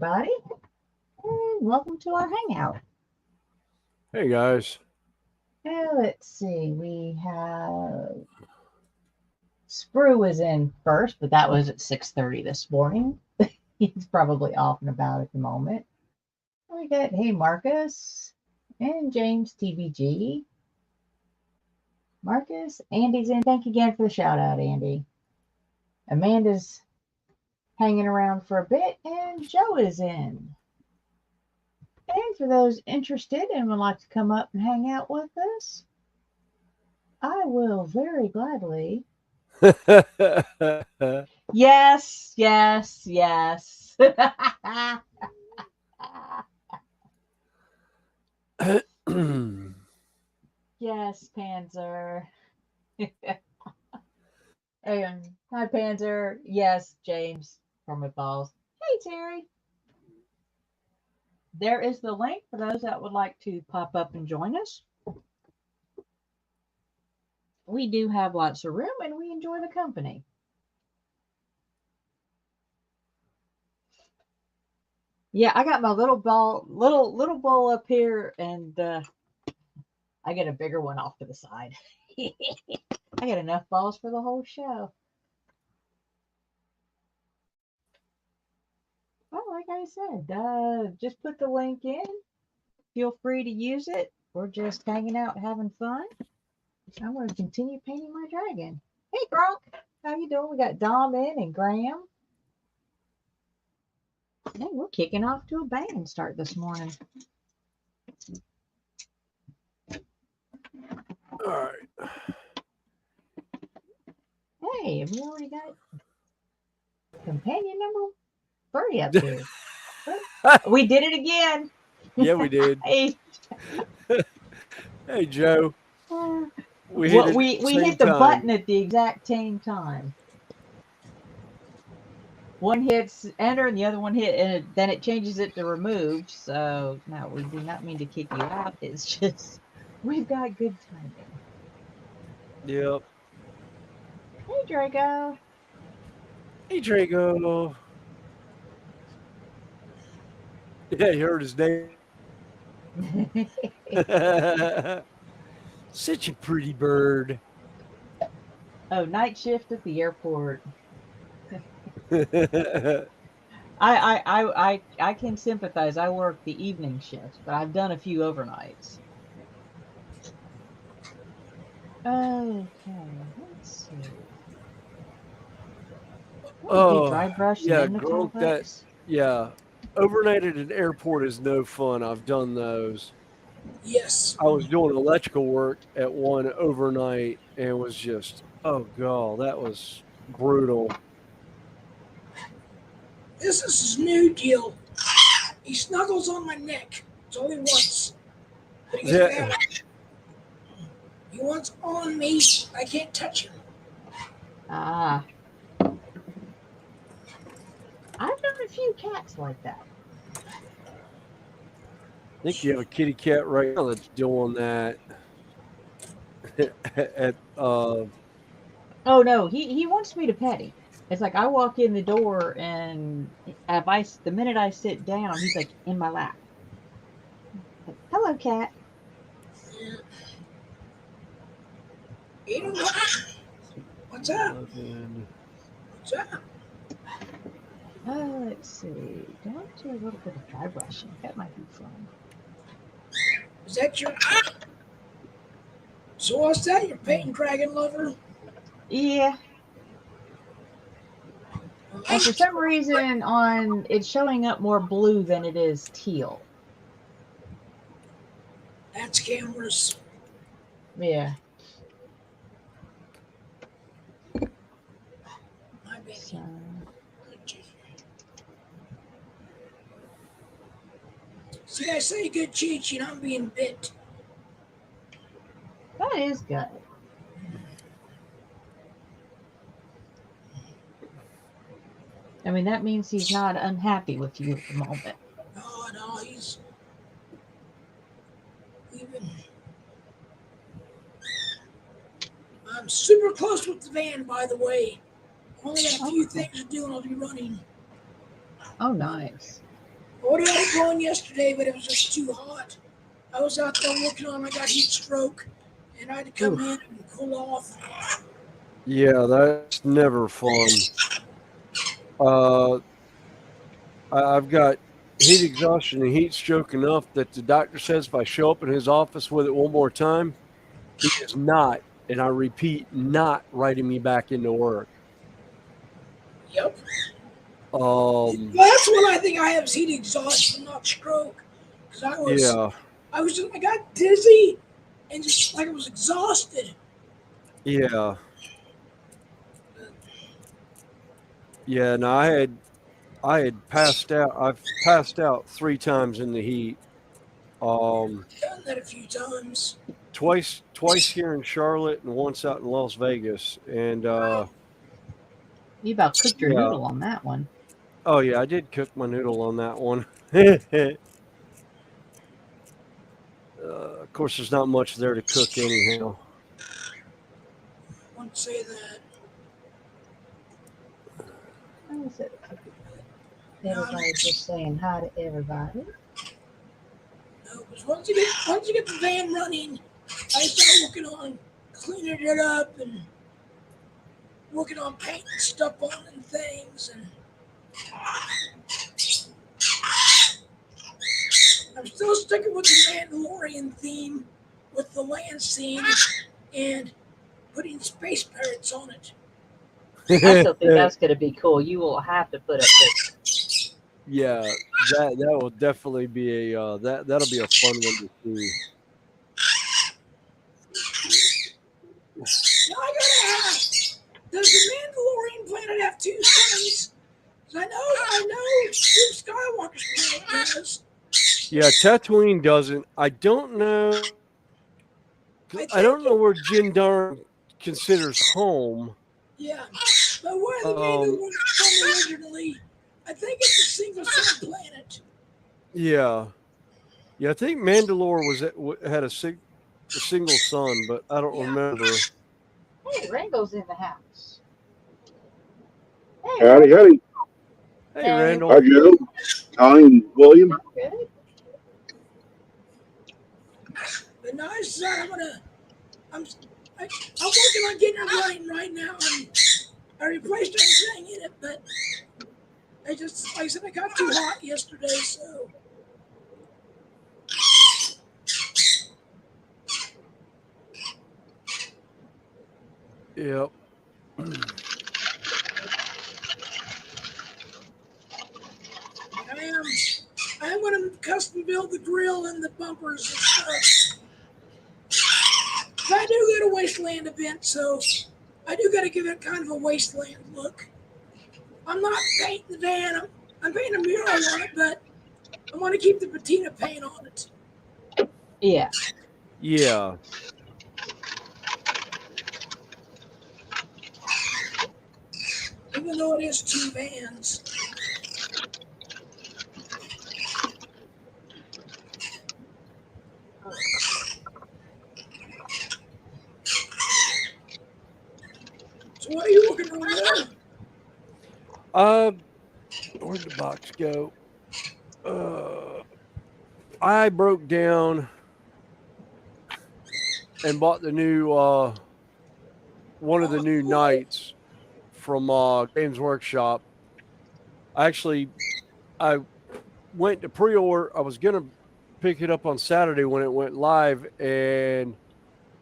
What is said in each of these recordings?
everybody, and welcome to our hangout. Hey guys. Let's see, we have Sprue is in first, but that was at 6:30 this morning. He's probably off and about at the moment. We got Hey Marcus and James TVG. Marcus, Andy's in. Thank you again for the shout out, Andy. Amanda's hanging around for a bit, and Joe is in. And for those interested and would like to come up and hang out with us, I will very gladly. Yes, yes, yes. Yes, Panzer. And hi, Panzer. Yes, James from McBalls. Hey, Terry. There is the link for those that would like to pop up and join us. We do have lots of room and we enjoy the company. Yeah, I got my little bowl up here, and I get a bigger one off to the side. I got enough balls for the whole show. Well, like I said, just put the link in. Feel free to use it. We're just hanging out, having fun. I'm going to continue painting my dragon. Hey, Gronk, how you doing? We got Dom in and Graham. Hey, we're kicking off to a banging start this morning. All right. Hey, have we already got companion number 30 up here? We did it again. Yeah, we did. Hey, Hey, Joe. we Same hit the time. button at the exact same time. One hits enter and the other one hit, and then it changes it to remove. So no, we do not mean to kick you out. It's just we've got good timing. Yep. Hey, Drago. Hey, Drago. Yeah, you heard his name. Such a pretty bird. Oh, night shift at the airport. I can sympathize. I work the evening shifts, but I've done a few overnights. Okay, let's see. You dry brush and Yeah, then the Gronk, that, Tilex? yeah. Overnight at an airport is no fun. I've done those. Yes. I was doing electrical work at one overnight and was just, oh, God, that was brutal. This is his new deal. He snuggles on my neck. It's all he wants. But he gets Yeah. mad. He wants on me. I can't touch him. Ah. I've known a few cats like that. I think you have a kitty cat right now that's doing that. At Oh no, he wants me to pet him. It's like I walk in the door and the minute I sit down, he's like in my lap. Like, hello, cat. You know what? What's up? 11. What's up? Let's see. Do I want to do a little bit of dry brushing? That might be fun. Is that your... So what's that? You're painting dragon lover? Yeah. And for some reason, it's showing up more blue than it is teal. That's cameras. Yeah. My baby. So, See, I say good cheating. I'm being bit. that is good. I mean, that means he's not unhappy with you at the moment. No, he's... I'm super close with the van, by the way. Only got a few things to do and I'll be running. Oh, nice. would have had it going yesterday, but it was just too hot. I was out there working on. I got heat stroke, and I had to come in and cool off. Yeah, that's never fun. Uh, I've got heat exhaustion and heat stroke enough that the doctor says if I show up in his office with it one more time, he is not, and I repeat, not writing me back into work. Yep. Um, Well, that's what I think I have is heat exhaustion, not stroke. Because yeah, I got dizzy and just like I was exhausted. yeah, yeah. And I had passed out. I've passed out 3 times in the heat. Um, Done that a few times. twice here in Charlotte and once out in Las Vegas. And You about cooked your yeah, noodle on that one. oh yeah, I did cook my noodle on that one. Of course, there's not much there to cook anyhow. I wouldn't say that. How is it? Everybody just saying hi to everybody. No, because once you get the van running, I start working on cleaning it up and working on painting stuff on and things. And I'm still sticking with the Mandalorian theme with the land scene and putting space pirates on it. I still think that's going to be cool. You will have to put up this. Yeah, that will definitely be a that'll be a fun one to see. Now I gotta ask, does the Mandalorian planet have two suns? 'Cause I know Luke Skywalker's planet does. Yeah, Tatooine doesn't. I don't know. I don't know where Jindarin considers home. Yeah, but where the Um, Mandalorian from originally, I think it's a single sun planet. yeah, yeah. I think Mandalore had a single sun, but I don't Yeah. remember. Hey, Rainbow's in the house. Hey, Howdy, howdy. Hey, Hey. Randall. Hi, Joe. Connie and William. good. But now I decided I'm working on getting it running right now. I replaced everything in it, but I just, like I said, I got too hot yesterday, so. Yep. I am going to custom build the grill and the bumpers and stuff. But I do go to Wasteland event, so I do got to give it kind of a wasteland look. I'm not painting the van. I'm painting a mural on it, but I want to keep the patina paint on it. Yeah. Yeah. Even though it is 2 vans. So what are you working on there? Where'd the box go? I broke down and bought the new one of the new knights from Games Workshop. I went to pre-order. I was gonna pick it up on Saturday when it went live, and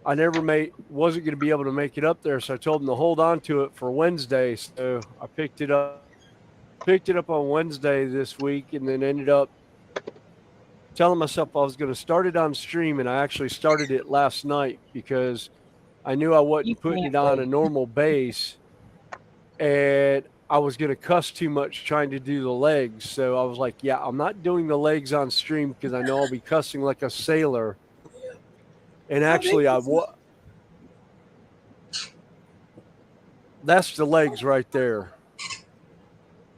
I wasn't gonna be able to make it up there. So I told them to hold on to it for Wednesday. So I picked it up on Wednesday this week, and then ended up telling myself I was going to start it on stream, and I actually started it last night because I knew I wasn't putting it on a normal base, and I was going to cuss too much trying to do the legs. So I was like, yeah, I'm not doing the legs on stream because I know I'll be cussing like a sailor. And actually, that's the legs right there.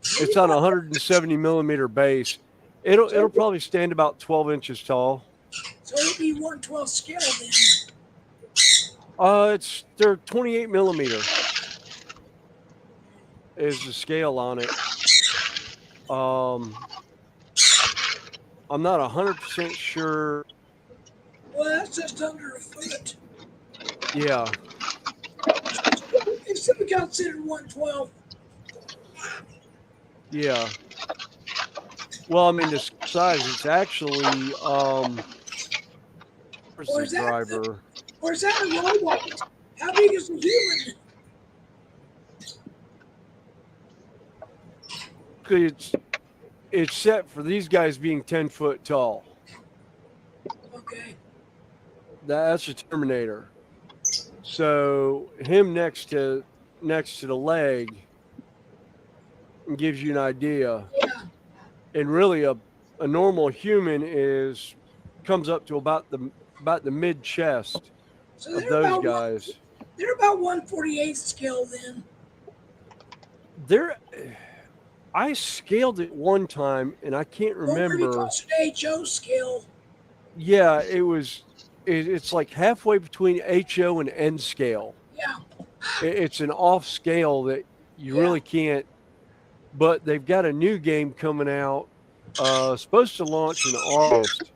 It's on a 170 millimeter base. It'll probably stand about 12 inches tall. So it'd be 1/12 scale then. They're 28 millimeter is the scale on it. I'm not 100% sure. Well, that's just under a foot. Yeah, It's still considered 112. yeah. Well, I mean, the size, it's actually, where's Or the is that the, driver? or is that a robot? How big is a human? It's set for these guys being 10 foot tall. Okay. That's a Terminator. So him next to the leg gives you an idea. Yeah. And really a normal human is comes up to about the mid chest So of those guys. they're about 148 scale then. They're I scaled it one time and I can't Or maybe remember. closer to HO scale. Yeah, it's like halfway between HO and N scale. Yeah. It's an off scale that you Yeah. really can't. But they've got a new game coming out, supposed to launch in August,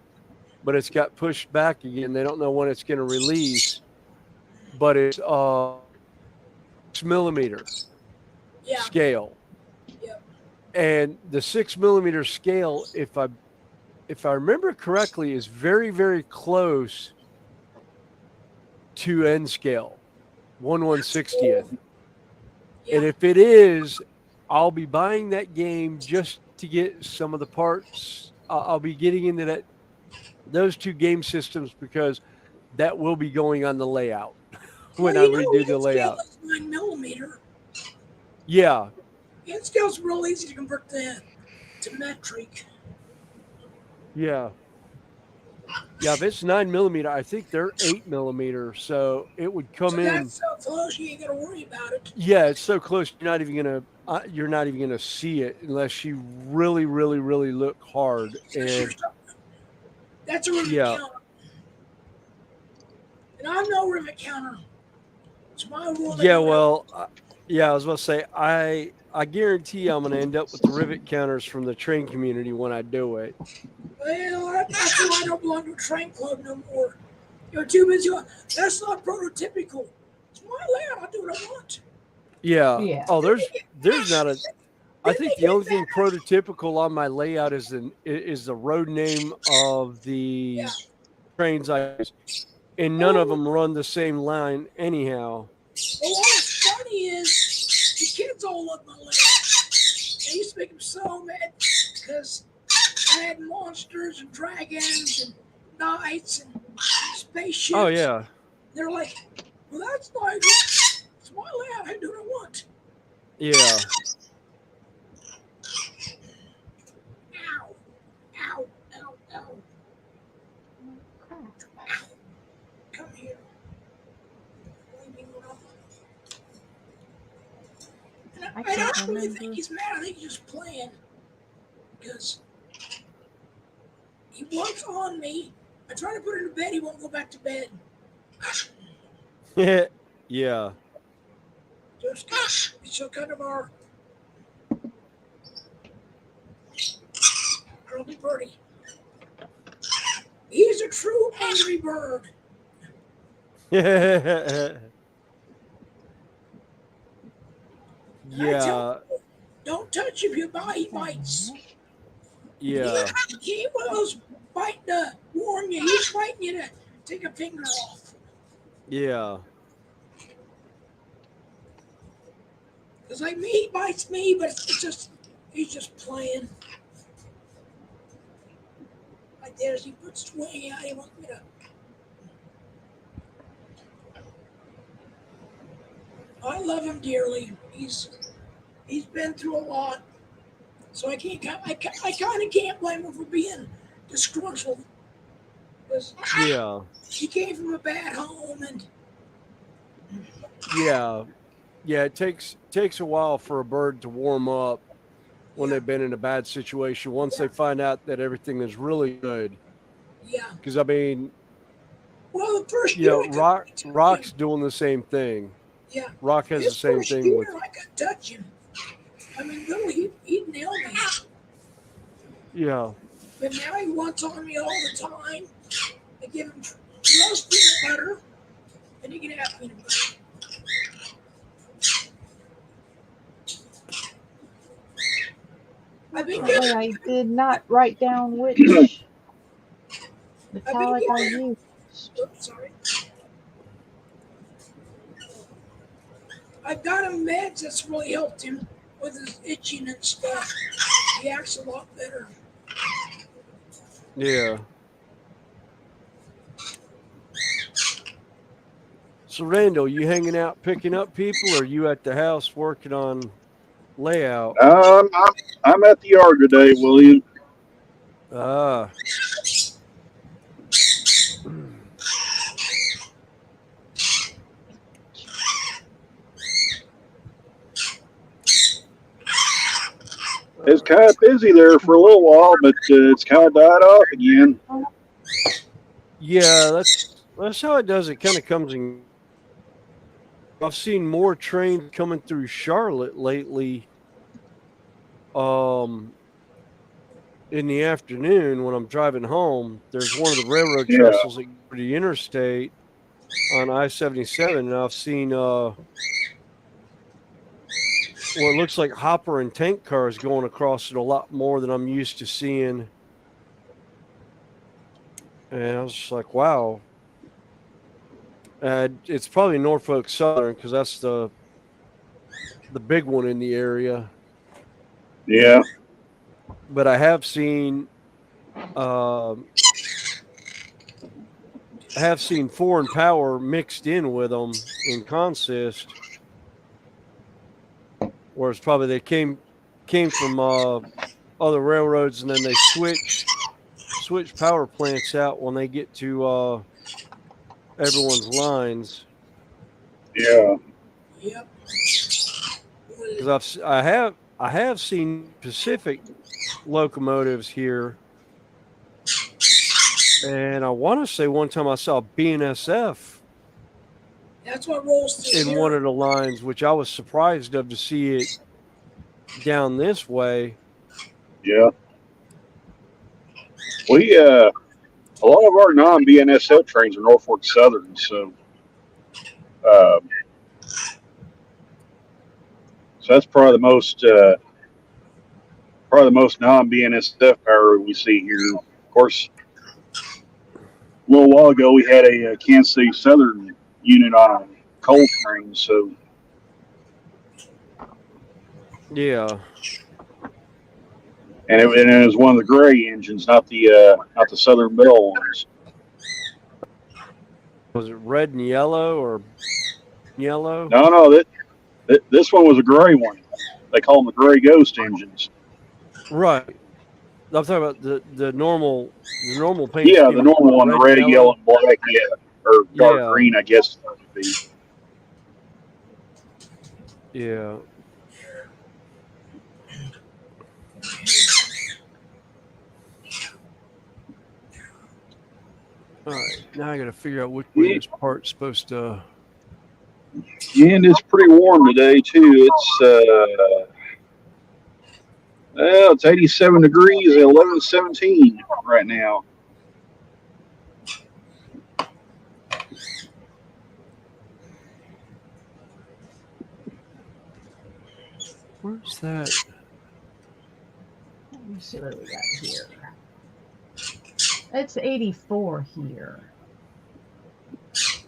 but it's got pushed back again. They don't know when it's going to release, but it's 6 millimeter Yeah. scale, Yep. and the 6 millimeter scale, if I remember correctly, is very very close to N scale, 1/160th. Yeah. And if it is, I'll be buying that game just to get some of the parts. I'll be getting into those two game systems because that will be going on the layout when Well, I you know, redo the N scale layout. is 9 millimeter. Yeah, N scale's real easy to convert to metric. yeah, yeah. If it's 9 millimeter, I think they're 8 millimeter, so it would come So in. that's so close you ain't gonna worry about it. Yeah, it's so close. You're not even gonna see it unless you really, really, really look hard. And That's a rivet yeah, counter. And I'm no rivet counter. It's my rule. yeah. Well, yeah. I was about to say I guarantee I'm gonna end up with the rivet counters from the train community when I do it. Well, that's why I don't belong to a train club no more. You're too busy. That's not prototypical. It's my layout. I do what I want. Yeah. Yeah. Oh, there's not a. I Then think they the get only thing mad. prototypical on my layout is the road name of the Yeah. trains I use, and none of Oh, them run the same line anyhow. well, what's funny is the kids all love my layout. I used to make them so mad because I had monsters and dragons and knights and spaceships. Oh yeah, They're like, well, that's not good. It's my layout. I do what I want. yeah, Ow. Ow. Ow. Ow. Come here. Leave me alone. And I I can't don't really remember. think he's mad. I think he's just playing. Because he was on me. I try to put him to bed. He won't go back to bed. yeah. Just so kind of our early birdie. He's a true angry bird. And I tell Yeah, him, don't touch him. He bites. yeah, He ain't one of those biting to warn you. He's biting you to take a finger off. yeah. It's like me, he bites me, but it's just he's just playing. Like there's he puts swing out. He wants me to. I love him dearly. He's been through a lot, so I kind of can't blame him for being disgruntled. Because Yeah, he came from a bad home, and yeah, yeah. It takes a while for a bird to warm up when yeah, they've been in a bad situation. Once they find out that everything is really good, yeah. because I mean, Well, the first year I couldn't touch him. Rock's doing the same thing. Yeah, Rock has the his same first thing with. year I couldn't touch him. I mean, literally, he'd nail me. Yeah, But now he wants on me all the time. I give him loves peanut butter, and he can have peanut butter. I've been Unfortunately, giving, I did not write down which I've been metallic I giving. used. Oops, sorry. I've got him meds that's really helped him with his itching and stuff. He acts a lot better. Yeah. So Randall, you hanging out picking up people, or are you at the house working on layout? I'm at the yard today, William. Ah. It's kind of busy there for a little while, but it's kind of died off again. Yeah, that's how it does. It kind of comes in. I've seen more trains coming through Charlotte lately. In the afternoon when I'm driving home, there's one of the railroad Yeah, trestles that go to the interstate on I-77, and I've seen what looks like hopper and tank cars going across it a lot more than I'm used to seeing. And I was just like, wow. It's probably Norfolk Southern because that's the big one in the area. yeah, But I have seen um foreign power mixed in with them in consist, whereas probably they came from other railroads, and then they switch power plants out when they get to everyone's lines. yeah, Yep. Because I have seen Pacific locomotives here, and I want to say one time I saw BNSF That's what rolls through in one here. of the lines, which I was surprised of to see it down this way. yeah. We a lot of our non-BNSF trains are Norfolk Southern, um, so that's probably the most non-BNSF power we see here. Of course, a little while ago we had a Kansas City Southern unit on a coal train, so Yeah. and it was one of the gray engines, not the Southern Bell ones. Was it red and yellow or yellow? No, this one was a gray one. They call them the gray ghost engines. Right. I'm talking about the normal paint Yeah, scheme the is what, normal one, the red and red, yellow, yellow? and black. Yeah, or dark Yeah. green, I guess that would be. Yeah. All right. Now I got to figure out which way Yeah, this part's supposed to. and it's pretty warm today too. Well, it's 87 degrees, 11:17 right now. Where's that? Let me see what we got here. It's 84 here,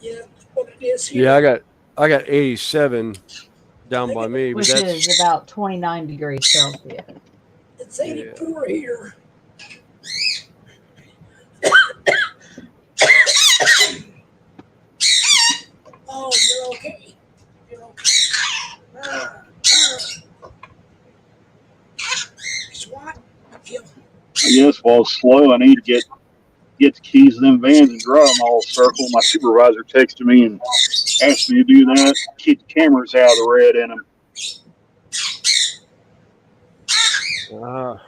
Yeah, that's what it is Yeah, here. I got 87 I down think by me, but which that's is about 29 degrees Celsius. it's yeah. 84 here. Oh, you're okay. You're okay. SWAT, I feel. I guess while it's slow, I need to get the keys to them vans and drive them all circle. My supervisor texted me and asked me to do that. Keep the cameras out of the red in them. Ah,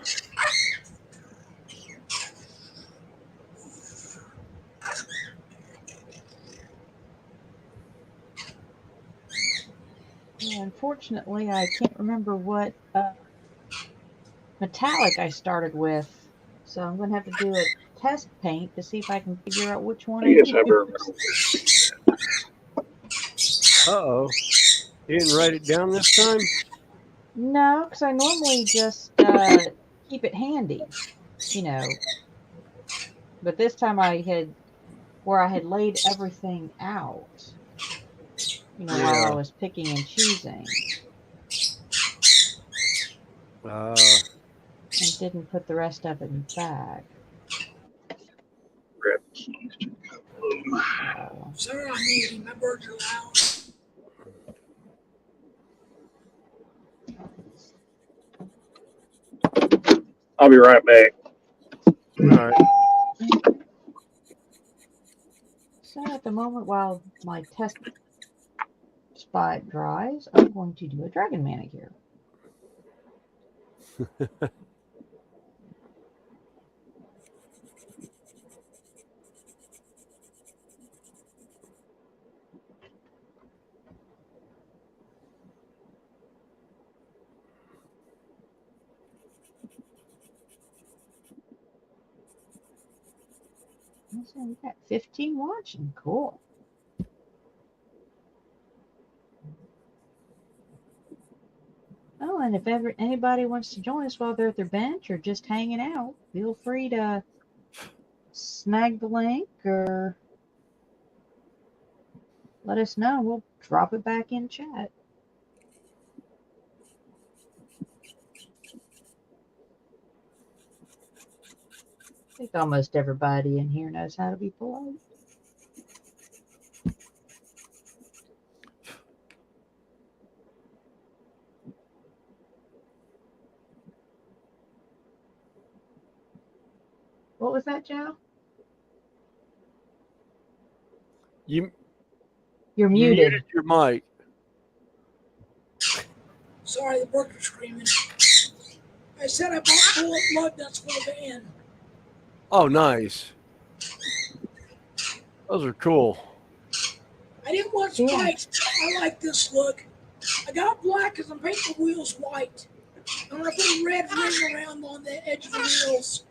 Yeah, unfortunately, I can't remember what metallic I started with, So I'm going to have to do a test paint to see if I can figure out which one I Yes, I use. remember. Uh-oh. You didn't write it down this time? No, because I normally just keep it handy, you know. But this time I had where I had laid everything out, while I Yeah. was picking and choosing, and didn't put the rest of it in the bag. Grab the keys to the blue. So, Sorry, I'm eating. My birds are loud. I'll be right back. All right. so at the moment, while my test spot dries, I'm going to do a dragon manicure. So we got 15 watching. Cool. Oh, and if ever anybody wants to join us while they're at their bench or just hanging out, feel free to snag the link or let us know. We'll drop it back in chat. I think almost everybody in here knows how to be polite. What was that, Joe? You You're you muted. muted your mic. Sorry, the birds are screaming. I said I bought bullet lug nuts for the van. Oh, nice. Those are cool. I didn't want spikes, but I like this look. I got black because I'm painting the wheels white. I'm going to put a red ring around on the edge of the wheels.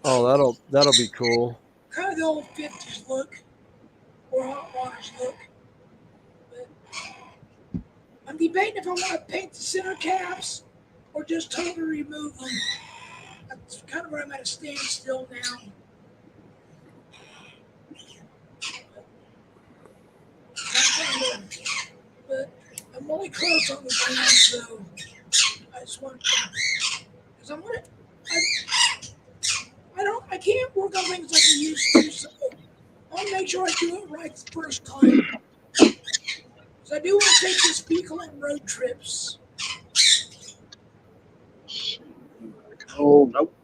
Oh, that'll be cool. Kind of the old 50s look, or hot rodders look. But I'm debating if I want to paint the center caps or just totally remove them. That's kind of where I'm at a standstill now. But I'm only close on the van, so I just want to, because I'm gonna, I can't work on things like I used to, so I'll make sure I do it right the first time. Because I do want to take this vehicle on road trips. Oh, nope.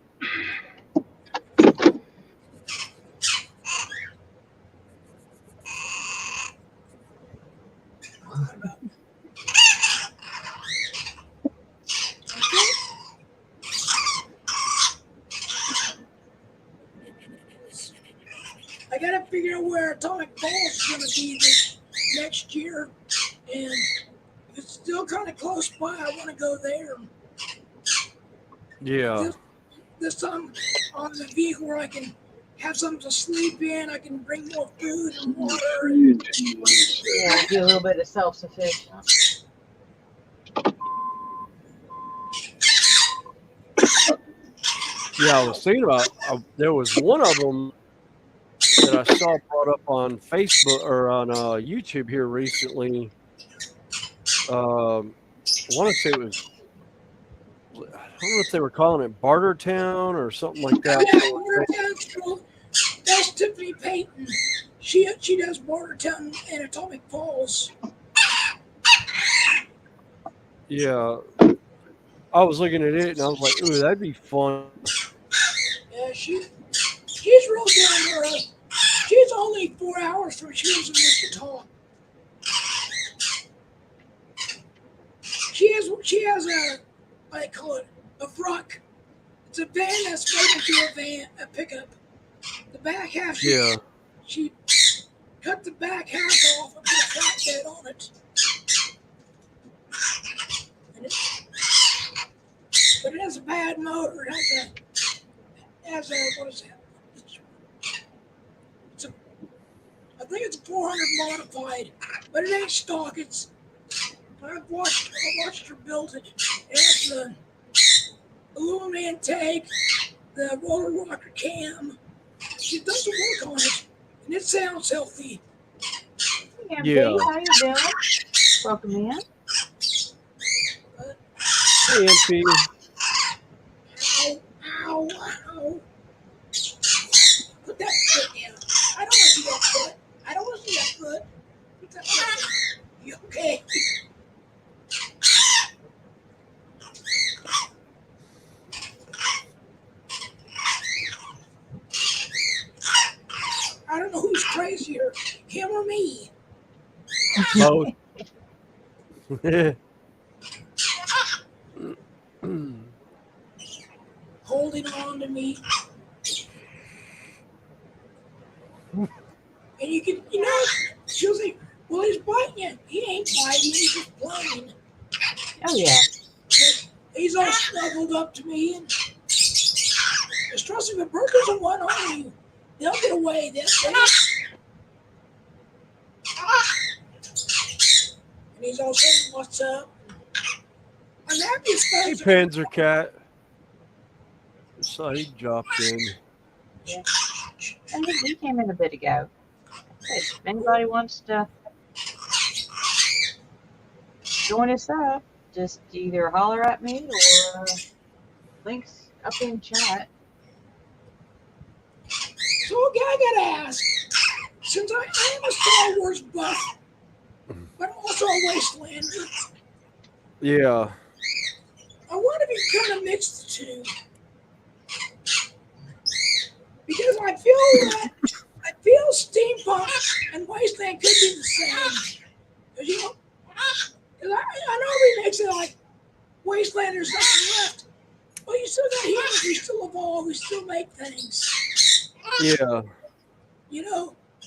I gotta figure out where Atomic Falls is gonna be this next year, and if it's still kind of close by, I want to go there. Yeah. This time on the vehicle where I can have something to sleep in, I can bring more food and water. Yeah, be a little bit of self-sufficient. Yeah, I was thinking about there was one of them that I saw brought up on Facebook or on YouTube here recently. I want to say it was, I don't know if they were calling it Bartertown or something like that. Yeah, Bordertown's cool. That's Tiffany Payton. She does Bordertown and Atomic Falls. Yeah, I was looking at it and I was like, "Ooh, that'd be fun." Yeah, she's real down to earth. She's only 4 hours from she lives in Wichita. She has a, I call it a truck. It's a van that's made into a pickup. The back half, she cut the back half off and put a flatbed on it. but it has a bad motor. It has a what is that? It's a, I think it's a 400 modified, but it ain't stock. I watched her build it. It has the aluminum intake, the roller rocker cam. She does some work on it, and it sounds healthy. Yeah, Yeah. B, how you doing? Welcome in. Hey, MP. Ow, ow, ow. Put that foot down. I don't want to see that foot. I don't want to see that foot. Put that foot down. You okay? I don't know who's crazier, him or me. Both. Holding on to me. And she'll say, well, he's biting you. He ain't biting, he's just playing. Oh, yeah. But he's all snuggled up to me. And just trust me, if a bird doesn't want on you, they'll get away. And he's all saying, what's up? I'm happy as Hey, fun. Panzer Cat. I saw he dropped in. Yeah. I think he came in a bit ago. Hey, if anybody wants to join us up, just either holler at me or links up in chat. So, okay, I gotta ask, since I am a Star Wars buff, but I'm also a Wastelander, Yeah. I wonder if you kind of mix the two. Because I feel steampunk and wasteland could be the same. Because I know we mix it like wasteland, there's nothing left. Well, you still got humans, we still evolve, we still make things. Yeah.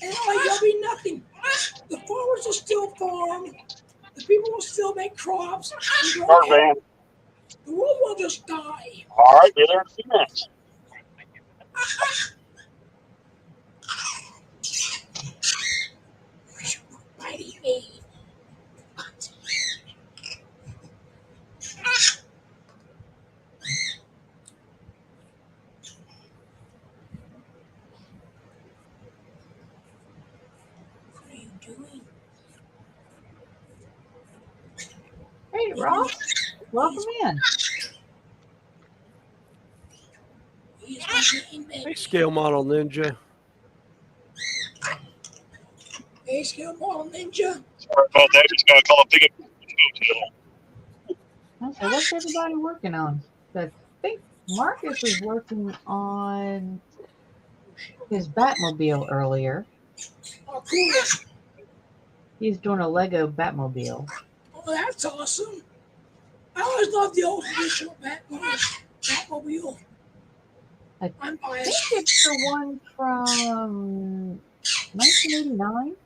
And like there'll be nothing. The farmers will still farm, the people will still make crops. Start, man. The world will just die. All right, be there in a few minutes. Biting me. What are you doing? Hey, Ross, welcome in. He's my main Hey, baby. Scale Model Ninja. Hey, Scale Model Ninja. Sorry about that. Just got to call a pick up. So what's everybody working on? I think Marcus was working on his Batmobile earlier. Oh, cool. He's doing a Lego Batmobile. Oh, that's awesome. I always loved the old traditional Batmobile. I'm I think biased. it's the one from 1989.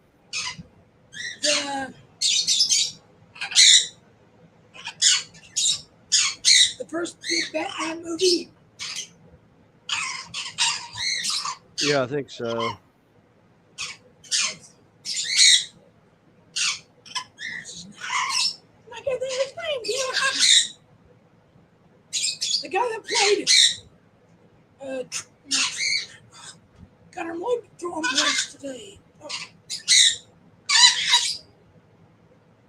The first big Batman movie. Yeah, I think so. I can't think of his name. The guy that played God, I'm like throwing blanks today. Oh.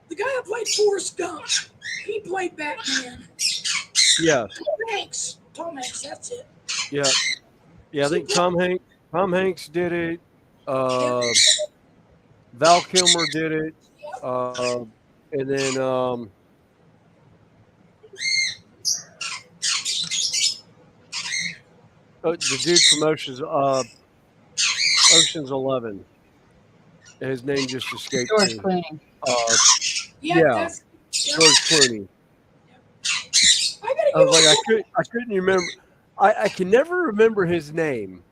The guy that played Forrest Gump. He played Batman. Yeah. Tom Hanks, that's it. Yeah. Yeah, I think Tom Hanks did it. Val Kilmer did it. And then the dude from Ocean's 11. His name just escaped George me. Clooney. Yeah. George Clooney. I was like, I couldn't remember. I can never remember his name.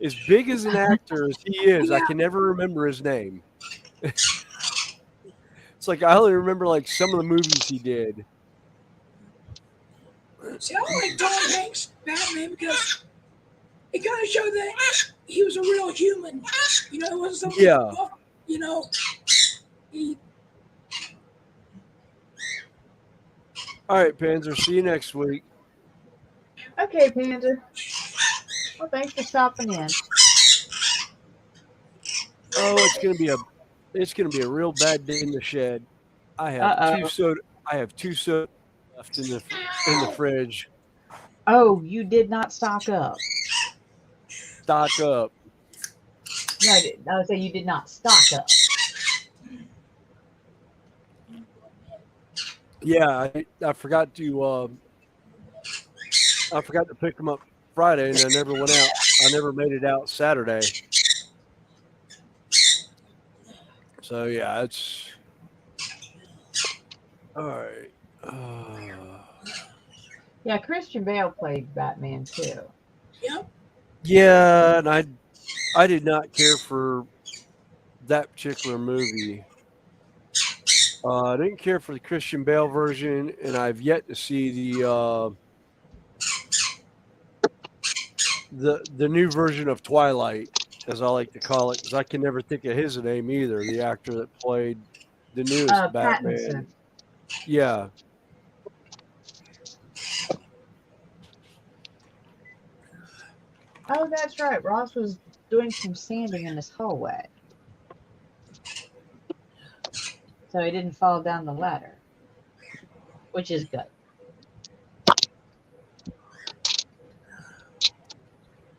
As big as an actor as he is, I can never remember his name. It's like I only remember like some of the movies he did. See, I like Tom Hanks' Batman because it kind of showed that he was a real human. You know, it wasn't some Yeah. buff, you know. He, All right, Panzer. See you next week. Okay, Panda. Well, thanks for stopping in. Oh, it's gonna be a real bad day in the shed. I have Uh two oh. soda. I have two soda left in the fridge. Oh, you did not stock up. Stock up. No, I would say you did not stock up. Yeah, I forgot to pick them up Friday, and I never went out. I never made it out Saturday. So yeah, it's all right. Yeah, Christian Bale played Batman too. yep. Yeah, and I did not care for that particular movie. I didn't care for the Christian Bale version, and I've yet to see the new version of Twilight, as I like to call it, because I can never think of his name either. The actor that played the newest Batman. Pattinson. Yeah, Oh, that's right. Ross was doing some sanding in his hallway, so he didn't fall down the ladder, which is good.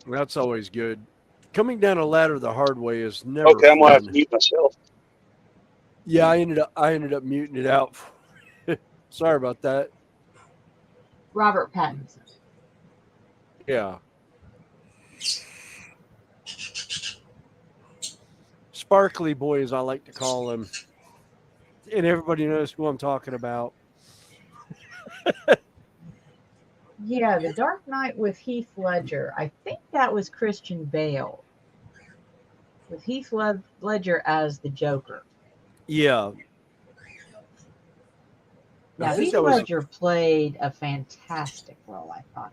that's always good. Coming down a ladder the hard way is never Okay, I'm gonna have to fun. mute myself. Yeah, I ended up muting it out. Sorry about that. Robert Pattinson. Yeah. Sparkly boy, as I like to call him. And everybody knows who I'm talking about. Yeah, The Dark Knight with Heath Ledger. I think that was Christian Bale with Heath Ledger as the Joker. Yeah. I Now, think Heath that was Ledger played a fantastic role, I thought,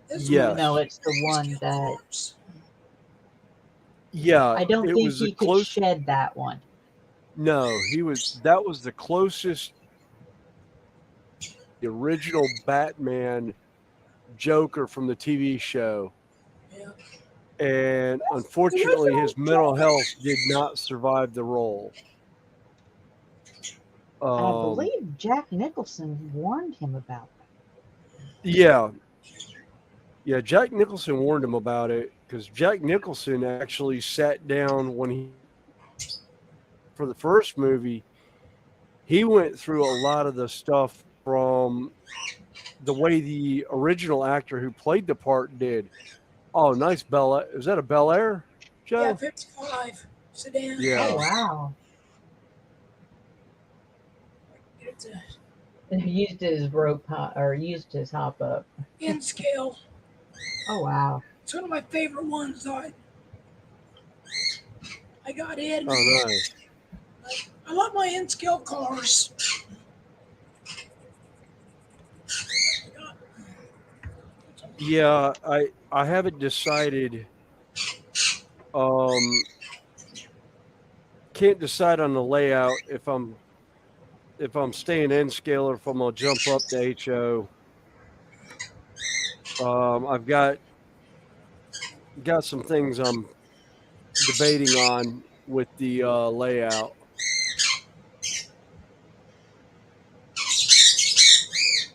This even yes. though it's the one that Yeah, I don't it think was the he could close. shed that one. No, that was the closest the original Batman Joker from the TV show. Yeah. And The unfortunately original his mental health did not survive the role. And I Um believe Jack Nicholson warned him about that. yeah. Yeah, Jack Nicholson warned him about it because Jack Nicholson actually sat down when he for the first movie, he went through a lot of the stuff from the way the original actor who played the part did. Oh, nice Bella. Is that a Bel Air, Yeah, Joe? 55 sedan. Oh, Yeah. wow. It's a And he used his used his hop up. in scale. Oh, wow. It's one of my favorite ones. I got in. Oh, nice. I love my in scale cars. Yeah, I haven't decided. Um, can't decide on the layout if I'm staying in scale or if I'm gonna jump up to HO. I've got some things I'm debating on with the layout.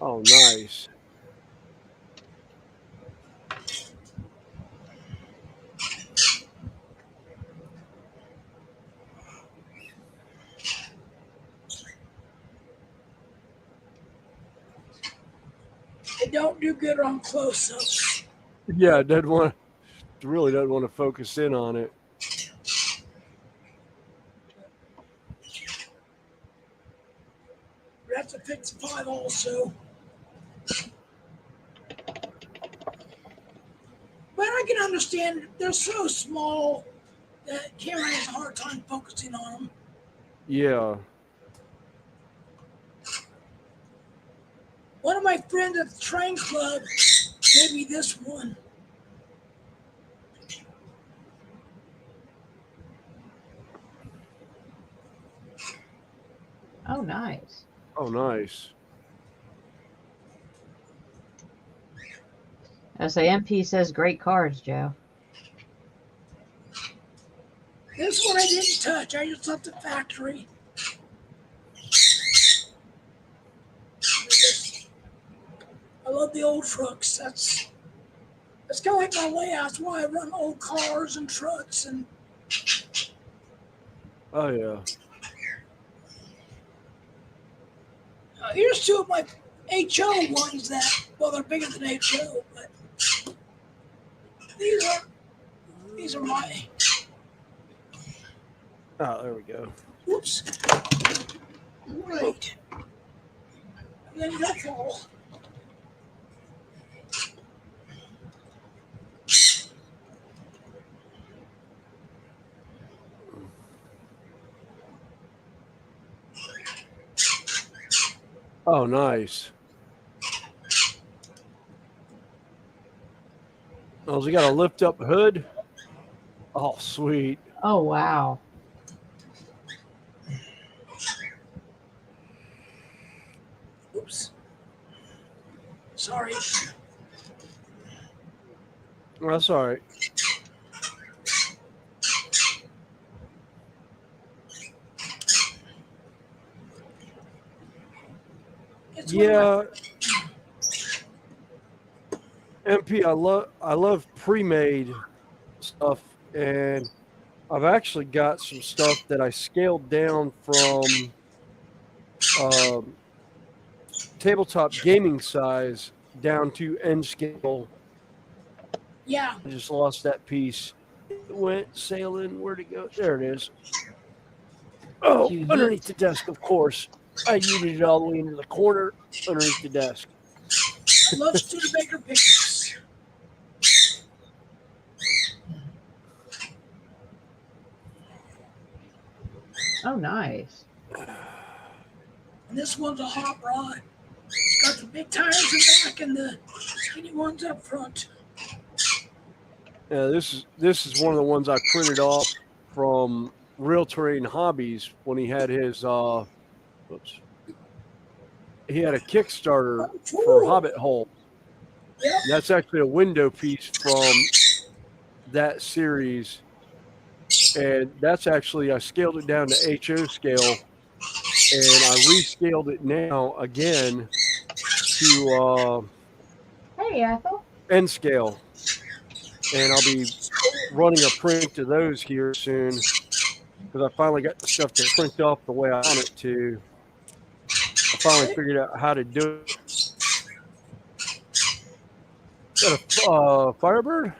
Oh, nice. They don't do good on close ups. Yeah, really doesn't want to focus in on it. That's a 55 also. But I can understand they're so small that camera has a hard time focusing on them. Yeah. One of my friends at the train club gave me this one. Oh, nice. Oh, nice. I say MP says great cards, Joe. This one I didn't touch. I just left the factory. I love the old trucks. That's kind of like my layout. That's why I run old cars and trucks. And Oh, yeah. here's two of my HO ones that, well, they're bigger than HO, but these are my. Oh, there we go. Whoops. Right. And then they'll fall. Oh, nice. Oh, so you got a lift up hood? Oh, sweet. Oh, wow. Oops. Sorry. Oh, that's all right. It's Yeah. MP, I love pre-made stuff, and I've actually got some stuff that I scaled down from tabletop gaming size down to N scale. Yeah. I just lost that piece. It went sailing. Where'd it go? There it is. Oh, You underneath the desk, of course. I yeeted it all the way into the corner underneath the desk. I love Studebaker pictures. Oh, nice. And this one's a hot rod. It's got the big tires in the back and the skinny ones up front. Yeah, this is one of the ones I printed off from Real Terrain Hobbies when he had his oops. He had a Kickstarter for Hobbit Hole. Yep. That's actually a window piece from that series. And that's actually, I scaled it down to HO scale, and I rescaled it now again to Hey, Ethel. N scale. And I'll be running a print of those here soon because I finally got the stuff to print off the way I want it to. I finally figured out how to do it. Is that a Firebird?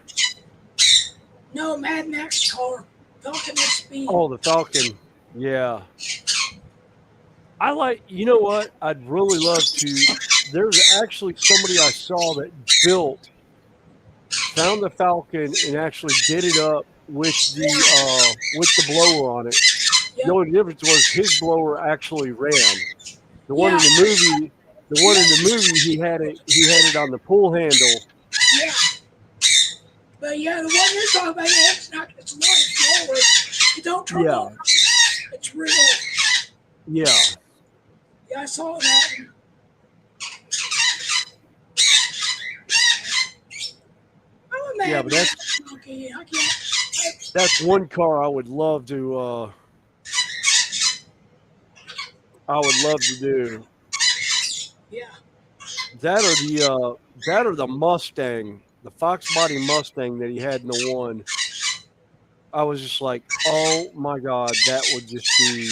No, Mad Max car. Falcon XP. Oh, the Falcon. Yeah. I like, you know what? I'd really love to. There's actually somebody I saw that found the Falcon and actually did it up with the blower on it. Yep. The only difference was his blower actually ran. The one in the movie, he had it on the pull handle. Yeah. But yeah, the one you're talking about, it's not a blower. You don't turn on. It's real. Yeah. Yeah, I saw that. I'm a Mad Max monkey. That's one car I would love to do. Yeah. That or the Mustang, the Fox body Mustang that he had in the one. I was just like, oh my God, that would just be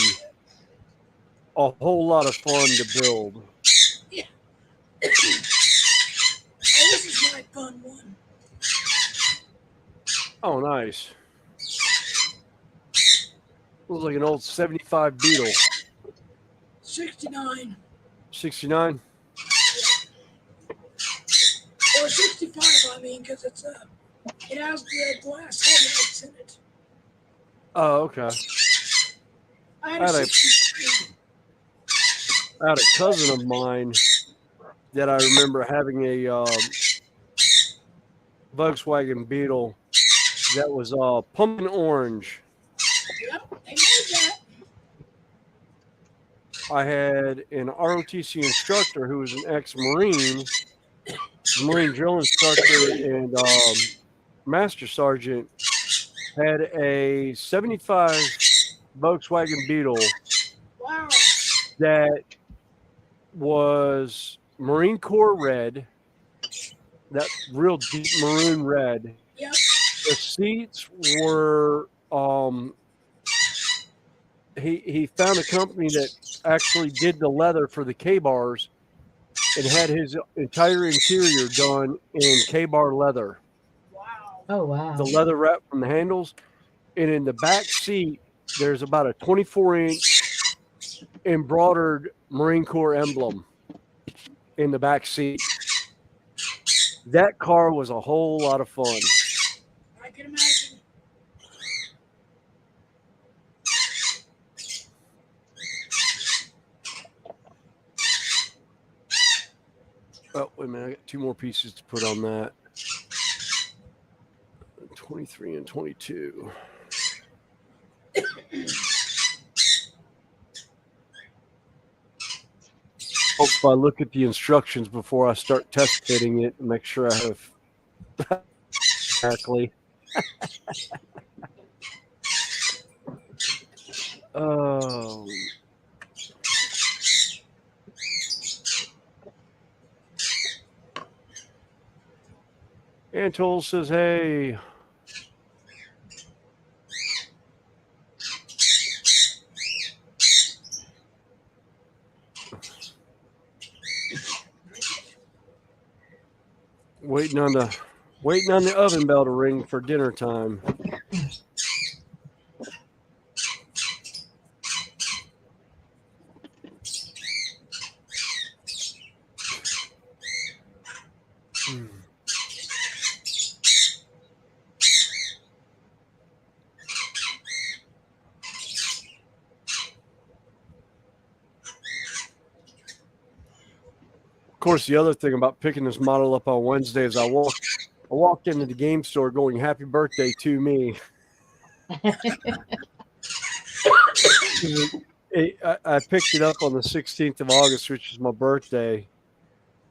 a whole lot of fun to build. Yeah. This is my fun one. Oh, nice. Looks like an old 75 Beetle. 69. 69? Or 65, I mean, because it has the glass headlights in it. Oh, okay. I had a I had a cousin of mine that I remember having a Volkswagen Beetle that was pumpkin orange. Yep, they made that. I had an ROTC instructor who was an ex-Marine, Marine drill instructor, and master sergeant, had a 75 Volkswagen Beetle Wow. that was Marine Corps red, that real deep maroon red. Yep. The seats were he found a company that actually did the leather for the K-bars and had his entire interior done in K-bar leather. Wow. Oh, wow. The leather wrap from the handles, and in the back seat there's about a 24-inch embroidered Marine Corps emblem in the back seat. That car was a whole lot of fun. I can imagine. Oh, wait a minute. I got two more pieces to put on that. 23 and 22. Hope I look at the instructions before I start test fitting it and make sure I have exactly. Oh. Antol says, hey. Waiting on the oven bell to ring for dinner time. Of course, the other thing about picking this model up on Wednesday is I walked into the game store going, "Happy birthday to me." I picked it up on the 16th of August, which is my birthday,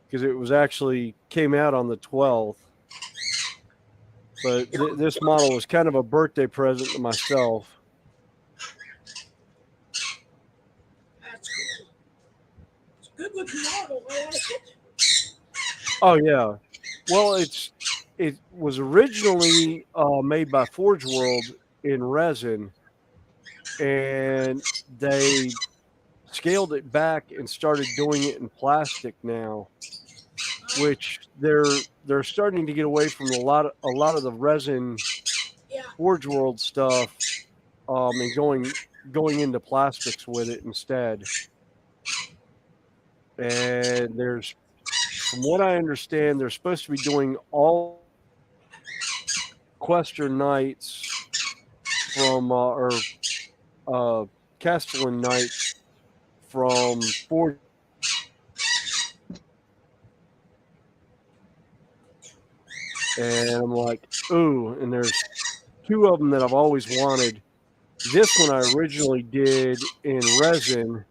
because it was actually came out on the 12th. But this model was kind of a birthday present to myself. That's cool. It's a good looking model. I like it. Oh yeah, well it was originally made by Forge World in resin, and they scaled it back and started doing it in plastic now, which they're starting to get away from a lot of the resin Yeah. Forge World stuff, and going into plastics with it instead. And there's, from what I understand, they're supposed to be doing all Quester Knights from Castellan Knights from Forge. And I'm like, ooh, and there's two of them that I've always wanted. This one I originally did in resin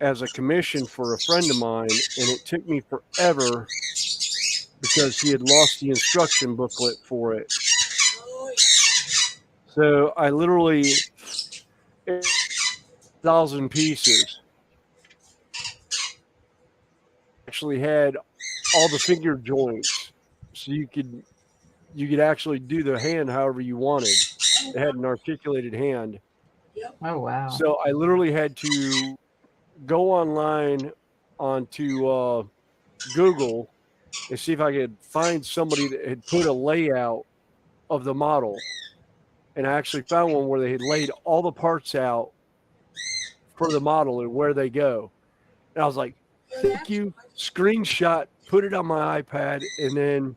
as a commission for a friend of mine, and it took me forever because he had lost the instruction booklet for it. Oh, yeah. So I literally 1,000 pieces. Actually had all the finger joints, so you could actually do the hand however you wanted. It had an articulated hand. Yep. Oh, wow. So I literally had to go online onto Google and see if I could find somebody that had put a layout of the model. And I actually found one where they had laid all the parts out for the model and where they go. And I was like, thank you. Screenshot, put it on my iPad, and then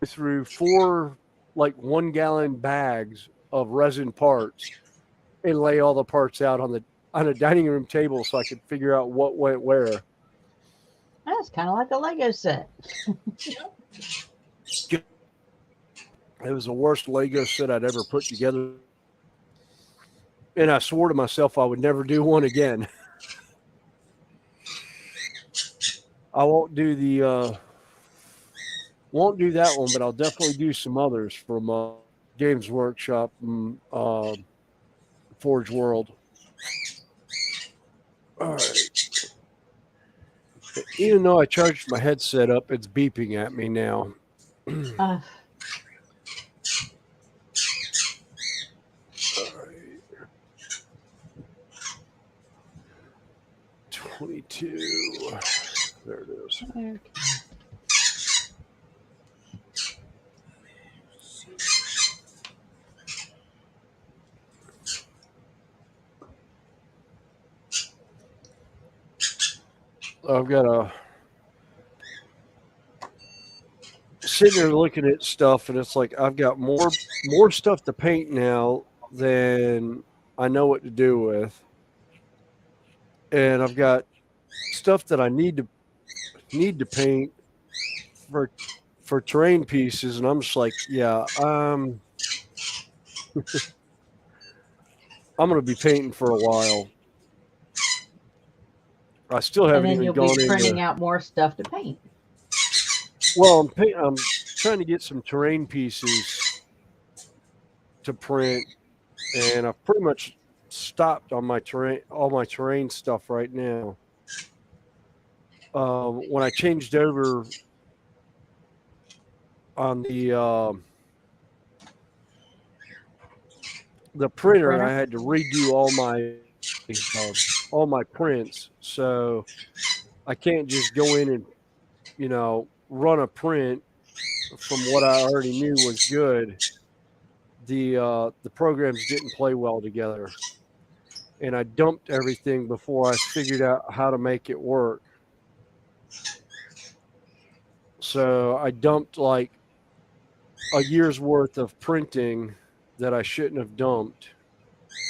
through 4 like 1 gallon bags of resin parts and lay all the parts out on a dining room table so I could figure out what went where. That's kind of like a Lego set. Yep. It was the worst Lego set I'd ever put together. And I swore to myself I would never do one again. I won't do that one, but I'll definitely do some others from Games Workshop and Forge World. All right. Even though I charged my headset up, it's beeping at me now. Uh, All right. 22. There it is. okay. I've got a sitting there looking at stuff, and it's like I've got more stuff to paint now than I know what to do with, and I've got stuff that I need to paint for terrain pieces, and I'm just like, yeah, I'm gonna be painting for a while. I still And haven't then even you'll gone be printing into. out more stuff to paint. Well, I'm trying to get some terrain pieces to print, and I've pretty much stopped on all my terrain stuff right now. When I changed over on the printer, I had to redo all my prints, so I can't just go in and run a print from what I already knew was good. The programs didn't play well together, and I dumped everything before I figured out how to make it work. So I dumped like a year's worth of printing that I shouldn't have dumped.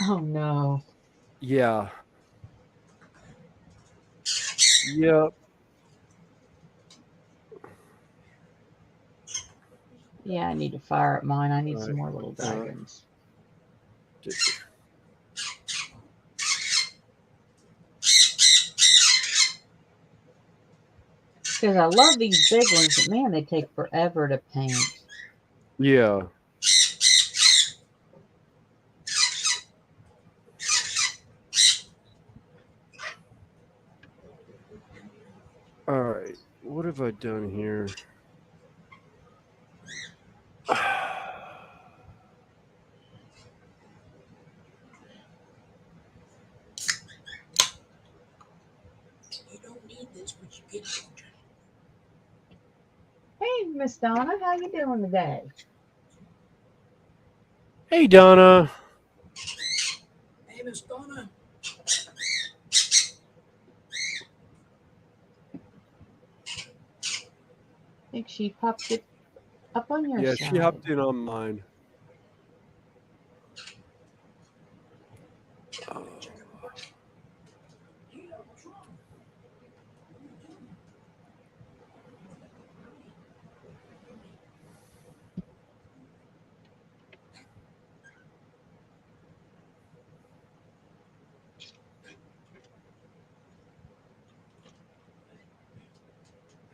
Oh no. Yeah. Yep. Yeah, I need to fire up mine. I need some Right. more little dragons. Because I love these big ones, but man, they take forever to paint. Yeah. All right. What have I done here? You don't need this, but you get it. Hey, Miss Donna, how you doing today? Hey, Donna. Hey, Miss Donna. I think she popped it up on your Yeah, side. she hopped in on mine.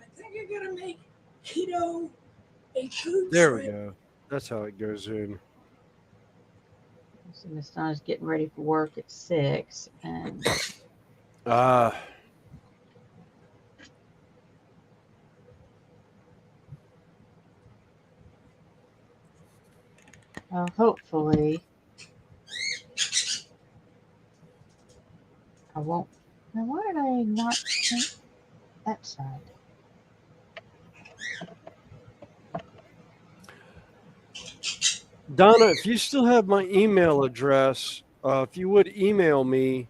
I think I gotta make keto a food There we trip. go. That's how it goes in. So Miss Donna's getting ready for work at 6, and Ah. hopefully I won't. Now, why did I not paint that side? Donna, if you still have my email address, if you would email me,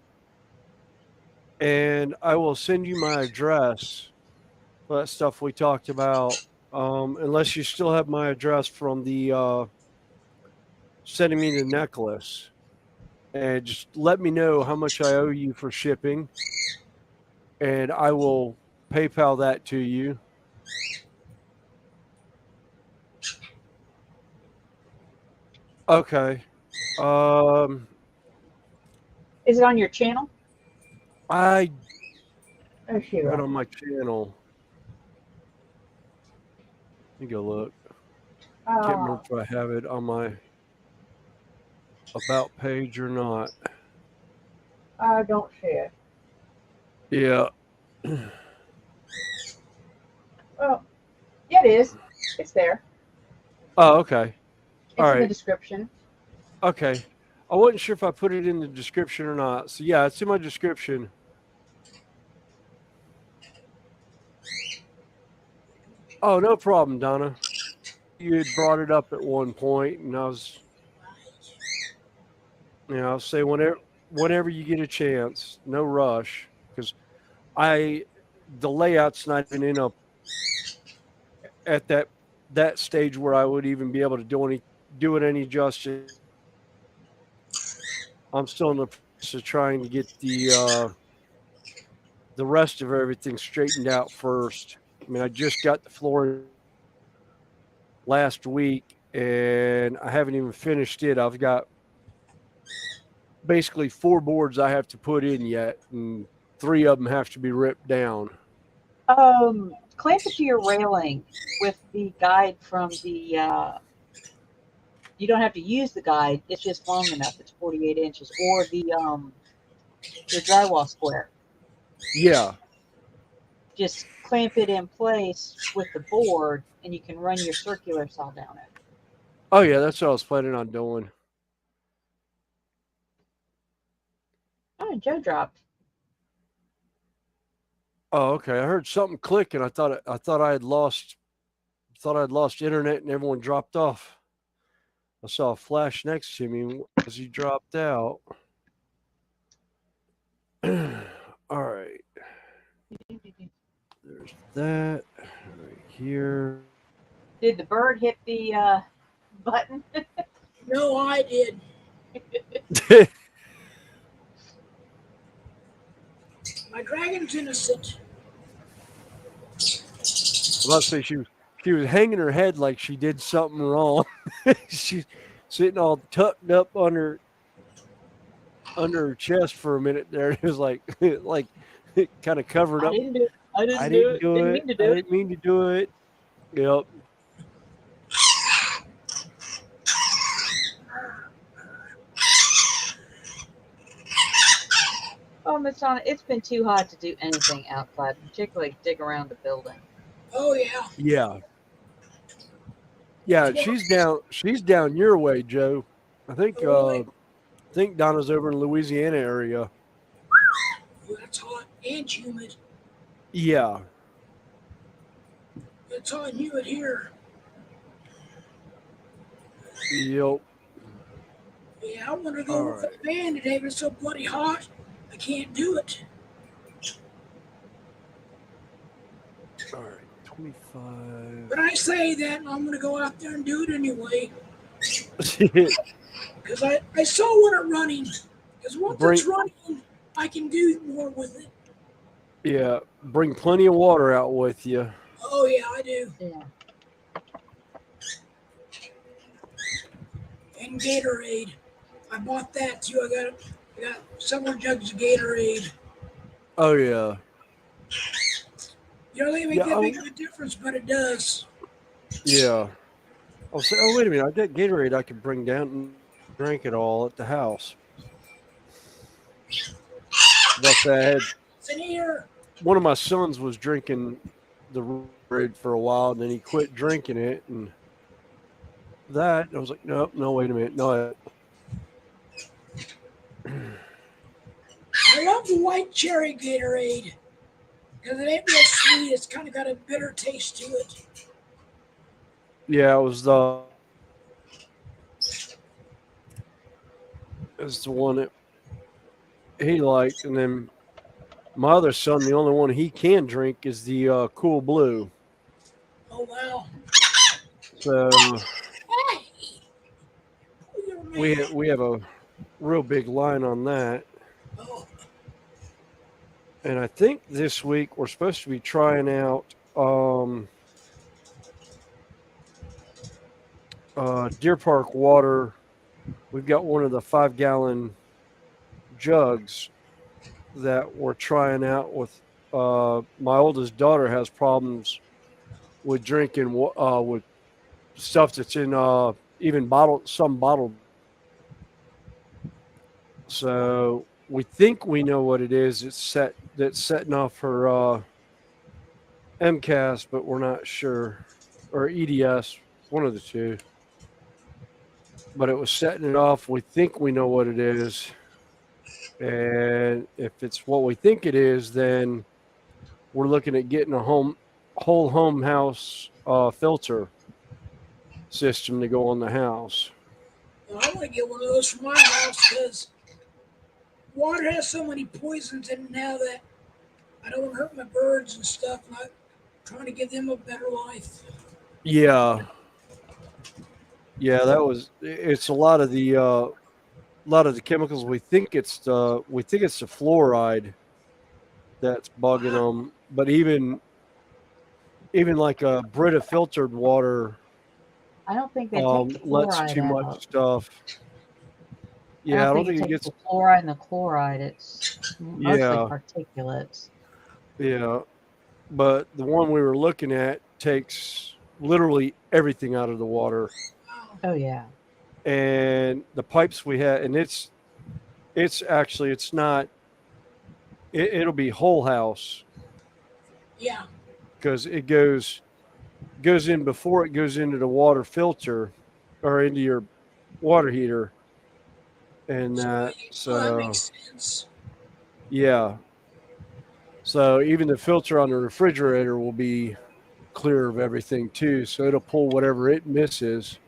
and I will send you my address for that stuff we talked about. Unless you still have my address from the sending me the necklace, and just let me know how much I owe you for shipping, and I will PayPal that to you. Okay. Is it on your channel? I Oh, have it Sheila. on my channel. Let me go look. Can't remember Oh, if I have it on my about page or not. I don't see it. Yeah. Oh, yeah, it is. It's there. Oh, okay. All It's in the right. description. Okay. I wasn't sure if I put it in the description or not. So yeah, it's in my description. Oh, no problem, Donna. You had brought it up at one point, and I was, I'll say whenever you get a chance, no rush, because I the layout's not even in a at that stage where I would even be able to do it any justice. I'm still in the process of trying to get the rest of everything straightened out first. I mean, I just got the floor last week, and I haven't even finished it. I've got basically 4 boards I have to put in yet, and 3 of them have to be ripped down. Clamp it to your railing with the guide from the. You don't have to use the guide. It's just long enough. It's 48 inches, or the drywall square. Yeah. Just clamp it in place with the board, and you can run your circular saw down it. Oh yeah, that's what I was planning on doing. Oh, Joe dropped. Oh, okay. I heard something click, and I thought I'd lost internet, and everyone dropped off. I saw a flash next to me as he dropped out. All right. There's that right here. Did the bird hit the button? No, I did. My dragon's innocent. I'm about to say she was hanging her head like she did something wrong. She's sitting all tucked up under her chest for a minute there. It was like like kind of covered I up. didn't do it. I I didn't do didn't it. do Didn't it. mean to I do it. didn't mean to do it. Yep. Oh, Miss Donna, it's been too hot to do anything outside, particularly dig around the building. Oh yeah. Yeah. Yeah, Well, she's down your way, Joe. I really, think Donna's over in Louisiana area. that's hot and humid. Yeah. It's hot and humid here. Yep. Yeah, I want to go All with the right. fan today, but it's so bloody hot. I can't do it. All right. 25. But I say that, and I'm going to go out there and do it anyway. Because I so want it running. Because once Bring it's running, I can do more with it. Yeah, bring plenty of water out with you. Oh, yeah, I do. Yeah. And Gatorade. I bought that too. I got several jugs of Gatorade. Oh yeah. You don't think it Yeah. make that big of a difference, but it does. Yeah. I'll say, oh wait a minute, I got Gatorade I could bring down and drink it all at the house. But I had It's in here. one of my sons was drinking the Gatorade for a while, and then he quit drinking it, and that I was like, no, wait a minute, no. I love the white cherry Gatorade. Because it ain't real sweet. It's kind of got a bitter taste to it. Yeah, it was the one that he liked, and then my other son, the only one he can drink is the Cool Blue. Oh, wow. So Hey! we have a real big line on that. Oh, And I think this week we're supposed to be trying out Deer Park water. We've got one of the 5-gallon jugs that we're trying out with. My oldest daughter has problems with drinking with stuff that's in even some bottled. So we think we know what it is. That's setting off her MCAS, but we're not sure, or EDS, one of the two. But it was setting it off. We think we know what it is, and if it's what we think it is, then we're looking at getting a whole home house filter system to go on the house. Well, I want to get one of those for my house because water has so many poisons in it now that I don't want to hurt my birds and stuff. And I'm trying to give them a better life. Yeah, it's a lot of the chemicals. We think it's the fluoride that's bugging them, but even like a Brita filtered water I don't think they take the lets fluoride too much out. stuff. I Yeah, don't I don't think it think it takes gets. the fluoride and the chloride. It's mostly Yeah, particulates. yeah, but the one we were looking at takes literally everything out of the water, Wow. Oh yeah. and the pipes we had, and it's not. It'll be whole house Yeah. because it goes in before it goes into the water filter or into your water heater, and That so makes sense. yeah. So even the filter on the refrigerator will be clear of everything too. So it'll pull whatever it misses.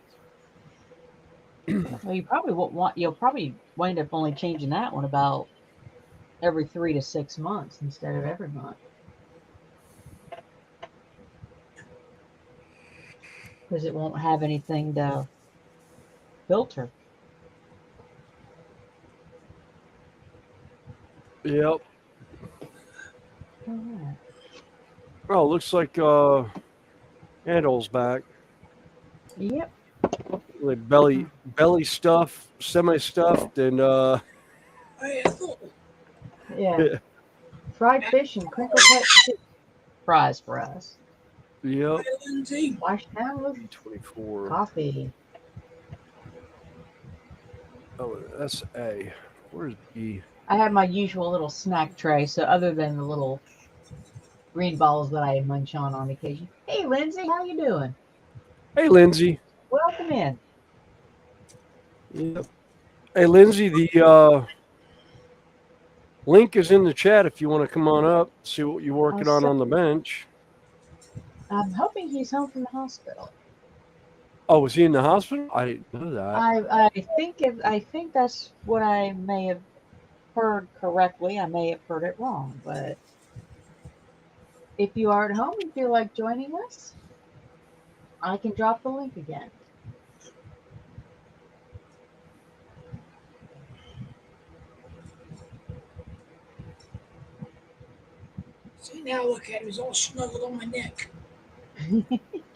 Well, you probably won't want. You'll probably wind up only changing that one about every 3 to 6 months instead of every month, because it won't have anything to filter. Yep. All right. Oh, looks like Handle's back. Yep. Like belly stuff, semi stuffed, and I thought, Yeah. Fried fish and crinkle cut fries for us. yep. hi, Lindsay. Washed down with B24. coffee. Oh, that's A. Where's B? I have my usual little snack tray, so other than the little green balls that I munch on occasion. Hey, Lindsay, how you doing? Hey, Lindsay. Welcome in. Yep. Hey, Lindsay. The link is in the chat if you want to come on up, see what you're working on the bench. I'm hoping he's home from the hospital. Oh, was he in the hospital? I didn't know that. I think that's what I may have heard correctly. I may have heard it wrong, but if you are at home and feel like joining us, I can drop the link again. See, now look at him. He's all snuggled on my neck.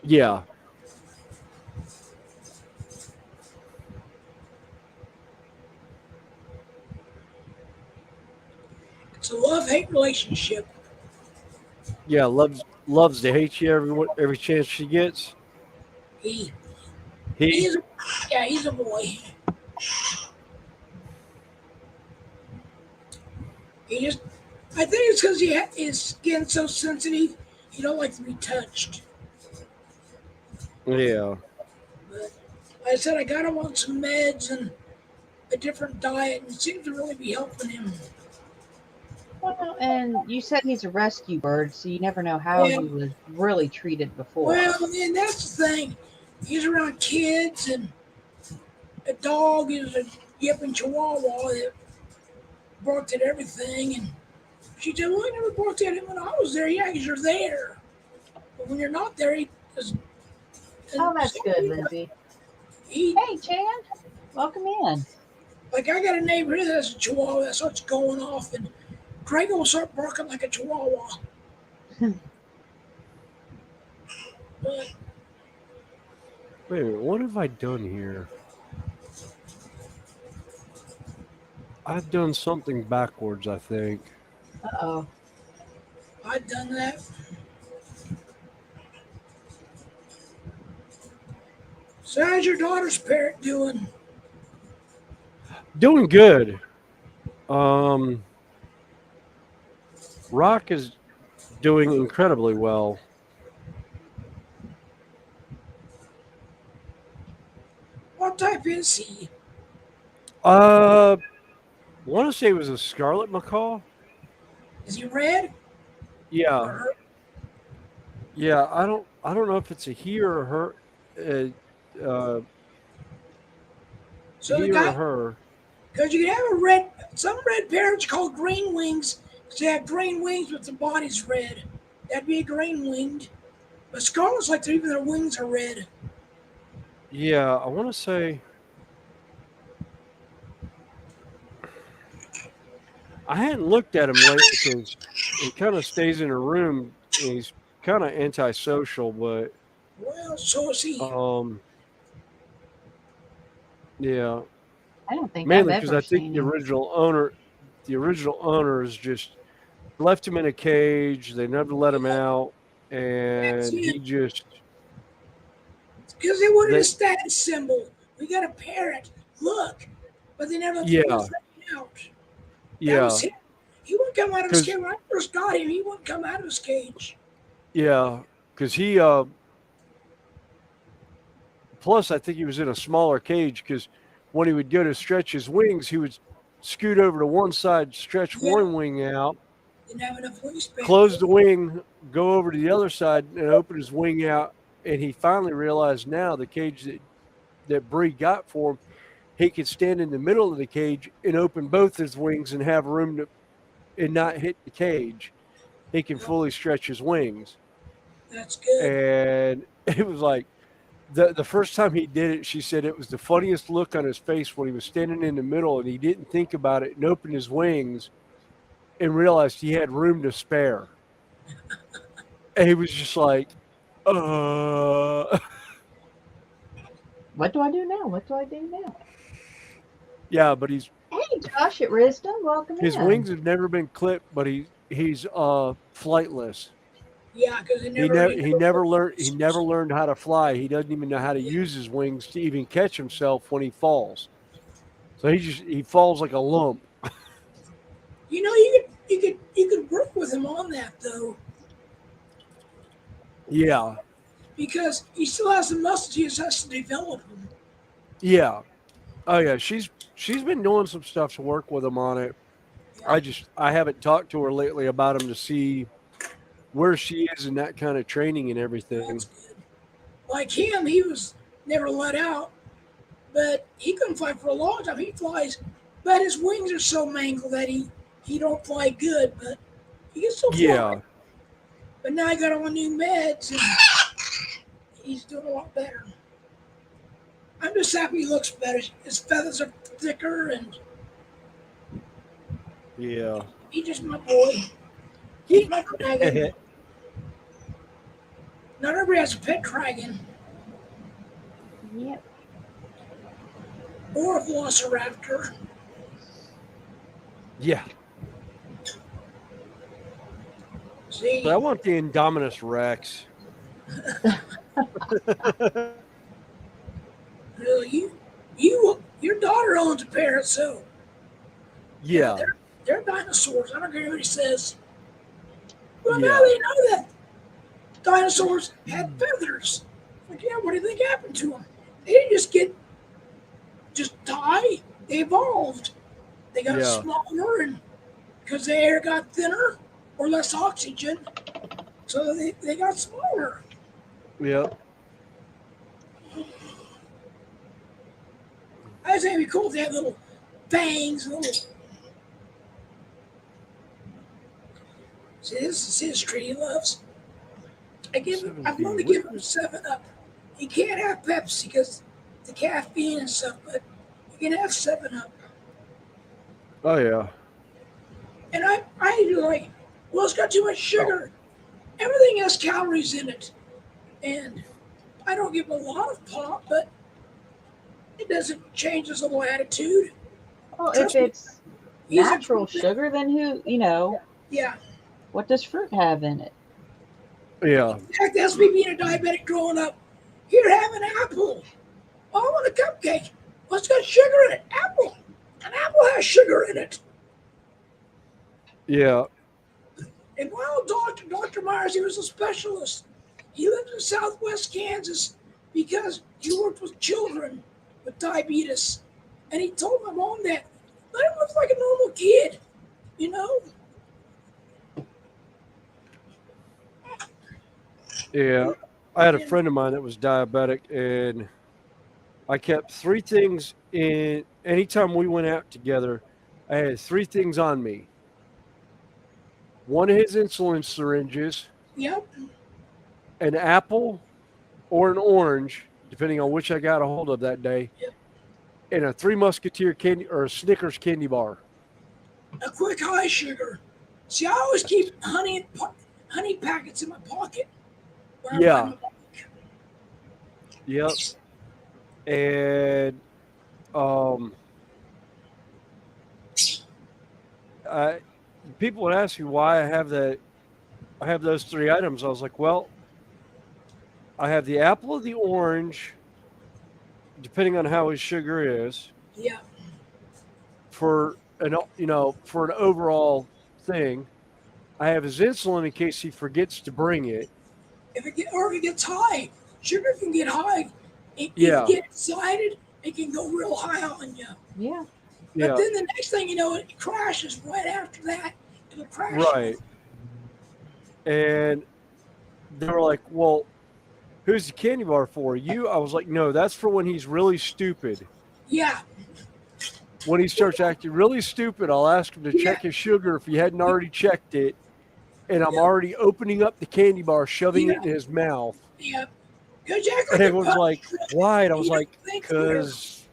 Yeah. It's a love-hate relationship. Yeah, loves to hate you every chance she gets. He He is, yeah, he's a boy. He just, I think it's because his skin's so sensitive. He don't like to be touched. Yeah. But like I said, I got him on some meds and a different diet, and it seems to really be helping him. Well, and you said he's a rescue bird, so you never know how Yeah. he was really treated before. Well, and that's the thing. He's around kids, and a dog is a yipping chihuahua that barked at everything. And she said, "Well, I never barked at him when I was there." Yeah, because you're there. But when you're not there, he does. Oh, that's good, Lindsay. He, Hey, Chan, welcome in. like, I got a neighbor here that's a chihuahua that starts going off and Drago will start barking like a chihuahua. But Wait a minute, what have I done here? I've done something backwards, I think. Uh-oh. I've done that. So how's your daughter's parrot doing? Doing good. Um, Rock is doing incredibly well. What type is he? I want to say it was a scarlet macaw. Is he red? Or Yeah, her? yeah. I don't know if it's a he or a her. Uh, So the he or guy, her. because you can have a red, some red parrots are called green wings, because they have green wings but the body's red. That'd be a green winged. But scarlet's like even their wings are red. Yeah, I want to say. I hadn't looked at him lately because he kind of stays in a room and he's kind of antisocial. But Well, so is he. um, yeah, I don't think I've mainly because ever I think seen him. the original owners just left him in a cage. They never let him out, That's and he it. just Because they wanted a they status symbol. We got a parrot. Look. But they never let yeah us out. That was yeah him. He wouldn't come out of his cage. because When I first got him, he wouldn't come out of his cage. yeah because he plus I think he was in a smaller cage because when he would go to stretch his wings, he would scoot over to one side, stretch Yeah, one wing out, didn't have enough wingspan for close him. the wing, go over to the other side, and open his wing out. And he finally realized now the cage that Bree got for him, he could stand in the middle of the cage and open both his wings and have room to and not hit the cage. He can Yep, fully stretch his wings. that's good. And it was like the first time he did it, she said it was the funniest look on his face when he was standing in the middle and he didn't think about it and opened his wings and realized he had room to spare. And he was just like, What do I do now? What do I do now? yeah, but Hey, Josh at Wisdom, welcome his in. wings have never been clipped, but he's flightless. Yeah, because He he never never worked learned with he never source. learned how to fly. He doesn't even know how to Yeah. use his wings to even catch himself when he falls. So he falls like a lump. You could work with him on that though, Yeah. because he still has the muscles. He just has to develop them. Yeah. Oh yeah, she's been doing some stuff to work with him on it. Yeah, I haven't talked to her lately about him to see where she is in that kind of training and that's everything. good. Like him, he was never let out, but he couldn't fly for a long time. He flies, but his wings are so mangled that he don't fly good, but he can still fly. Yeah. But now he got on new meds and he's doing a lot better. I'm just happy he looks better. His feathers are thicker and Yeah. he's just my boy. He's my dragon. Not everybody has a pet dragon Yep. or a velociraptor. Yeah. See, But I want the Indominus Rex. your daughter owns a parrot, so yeah, Yeah. they're dinosaurs. I don't care what he says. Well, now Yeah. they know that dinosaurs had feathers. Like, yeah, what do you think happened to them? They didn't just die. They evolved. They got Yeah. smaller, and because the air got thinner or less oxygen, so they got smaller. Yeah. I just think it'd be cool if they had little fangs, little. See, this is his treat he loves. I've only given him 7-Up. He can't have Pepsi because the caffeine and stuff, but he can have 7-Up. Oh yeah. And I like, well, it's got too much sugar. Everything has calories in it. And I don't give a lot of pop, but it doesn't change his whole attitude. Well, if Trust me, it's he's a natural sugar, then yeah. what does fruit have in it? Yeah. In fact, that's me being a diabetic growing up. Here, have an apple. Oh, I want a cupcake. Well, it's got sugar in it. Apple. An apple has sugar in it. Yeah. And while Dr. Myers, he was a specialist. He lived in southwest Kansas because he worked with children with diabetes. And he told my mom that let him live like a normal kid, you know? Yeah. I had a friend of mine that was diabetic, and I kept three things in. Anytime we went out together, I had three things on me. One of his insulin syringes, Yep. an apple or an orange, depending on which I got a hold of that day, Yep. and a Three Musketeer candy or a Snickers candy bar. A quick high sugar. See, I always keep honey packets in my pocket when I ride Yeah. my bike. Yep. And I people would ask me why I have that. I have those three items. I was like, well, I have the apple or the orange, depending on how his sugar is, Yeah. for for an overall thing. I have his insulin in case he forgets to bring it. If it gets high, sugar can get high. If you Yeah. get excited, it can go real high on you. Yeah. But Yeah. then the next thing you know, it crashes right after that. It'll crash. Right. And they were like, well, who's the candy bar for? You? I was like, no, that's for when he's really stupid. Yeah. When he starts acting really stupid, I'll ask him to Yeah. check his sugar if he hadn't already checked it. And I'm Yeah. already opening up the candy bar, shoving it Yeah. in his mouth. Yeah. Because you act And like a everyone's puppy. like, why? And I was You don't like, think because,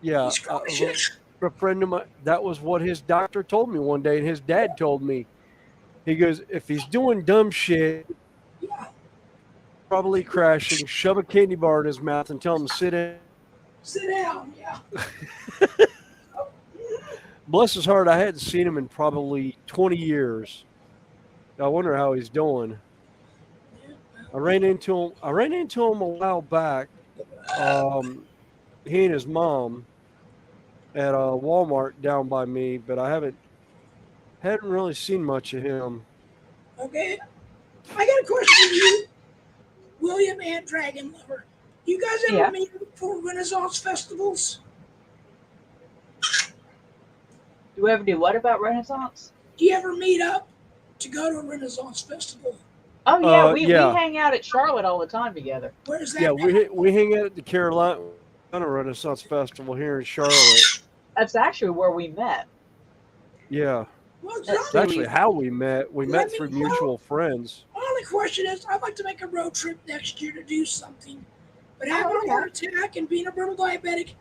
yeah, he's crashing. a friend of mine, that was what his doctor told me one day. And his dad told me, he goes, if he's doing dumb shit, Yeah. probably crashing, shove a candy bar in his mouth and tell him to sit down. Sit down. Yeah. Bless his heart, I hadn't seen him in probably 20 years. I wonder how he's doing. I ran into him a while back. He and his mom at a Walmart down by me, but I hadn't really seen much of him. Okay. I got a question for you, William and Dragon Lover. You guys ever Yeah. meet for Renaissance festivals? Do we ever do what about Renaissance? Do you ever meet up to go to a Renaissance festival? Oh yeah, Uh, we yeah. hang out at Charlotte all the time together. Where's that? Yeah, at? we hang out at the Carolina Renaissance Festival here in Charlotte. That's actually where we met. Yeah, Well, Let's that's see. actually how we met. We met through mutual friends. my only question is, I'd like to make a road trip next year to do something. But having okay. a heart attack and being a brittle diabetic,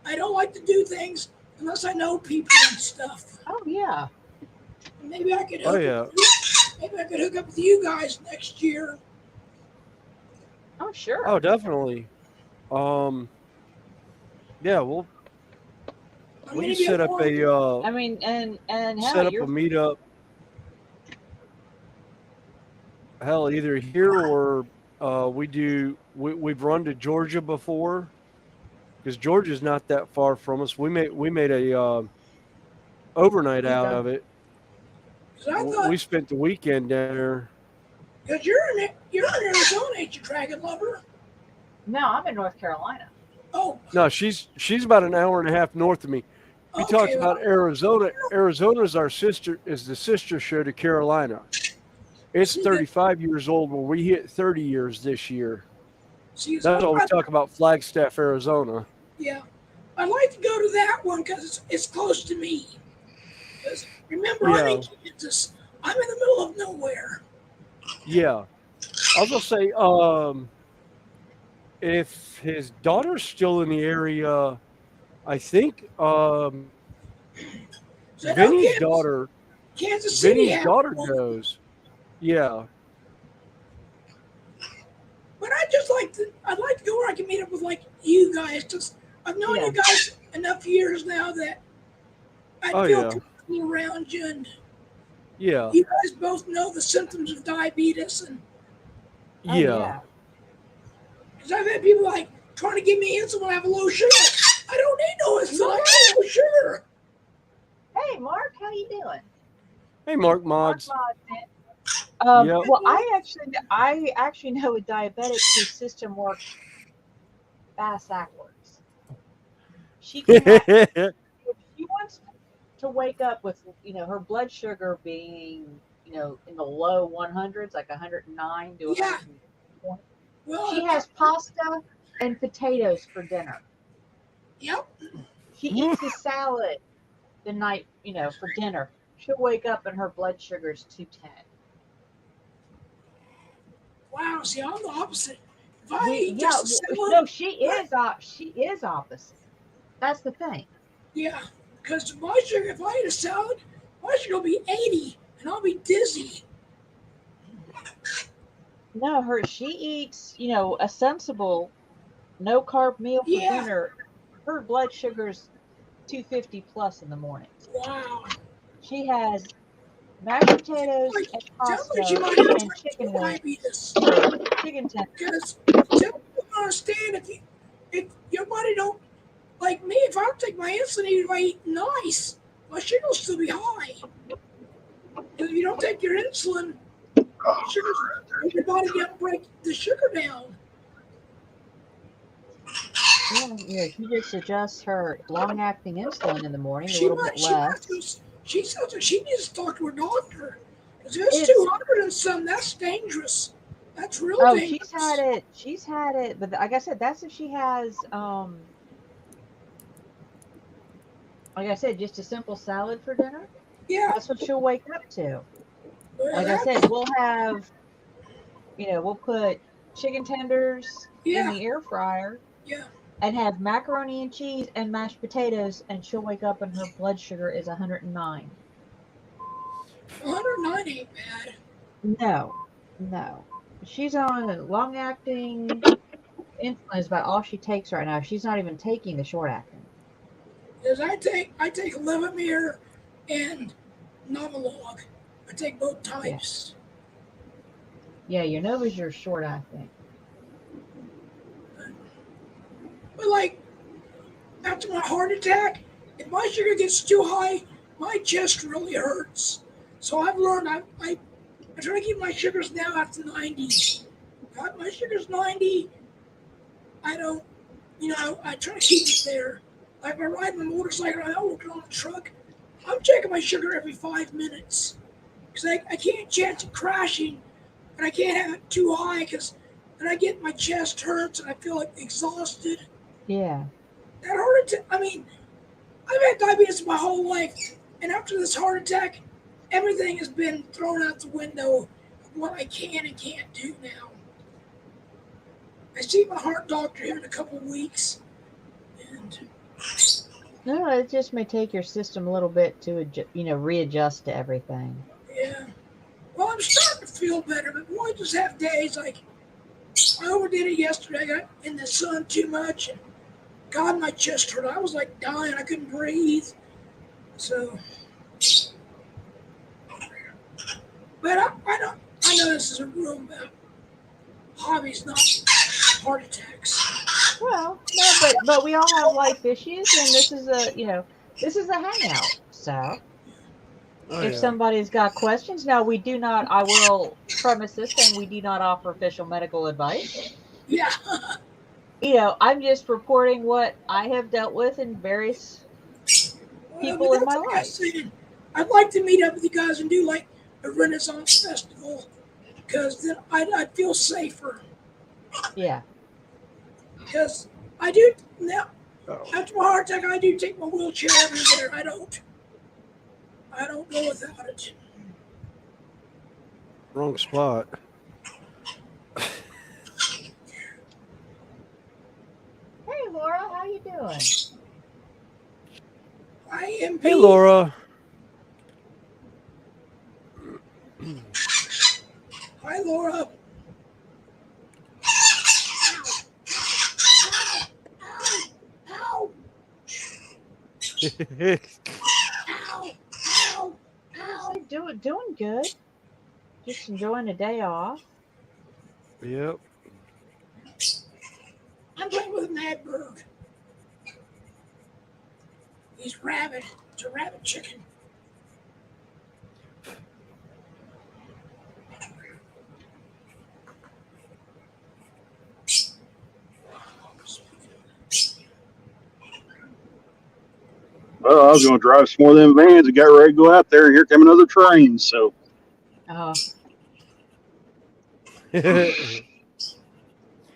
I don't like to do things unless I know people and stuff. Oh yeah. Maybe I could Oh, hook yeah. up maybe I could hook up with you guys next year. Oh sure. Oh, definitely. Yeah, we I'm can gonna be set up more- a I mean, and set hell, up a you're meetup. Hell, either here or we've run to Georgia before, because Georgia's not that far from us. We made a overnight out of it. 'cause I thought, We spent the weekend down there. because you're in Arizona, ain't you, Dragon Lover? no, I'm in North Carolina. Oh, No, she's about an hour and a half north of me. We okay, talked well, about Arizona. Arizona is the sister show to Carolina. It's 35 years old when we hit 30 years this year. see, That's all we talk about Flagstaff, Arizona. Yeah, I'd like to go to that one because it's close to me. 'Cause remember, I'm in Yeah. Kansas. I'm in the middle of nowhere. Yeah. I was gonna say, if his daughter's still in the area, I think So no Vinny's kids. daughter Kansas City Vinny's has daughter one. goes. Yeah. But I'd like to go where I can meet up with like you guys. Just I've known Yeah. you guys enough years now that I Oh, feel yeah. comfortable around you, and Yeah. you guys both know the symptoms of diabetes. And Oh Yeah. yeah. because I've had people like trying to give me insulin when I have a low sugar. I don't need no insulin. I got low sugar. Hey, Mark, how you doing? Hey, Mark Mark Mods. Mods. Yep. Well, I actually know a diabetic whose system works fast backwards. She can have, if she wants to wake up with, her blood sugar being, in the low 100s, like 109 to Yeah. 120. Well, She has pasta and potatoes for dinner. yep. She eats a salad the night, for dinner. She'll wake up and her blood sugar is 210. Wow. See, I'm the opposite. If I eat Yeah, just a salad, no, she is opposite. That's the thing. yeah, because my sugar, if I eat a salad, my sugar will be 80, and I'll be dizzy. No, she eats, a sensible no carb meal for Yeah. dinner. Her blood sugar's 250 plus in the mornings. Wow. She has mashed potatoes Like, and sounds like she pasta might have and type 2 chicken wings diabetes. or chicken tenders. Because some people don't understand if your body don't like me. If I don't take my insulin, even if I eat nice, my sugar will still be high. Because if you don't take your insulin, your body can't break the sugar down. Yeah, she just adjusts her long-acting insulin in the morning a She little might. bit She might have to. less. She says that she needs to talk to her doctor. Because if it's It's 200 and some, that's dangerous. That's real Oh, she's had dangerous. it. She's had it, but like I said, that's if she has like I said, just a simple salad for dinner. Yeah. That's what she'll wake up to. Well, Like I said, that's, we'll have, we'll put chicken tenders in yeah. the air fryer Yeah. and have macaroni and cheese and mashed potatoes, and she'll wake up and her blood sugar is 109. 109 ain't bad. No, no. She's on long acting insulin is about all she takes right now. She's not even taking the short acting. Because I take Levemir and Novolog. I take both Yeah. types. Yeah, your Nova's your short acting. But like after my heart attack, if my sugar gets too high, my chest really hurts. So I've learned I try to keep my sugars now at the 90. If my sugar's 90, I don't, I try to keep it there. Like when I ride my motorcycle, I work on the truck. I'm checking my sugar every 5 minutes because I can't chance it crashing, and I can't have it too high because then I get my chest hurts and I feel like exhausted. Yeah. That heart attack. I mean, I've had diabetes my whole life, and after this heart attack, everything has been thrown out the window of what I can and can't do now. I see my heart doctor here in a couple of weeks, and No, it just may take your system a little bit to, readjust to everything. yeah. Well, I'm starting to feel better, but boy, I just have days like I overdid it yesterday. I got in the sun too much, and God, my chest hurt. I was like dying. I couldn't breathe. So, but I don't. I know this is a room about hobbies, not heart attacks. Well, no, but we all have life issues, and this is a hangout. So Oh, if yeah. somebody's got questions, now we do not. I will premise this saying we do not offer official medical advice. Yeah. I'm just reporting what I have dealt with in various Well, but people in that's my like I life. said. I'd like to meet up with you guys and do like a Renaissance festival because then I'd feel safer. Yeah. Because I do now Oh, after my heart attack, I do take my wheelchair everywhere. I don't go without it. wrong spot. Hey, Laura, how you doing? I am Hey, Laura. floor up. Ow! Ow! Ow! Ow! Doing good. Just enjoying a day off. Yep. I'm playing with a mad bird. He's rabbit. It's a rabbit chicken. Well, I was going to drive some more of them vans and got ready to go out there. And here come another train. So Oh,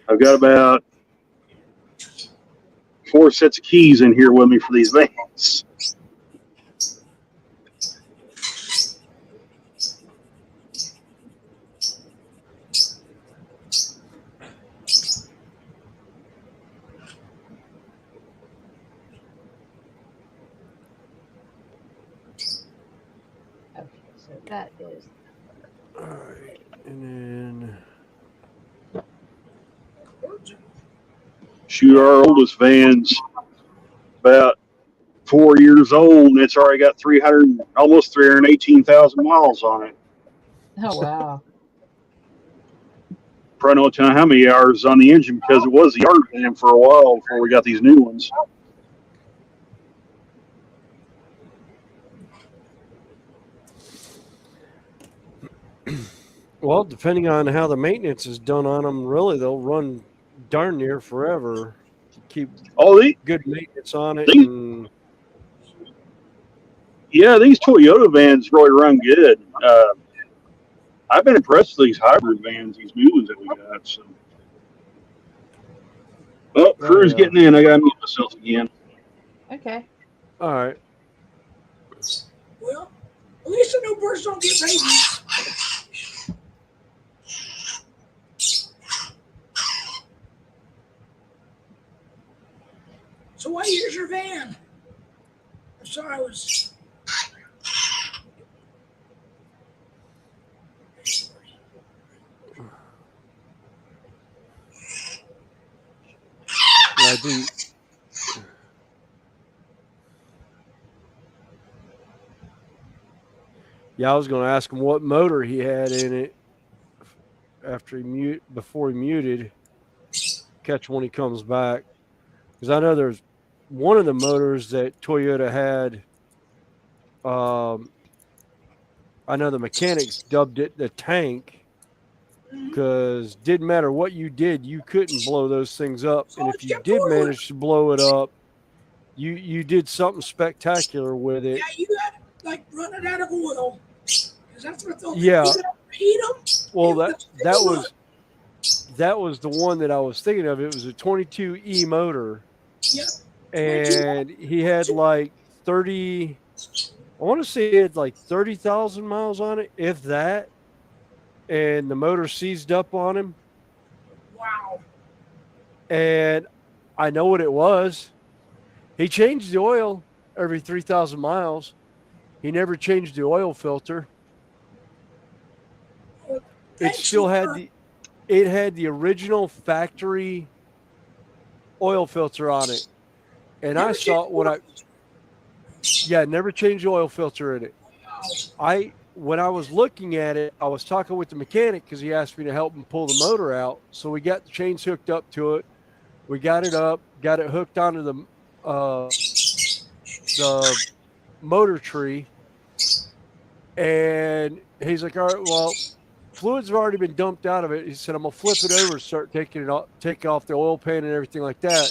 I've got about 4 sets of keys in here with me for these vans. okay. So that is. All right. And then Shoot, our oldest van's about 4 years old, and it's already got 318,000 miles on it. Oh wow. Probably not telling how many hours on the engine because it was a yard van for a while before we got these new ones. well, depending on how the maintenance is done on them, really they'll run darn near forever. Keep Oh, these good maintenance on it. These- And yeah, these Toyota vans really run good. I've been impressed with these hybrid vans, these new ones that we got. So, well, crew's yeah. getting in. I got to mute myself again. Okay. all right. Well, at least the new birds don't get babies. So why use your van? I'm sorry, I was. I do. Yeah, I was going to ask him what motor he had in it after before he muted. Catch when he comes back, because I know there's one of the motors that Toyota had. I know the mechanics dubbed it the tank because didn't matter what you did, you couldn't blow those things up, and if you did manage to blow it up, you did something spectacular with it. Yeah, you got like run it out of oil. Because that's what they'll Yeah. heat them. Well, that was the one that I was thinking of. It was a 22E motor, Yep. and he had like 30. I want to say he had like 30,000 miles on it, if that. And the motor seized up on him. Wow. And I know what it was. He changed the oil every 3,000 miles. He never changed the oil filter. It still had the original factory oil filter on it. And Never I saw it when never changed the oil filter in it. When I was looking at it, I was talking with the mechanic because he asked me to help him pull the motor out. So we got the chains hooked up to it. We got it up, got it hooked onto the motor tree. And he's like, all right, well, fluids have already been dumped out of it. He said, I'm going to flip it over and start take off the oil pan and everything like that.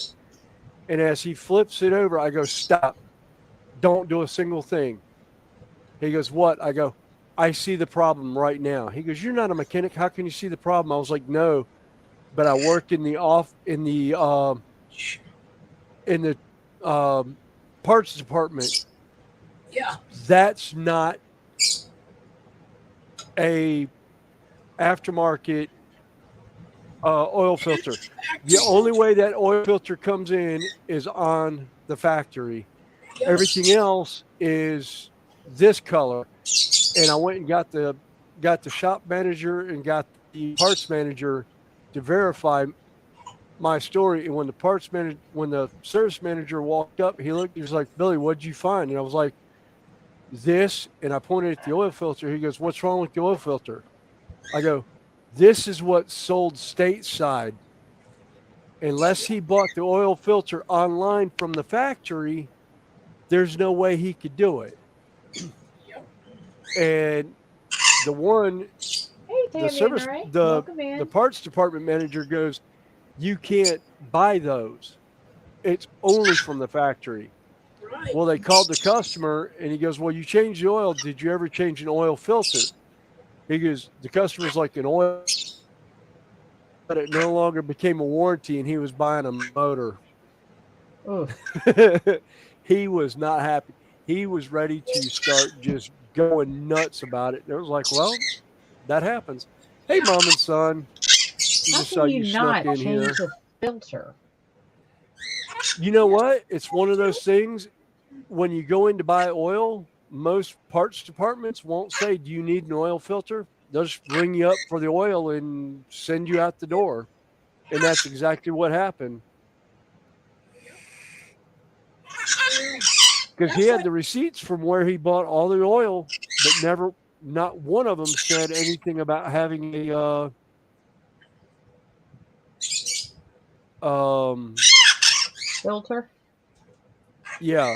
And as he flips it over, I go, stop. Don't do a single thing. He goes, what? I go, I see the problem right now. He goes, you're not a mechanic. How can you see the problem? I was like, no, but I work in the parts department. Yeah. That's not a aftermarket oil filter. The only way that oil filter comes in is on the factory. Yes. Everything else is this color. And I went and got the shop manager and got the parts manager to verify my story. And when the service manager walked up, he was like, Billy, what'd you find? And I was like, this. And I pointed at the oil filter. He goes, what's wrong with the oil filter? I go, this is what sold stateside. Unless he bought the oil filter online from the factory, there's no way he could do it. And the one, Hey, the Tammy and service, Ray, the welcome in. the parts department manager goes, you can't buy those. It's only from the factory. Right. Well, they called the customer and he goes, well, you changed the oil. Did you ever change an oil filter? He goes, the customer's like, an oil, but it no longer became a warranty and he was buying a motor. Ooh, He was not happy. He was ready to start just going nuts about it. And it was like, well, that happens. Hey, mom and son. I how just saw can you you snuck not in here. change the filter? You know what? It's one of those things when you go in to buy oil, most parts departments won't say, do you need an oil filter? They'll just ring you up for the oil and send you out the door. And that's exactly what happened. Because he That's had like the receipts from where he bought all the oil, but not one of them said anything about having a Filter? yeah,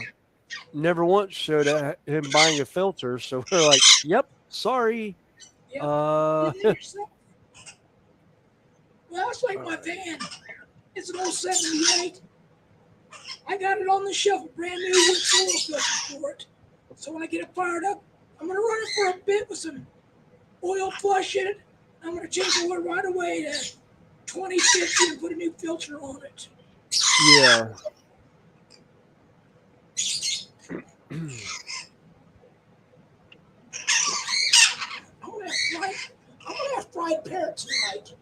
never once showed him buying a filter. So we're like, yep, sorry. yeah, Uh, you did it yourself. Well, that's like my van. It's an old 78. I got it on the shelf, a brand new with oil filter for it. So when I get it fired up, I'm gonna run it for a bit with some oil flush in it. I'm gonna change the oil right away to 2050 and put a new filter on it. yeah. I'm gonna have fried parrots tonight.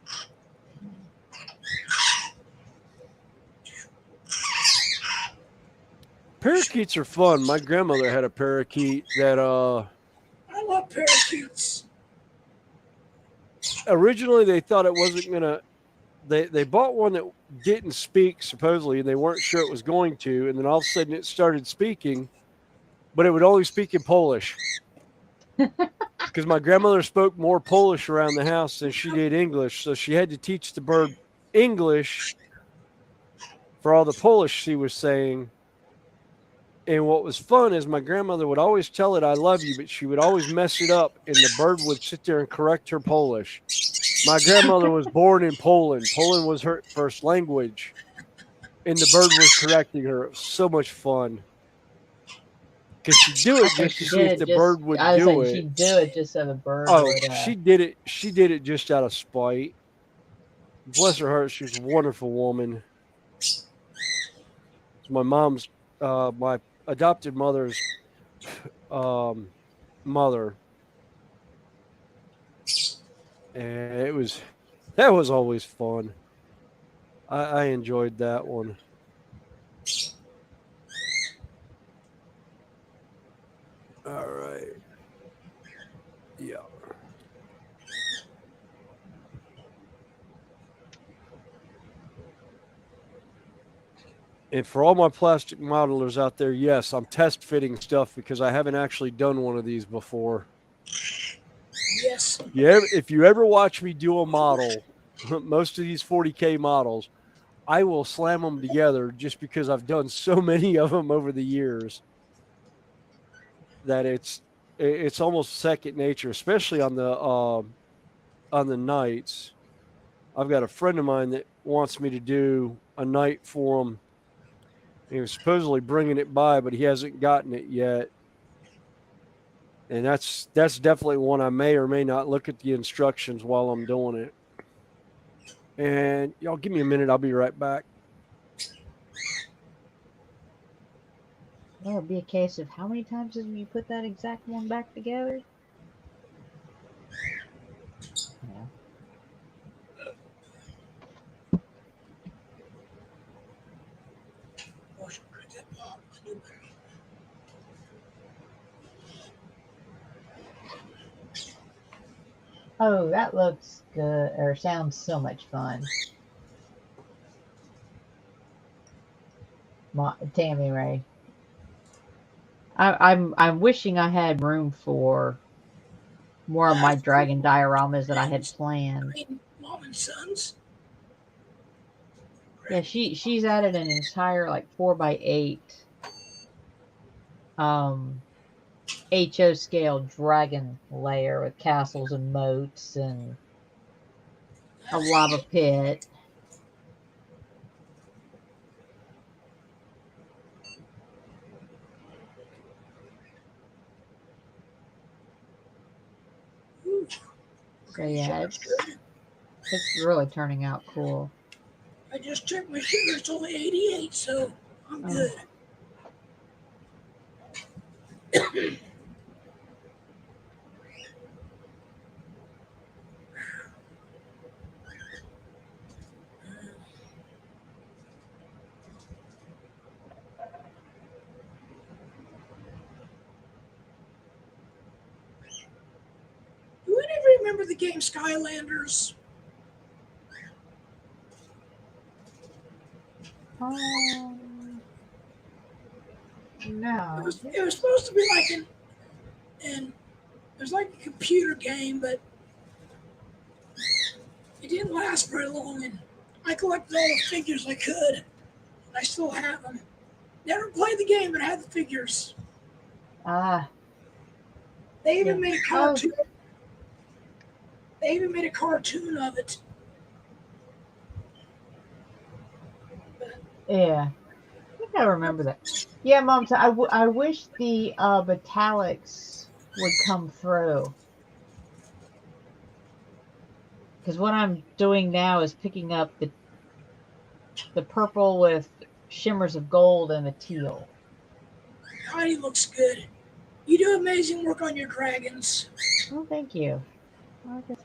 Parakeets are fun. My grandmother had a parakeet that I love parakeets. originally they thought it wasn't gonna. They bought one that didn't speak supposedly, and they weren't sure it was going to. And then all of a sudden it started speaking, but it would only speak in Polish. Because my grandmother spoke more Polish around the house than she did English, so she had to teach the bird English for all the Polish she was saying. And what was fun is my grandmother would always tell it, I love you, but she would always mess it up, and the bird would sit there and correct her Polish. My grandmother was born in Poland. Poland was her first language, and the bird was correcting her. It was so much fun. Because she'd do it just to see if the bird would I was do saying it. she'd do it just so the bird Oh, would. she did it. She did it just out of spite. Bless her heart, she's a wonderful woman. It's my mom's, my adopted mother's mother, and that was always fun. I enjoyed that one. All right. Yeah. And for all my plastic modelers out there, yes, I'm test fitting stuff because I haven't actually done one of these before. Yes. If you ever watch me do a model, most of these 40K models, I will slam them together just because I've done so many of them over the years that it's almost second nature, especially on the nights. I've got a friend of mine that wants me to do a night for him. He was supposedly bringing it by, but he hasn't gotten it yet. And that's definitely one I may or may not look at the instructions while I'm doing it. And y'all give me a minute. I'll be right back. It'll be a case of how many times have you put that exact one back together? Yeah. Oh, that looks good, or sounds so much fun. Tammy Ray. I'm wishing I had room for more of my dragon dioramas that I had planned. Mom and Sons. Yeah, she's added an entire like 4x8 HO scale dragon layer with castles and moats and a lava pit. So yeah, it's really turning out cool. I just checked my sugar. It's only 88, so I'm good. Do anybody remember the game Skylanders? No. It was supposed to be like it was like a computer game, but it didn't last very long. And I collected all the figures I could. And I still have them. Never played the game, but I had the figures. They even made a cartoon. They even made a cartoon of it. Yeah. I think I remember that. Yeah, Mom, I wish the metallics would come through. Because what I'm doing now is picking up the purple with shimmers of gold and the teal. God, he looks good. You do amazing work on your dragons. Oh, thank you. Like I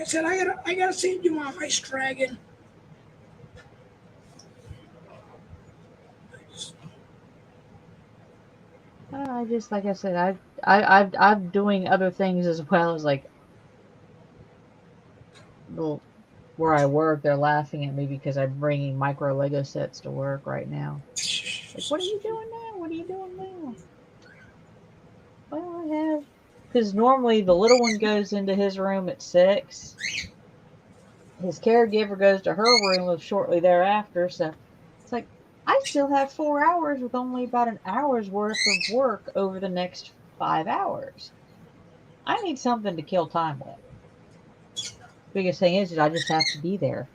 said, I gotta see you do my ice dragon. like I said, I'm doing other things as well as like where I work. They're laughing at me because I'm bringing micro Lego sets to work right now. Like, what are you doing now? What are you doing now? Well, I have, because normally the little one goes into his room at 6. His caregiver goes to her room shortly thereafter. So it's like I still have 4 hours with only about an hour's worth of work over the next 5 hours. I need something to kill time with. Biggest thing is I just have to be there.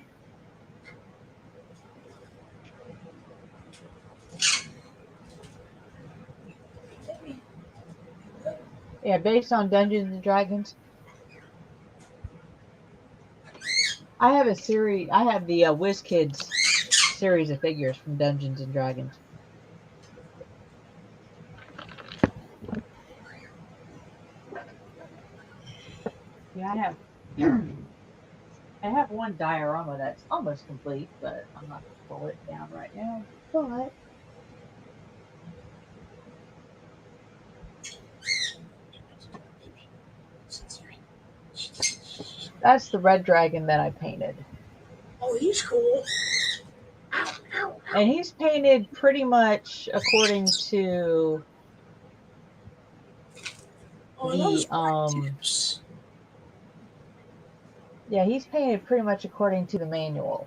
Yeah, based on Dungeons and Dragons. I have a series. I have the WizKids series of figures from Dungeons and Dragons. Yeah, I have one diorama that's almost complete, but I'm not going to pull it down right now. But that's the red dragon that I painted. Oh, he's cool. And he's painted pretty much according to yeah, he's painted pretty much according to the manual.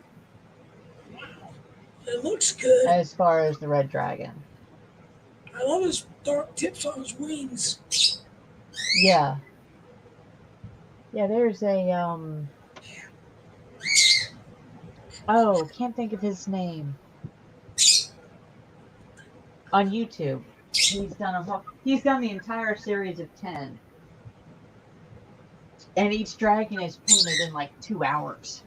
It looks good. As far as the red dragon. I love his dark tips on his wings. Yeah. Yeah, there's a oh, can't think of his name. On YouTube. He's done the entire series of 10. And each dragon is painted in like 2 hours.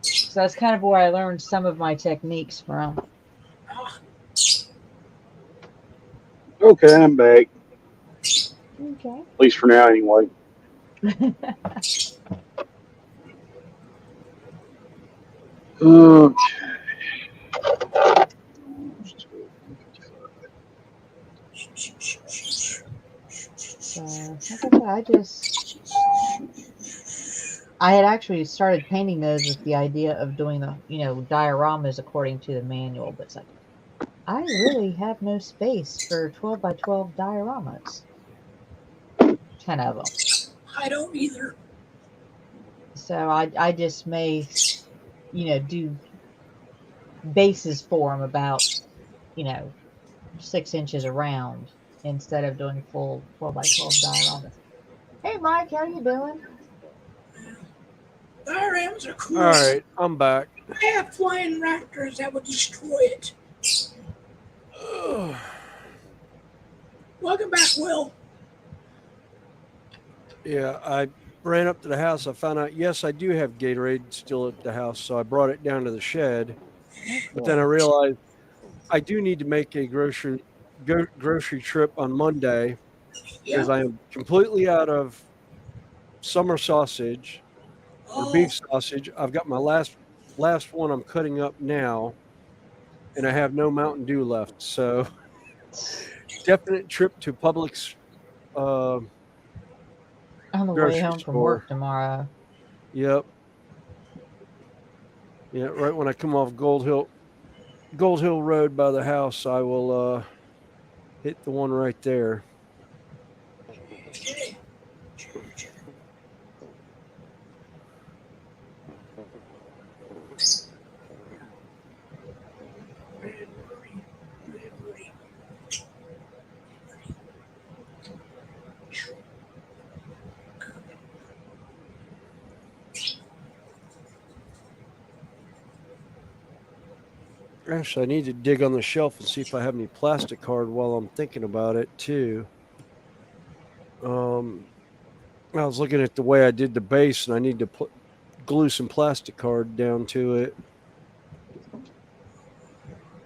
So that's kind of where I learned some of my techniques from. Okay, I'm back. Okay. At least for now, anyway. Okay. So I had actually started painting those with the idea of doing the, dioramas according to the manual, but it's like, I really have no space for 12 by 12 dioramas. 10 of them. I don't either. So I just may, do bases for them about, 6 inches around instead of doing full 12 by 12 dioramas. Hey, Mike, how you doing? Dioramas are All cool. right, I'm back. I have flying raptors that would destroy it. Welcome back, Will. Yeah, I ran up to the house. I found out, yes, I do have Gatorade still at the house, so I brought it down to the shed. But then I realized I do need to make a grocery trip on Monday because Yep. I am completely out of summer sausage or Oh, beef sausage. I've got my last one I'm cutting up now, and I have no Mountain Dew left. So definite trip to Publix on the way grocery home from store. work tomorrow. Yep. Yeah, right when I come off Gold Hill Road by the house, I will hit the one right there. okay. Actually, I need to dig on the shelf and see if I have any plastic card while I'm thinking about it too. I was looking at the way I did the base, and I need to glue some plastic card down to it.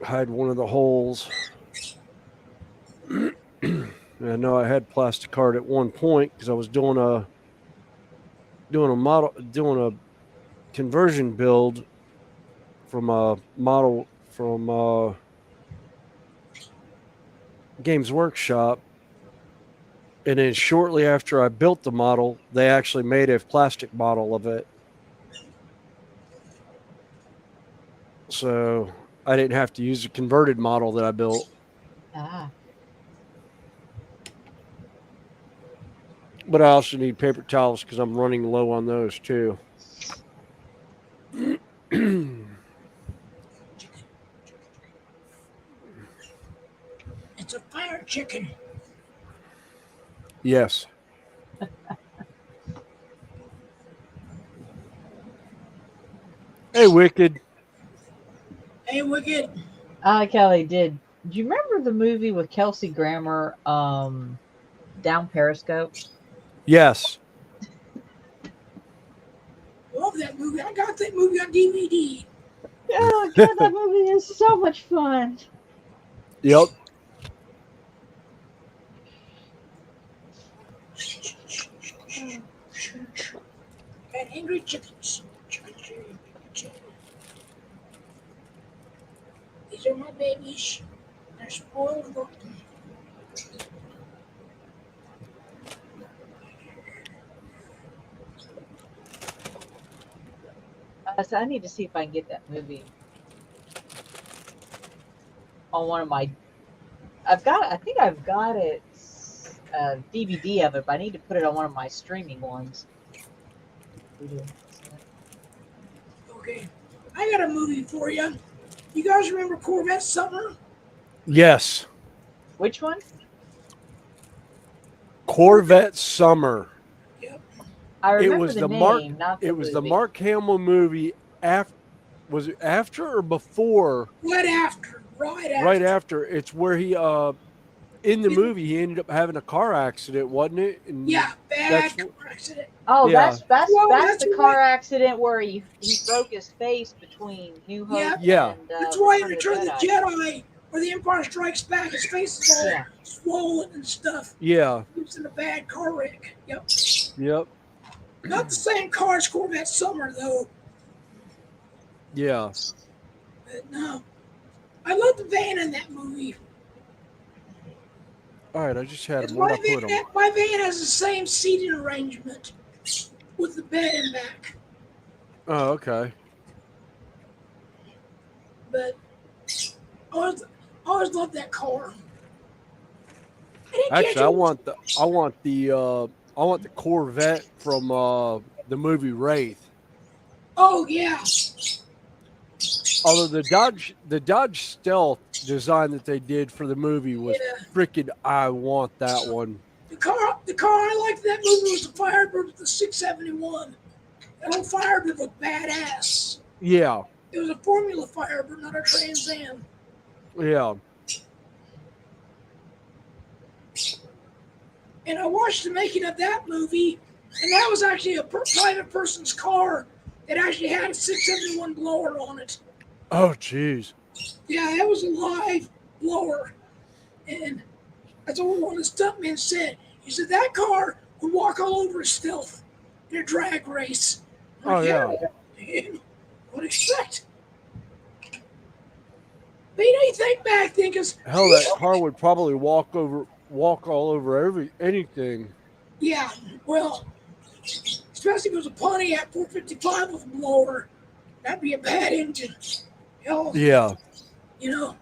Hide one of the holes. I know I had plastic card at one point because I was doing a conversion build from a model from Games Workshop. And then shortly after I built the model, they actually made a plastic model of it. So I didn't have to use a converted model that I built. Ah. But I also need paper towels because I'm running low on those too. It's a fire chicken. Yes. Hey, Wicked. Hey, Wicked. Kelly, did you remember the movie with Kelsey Grammer, Down Periscope? Yes. Love that movie. I got that movie on DVD. Oh god, that movie is so much fun. Yep. And angry chickens. These are my babies. They're spoiled rotten. So I need to see if I can get that movie on one of my. I think I've got it, DVD of it, but I need to put it on one of my streaming ones. Okay. I got a movie for you. You guys remember Corvette Summer? Yes. Which one? Corvette Summer. Yep. I remember It was the the name, not the It was the movie. Mark Hamill movie. Was it after or before? Right after. Right after. Right after. It's where he in the movie he ended up having a car accident, wasn't it? And Yeah, bad car accident. Oh, Yeah. that's That's the car accident where he broke his face between New Hope Yeah. Yeah. and That's why in Return Return of the Jedi, where the Empire Strikes Back, his face is all Yeah. swollen and stuff. Yeah. He was in a bad car wreck. Yep. Yep. Not the same car as Corvette Summer, though. Yeah. But no. I love the van in that movie. All right, I just had them. My Where'd I put them? van has the same seating arrangement with the bed in back. Oh, okay. But I always loved that car. I didn't catch Actually, it. I want the Corvette from the movie Wraith. Oh yeah, Although the Dodge Stealth design that they did for the movie was yeah. freaking. I want that one. The car I liked in that movie was the Firebird with the 671. That old Firebird looked badass. Yeah, It was a Formula Firebird, not a Trans Am. yeah. And I watched the making of that movie, and that was actually a private person's car that actually had a 671 blower on it. Oh, jeez. Yeah, that was a live blower. And that's what one of the stuntmen said. He said that car would walk all over Stealth in a drag race. I'm Oh, like, yeah. What expect? But you know, you think back, because Hell, that car would probably walk all over anything. yeah, well, especially if it was a Pontiac 455 with a blower, that'd be a bad engine. Hell, Yeah, you know.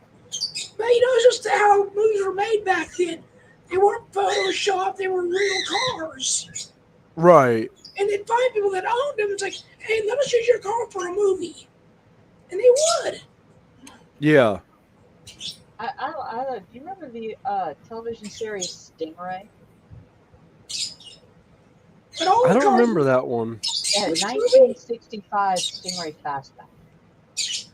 But you know, it's just how movies were made back then. They weren't photoshopped; they were real cars. right. And they'd find people that owned them. It's like, hey, let us use your car for a movie, and they would. Yeah. Do you remember the television series Stingray? But all I the don't cars, remember that one. Yeah, Which movie? 1965 Stingray Fastback.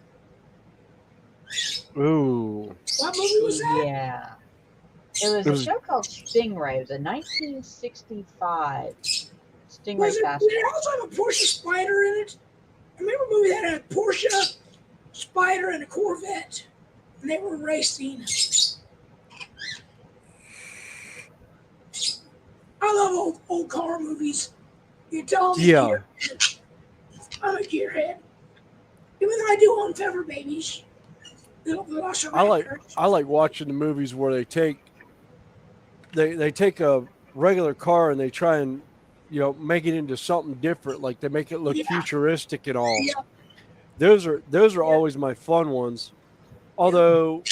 Ooh. what movie was that? Yeah. It was a show called Stingray. It was a 1965 Stingray Was it? Fastback. Did it also have a Porsche Spider in it? I remember a movie that had a Porsche Spider and a Corvette, and they were racing. I love old car movies. You tell me, Yeah. I'm a gearhead. Even though I do own Feather Babies. I like watching the movies where they take a regular car and they try and make it into something different. Like they make it look futuristic and all. Yeah. Those are always my fun ones. Although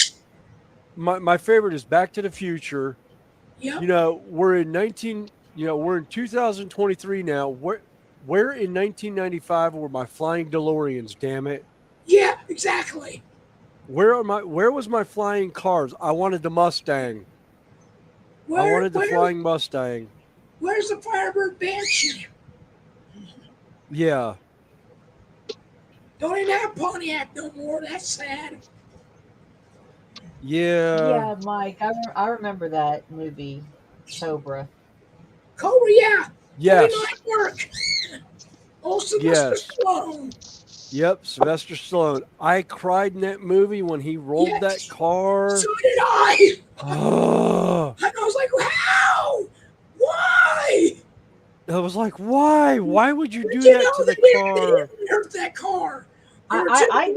my favorite is Back to the Future. Yep. We're in 2023 now. Where in 1995 were my flying DeLoreans, damn it? Yeah, exactly. Where was my flying cars? I wanted the Mustang. I wanted the flying Mustang. Where's the Firebird Banshee? Yeah. Don't even have Pontiac no more. That's sad. Yeah. Yeah, Mike, I remember that movie, Cobra. Cobra, yeah. Yes. Night work. Old Sylvester Stallone. Yep, Sylvester Stallone. I cried in that movie when he rolled that car. So did I. Oh. And I was like, how? Why? I was like, why? Why would you do Did that to the car? They didn't hurt that car. I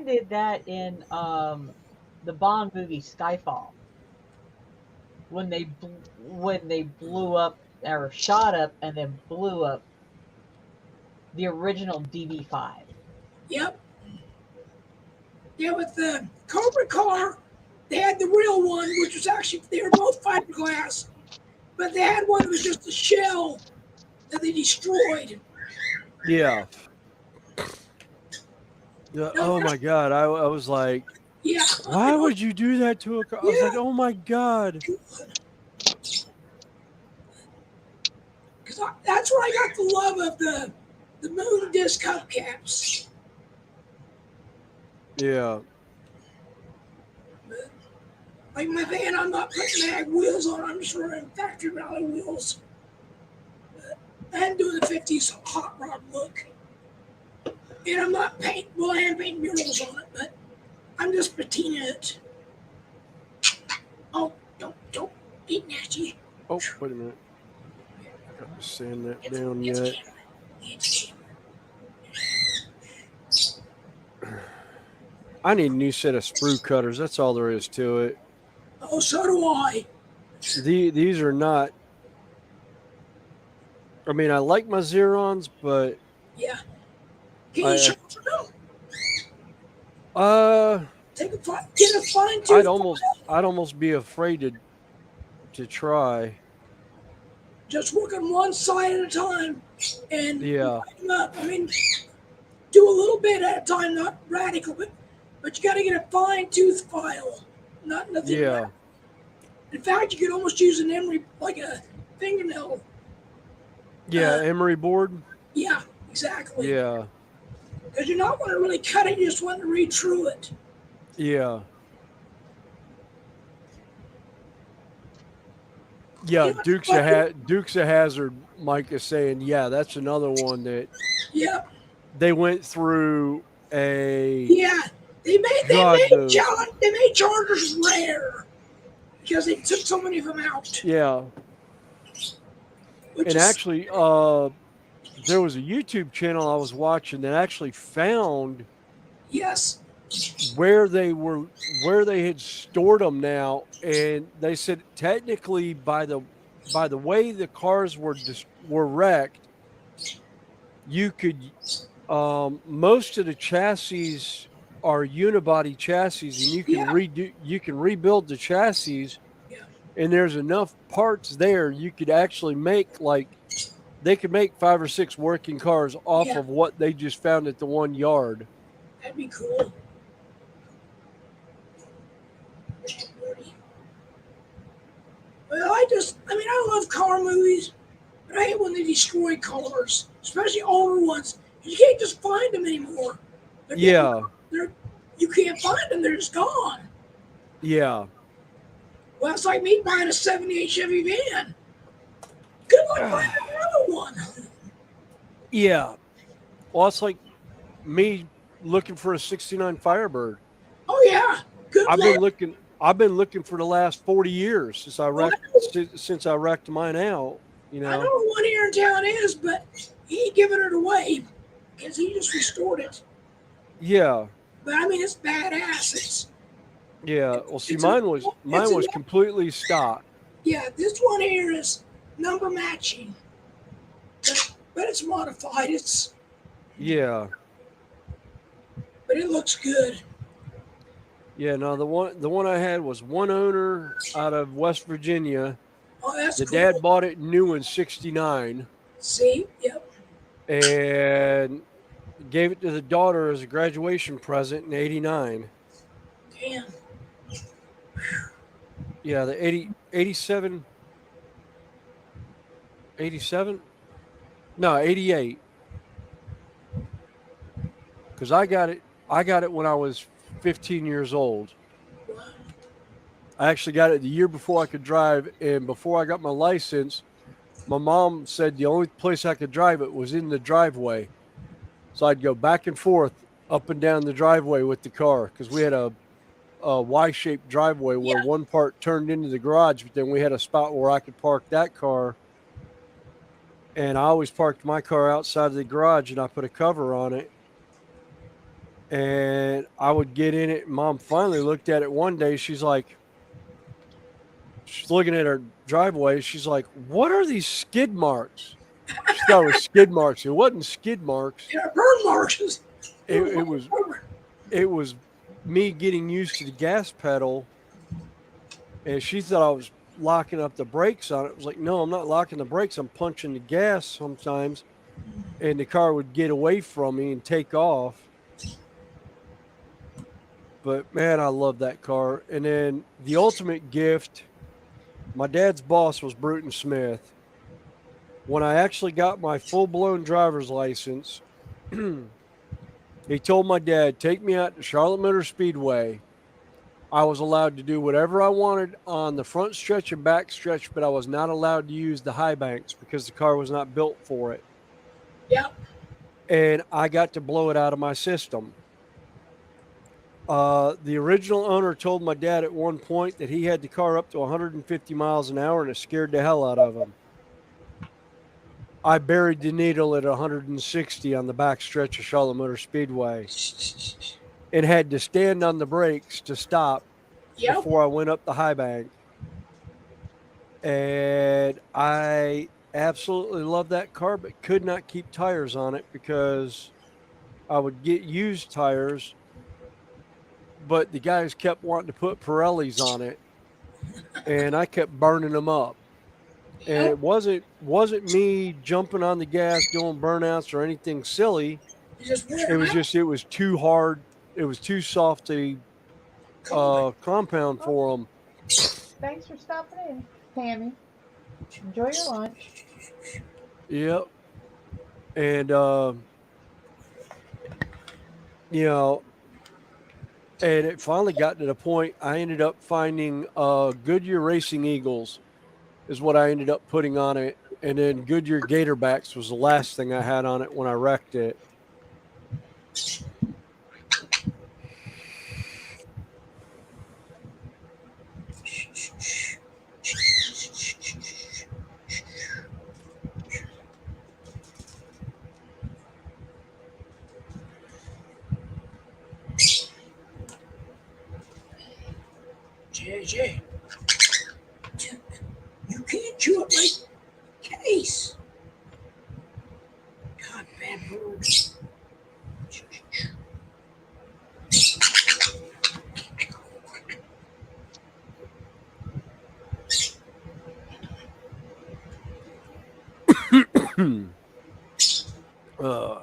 did that in the Bond movie Skyfall when they blew up or shot up and then blew up the original DB5. Yep. Yeah, with the Cobra car, they had the real one, which was actually, they were both fiberglass, but they had one that was just a shell that they destroyed. Yeah. Oh my God. I was like, yeah. Why would you do that to a car? I was like, oh my God. Because that's where I got the love of the moon disc hubcaps. Yeah. Like my van, I'm not putting mag wheels on. I'm just running factory rally wheels. I'm doing the 50s hot rod look. And I'm not I am painting murals on it, but I'm just patina it. Oh, don't get nasty. Oh, wait a minute. Got to sand that down yet. I need a new set of sprue cutters. That's all there is to it. Oh, so do I. These are not. I mean, I like my Xerons, but Yeah. Can you I sharpen them? uh Get a fine tooth file. I'd almost be afraid to try. Just work on one side at a time and Yeah, lighten up. I mean, do a little bit at a time, not radical, but you got to get a fine tooth file, not nothing. yeah, In fact, you could almost use an emery like a fingernail. yeah. Emery board. Yeah, exactly. Yeah, Because you're not want to really cut it; you just want to read through it. yeah, You yeah. know, Dukes of Hazard. Mike is saying, yeah, that's another one that yeah, they went through a yeah. They made God knows. they made chargers rare because they took so many of them out. Yeah, Which and is actually, there was a YouTube channel I was watching that actually found yes, where they had stored them now, and they said technically by the way the cars were wrecked, you could most of the chassis are unibody chassis, and yeah, you can rebuild the chassis, yeah, and there's enough parts there you could actually make they could make 5 or 6 working cars off yeah. of what they just found at the one yard. That'd be cool. Well, I love car movies, but I hate when they destroy cars, especially older ones. You can't just find them anymore. They're Yeah, they're, you can't find them, they're just gone. yeah. Well, it's like me buying a 78 Chevy van. Good luck finding another one. Yeah. Well, it's like me looking for a '69 Firebird. Oh, yeah. Good luck. I've been looking for the last 40 years Well, since I wrecked mine out. You I know know. one here in town is, but he ain't giving it away because he just restored it. Yeah. But I mean, it's badass. Yeah. Well, see, It's mine was completely stock. Yeah, this one here is number matching, but it's modified. Yeah. But it looks good. Yeah. No, the one I had was one owner out of West Virginia. Oh, that's The cool. dad bought it new in '69 See, yep. and gave it to the daughter as a graduation present in '89. Damn. Yeah, the 87, 87? No, 88. Because I got it when I was 15 years old. Wow. I actually got it the year before I could drive, and before I got my license, my mom said the only place I could drive it was in the driveway. So I'd go back and forth up and down the driveway with the car because we had a Y-shaped driveway where Yeah. one part turned into the garage, but then we had a spot where I could park that car. And I always parked my car outside of the garage, and I put a cover on it. And I would get in it. And Mom finally looked at it one day. She's looking at her driveway. She's like, "What are these skid marks?" She thought it was skid marks. It wasn't skid marks. Yeah, burn marks. It was me getting used to the gas pedal, and she thought I was locking up the brakes on it. It was like, no, I'm not locking the brakes. I'm punching the gas sometimes, and the car would get away from me and take off. But man, I love that car. And then the ultimate gift, my dad's boss was Bruton Smith. When I actually got my full-blown driver's license, he told my dad, take me out to Charlotte Motor Speedway. I was allowed to do whatever I wanted on the front stretch and back stretch, but I was not allowed to use the high banks because the car was not built for it. Yep. And I got to blow it out of my system. The original owner told my dad at one point that he had the car up to 150 miles an hour and it scared the hell out of him. I buried the needle at 160 on the back stretch of Charlotte Motor Speedway and had to stand on the brakes to stop Yep. before I went up the high bank. And I absolutely love that car, but could not keep tires on it because I would get used tires, but the guys kept wanting to put Pirellis on it, and I kept burning them up. And Yep. it wasn't me jumping on the gas, doing burnouts or anything silly. You just wear It them was out. just it was too hard. It was too soft a Calling. compound Oh, for them. thanks for stopping in, Tammy. Enjoy your lunch. Yep. And you know, and it finally got to the point I ended up finding Goodyear Racing Eagles is what I ended up putting on it, and then Goodyear Gatorbacks was the last thing I had on it when I wrecked it. JJ, you can't chew up my case. God, bad bird. uh,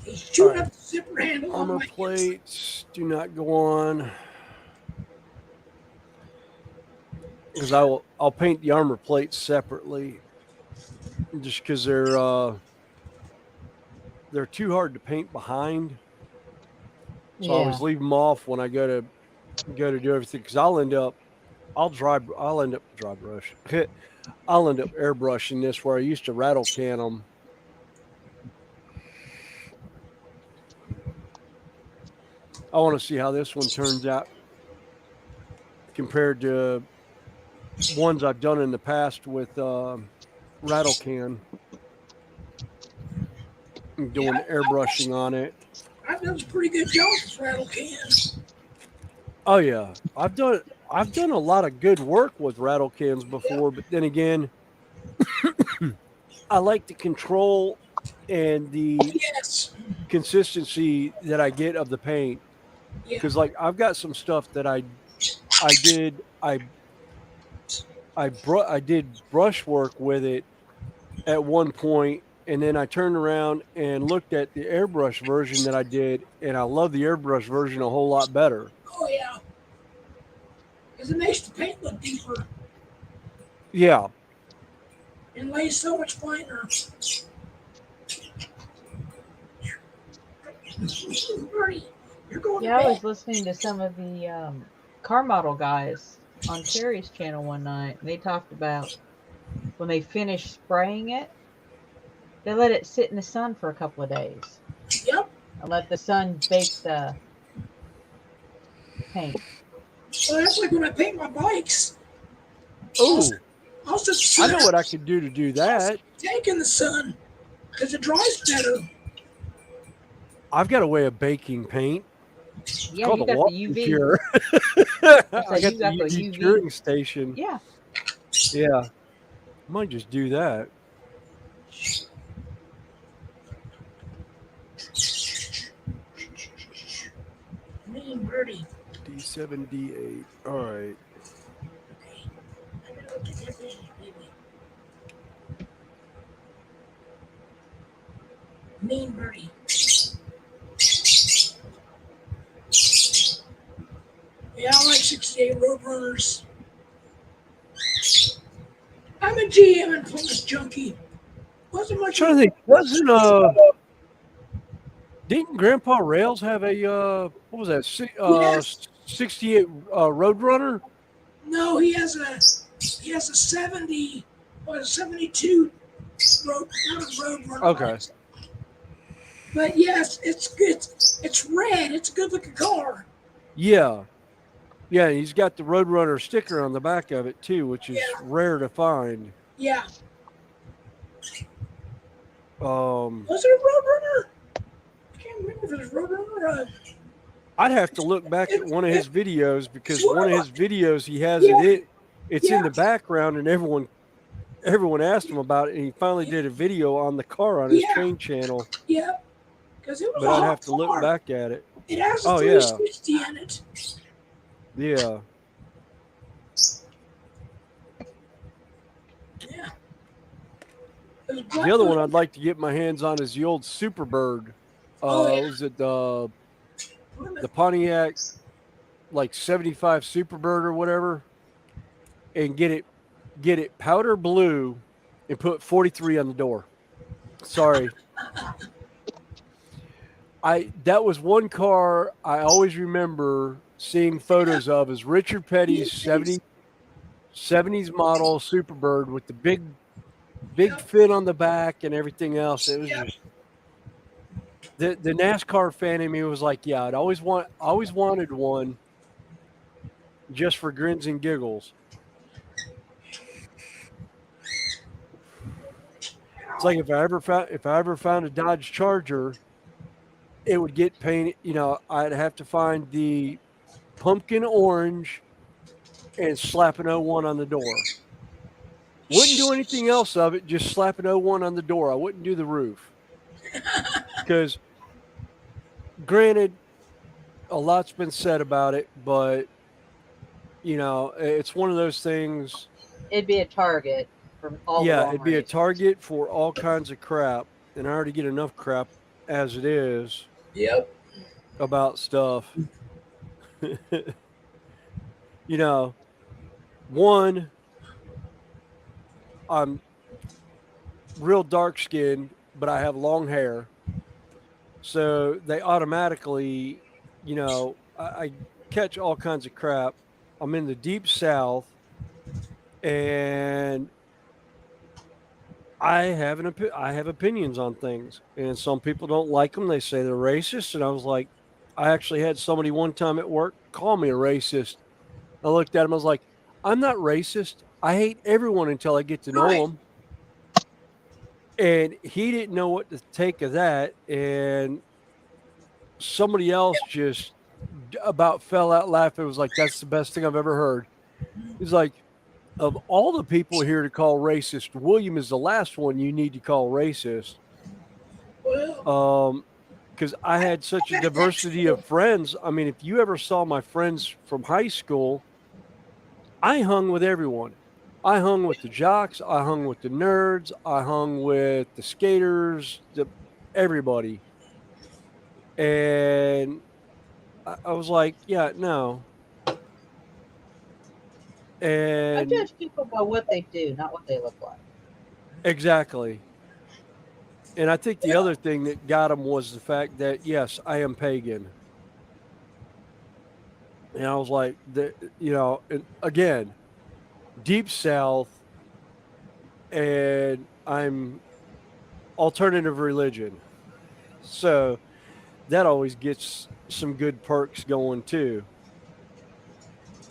He's all chewing right, up the zipper handle on armor my plates do not go on because I'll paint the armor plates separately just because they're too hard to paint behind. So I Yeah. always leave them off when I go to do everything because I'll end up dry brush. I'll end up airbrushing this where I used to rattle can them. I want to see how this one turns out compared to ones I've done in the past with rattle can and doing Yeah, airbrushing on it. I've done some pretty good jobs with rattle cans. Oh yeah, I've done a lot of good work with rattle cans Yeah, before, but then again, I like the control and the yes. consistency that I get of the paint Yeah, because like I've got some stuff that I did I did brush work with it at one point, and then I turned around and looked at the airbrush version that I did, and I love the airbrush version a whole lot better. oh yeah. Because it makes the paint look deeper Yeah, and lays so much finer. Bernie, you're going to Yeah, I bed. was listening to some of the car model guys on Terry's channel one night, and they talked about when they finish spraying it, they let it sit in the sun for a couple of days Yep. and let the sun bake the paint. So that's like when I paint my bikes. I'll, oh, I'll just I know what I could do to do that. tank in the sun because it dries better. I've got a way of baking paint. It's Yeah, called you a got the water UV. cure. I I said got you the got the UV UV. curing station. Yeah. Yeah, I might just do that. Mean birdie. D7, D8. All right. Okay. I'm gonna look at that thing, baby. Mean birdie. Yeah, I like 68 Roadrunners. I'm a GM and Plymouth junkie. Wasn't I'm much trying of to a think. Didn't Grandpa Rails have a what was that? yes. 68 Roadrunner? No, he has a 70 or a 72 road, not a Roadrunner. Okay. But yes, it's good. It's red. It's a good looking car. Yeah. Yeah, he's got the Roadrunner sticker on the back of it too, which is Yeah, rare to find. yeah. Um, Was it a Roadrunner? I can't remember if it was Roadrunner or I'd have to look back at it, one of it, his videos it's because one one of of my, his videos he has yeah, it it's in Yeah, the background, and everyone asked him about it, and he finally did a video on the car on his yeah, train channel. yeah. Because it was But a I'd hot have to look car. back at it. It has a Oh yeah, 360 in it. yeah. Yeah. It was The other one black. I'd like to get my hands on is the old Superbird. Oh yeah. Was it the Pontiac like 75 Superbird or whatever, and get it powder blue and put 43 on the door. Sorry. I That was one car I always remember seeing photos of is Richard Petty's Yes. 70s model Superbird with the big Yep. fin on the back and everything else. It was Yep. just the NASCAR fan in me was like, yeah, always wanted one just for grins and giggles. It's like if I ever found a Dodge Charger, it would get painted. You know, I'd have to find the pumpkin orange and slap an O1 on the door. Wouldn't do anything else of it. Just slap an O1 on the door. I wouldn't do the roof because, granted, a lot's been said about it, but it's one of those things. It'd be a target for all the Yeah, wrong it'd be a reasons. target for all kinds of crap, and I already get enough crap as it is Yep. about stuff. you know, one, I'm real dark skinned, but I have long hair. So they automatically, I catch all kinds of crap. I'm in the deep south, and I have opinions on things, and some people don't like them. They say they're racist, and I was like, I actually had somebody one time at work call me a racist. I looked at him. I was like, I'm not racist. I hate everyone until I get to know Right. them. And he didn't know what to take of that. And somebody else just about fell out laughing. It was like, that's the best thing I've ever heard. He's like, of all the people here to call racist, William is the last one you need to call racist. Well, Because I had such a I bet that's diversity true. of friends. I mean, if you ever saw my friends from high school, I hung with everyone. I hung with the jocks. I hung with the nerds. I hung with the skaters. Everybody. And I was like, yeah, no. I And judge people by what they do, not what they look like. exactly. And I think the Well, other thing that got him was the fact that, yes, I am pagan. And I was like, and again, deep south, and I'm alternative religion. So that always gets some good perks going too.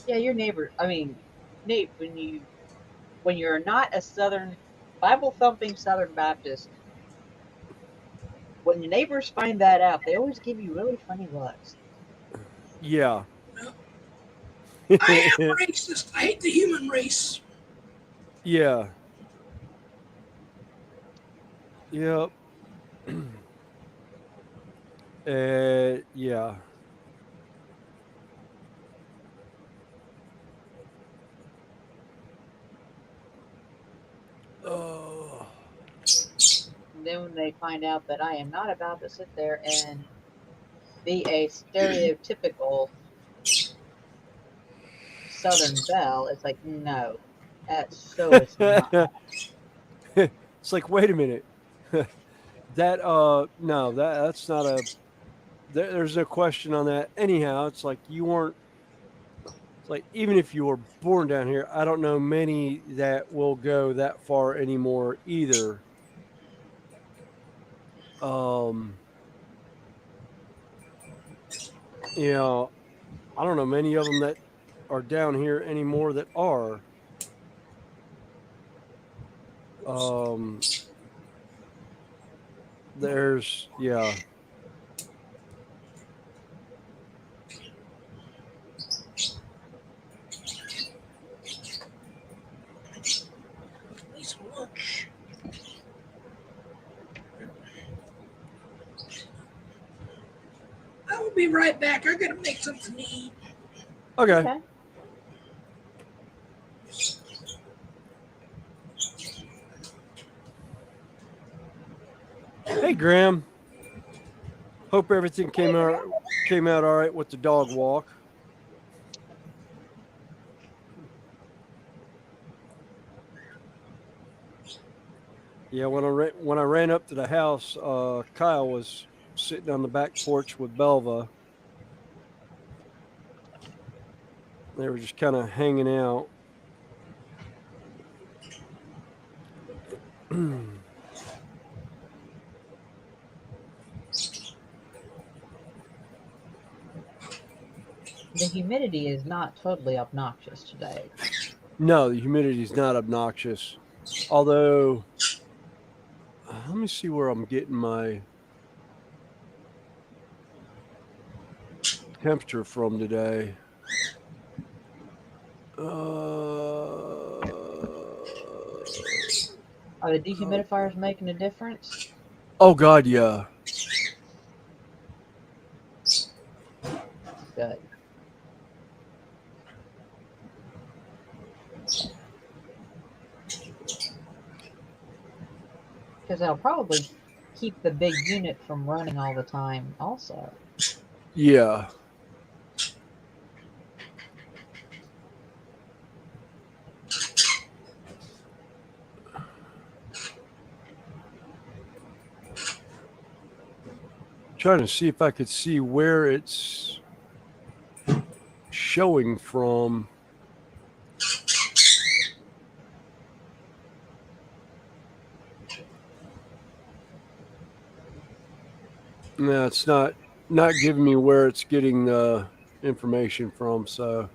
Yeah, your neighbor. I mean, Nate, when you're not a Southern Bible thumping Southern Baptist, when your neighbors find that out, they always give you really funny looks. Yeah. I am racist. I hate the human race. Yeah. Yep. Yeah. Oh. And then when they find out that I am not about to sit there and be a stereotypical Southern belle, it's like, no, it's not. It's like, wait a minute. That no, that's not there's no question on that. Anyhow, it's like you weren't it's like even if you were born down here, I don't know many that will go that far anymore either. Um, you know, I don't know many of them that are down here anymore that are. Um, there's yeah. be right back. I gotta make something to eat. Okay. Okay. Hey, Graham. Hope everything came out all right with the dog walk. Yeah, when I ran up to the house, Kyle was sitting on the back porch with Belva. They were just kind of hanging out. The humidity is not totally obnoxious today. No, the humidity is not obnoxious. Although, let me see where I'm getting my temperature from today. Are the dehumidifiers making a difference? Oh God, yeah. Good. Because that'll probably keep the big unit from running all the time also. Yeah. Trying to see if I could see where it's showing from. No, it's not giving me where it's getting the information from. So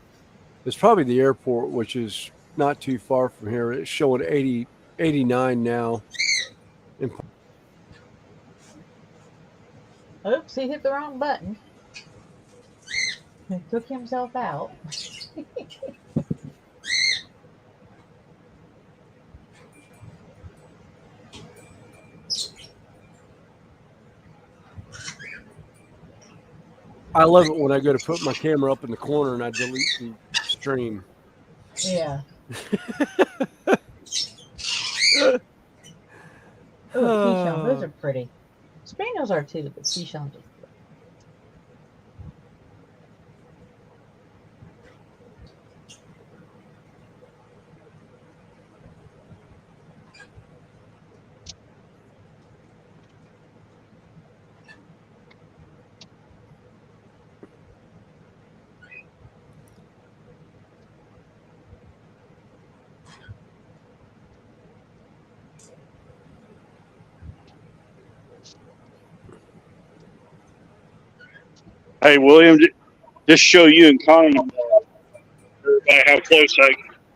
it's probably the airport, which is not too far from here. It's showing 89 now. Oops, he hit the wrong button. He took himself out. I love it when I go to put my camera up in the corner and I delete the stream. Yeah. Oh, the Keyshawn, those are pretty. Spaniels are too, but Keyshawn's are pretty. Hey, William, just show you and Colin everybody how close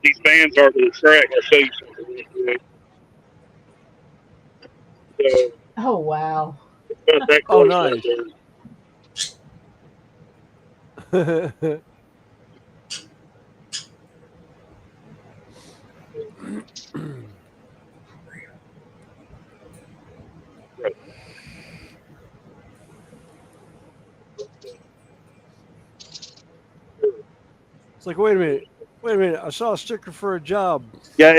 these bands are to the track. I'll show you something real quick. So, Oh, wow. about that Oh, close right nice. there. It's like, wait a minute. I saw a sticker for a job. Yeah,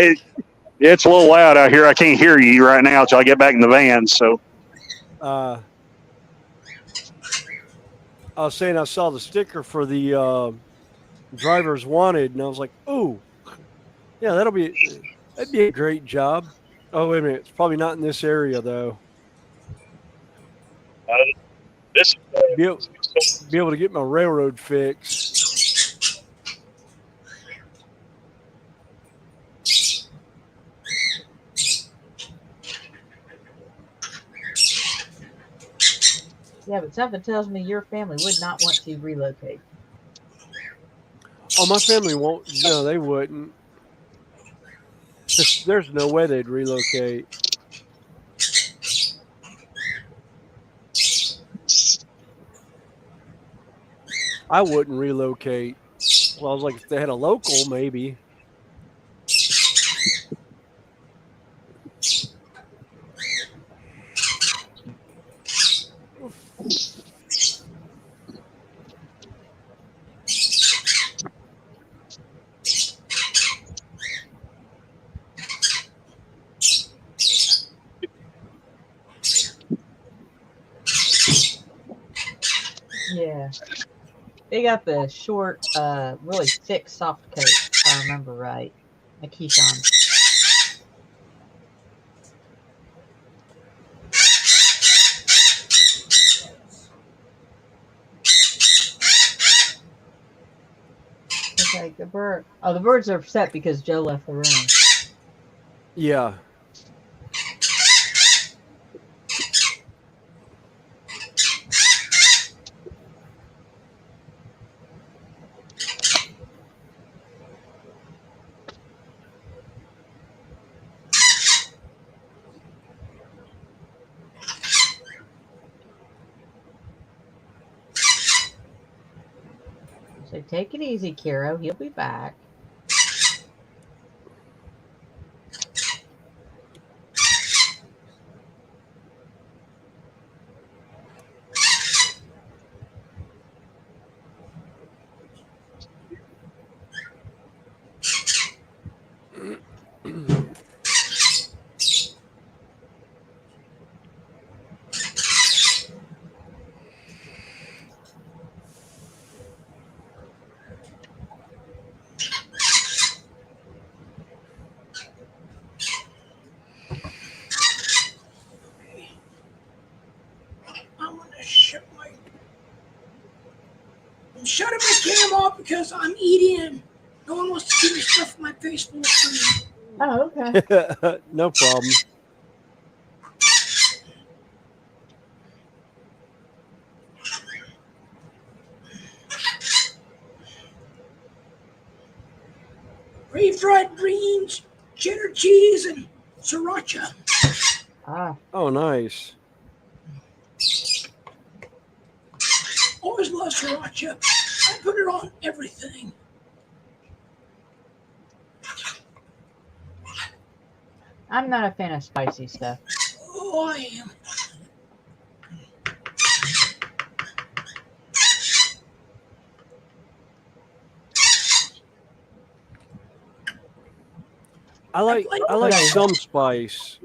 it's a little loud out here. I can't hear you right now until I get back in the van. So, I was saying I saw the sticker for the drivers wanted, and I was like, oh, yeah, that'd be a great job. Oh, wait a minute. It's probably not in this area though. this Be able to get my railroad fixed. Yeah, but something tells me your family would not want to relocate. Oh, my family won't. No, they wouldn't. There's no way they'd relocate. I wouldn't relocate. Well, I was like, if they had a local, maybe. Yeah. They got the short, really thick, soft coat, if I remember right. The Keyshawn. It's like the bird. Oh, the birds are upset because Joe left the room. Yeah. So take it easy, Kiro. He'll be back. I'm gonna I'm shutting my cam off because I'm eating and no one wants to see me stuff my face full of food. Oh, okay. No problem. Refried greens, cheddar cheese, and sriracha. Ah, Oh, nice. Always love sriracha. I put it on everything. I'm not a fan of spicy stuff. Oh, I am. I like Okay. some spice.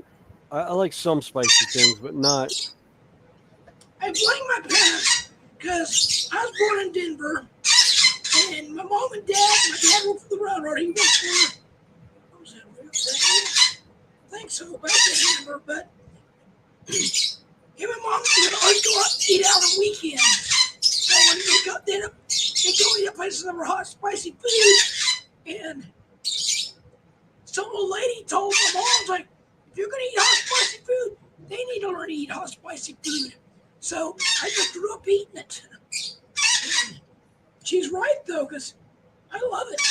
I like some spicy things, but not. I blame my parents because I was born in Denver, and my mom and dad, my dad worked for the railroad. He worked for, what was that, railroad? I think so, back in Denver, but him and mom would always go out and eat out on weekends. So when they'd go eat at places that were hot, spicy food, and some old lady told my mom, like, if you're going to eat hot, spicy food, they need to learn to eat hot, spicy food. So I just grew up eating it. And she's right, though, because I love it.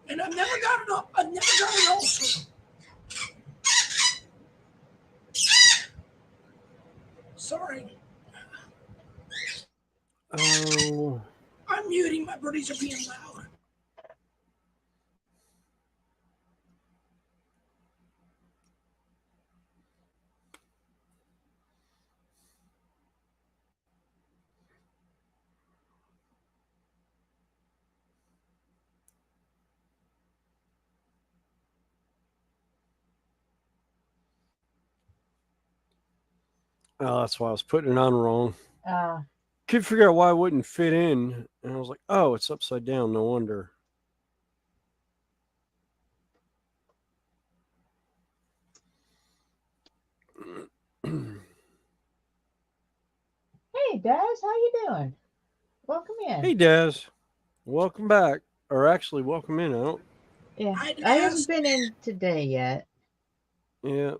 And I've never got an ulcer. Sorry. Oh. I'm muting. My birdies are being loud. Oh, that's why I was putting it on wrong. Uh, Couldn't figure out why it wouldn't fit in, and I was like, "Oh, it's upside down. No wonder." hey, Daz, how you doing? Welcome in. Hey, Des, welcome back, or actually, welcome in. I don't. Yeah, Hi, I Daz. haven't been in today yet. Yeah,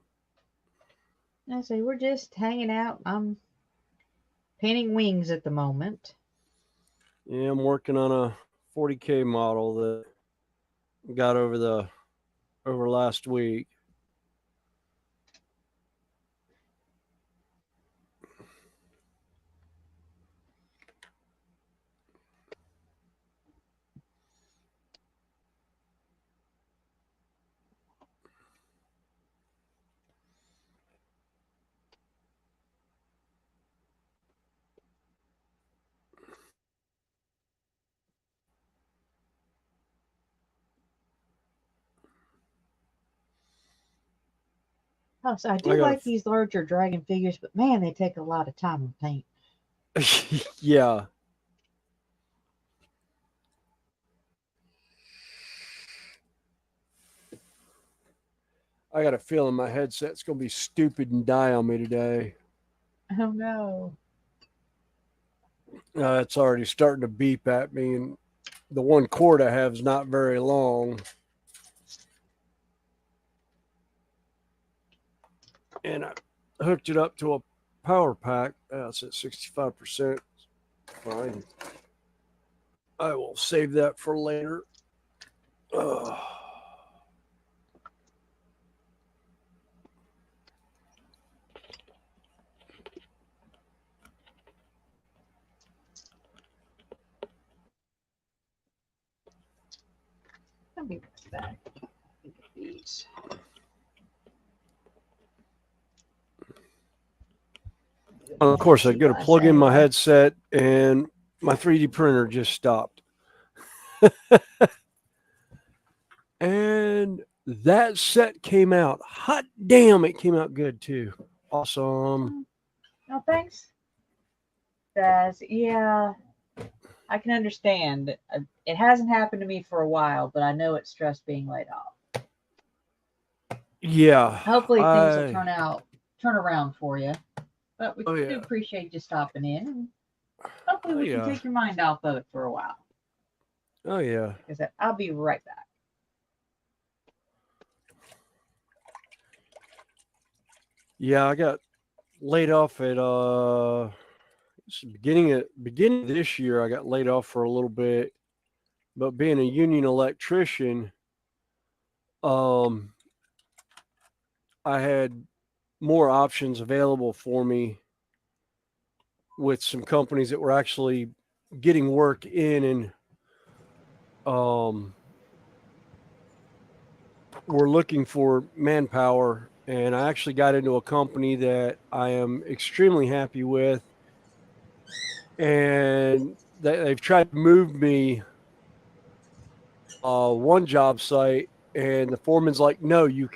I say we're just hanging out. I'm painting wings at the moment. yeah. I'm working on a 40K model that got over last week. Oh, so I I do got like these larger dragon figures, but man, they take a lot of time to paint. yeah. I got a feeling my headset's gonna be stupid and die on me today. Oh no. It's already starting to beep at me, and the one cord I have is not very long. And I hooked it up to a power pack. It's at 65%. Fine. I will save that for later. Ugh. I'll be right back. Look at these. Of course, I Messy go to mess plug in my anyway. headset, and my 3D printer just stopped. And that set came out. Hot damn, it came out good too. Awesome. No thanks. Yeah, I can understand. It hasn't happened to me for a while, but I know it's stress being laid off. Yeah. Hopefully things will turn around for you. But we Oh do yeah. appreciate you stopping in, and hopefully Oh we can yeah. take your mind off of it for a while. Oh yeah. Because I'll be right back. Yeah, I got laid off at beginning of this year. I got laid off for a little bit, but being a union electrician, um, I had more options available for me with some companies that were actually getting work in and were looking for manpower. And I actually got into a company that I am extremely happy with, and they've tried to move me one job site, and the foreman's like, "No, you."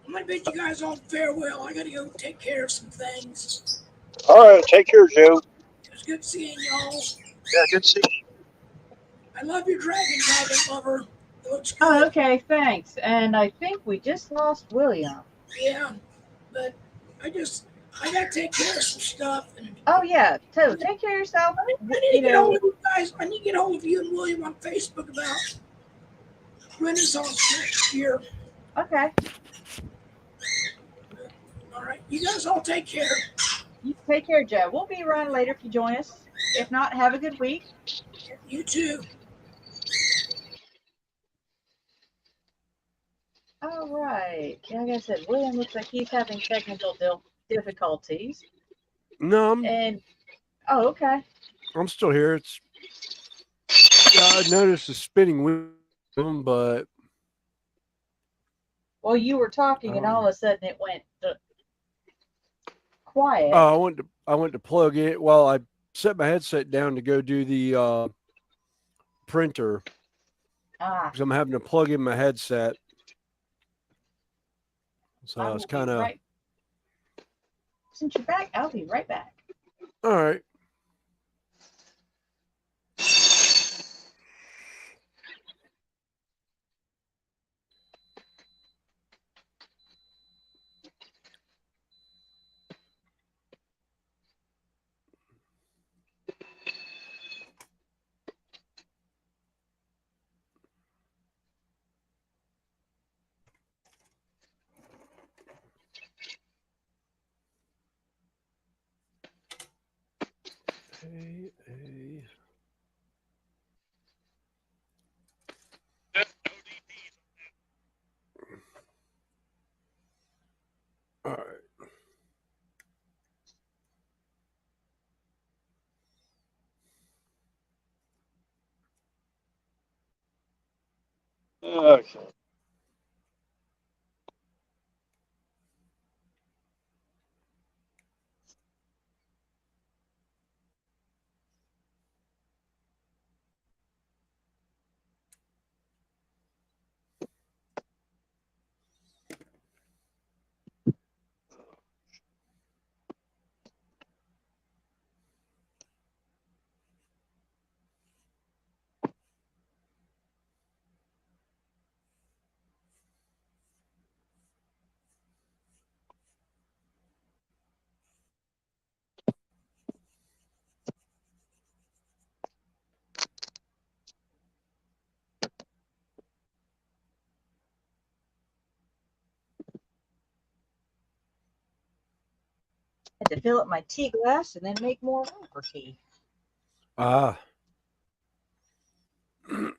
I'm gonna bid you guys all farewell. I gotta go take care of some things. All right, take care, Joe. It was good seeing y'all. Yeah, good to see you. I love your dragon lover. It looks Oh, good. okay, thanks. And I think we just lost William. Yeah, but I gotta take care of some stuff. And Oh yeah, so take care of yourself. I need to get hold of you guys. I need to get hold of you and William on Facebook about Renaissance next year. Okay, All right, you guys all take care. you take care, Joe. We'll be around later if you join us. If not, have a good week. You too. All right. Like I said, William looks like he's having technical difficulties. No, And oh, okay. I'm still here. It's I noticed the spinning wheel, but Well, you were talking, and all of a sudden it went quiet. I went to plug it. Well, I set my headset down to go do the printer Ah, because I'm having to plug in my headset. So I I was will be kind of right. Since you're back, I'll be right back. all right. A. All right. Okay. had to fill up my tea glass and then make more room for tea. Ah. Well,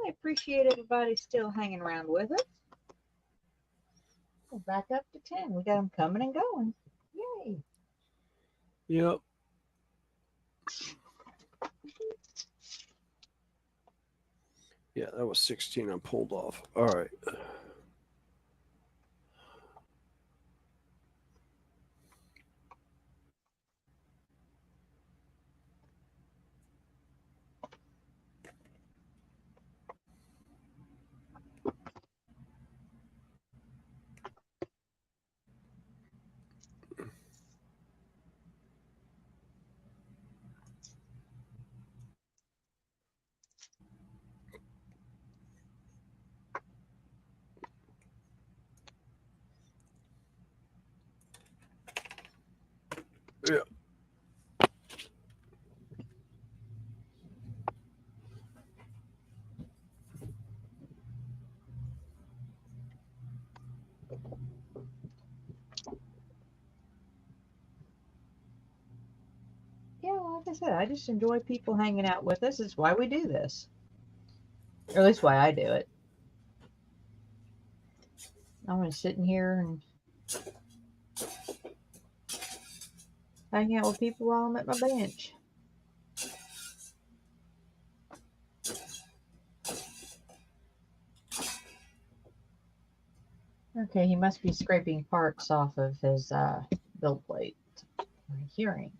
I appreciate everybody still hanging around with us. We're back up to 10. We got them coming and going. Yay. Yep. Yeah, that was 16 I pulled off. All right. Yeah. Yeah, like I said, I just enjoy people hanging out with us. It's why we do this. Or at least why I do it. I'm going to sit in here and hang out with people while I'm at my bench. Okay, he must be scraping parts off of his build plate. I'm hearing.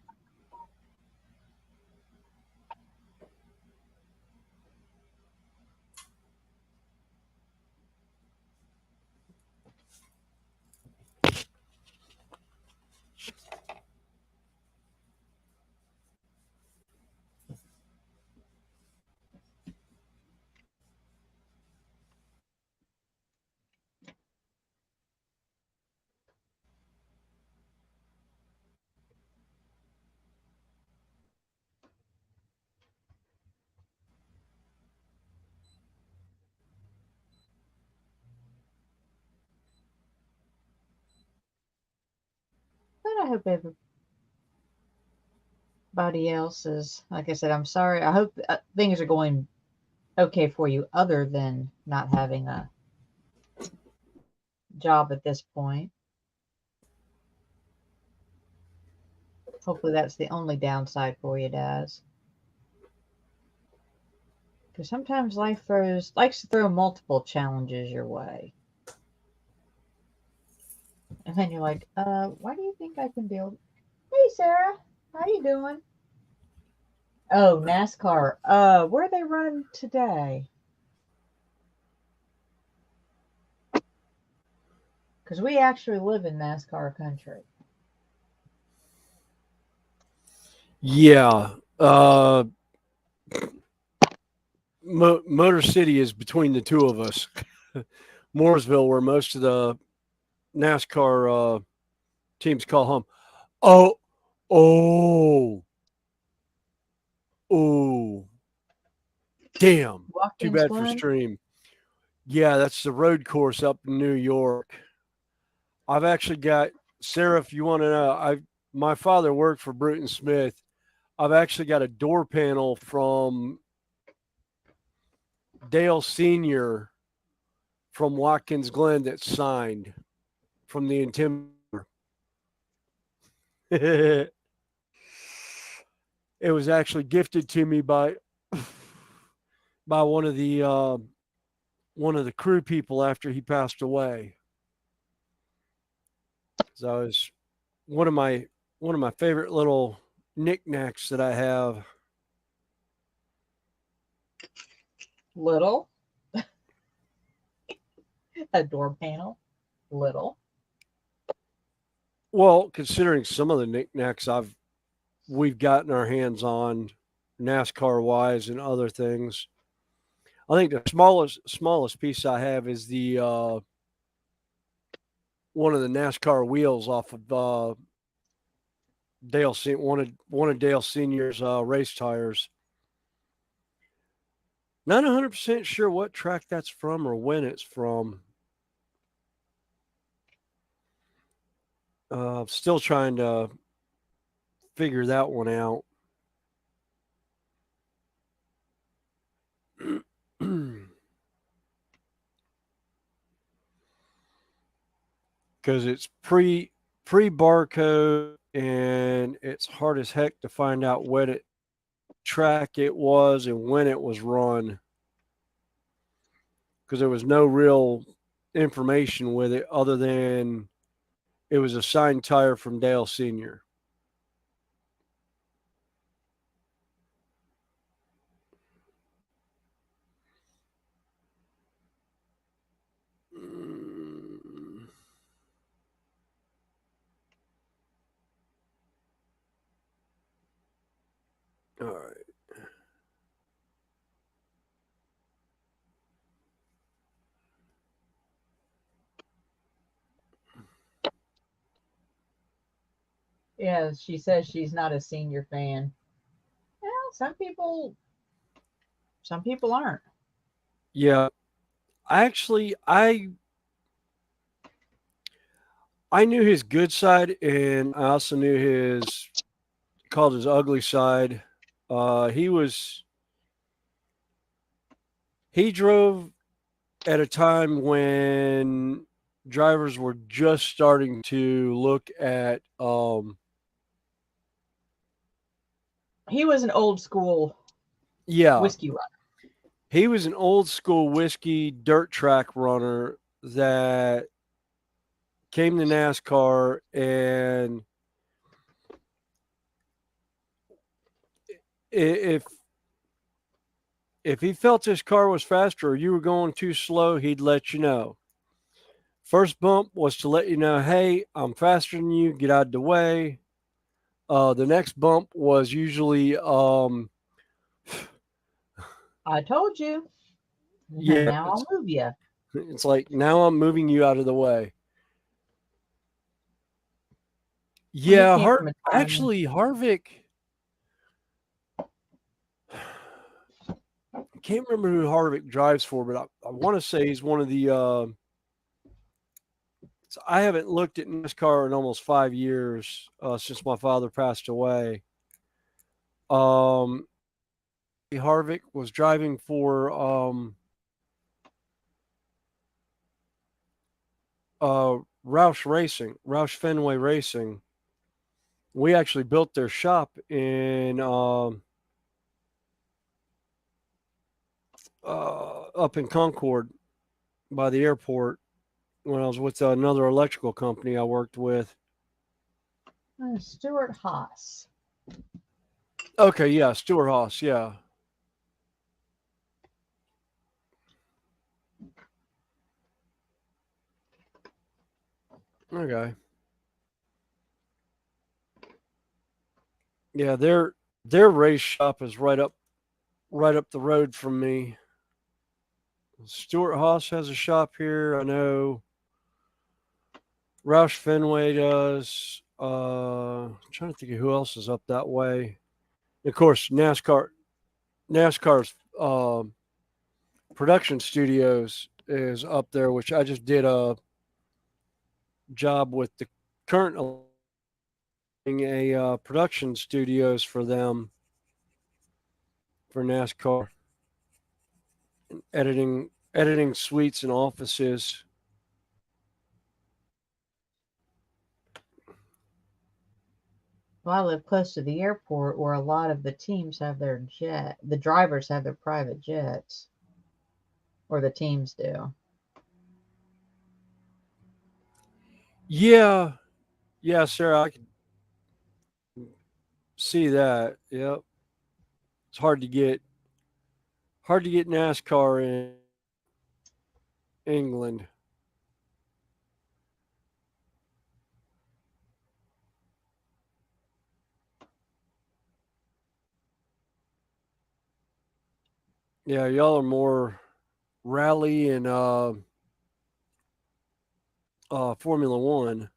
But I hope everybody else is, like I said, I'm sorry. I hope things are going okay for you other than not having a job at this point. Hopefully that's the only downside for you, Daz. Because sometimes life likes to throw multiple challenges your way. And then you're like, why do you think I can build? Hey, Sarah, how you doing? Oh, NASCAR. Where are they running today? Because we actually live in NASCAR country. Yeah. Motor City is between the two of us. Mooresville, where most of the NASCAR teams call home. Oh, oh, oh. Damn. Too Watkins bad for Glen? stream. Yeah, that's the road course up in New York. I've actually got Sarah, if you want to know, my father worked for Bruton Smith. I've actually got a door panel from Dale Sr. from Watkins Glen that's signed from the Intimidator. It was actually gifted to me by one of the crew people after he passed away. So it was one of my favorite little knickknacks that I have. Little. A door panel. Little. Well, considering some of the knickknacks we've gotten our hands on, NASCAR wise and other things, I think the smallest piece I have is the one of the NASCAR wheels off of one of Dale Senior's race tires. Not 100% sure what track that's from or when it's from. Still trying to figure that one out. Because it's pre barcode and it's hard as heck to find out what track it was and when it was run, because there was no real information with it other than it was a signed tire from Dale Senior. All right. Yeah, she says she's not a senior fan. Well, some people aren't. Yeah, actually, I knew his good side, and I also knew his called his ugly side. He was he drove at a time when drivers were just starting to look at He was an old school yeah, whiskey runner. he was an old school whiskey dirt track runner that came to NASCAR, and if he felt his car was faster or you were going too slow, he'd let you know. First bump was to let you know, hey, I'm faster than you, get out of the way. The next bump was usually I told you. yeah, Now I'll move you. it's like, now I'm moving you out of the way. He Yeah, came from a time. actually, Harvick. I can't remember who Harvick drives for, but I want to say he's one of the. So I haven't looked at NASCAR in almost 5 years since my father passed away. Harvick was driving for Roush Fenway Racing. We actually built their shop in up in Concord by the airport when I was with another electrical company I worked with. Stuart Haas. Okay, yeah, Stuart Haas, yeah. Okay. Yeah, their race shop is right up the road from me. Stuart Haas has a shop here. I know Roush Fenway does. I'm trying to think of who else is up that way. Of course, NASCAR's production studios is up there, which I just did a job with the current a production studios for them for NASCAR, editing suites and offices. Well, I live close to the airport where a lot of the teams have the drivers have their private jets, or the teams do. Yeah, yeah, Sarah, I can see that. Yep, it's hard to get NASCAR in England. Yeah, y'all are more rally and Formula One.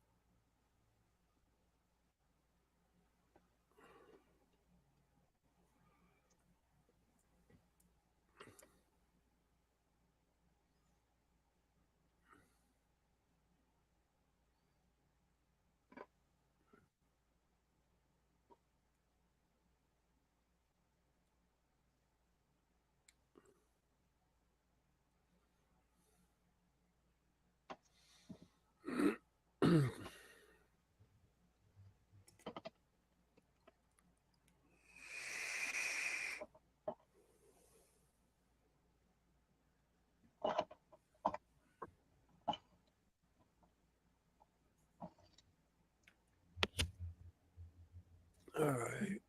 right.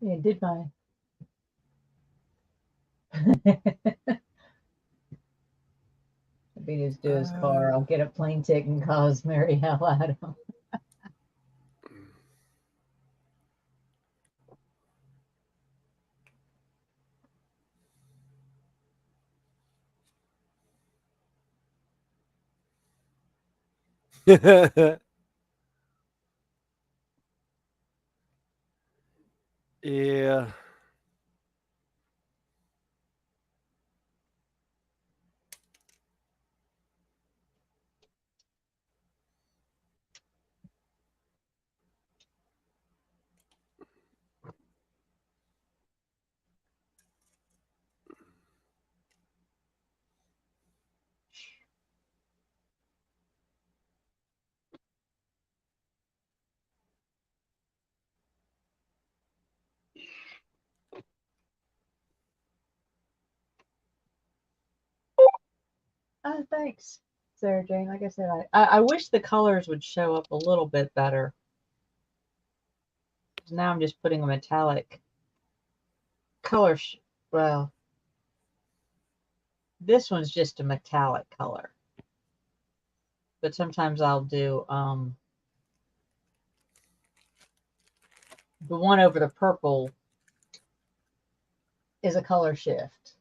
Yeah, did my If he just do his car, I'll get a plane ticket and cause Mary hell out of him. Yeah. Oh, thanks, Sarah Jane. Like I said, I wish the colors would show up a little bit better. Now I'm just putting a metallic color. Well, this one's just a metallic color, but sometimes I'll do the one over the purple is a color shift.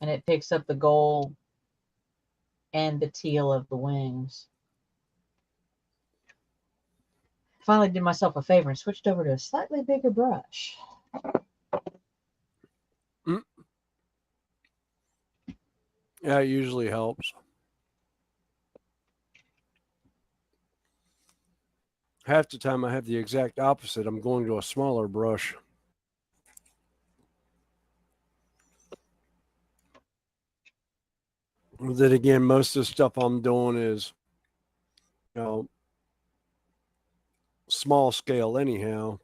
And it picks up the gold and the teal of the wings. Finally did myself a favor and switched over to a slightly bigger brush. Yeah, it usually helps. Half the time I have the exact opposite. I'm going to a smaller brush. Then again, most of the stuff I'm doing is, small scale anyhow.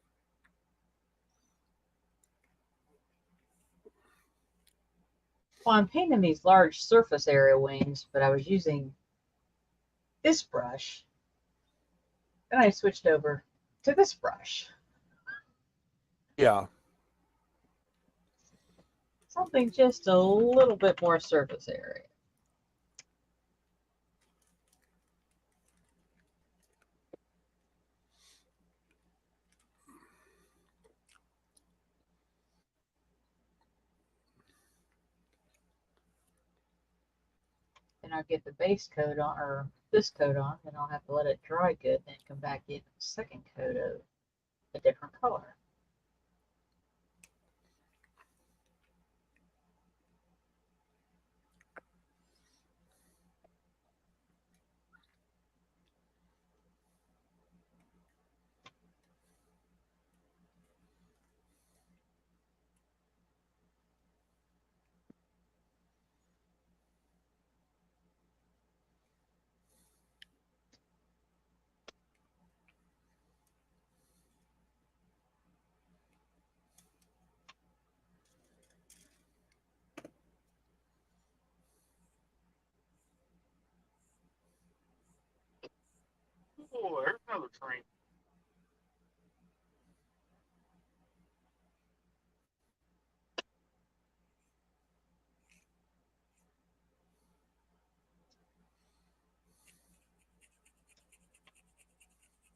Well, I'm painting these large surface area wings, but I was using this brush. Then I switched over to this brush. Yeah. Something just a little bit more surface area. Then I'll get the base coat on, or this coat on, then I'll have to let it dry good, then come back in a second coat of a different color. Oh, there's another train.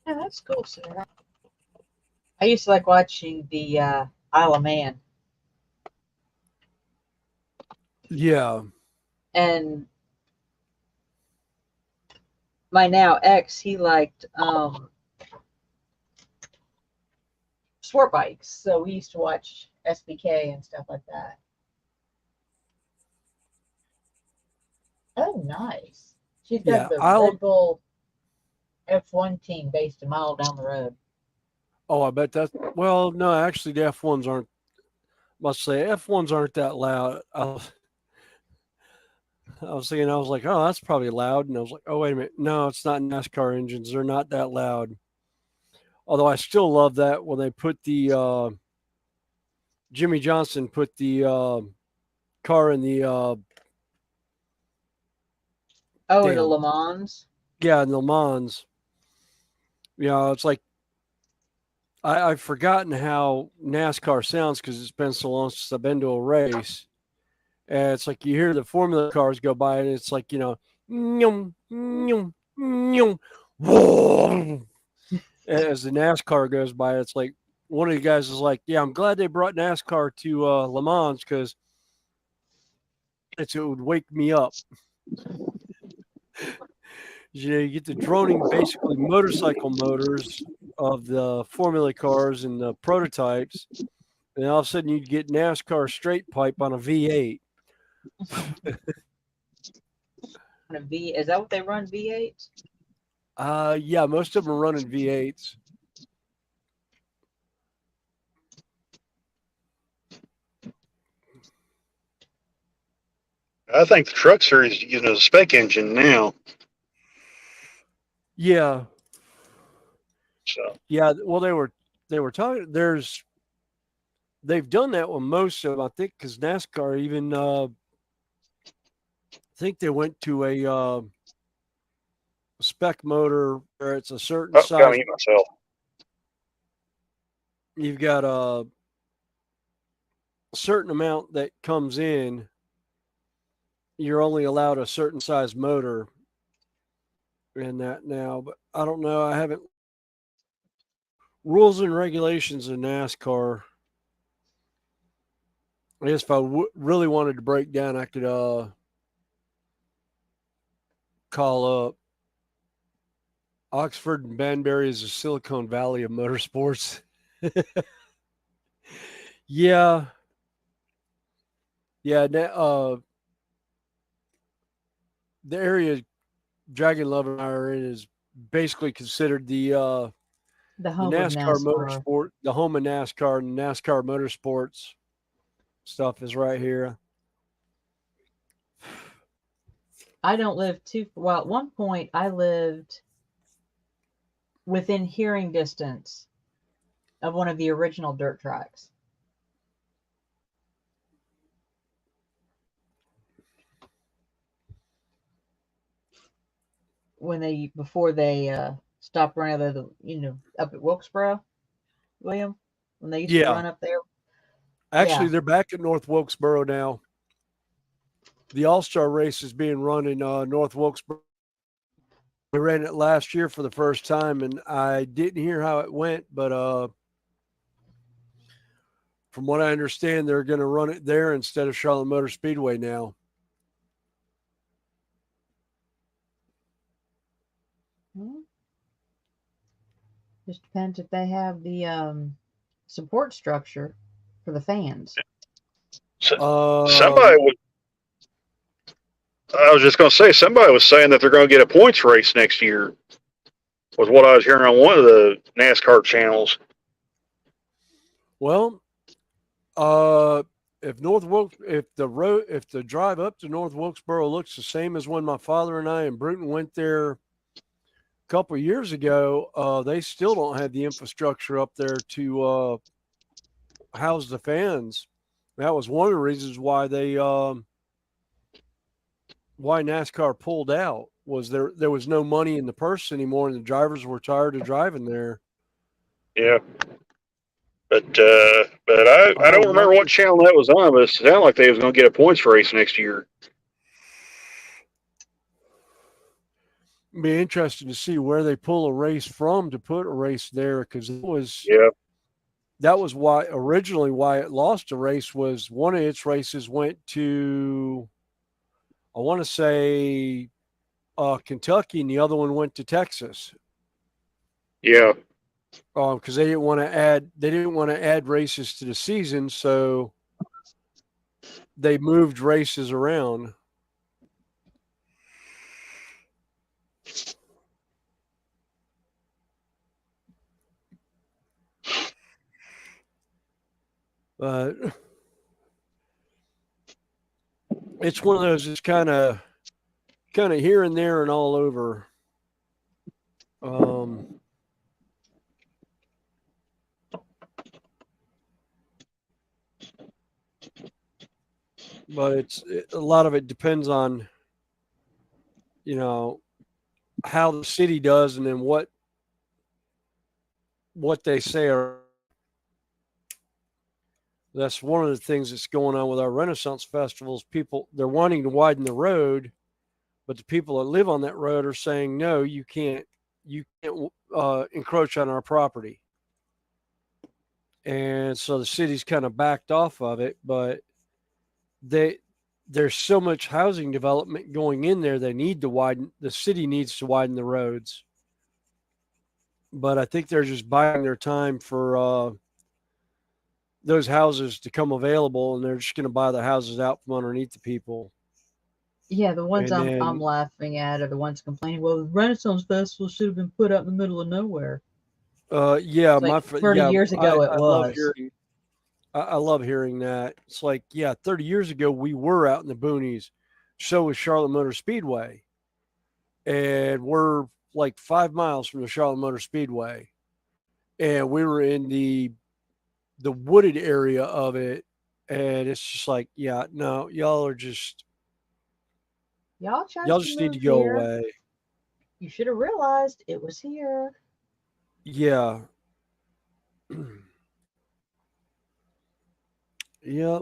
Yeah, that's cool, Sarah. I used to like watching the Isle of Man. Yeah. And my now ex, he liked sport bikes. So we used to watch SBK and stuff like that. Oh, nice. She's got Yeah. the Red Bull F1 team based a mile down the road. Oh, I bet that's, well, no, actually the F1s aren't, must say F1s aren't that loud. I was like, oh, that's probably loud. And I was like, oh, wait a minute. No, it's not NASCAR engines. They're not that loud. Although I still love that when they put the Jimmy Johnson put the car in the Oh, in the damn Le Mans. in Le Mans. It's like I've forgotten how NASCAR sounds because it's been so long since I've been to a race. And it's like you hear the Formula cars go by, and it's like nyum, nyum, nyum, whoa. As the NASCAR goes by, it's like one of the guys is like, "Yeah, I'm glad they brought NASCAR to Le Mans because it would wake me up." You get the droning, basically motorcycle motors of the Formula cars and the prototypes, and all of a sudden you'd get NASCAR straight pipe on a V8. On a V, is that what they run V8? Yeah, most of them are running V8s. I think the truck series is using a spec engine now. Yeah, So yeah. Well, they were talking. They've done that with most of them, I think, because NASCAR even I think they went to a spec motor where it's a certain I'm kind size. of eat myself. You've got a certain amount that comes in. You're only allowed a certain size motor in that now, but I don't know. I haven't rules and regulations in NASCAR. I guess if I really wanted to break down, I could call up Oxford and Banbury is the Silicon Valley of motorsports. Yeah, yeah. The area Dragon Love and I are in is basically considered The the home of NASCAR NASCAR. motorsport, the home of NASCAR, and NASCAR motorsports stuff is right here. I don't live too well. At one point, I lived within hearing distance of one of the original dirt tracks. When they before they stopped running up at Wilkesboro, William, when they used to Yeah, run up there. actually, Yeah. they're back at North Wilkesboro now. The All Star race is being run in North Wilkesboro. We ran it last year for the first time, and I didn't hear how it went, but from what I understand, they're going to run it there instead of Charlotte Motor Speedway now. Well, just depends if they have the support structure for the fans. So, Um, I was just going to say, somebody was saying that they're going to get a points race next year, was what I was hearing on one of the NASCAR channels. well, if if the drive up to North Wilkesboro looks the same as when my father and I and Bruton went there a couple of years ago, they still don't have the infrastructure up there to house the fans. That was one of the reasons why why NASCAR pulled out was there was no money in the purse anymore, and the drivers were tired of driving there. Yeah. But I I know don't remember what one. channel that was on, but it sounded like they was going to get a points race next year. Be interesting to see where they pull a race from to put a race there because Yeah. that was why originally why it lost a race was one of its races went to I want to say Kentucky and the other one went to Texas. Yeah. Because they didn't want to add races to the season, so they moved races around. But it's one of those. It's kind of here and there and all over. But a lot of it depends on, how the city does, and then what they say are. That's one of the things that's going on with our Renaissance festivals. People, they're wanting to widen the road, but the people that live on that road are saying, no, you can't encroach on our property. And so the city's kind of backed off of it, but there's so much housing development going in there. The city needs to widen the roads. But I think they're just buying their time for those houses to come available, and they're just going to buy the houses out from underneath the people. Yeah, the ones And I'm laughing at are the ones complaining, well, the Renaissance Festival should have been put out in the middle of nowhere. Yeah, It's like 30 years ago it was. I love hearing that. It's like, yeah, 30 years ago we were out in the boonies. So was Charlotte Motor Speedway. And we're like 5 miles from the Charlotte Motor Speedway. And we were in the wooded area of it. And it's just like, yeah, no, y'all just need to go away. You should have realized it was here. Yeah. Yep.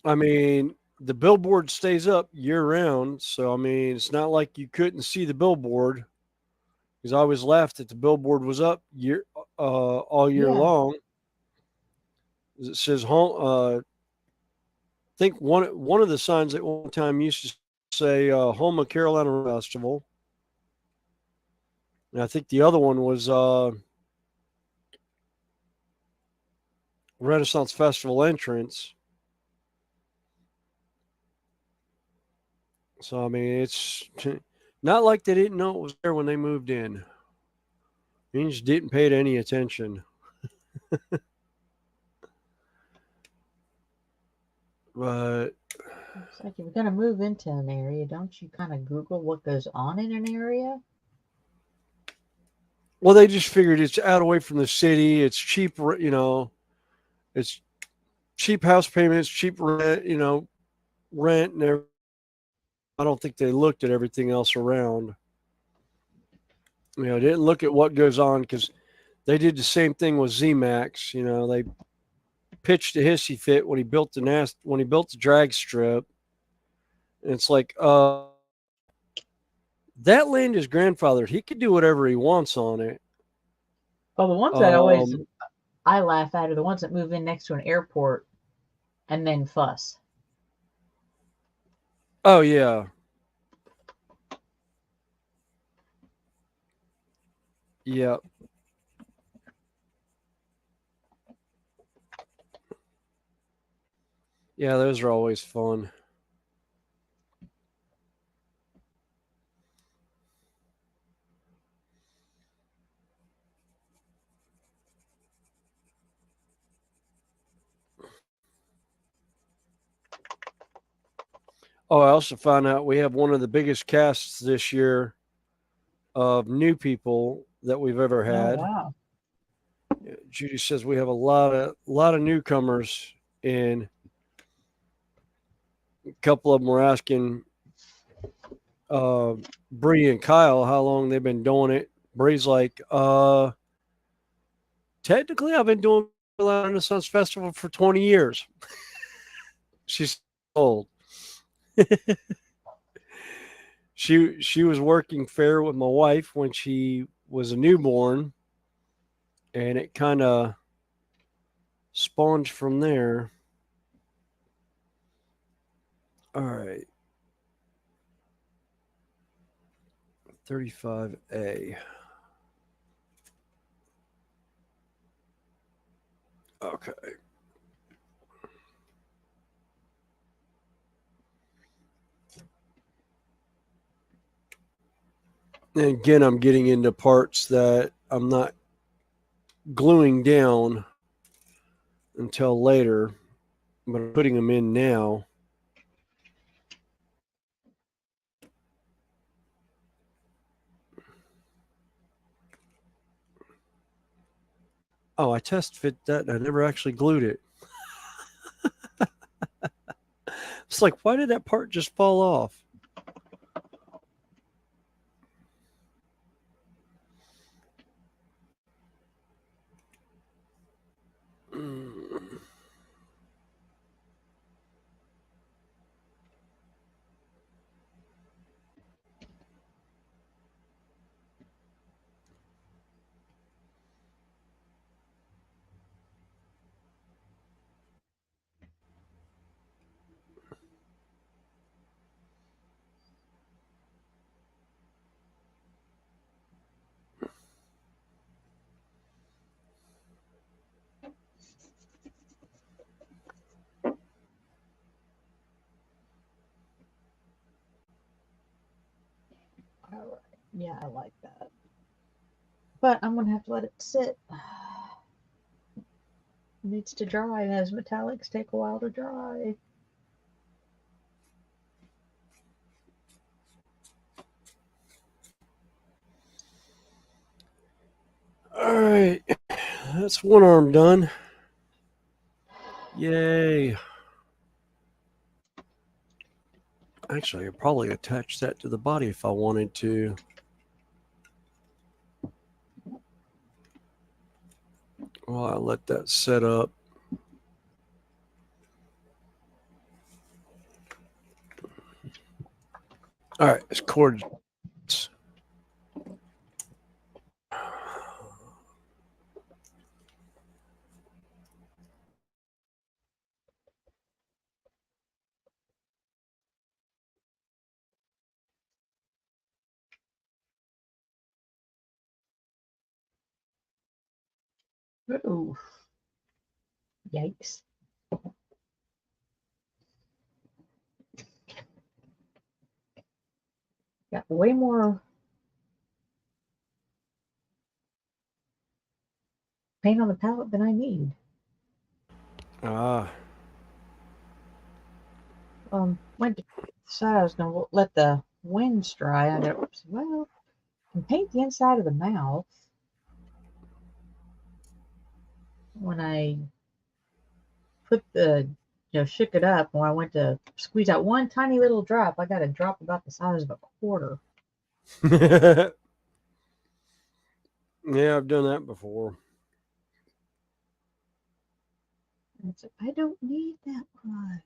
I mean, the billboard stays up year round. So, I mean, it's not like you couldn't see the billboard, because I always laughed that the billboard was up all year long. It says home. I think one of the signs at one time used to say Home of Carolina Festival. And I think the other one was Renaissance Festival entrance. So, I mean, it's not like they didn't know it was there when they moved in. They just didn't pay any attention. But it's like, if you're going to move into an area, don't you kind of Google what goes on in an area? Well, they just figured it's out away from the city. It's cheap, it's cheap house payments, cheap rent, rent and everything. I don't think they looked at everything else around. Didn't look at what goes on, because they did the same thing with Z-Max. They pitched a hissy fit when he built the drag strip. And it's like, that land is grandfathered. He could do whatever he wants on it. Well, the ones that I laugh at are the ones that move in next to an airport and then fuss. Oh, yeah. Yeah. Yeah, those are always fun. Oh, I also found out we have one of the biggest casts this year of new people that we've ever had. Oh, wow. Judy says we have a lot of newcomers in. A couple of them were asking Bree and Kyle how long they've been doing it. Bree's like, technically I've been doing Renaissance Festival for 20 years. She's old. She was working fair with my wife when she was a newborn, and it kind of spawned from there. All right. 35A. Okay. And again, I'm getting into parts that I'm not gluing down until later. but I'm putting them in now. Oh, I test fit that. I never actually glued it. It's like, why did that part just fall off? All right. Yeah, I like that. But I'm going to have to let it sit. It needs to dry, and those metallics take a while to dry. All right, that's one arm done. Yay. Actually, I could probably attach that to the body if I wanted to. Well, I'll let that set up. All right, it's cord. Ooh. Yikes. Got way more paint on the palette than I need. Went to decide I was going to let the winds dry. I got, well, I can paint the inside of the mouth. When I put the, shook it up, when I went to squeeze out one tiny little drop, I got a drop about the size of a quarter. Yeah, I've done that before. And it's like, I don't need that much.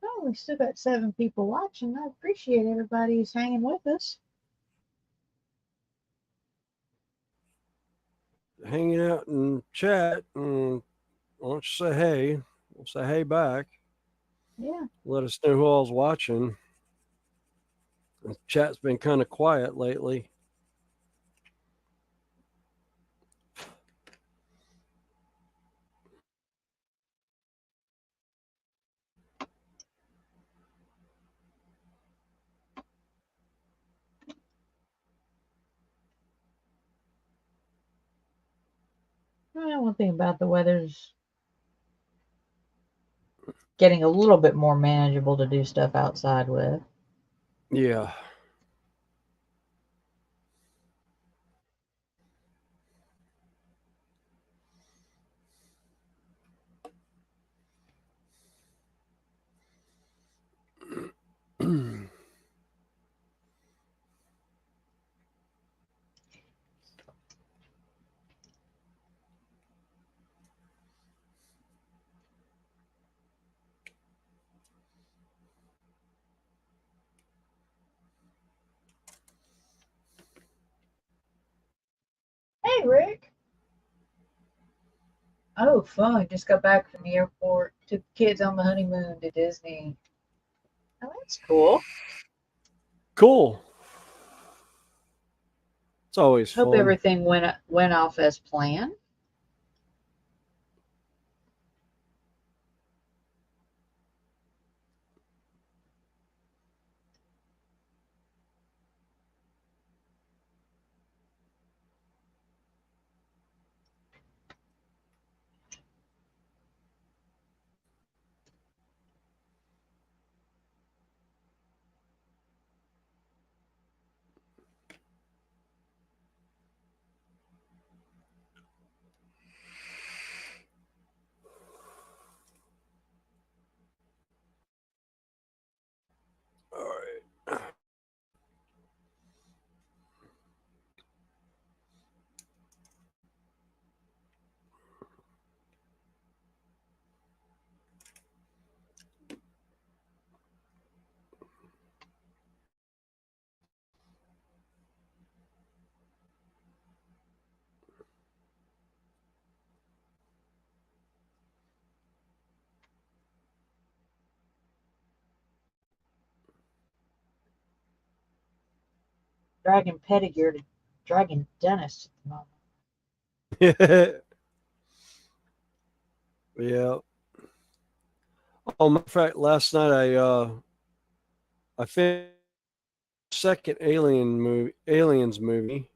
Oh, we still got 7 people watching. I appreciate everybody who's hanging with us. Hanging out and chat, and why don't you say hey? We'll say hey back. Yeah. Let us know who all's watching. The chat's been kind of quiet lately. Well, one thing about the weather's getting a little bit more manageable to do stuff outside with. Yeah. Hey, Rick. Oh, fun. Just got back from the airport. Took the kids on the honeymoon to Disney. Oh, that's cool. Cool. It's always Hope fun. everything went off as planned. All right. Dragon Pettigrew to Dragon Dentist at the moment. Yeah. Oh, matter of fact, last night I finished the second Aliens movie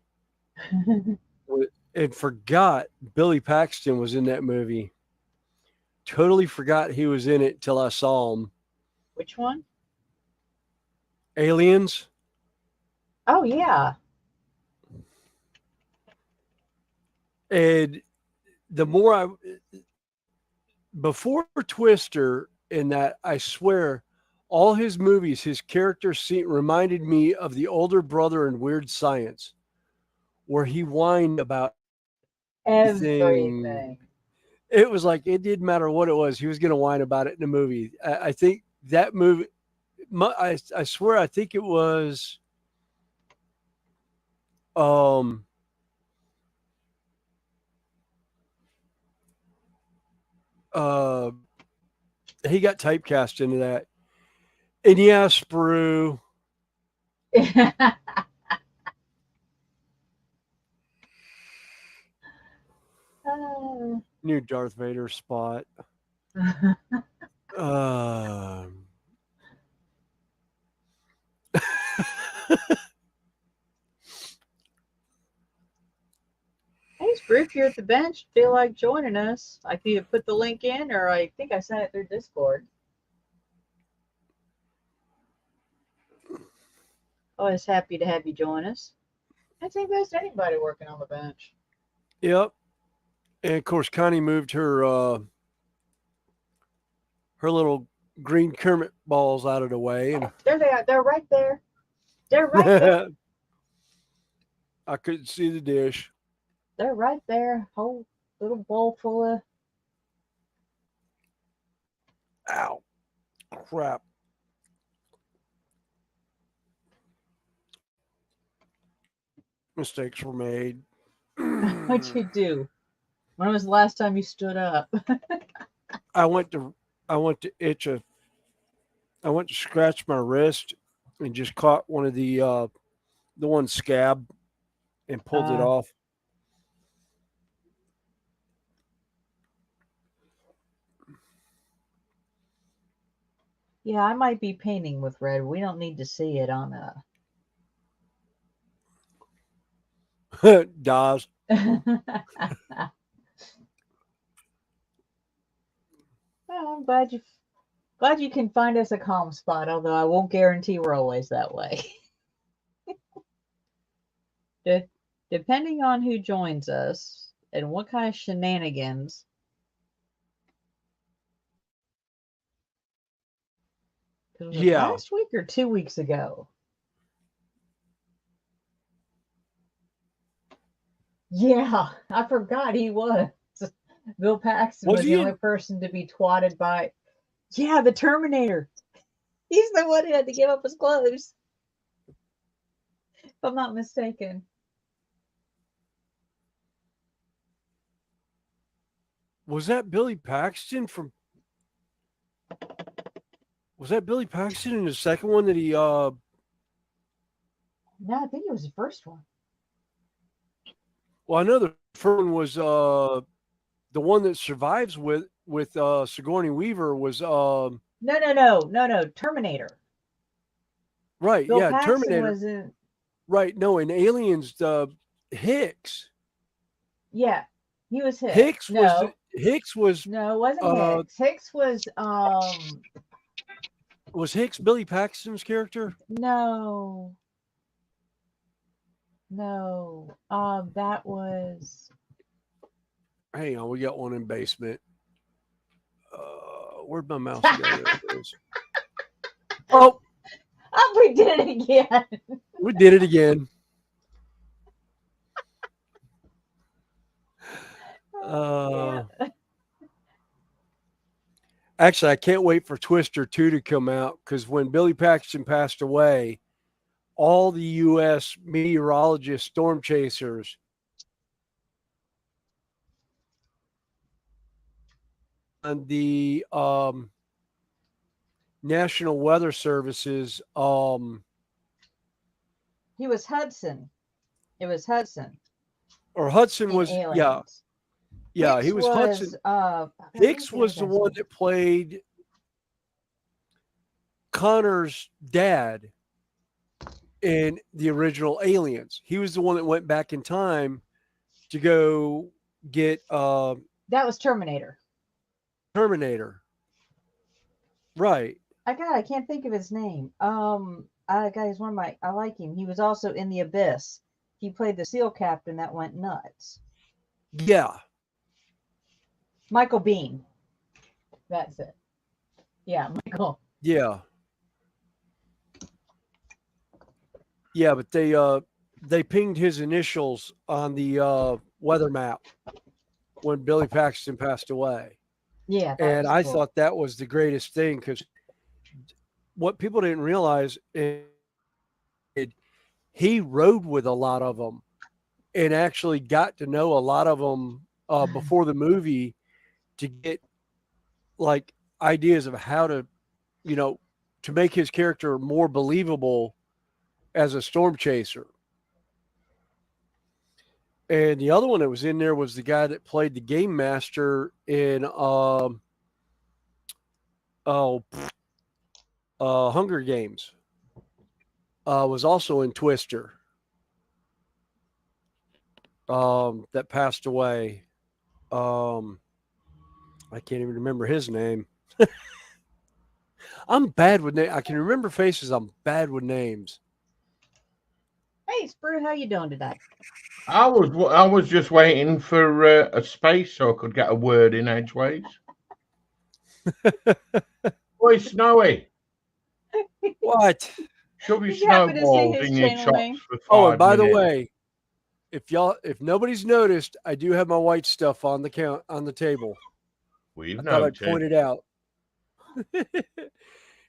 and forgot Billy Paxton was in that movie. Totally forgot he was in it till I saw him. Which one? Aliens. Oh, yeah. And the more before Twister in that, I swear, all his movies, his characters reminded me of the older brother in Weird Science, where he whined about everything. Everything. It was like it didn't matter what it was; he was going to whine about it in the movie. I think that movie. I swear, I think it was. Um, uh, he got typecast into that. And yeah, Sprue. New Darth Vader spot. Um, Hey, Sprue, if you're at the bench, feel like joining us, I can either put the link in or I think I sent it through Discord. Always happy to have you join us. I think there's anybody working on the bench. yep. And of course, Connie moved her little green Kermit balls out of the way, and There they are. They're right there. They're right there. I couldn't see the dish. They're right there. Whole little bowl full of. Ow, crap! Mistakes were made. What'd you do? When was the last time you stood up? I went to I went to scratch my wrist and just caught one of the one scab and pulled it off. Yeah, I might be painting with red. We don't need to see it on Dawes. Well, I'm glad you can find us a calm spot, although I won't guarantee we're always that way. Depending on who joins us and what kind of shenanigans. Was it Yeah. last week or 2 weeks ago? Yeah, I forgot he was. Bill Paxton Was was the he only in? person to be twatted by. Yeah, the Terminator. He's the one who had to give up his clothes, if I'm not mistaken. Was that Billy Paxton from? Was that Billy Paxton in the second one that he? No, I think it was the first one. Well, I know the first one was the one that survives with Sigourney Weaver was No. Terminator. right. Bill Yeah, Paxton Terminator. was in. Right. No, in Aliens, Hicks. Yeah, he was Hicks. No, Hicks was no, it wasn't uh Hicks. Hicks was Hicks Billy Paxton's character? no, no. That was. Hang on, we got one in basement. Where'd my mouse go? There it is. Oh, Oh, we did it again. we did it again. Yeah. Actually, I can't wait for Twister 2 to come out because when Billy Paxton passed away, all the U.S. meteorologists, storm chasers, and the National Weather Services, He was Hudson. It was Hudson or Hudson in was, Aliens. yeah, he Hicks was Hudson. Hicks was the one that played Connor's dad in the original Aliens. He was the one that went back in time to go get That was Terminator. Terminator. Right. I can't think of his name. He's one of my. I like him. He was also in The Abyss. He played the SEAL captain that went nuts. Yeah. Michael Bean. That's it. Yeah, Michael. Yeah. Yeah, but they pinged his initials on the weather map when Billy Paxton passed away. Yeah, And I cool. thought that was the greatest thing because what people didn't realize is he rode with a lot of them and actually got to know a lot of them before the movie to get like ideas of how to, to make his character more believable as a storm chaser. And the other one that was in there was the guy that played the game master in Hunger Games. Was also in Twister. That passed away. I can't even remember his name. I'm bad with names. I can remember faces. I'm bad with names. Hey, Sprue, how you doing today? I was just waiting for a space so I could get a word in edgeways. Boy, Snowy, What? shove your Did you happen to see snowballs his in your channeling? chops for 5 Oh, and by the minutes. way, if nobody's noticed, I do have my white stuff on the table. We've I thought I'd noticed. point it out.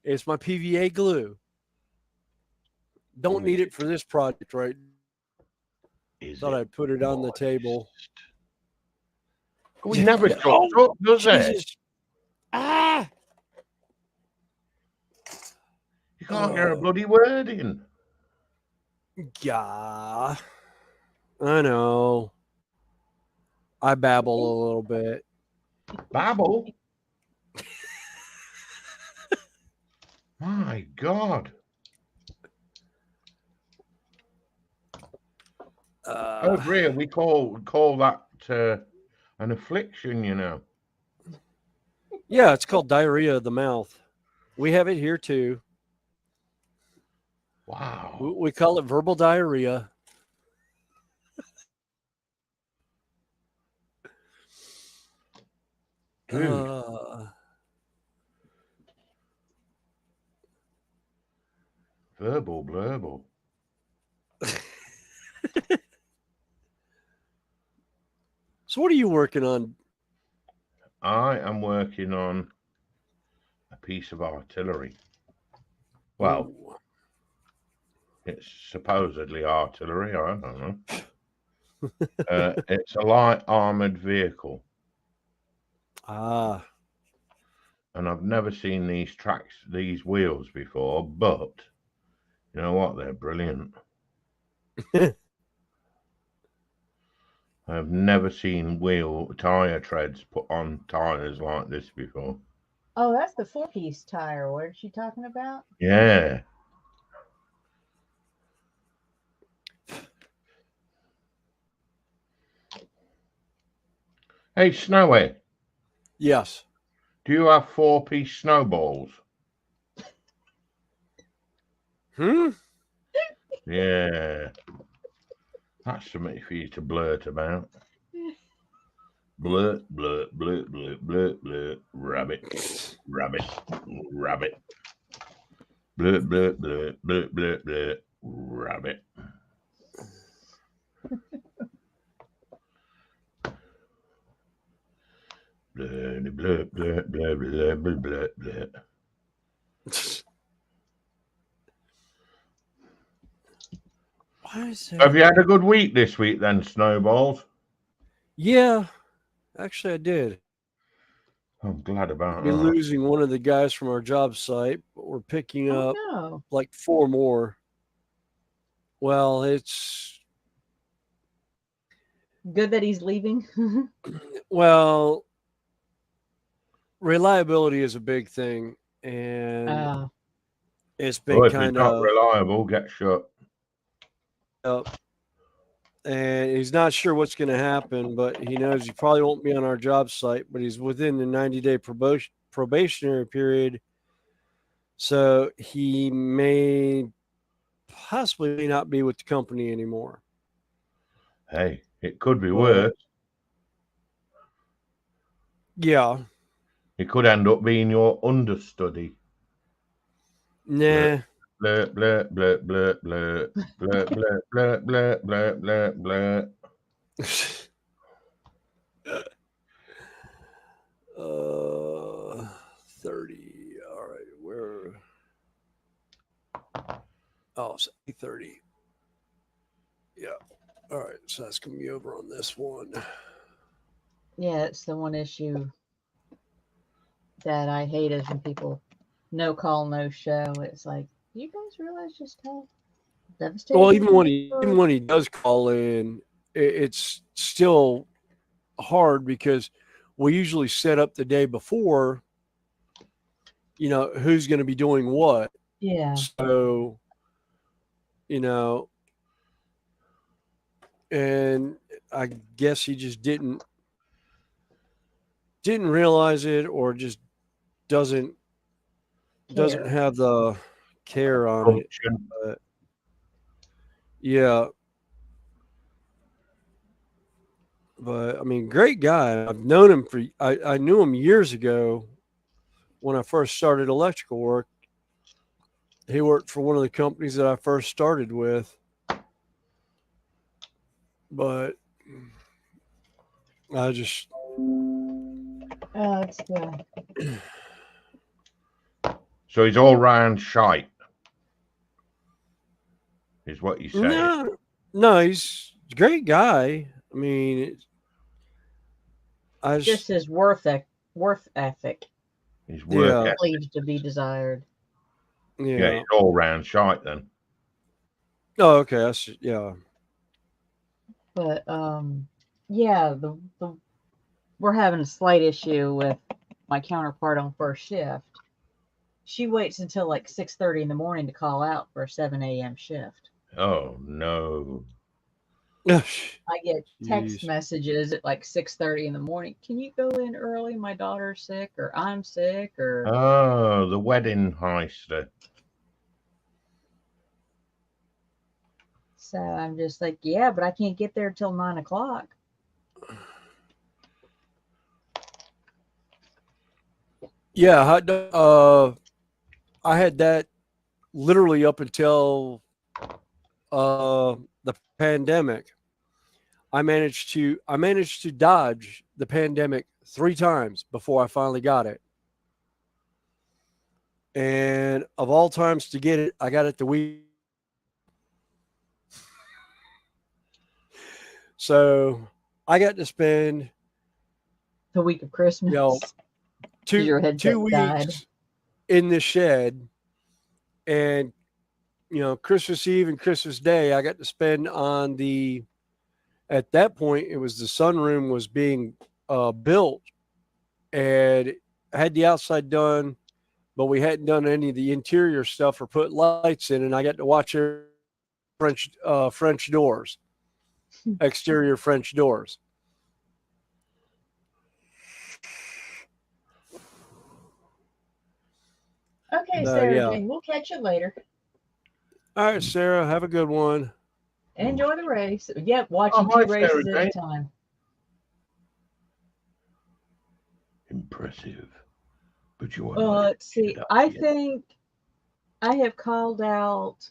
It's my PVA glue. Don't need it for this project, right? Thought I'd put it on the table. We never shuts up, does it? Jesus. Ah! You can't get a bloody word in. Yeah. I know. I babble a little bit. Babble? My God. Over here, we call that an affliction, you know. Yeah, it's called diarrhea of the mouth. We have it here too. Wow. We call it verbal diarrhea. Dude. Verbal blurble. So what are you working on? I am working on a piece of artillery. Well, Ooh. it's supposedly artillery. I don't know. It's a light armored vehicle, Ah. and I've never seen these wheels before. But you know what? They're brilliant. I've never seen tire treads put on tires like this before. Oh, that's the 4-piece tire. What is she talking about? Yeah. Hey, Snowy, Yes. do you have 4-piece snowballs? Yeah. That's something for you to blurt about. Blurt, blurt, blurt, blurt, blurt, blurt. Rabbit, rabbit, rabbit. Blurt, blurt, blurt, blurt, blurt, blurt. Rabbit. Blurt, blurt, blurt, blurt, blurt, blurt, blurt, blurt. Why is there... Have you had a good week this week then, Snowballs? Yeah, actually I did. I'm glad about We're that. losing one of the guys from our job site, but we're picking up No. like 4 more. Well, it's Good that he's leaving. well, reliability is a big thing, and it's been Well, if he's kind not of reliable, get shut. up. And he's not sure what's going to happen, but he knows he probably won't be on our job site, but he's within the 90-day probationary period. So he may possibly not be with the company anymore. Hey, it could be worse. Yeah. It could end up being your understudy. Nah. Blurt, blurt, blurt, blurt, blurt, blurt, blurt, blurt, blurt, blurt, blurt, blurt. 30. All right. Where? Oh, it's 8:30. Yeah. All right. So that's going to be over on this one. Yeah, it's the one issue that I hate is when people no call, no show. It's like, do you guys realize just how devastating? Well, even when he does call in, it's still hard because we usually set up the day before, you know, who's going to be doing what. Yeah. So, you know, and I guess he just didn't realize it, or just doesn't have the care on it. But yeah. But I mean, great guy. I've known him I knew him years ago when I first started electrical work. He worked for one of the companies that I first started with. But I just it's the So he's all round shite, is what you say. no, he's a great guy. I mean, just his worth ethic. His work ethic. Leaves to be desired. Yeah, he's all round shite then. Oh, okay. Yeah. But yeah, the we're having a slight issue with my counterpart on first shift. She waits until like 6:30 in the morning to call out for a 7 a.m. shift. Oh no. I get text messages at like 6:30 in the morning. Can you go in early? My daughter's sick, or I'm sick, or oh, the wedding heister. So I'm just like, yeah, but I can't get there till 9 o'clock. Yeah, I had that literally up until the pandemic, I managed to dodge the pandemic 3 times before I finally got it. And of all times to get it, I got it the week. So I got to spend, The week of Christmas. you know, 'Cause your two headset 2 died. weeks in the shed, and Christmas Eve and Christmas Day I got to spend on the. At that point, it was the sunroom was being built, and I had the outside done, but we hadn't done any of the interior stuff or put lights in, and I got to watch French doors, exterior French doors. Okay, Sarah Yeah. Jane, we'll catch you later. All right, Sarah, have a good one. Enjoy the race. Yep, watching hi, 2 races Sarah at a Jane. time. Impressive. But you are not. Let's see. it up I yet. think I have called out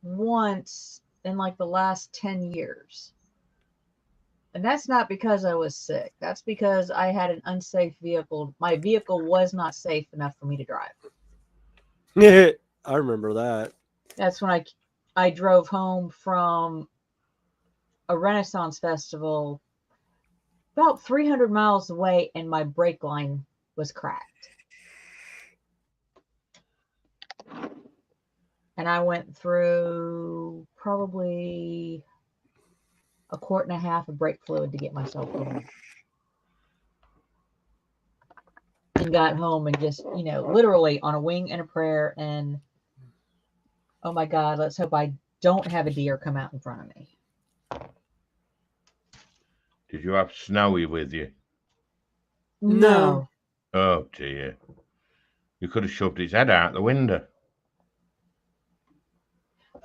once in like the last 10 years. And that's not because I was sick. That's because I had an unsafe vehicle. My vehicle was not safe enough for me to drive. I remember that. That's when I drove home from a Renaissance festival about 300 miles away, and my brake line was cracked. And I went through probably a quart and a half of brake fluid to get myself home. And got home and just, literally on a wing and a prayer, and oh my God, let's hope I don't have a deer come out in front of me. Did you have Snowy with you? No. Oh dear. You could have shoved his head out the window.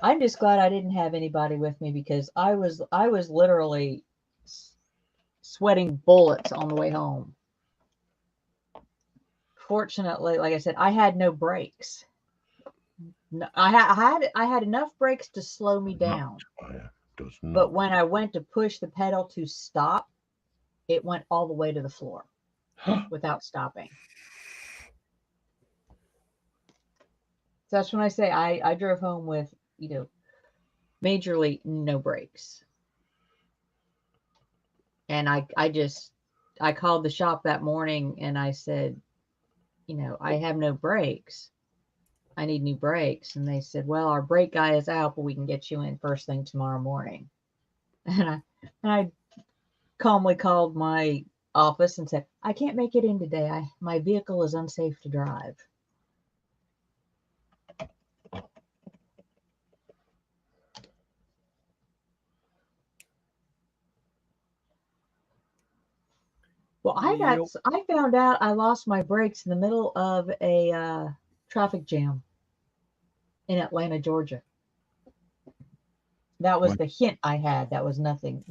I'm just glad I didn't have anybody with me, because I was literally sweating bullets on the way home. Fortunately, like I said, I had no brakes. No, I had enough brakes to slow me down. Does not. But when I went to push the pedal to stop, it went all the way to the floor without stopping. So that's when I say I drove home with, majorly no brakes. And I called the shop that morning and I said, I have no brakes. I need new brakes. And they said, well, our brake guy is out, but we can get you in first thing tomorrow morning. And I calmly called my office and said, I can't make it in today. My vehicle is unsafe to drive. Well, I found out I lost my brakes in the middle of a traffic jam in Atlanta, Georgia. That was the hint I had. That was nothing,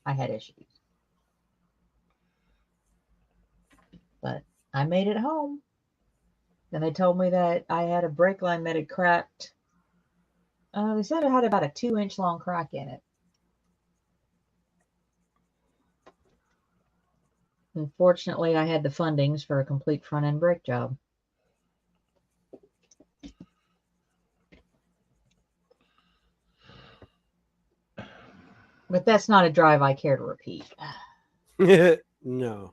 I had issues. But I made it home. And they told me that I had a brake line that had cracked. They said it had about a 2-inch long crack in it. Unfortunately, I had the fundings for a complete front end brake job. But that's not a drive I care to repeat. No.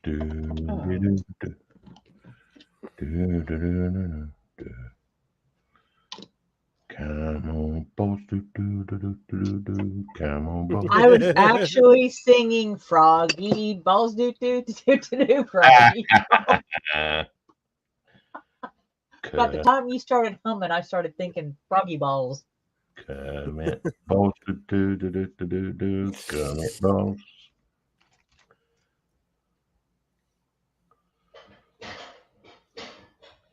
Come on, boss. Come on, boss. I was actually singing Froggy Balls, do Froggy. About the time you started humming, I started thinking Froggy Balls. Come on, boss. Come on, boss.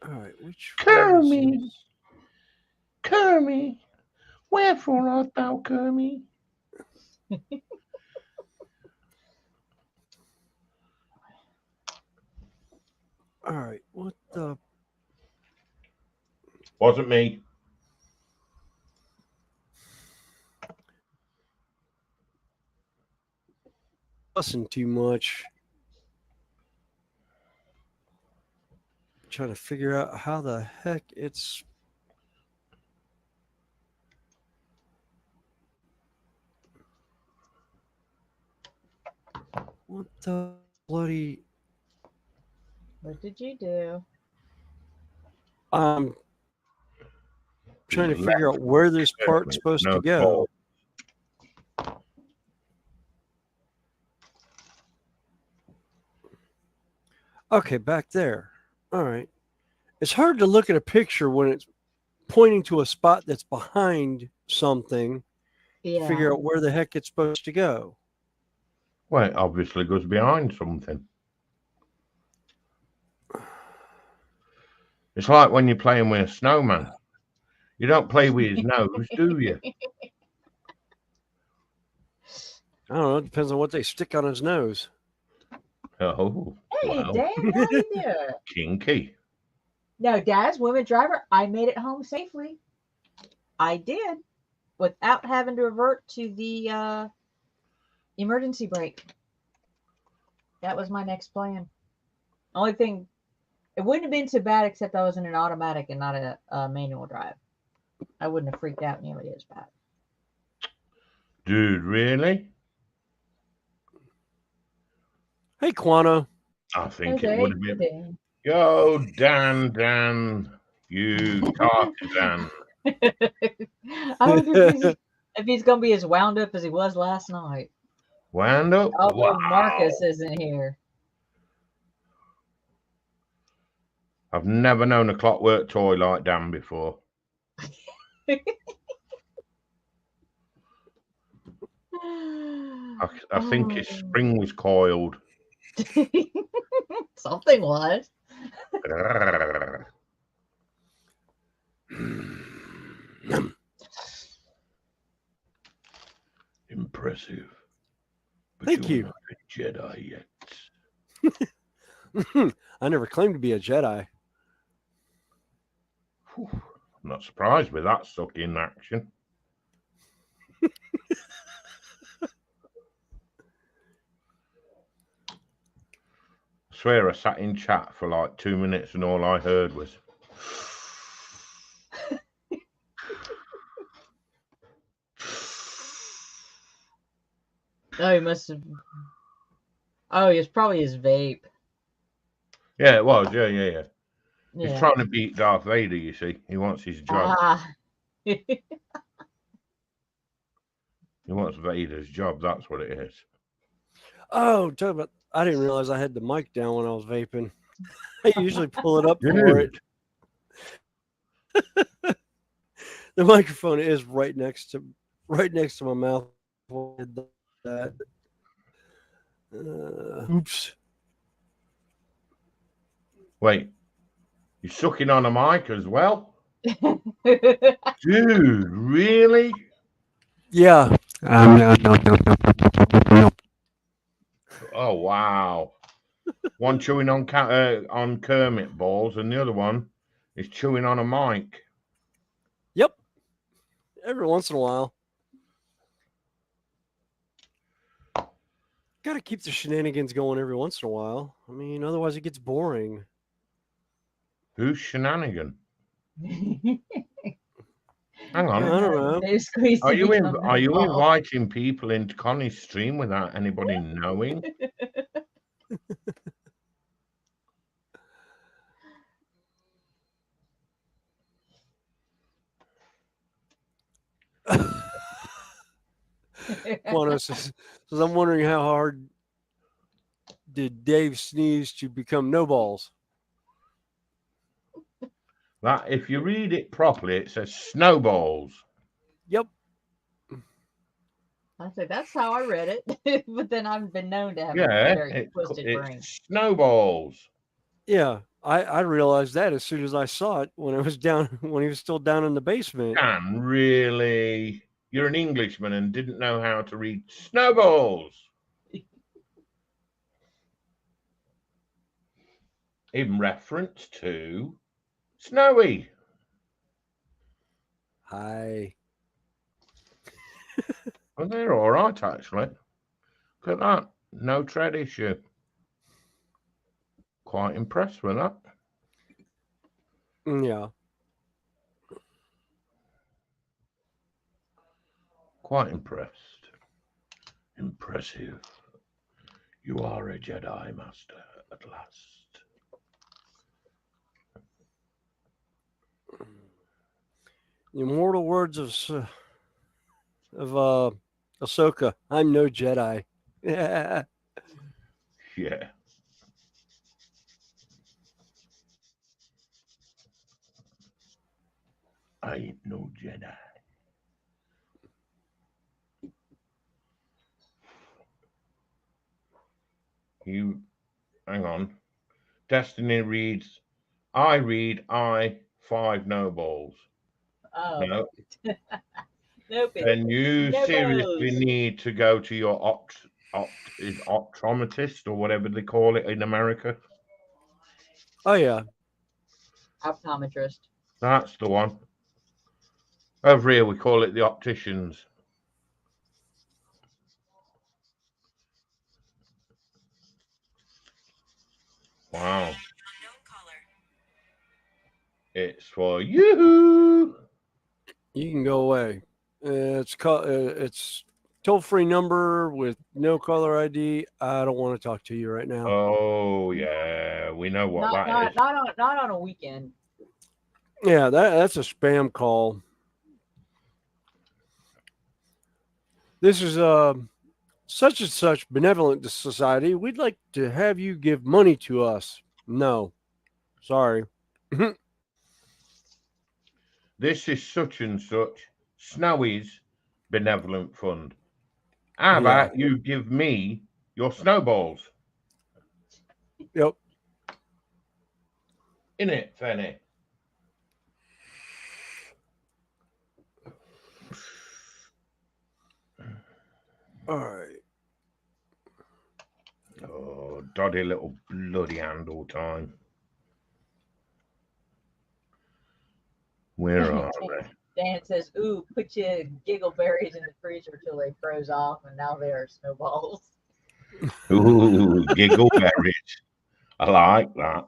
All right, which Kermit. was- Kermit, wherefore art thou, Kermit? All right, what the? Wasn't me. Fussing too much. Trying to figure out how the heck it's. What the bloody? What did you do? I'm trying to There's figure out where this part's supposed to go. ball. Okay, back there. All right. It's hard to look at a picture when it's pointing to a spot that's behind something. Yeah. Figure out where the heck it's supposed to go. Well, it obviously goes behind something. It's like when you're playing with a snowman. You don't play with his nose, do you? I don't know. It depends on what they stick on his nose. Oh, Hey, wow. Dad, how you doing? Kinky. No, Dad's women driver. I made it home safely. I did, without having to revert to the emergency brake. That was my next plan. Only thing, it wouldn't have been too bad except I was in an automatic and not a manual drive. I wouldn't have freaked out nearly as bad. Dude, really? Hey, Quano. I think it would have been. Yo, Dan, you Tarzan. I wonder if he's going to be as wound up as he was last night. Wound up? Although Wow. Marcus isn't here. I've never known a clockwork toy like Dan before. I think his spring was coiled. Something was. Impressive. But Thank you're you. not a Jedi yet. I never claimed to be a Jedi. Whew. I'm not surprised with that sucking action. I swear I sat in chat for like 2 minutes and all I heard was Oh, he must have. Oh, it's probably his vape. yeah, it was, yeah. He's Yeah. trying to beat Darth Vader, you see. He wants his job. Ah. He wants Vader's job, that's what it is. Oh, talk about. I didn't realize I had the mic down when I was vaping. I usually pull it up for Dude. it. The microphone is right next to my mouth. That. Oops. Wait, you're sucking on a mic as well? Dude, really? Yeah. Oh, wow. One chewing on Kermit balls and the other one is chewing on a mic. Yep. Every once in a while. Got to keep the shenanigans going every once in a while. I mean, otherwise it gets boring. Who's shenanigan? Hang on. I don't know. Are you inviting people into Connie's stream without anybody knowing? Quano says, I'm wondering how hard did Dave sneeze to become no balls? That if you read it properly, it says snowballs. Yep. I said that's how I read it, but then I've been known to have a Yeah, very twisted brain. it's snowballs. Yeah, I realized that as soon as I saw it when I was down when he was still down in the basement. Dan, really? You're an Englishman and didn't know how to read snowballs. In reference to Snowy. Hi. Oh, they're all right, actually. Look at that. No tread issue. Quite impressed with that. Yeah. Quite impressed. Impressive. You are a Jedi Master at last. The immortal words of Ahsoka. I'm no Jedi. Yeah. Yeah. I ain't no Jedi. You, hang on. Destiny reads, I read I 5 no balls. Oh, No. nope. Then you No seriously balls. need to go to your is optometrist or whatever they call it in America. Oh yeah. Optometrist. That's the one. Over here we call it the opticians. Wow. It's for you. You can go away. It's toll-free number with no caller ID. I don't want to talk to you right now. Oh yeah, we know what Not that is. not on a weekend. Yeah, that's a spam call. This is such and such benevolent society. We'd like to have you give money to us. No. Sorry. This is such and such Snowy's benevolent fund. How Yeah. about you give me your snowballs? Yep. In it, Fanny. All right. Oh, doddy little bloody handle time. Where are they? Dan says, "Ooh, put your giggle berries in the freezer till they froze off, and now they are snowballs." Ooh, giggle berries. I like that.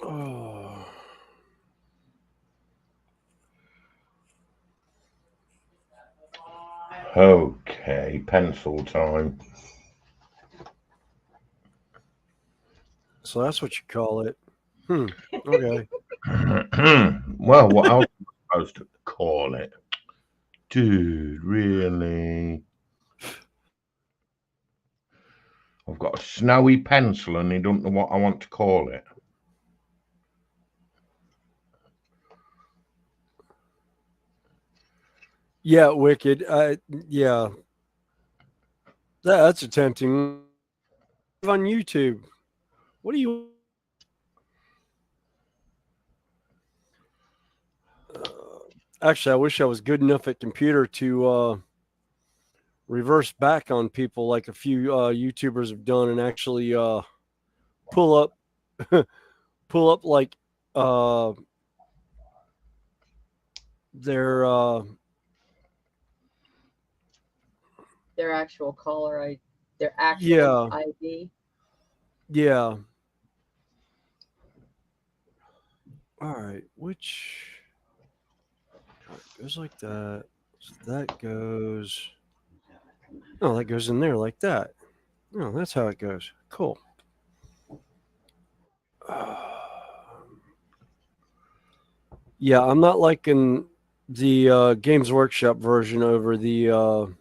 Oh. Okay, pencil time. So that's what you call it. Okay. Well, what else am I supposed to call it? Dude, really? I've got a snowy pencil and you don't know what I want to call it. Yeah, wicked. Yeah. That's tempting. On YouTube. What do you? Actually, I wish I was good enough at computer to reverse back on people like a few YouTubers have done and actually pull up, pull up like uh, their Their actual caller ID, their actual yeah, ID. yeah. All right, which goes like that. So that goes. Oh, that goes in there like that. Oh, that's how it goes. Cool. Yeah, I'm not liking the Games Workshop version over the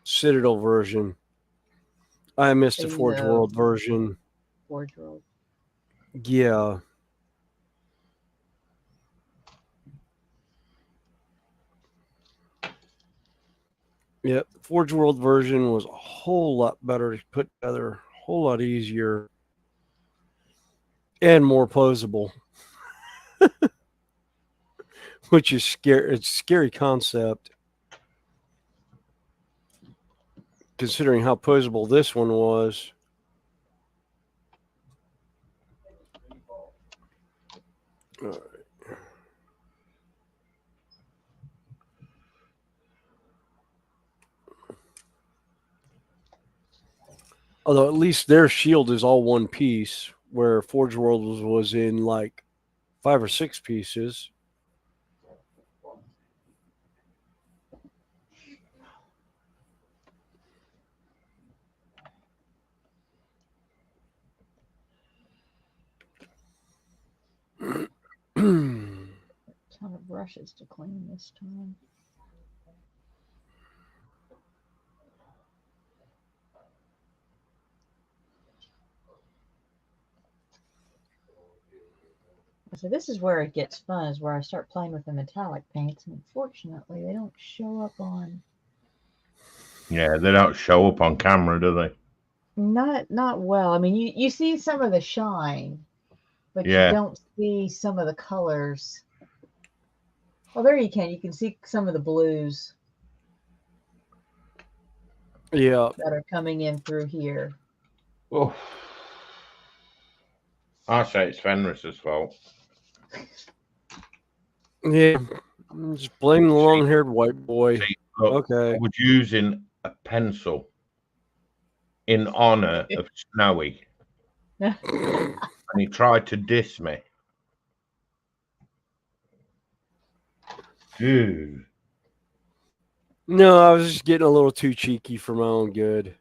Citadel version. I missed the Forge World version. Forge World. Yeah. Yep. Forge World version was a whole lot better to put together, a whole lot easier, and more posable. Which is scary. It's a scary concept, considering how posable this one was. All right. Although at least their shield is all one piece, where Forge World was in like 5 or 6 pieces. Ton of brushes to clean this time. So this is where it gets fun, is where I start playing with the metallic paints, and unfortunately they don't show up on. Yeah, they don't show up on camera, do they? Not well. I mean, you see some of the shine, but Yeah. you don't see some of the colors. Well, there you can. You can see some of the blues Yeah. that are coming in through here. Oh. I say it's Fenris's fault. Yeah. Just blame the long-haired white boy. See, look, Okay. I was using a pencil in honor of Snowy, and he tried to diss me. Dude. No, I was just getting a little too cheeky for my own good.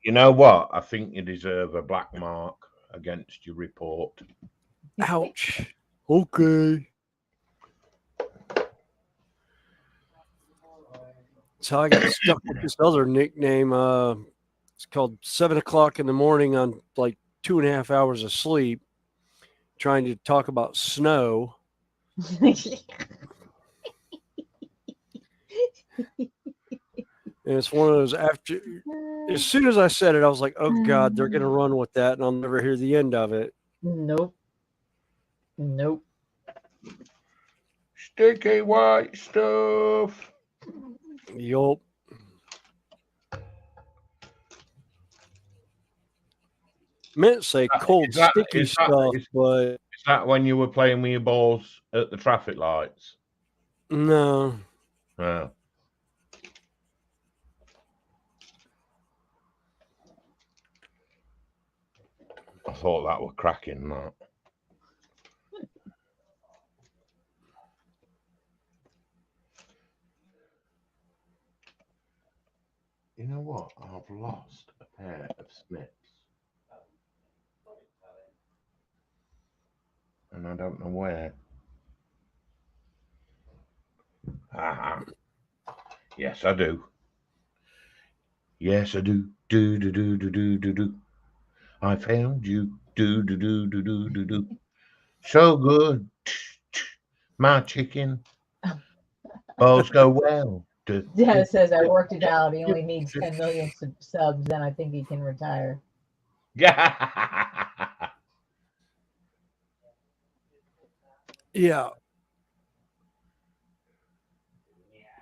You know what? I think you deserve a black mark against your report. Ouch. Okay. So I got stuck with this other nickname. It's called 7 o'clock in the morning on like 2.5 hours of sleep, trying to talk about snow. And it's one of those after, as soon as I said it, I was like, oh God, they're going to run with that and I'll never hear the end of it. Nope. Sticky white stuff. Yup. Meant to say cold, sticky stuff, but... Is that when you were playing with your balls at the traffic lights? No. Oh. I thought that were cracking, that. You know what? I've lost a pair of Smiths. And I don't know where. Ah. Yes, I do. Yes, I do. Do, do, do, do, do, do, do. I found you. Do, do, do, do, do, do, do. So good. My chicken. Balls go well. Yeah, it says I worked it out. He only needs 10 million subs, then I think he can retire. Yeah. Yeah.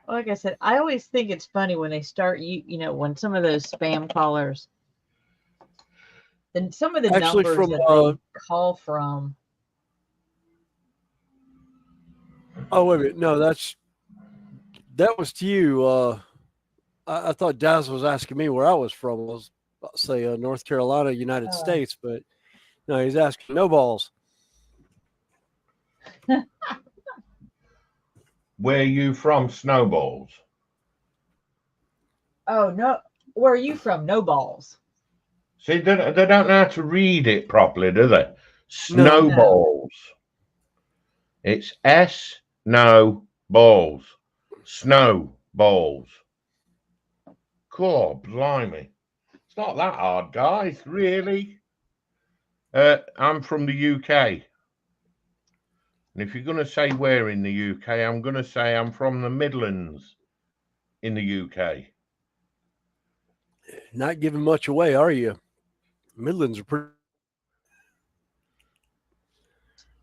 Like I said, I always think it's funny when they start, you know, when some of those spam callers, then some of the Actually, numbers from, that they call from. Oh, wait a minute. No, that was to you. I thought Daz was asking me where I was from. I was about to say North Carolina, United States, but no, he's asking no balls. Where are you from, Snowballs? Oh, no. Where are you from? No balls. See, they don't know how to read it properly, do they? Snowballs. It's snowballs. Snowballs. God, blimey. It's not that hard, guys, really. I'm from the UK. And if you're going to say where in the UK, I'm going to say I'm from the Midlands in the UK. Not giving much away, are you? Midlands are pretty.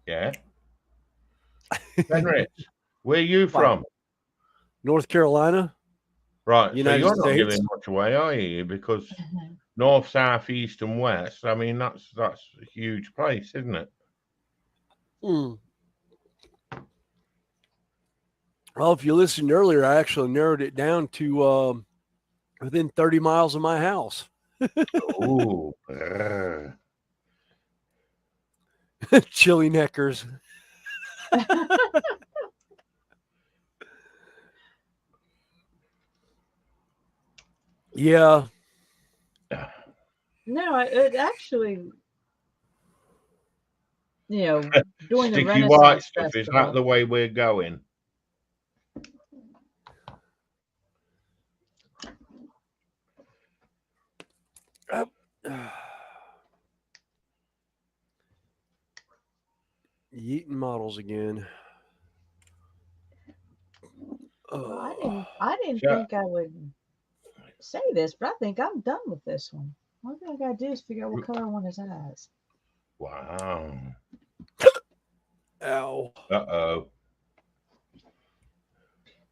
Yeah. Henry, where are you from? North Carolina. Right. United so you're States. not giving much away, are you? Because north, south, east, and west. I mean, that's a huge place, isn't it? Mm. Well, if you listened earlier, I actually narrowed it down to within 30 miles of my house. Ooh. Chili neckers. Yeah. No, it actually, doing the Sticky white Renaissance stuff. Is that Festival. the way we're going? Eating models again. Well, I didn't So- think I would say this, but I think I'm done with this one. All I gotta do is figure out what color I want his eyes. Wow. Ow. Uh-oh.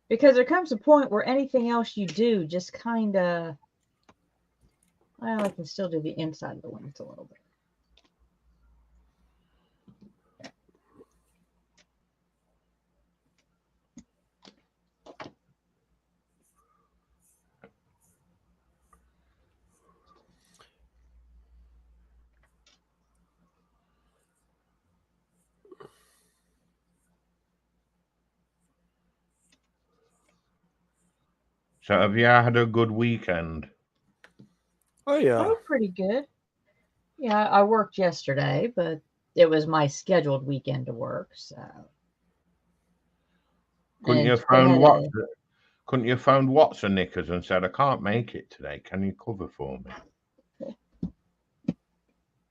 Because there comes a point where anything else you do just kind of, well, I can still do the inside of the wings a little bit. So have you had a good weekend? Oh, yeah. Oh, pretty good. Yeah, I worked yesterday, but it was my scheduled weekend to work, so. Couldn't you And have they found had what? a- Couldn't you have found Watson Knickers and said, I can't make it today. Can you cover for me?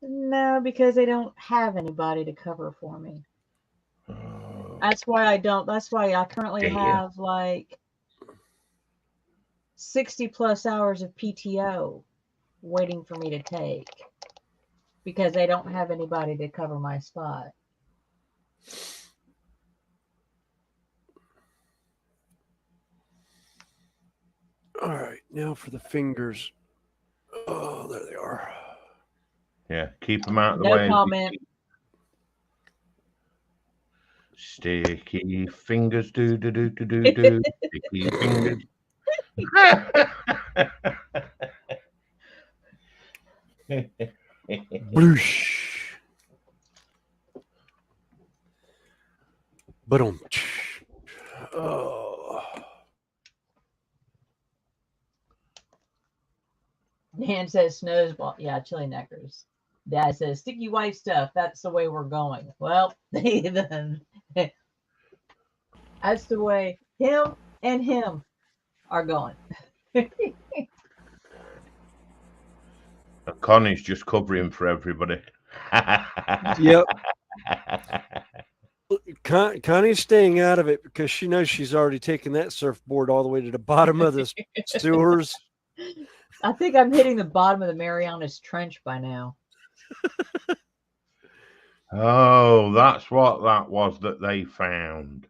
No, because they don't have anybody to cover for me. Oh, That's why I don't. That's why I currently dear. have like 60 plus hours of PTO waiting for me to take because they don't have anybody to cover my spot. All right. Now for the fingers. Oh, there they are. Yeah, keep them out of the No way. comment. Sticky fingers, do do do do do do. Sticky fingers. Bloosh. Boom. Oh. Dan says snowball. Yeah, chili neckers. Dad says sticky white stuff. That's the way we're going. Well, that's the way him and him are going. Connie's just covering for everybody. Yep. Connie's staying out of it because she knows she's already taken that surfboard all the way to the bottom of the sewers. I think I'm hitting the bottom of the Marianas Trench by now. Oh, that's what that was that they found.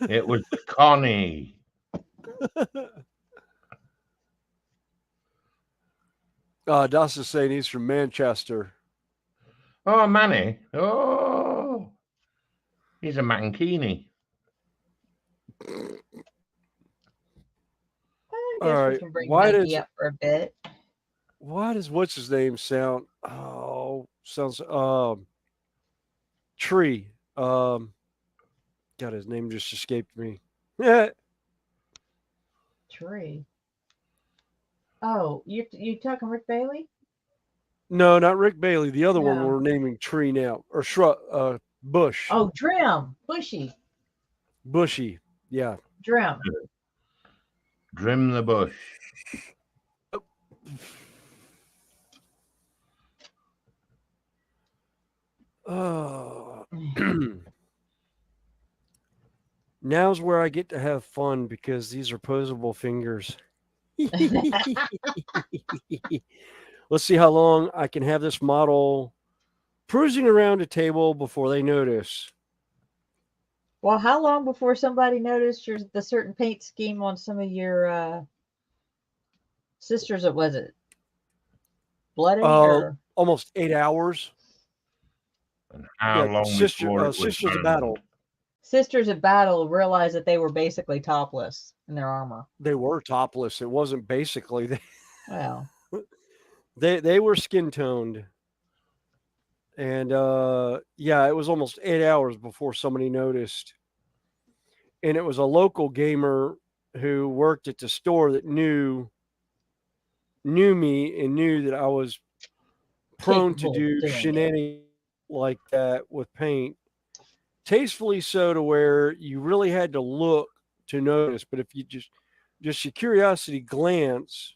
It was Connie. Das is saying he's from Manchester. Oh, Manny. Oh, he's a mankini. I All guess right. we can bring Why Mikey does up for a bit. why does what's his name sound? Oh, sounds Tree. God, his name just escaped me. Yeah. Tree. Oh, you talking Rick Bailey? No, not Rick Bailey. The other one No. we're naming Tree now, or Shrub. Bush. Oh, Trim. Bushy. Yeah. Trim. Trim the bush. Oh. Now's where I get to have fun because these are posable fingers. Let's see how long I can have this model cruising around a table before they notice. Well, how long before somebody noticed the certain paint scheme on some of your sisters? Was it bloody or Almost 8 hours. And how long before it was Sisters of found? Battle. Sisters of Battle realized that they were basically topless in their armor? They were topless. It wasn't basically. Well, They were skin toned. And yeah, it was almost 8 hours before somebody noticed. And it was a local gamer who worked at the store that knew me and knew that I was prone to capable of do doing it. shenanigans like that with paint. Tastefully so to where you really had to look to notice. But if you just your curiosity glance,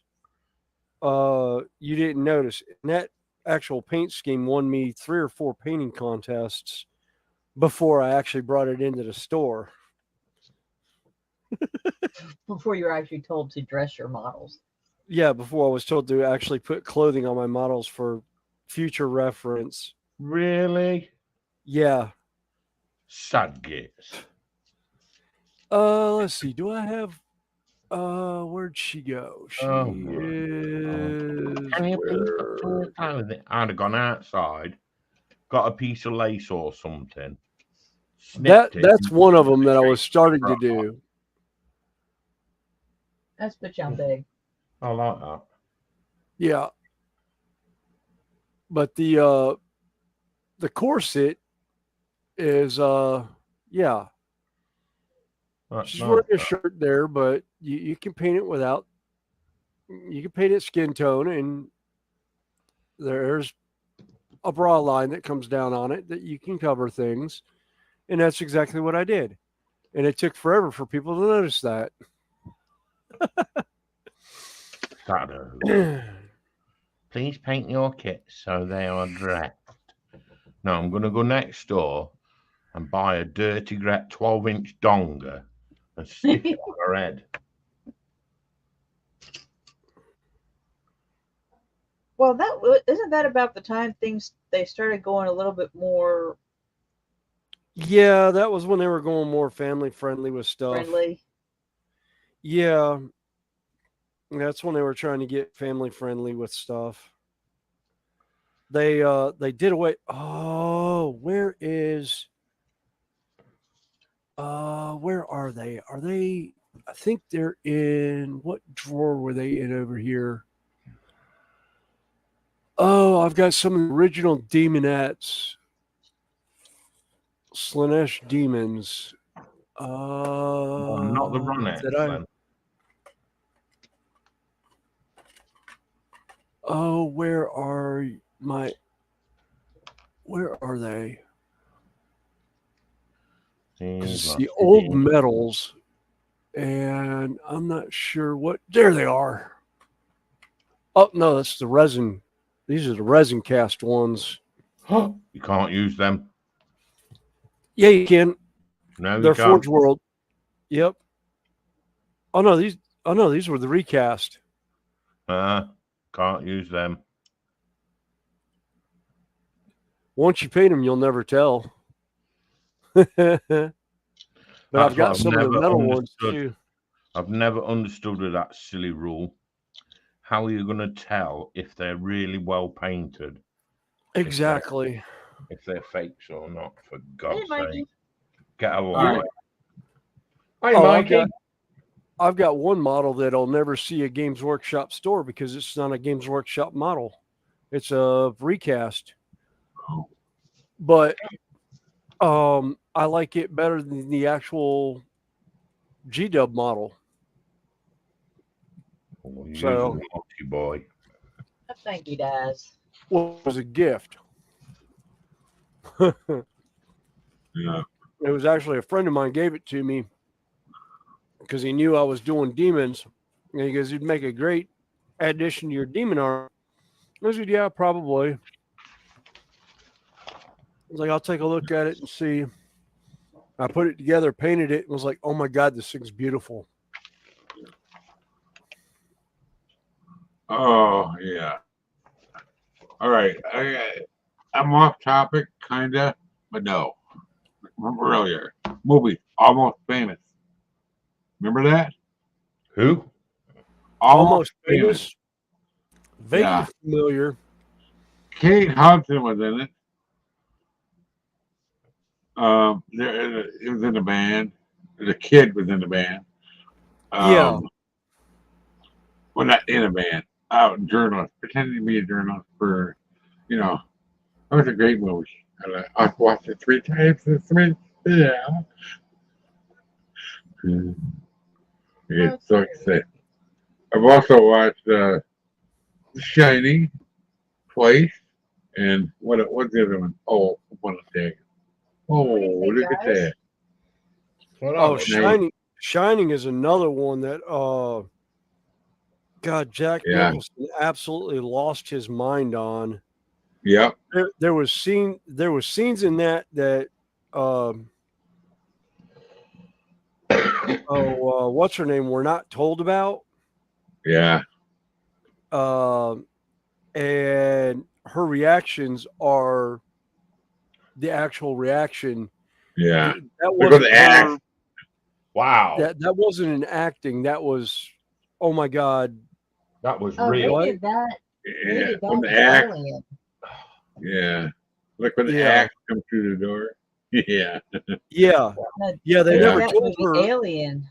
you didn't notice. And that actual paint scheme won me 3 or 4 painting contests before I actually brought it into the store. Before you were actually told to dress your models. Yeah, before I was told to actually put clothing on my models for future reference. Really? Yeah. Sad gits. Let's see. Do I have where'd she go? She Oh, is Can you please where... put your clothing? I'd have gone outside, got a piece of lace or something. That's one of them that I was starting to do. That's put you on big. I like that. Yeah. But the corset is yeah. That's She's nice, wearing a that. shirt there, but you can paint it without. You can paint it skin tone, and there's a bra line that comes down on it that you can cover things, and that's exactly what I did. And it took forever for people to notice that. Shadows. Please paint your kits so they are dressed. No, I'm going to go next door and buy a dirty 12-inch donger and stick it on her head. Well, isn't that about the time they started going a little bit more Yeah, that was when they were going more family friendly with stuff. friendly? Yeah. That's when they were trying to get family friendly with stuff. They did away. Oh, where are they? Are they? I think they're in. What drawer were they in over here? Oh, I've got some of the original Demonettes, Slanesh Demons. Not the Ronettes, then. Oh, where are they? It's the old metals, and I'm not sure what. There they are. Oh no, that's the resin. These are the resin cast ones. You can't use them. Yeah, you can. No, they're you can't. Forge World. Yep. Oh no, these were the recast. Can't use them. Once you paint them, you'll never tell. But I've got some of the metal ones too. I've never understood that silly rule. How are you going to tell if they're really well painted? Exactly. If they're fakes or not, for God's sake. Mikey. Get a light. Hey, Mikey. I've got one model that'll never see a Games Workshop store because it's not a Games Workshop model. It's a recast. But I like it better than the actual G-Dub model. Oh, you're a naughty boy. I think he does. Well, it was a gift. Yeah. It was actually a friend of mine gave it to me because he knew I was doing demons, and he goes, "You'd make a great addition to your demon army." I said, "Yeah, probably." I was like, "I'll take a look at it and see." I put it together, painted it, and was like, "Oh my god, this thing's beautiful." Oh yeah. All right. I'm off topic, kinda, but no. From earlier, movie Almost Famous. Remember that? Who? Almost Almost Famous. Famous. Vaguely Yeah. familiar. Kate Hudson was in it. It was in the band. The kid was in the band. Yeah. Well, not in a band. Out journalist, pretending to be a journalist for, you know, it was a great movie. I've watched it 3 times. Yeah. I get so excited. I've also watched The Shining twice, and what's the other one? Oh, one of the Oh, What do you think, look at guys? that. Oh, Nice. Shining. Shining is another one that God, Jack Yeah. Nicholson absolutely lost his mind on. Yep. There was scenes in that what's her name, we're not told about. Yeah. And her reactions are the actual reaction. Yeah. That Look at wasn't the her. act. Wow. That wasn't an acting. That was, oh my God. That was Oh, real. they did that. They Yeah. did that When the with act. Alien. Yeah. Look when the Yeah. act comes through the door. Yeah. Yeah. That- Yeah, they they did never that told movie her. Alien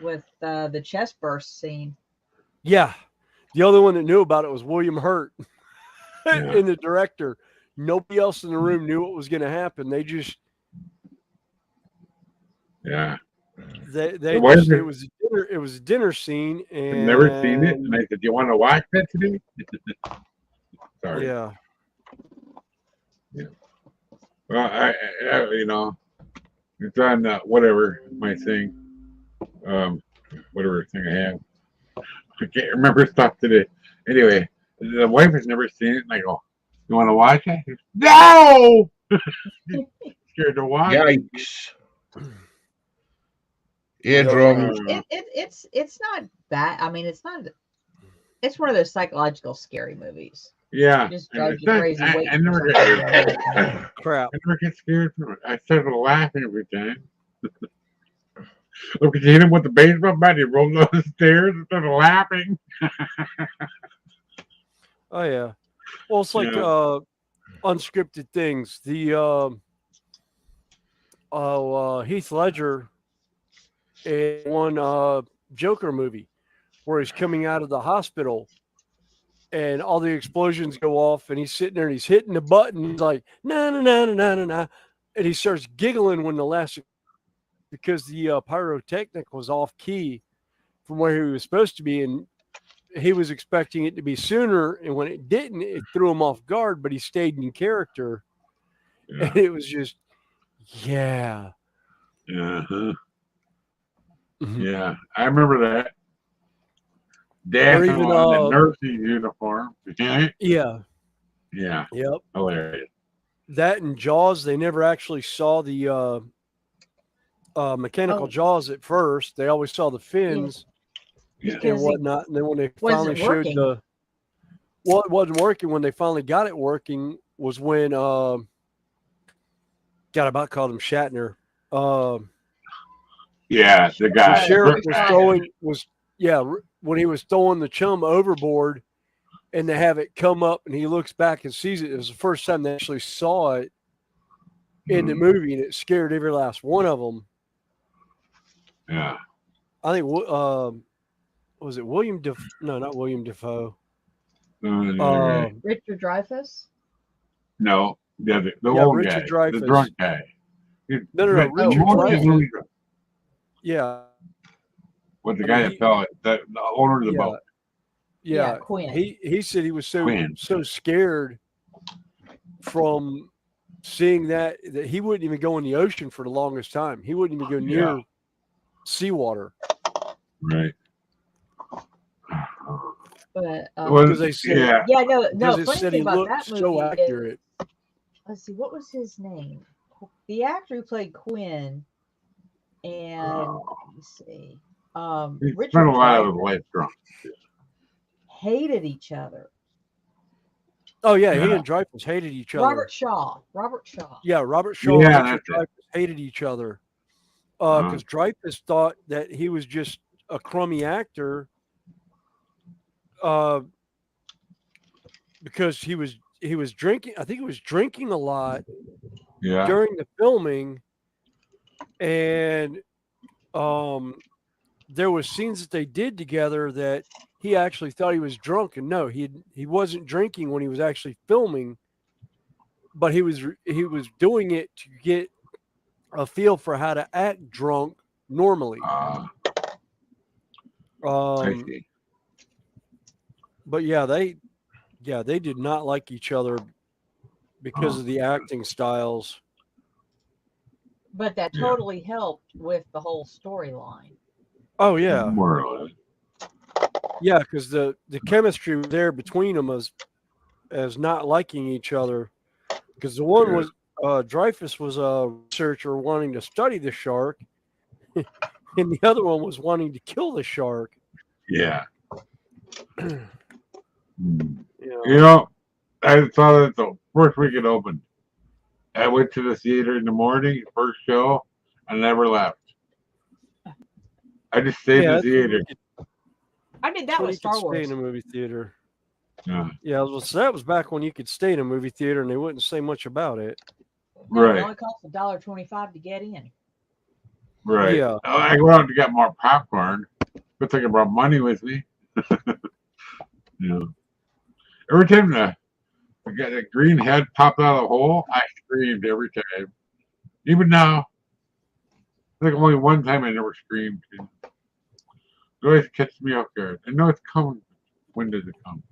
with the chest burst scene. Yeah. The only one that knew about it was William Hurt Yeah. and the director. Nobody else in the room knew what was going to happen. They just, Yeah. they The wife just, has it was a dinner scene, and never seen it, and I said, "Do you want to watch that today?" Sorry. yeah. Well, I it's on whatever my thing, whatever thing I have. I can't remember stuff today. Anyway, the wife has never seen it, and I go, "You want to watch it?" She goes, no. Scared to watch. Yikes. Yeah. Eardrums. It's not bad. I mean, it's not. It's one of those psychological scary movies. Yeah. Just And drives it's you not- crazy. I waiting never for get something to happen. Crap. I never get scared from it. I started laughing every time. Look, you hit him with the baseball bat. He rolled down the stairs and started laughing. Oh yeah. Well, it's like Yeah. unscripted things. The Heath Ledger in one Joker movie where he's coming out of the hospital and all the explosions go off and he's sitting there and he's hitting the button. He's like, na na na na na na na, and he starts giggling when the last, because the pyrotechnic was off key from where he was supposed to be, and he was expecting it to be sooner, and when it didn't, it threw him off guard, but he stayed in character. Yeah. And it was just, yeah. Uh-huh. Mhm. Yeah. I remember that. Or Dancing even, on the nursing uniform. Yeah. yeah, Yeah. yep. Hilarious. That and Jaws, they never actually saw the mechanical Oh. jaws at first. They always saw the fins Yeah. and Because it whatnot. And then when they wasn't finally showed working. it wasn't working. When they finally got it working was when, God, I about called him Shatner. Yeah. The guy. The sheriff Right. was when he was throwing the chum overboard and they have it come up and he looks back and sees it. It was the first time they actually saw it in the movie, and it scared every last one of them. Yeah. I think, was it William Defoe? No, not William Defoe. Richard Dreyfuss. No. The Yeah, old Richard guy. The Dreyfuss. drunk guy. No, The Richard most of the Dreyfuss. movie Yeah. was the I guy mean, that fell, the owner of the Yeah. boat. Yeah. Quinn. He said he was Quinn. so scared from seeing that he wouldn't even go in the ocean for the longest time. He wouldn't even go near seawater. Right. But Because they said, yeah. no. because it Funny said thing he about looked that so movie is, accurate. let's see, what was his name? The actor who played Quinn, and let me see, He spent Richard a lot of his Dreyfuss life drunk. hated each other. Oh yeah, he Yeah. and Dreyfuss hated each other. Robert Shaw. Yeah, Robert Shaw Yeah, and Richard that's it. Dreyfuss hated each other Uh-huh. because Dreyfuss thought that he was just a crummy actor because he was drinking. I think he was drinking a lot Yeah. during the filming, and there was scenes that they did together that he actually thought he was drunk, and no, he wasn't drinking when he was actually filming, but he was doing it to get a feel for how to act drunk normally. I Um, see. but yeah, they did not like each other because of the acting styles. But that Yeah. totally helped with the whole storyline. Oh yeah, More or less. yeah, because the chemistry there between them as not liking each other. Because the one was Dreyfuss was a researcher wanting to study the shark, and the other one was wanting to kill the shark. Yeah. You know? You know, I saw that the first week it opened. I went to the theater in the morning, first show. I never left. I just stayed in the that's when theater. you could- I did that's that when with you could Star stay Wars. in a movie theater. Yeah. Yeah, well, so that was back when you could stay in a movie theater and they wouldn't say much about it. No, It Right. only costs $1.25 to get in. Right. Yeah. I go out to get more popcorn. Good thing I brought money with me. You know. Every time the green head popped out of the hole, I screamed every time. Even now, I think only one time I never screamed. It always catches me off guard. I know it's coming. When does it come?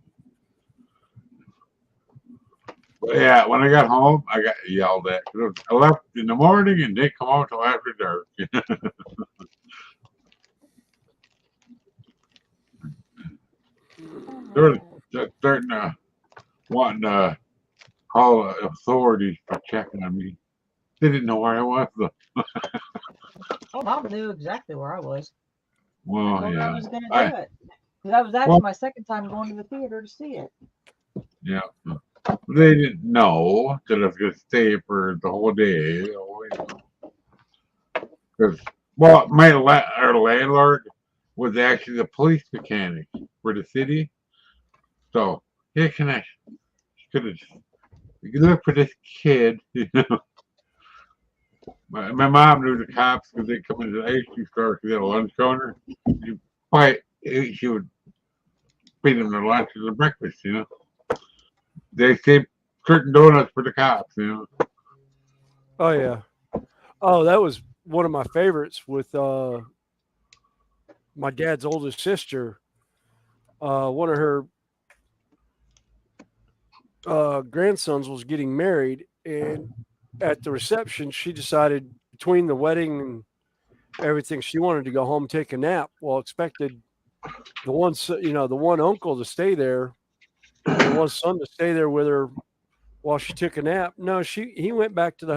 But yeah, when I got home, I got yelled at. I left in the morning and didn't come out till after dark. They were starting to wanting to call authorities for checking on me. They didn't know where I was though. Oh, Mom knew exactly where I was. I Well, told her I yeah. was going to do it. That was actually my second time going to the theater to see it. Yeah. They didn't know that I was going to stay for the whole day. Because, well, our landlord was actually the police mechanic for the city. So, he had connection. Could have, you could look for this kid, you know. My mom knew the cops because they come into the ice cream store because they had a lunch counter. She would feed them their lunch and their breakfast, you know. They saved certain donuts for the cops, you know. Oh yeah. Oh, that was one of my favorites with my dad's oldest sister. One of her grandsons was getting married, and at the reception, she decided between the wedding and everything, she wanted to go home and take a nap. Well, expected the one, the one uncle to stay there, the one son to stay there with her while she took a nap. No, he went back to the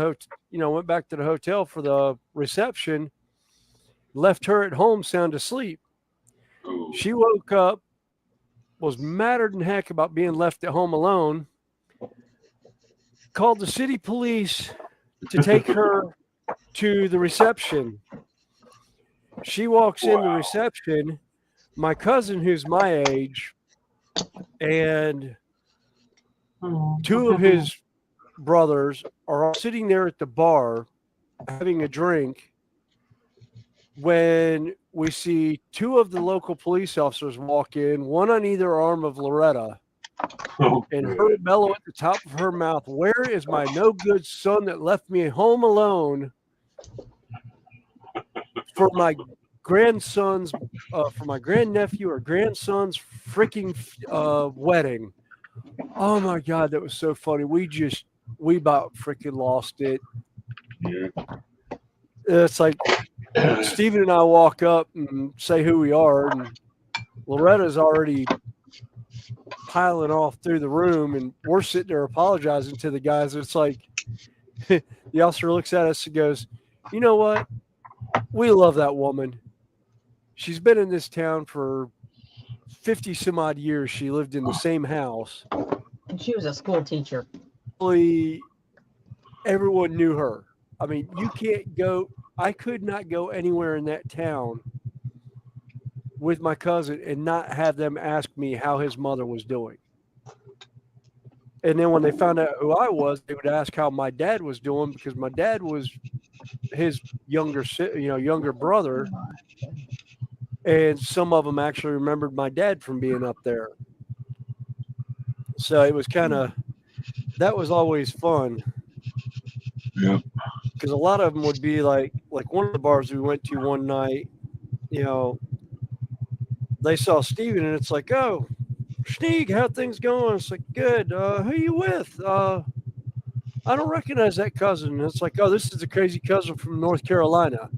hotel for the reception, left her at home sound asleep. She woke up, was madder than heck about being left at home alone, called the city police to take her to the reception. She walks in the reception. My cousin, who's my age, and two of his brothers are all sitting there at the bar having a drink when we see two of the local police officers walk in, one on either arm of Loretta, and her bellow at the top of her mouth, "Where is my no good son that left me home alone for my grandson's, for my grandnephew or grandson's freaking wedding?" Oh my God, that was so funny. We we about freaking lost it. Yeah. It's like Steven and I walk up and say who we are, and Loretta's already piling off through the room, and we're sitting there apologizing to the guys. It's like the officer looks at us and goes, "You know what? We love that woman. She's been in this town for 50 some odd years. She lived in the same house. And she was a school teacher. Everyone knew her. I mean, you can't go, I could not go anywhere in that town with my cousin and not have them ask me how his mother was doing. And then when they found out who I was, they would ask how my dad was doing, because my dad was his younger brother. And some of them actually remembered my dad from being up there. So it was that was always fun. Yeah. Because a lot of them would be like one of the bars we went to one night, they saw Steven and it's like, "Oh, Sneeg, how things going?" It's like, "Good. Who you with?" "I don't recognize that cousin." And it's like, "Oh, this is a crazy cousin from North Carolina."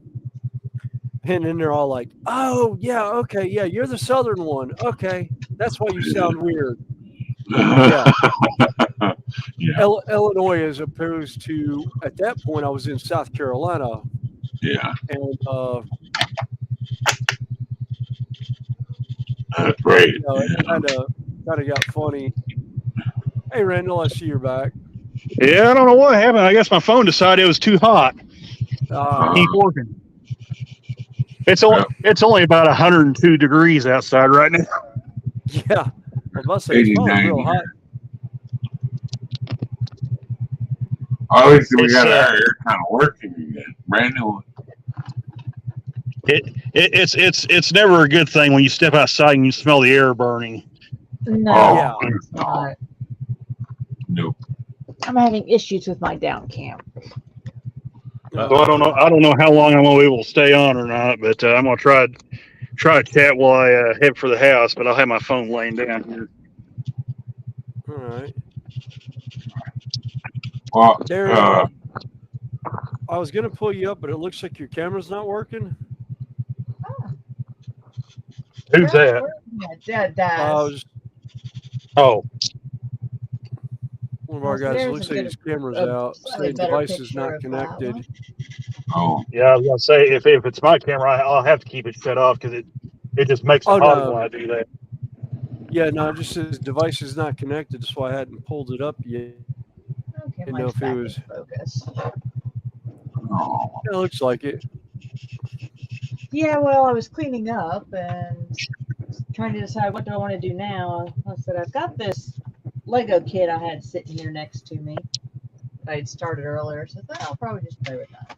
And then they're all like, "Oh, yeah, okay, yeah, you're the southern one. Okay, that's why you sound weird." Yeah. Yeah. Illinois, as opposed to, at that point, I was in South Carolina. Yeah. And That's great. it kind of got funny. Hey, Randall, I see you're back. Yeah, I don't know what happened. I guess my phone decided it was too hot. Keep working. It's only about 102 degrees outside right now. Yeah, I must say it's probably real hot. Obviously, we got our air kind of working again. Brand new. It's never a good thing when you step outside and you smell the air burning. No, it's not. Nope. I'm having issues with my down cam. So I don't know how long I'm gonna be able to stay on or not, but I'm gonna try to chat while I head for the house. But I'll have my phone laying down here. All right. Well, Darren, I was gonna pull you up, but it looks like your camera's not working. Who's that? Oh, One of our guys. It looks like his camera's out. Saying device is not connected. oh, yeah, I was gonna say if it's my camera, I'll have to keep it shut off because it just makes it hot when I do that. Yeah, no, it just says device is not connected. That's why I hadn't pulled it up yet. Okay, Didn't know if it was. focus. oh. It looks like it. Yeah, well, I was cleaning up and trying to decide what do I want to do now. I said, I've got this Lego kit I had sitting here next to me that I had started earlier, so I thought I'll probably just play with that.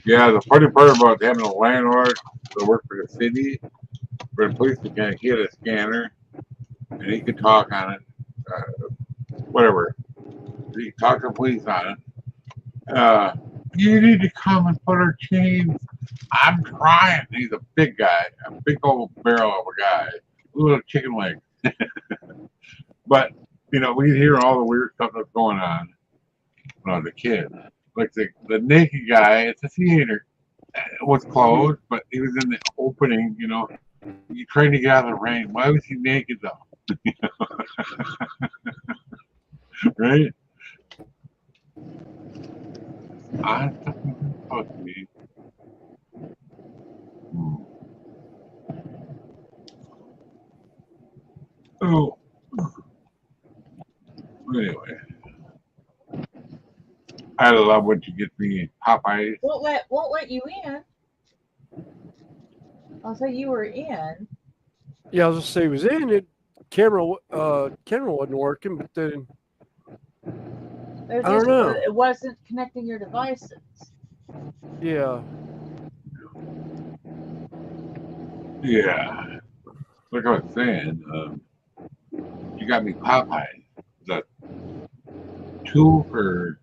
Yeah, the funny part about having a landlord that work for the city, for the police to kind of get a scanner, and he could talk on it, whatever. He could talk to the police on it. You need to come and put our chains. I'm trying. He's a big guy, a big old barrel of a guy, little chicken legs. But we hear all the weird stuff that's going on when I was a kid. Like the naked guy at the theater was closed, but he was in the opening. You trying to get out of the rain. Why was he naked though? Right? I fucking supposed to be. Oh. Anyway. I love when you get me Popeyes. Won't let you in. I'll say you were in. Yeah, I was gonna say he was in it. Camera wasn't working, but then I don't know. It wasn't connecting your devices. Yeah. Yeah. Like I was saying, you got me Popeyes. The 2 for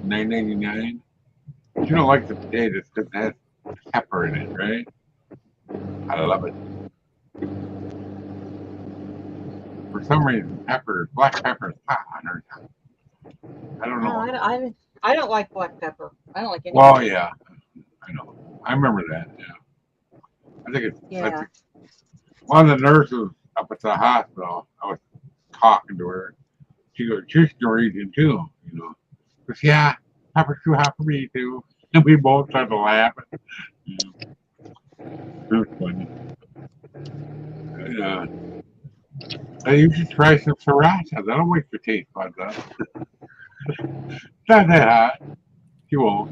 $9.99. You don't like the potatoes because it has pepper in it, right? I love it. For some reason, black pepper is hot on her. I don't No, know. I don't like black pepper. I don't like any. Well, yeah, I know. I remember that. Yeah, I think it's. Yeah. One of the nurses up at the hospital, I was talking to her. She goes, "She's Norwegian too, you know." Because yeah, pepper's too hot for me too. And we both started laughing. Yeah. It was funny. Yeah. Hey, you should try some sriracha. That'll wake your taste buds up. It's not that hot. You won't.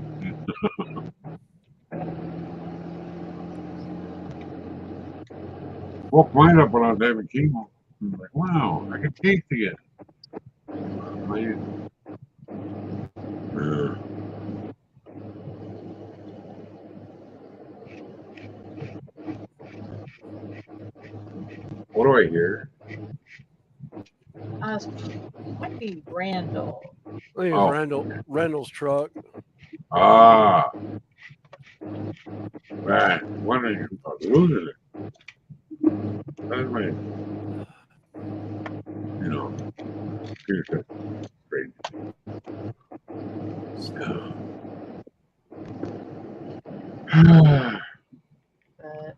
Woke mine up when I was having chemo. I was like, wow, I can taste it. Amazing. What do I hear? Might be Randall. I think it's Randall's truck. Ah. Right. Wondering if I was losing it. That's my, you know, here's a great.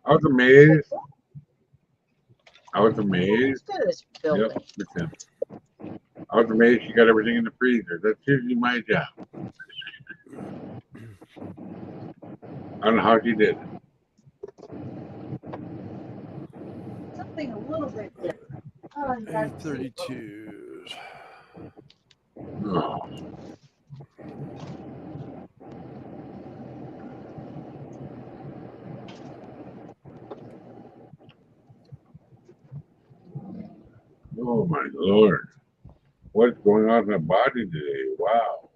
I was amazed. Building. Yep. I was amazed she got everything in the freezer. That's usually my job. I don't know how she did it. Something a little bit different. Oh, you guys can see it. 32s. Oh. Oh my Lord. What's going on in the body today? Wow.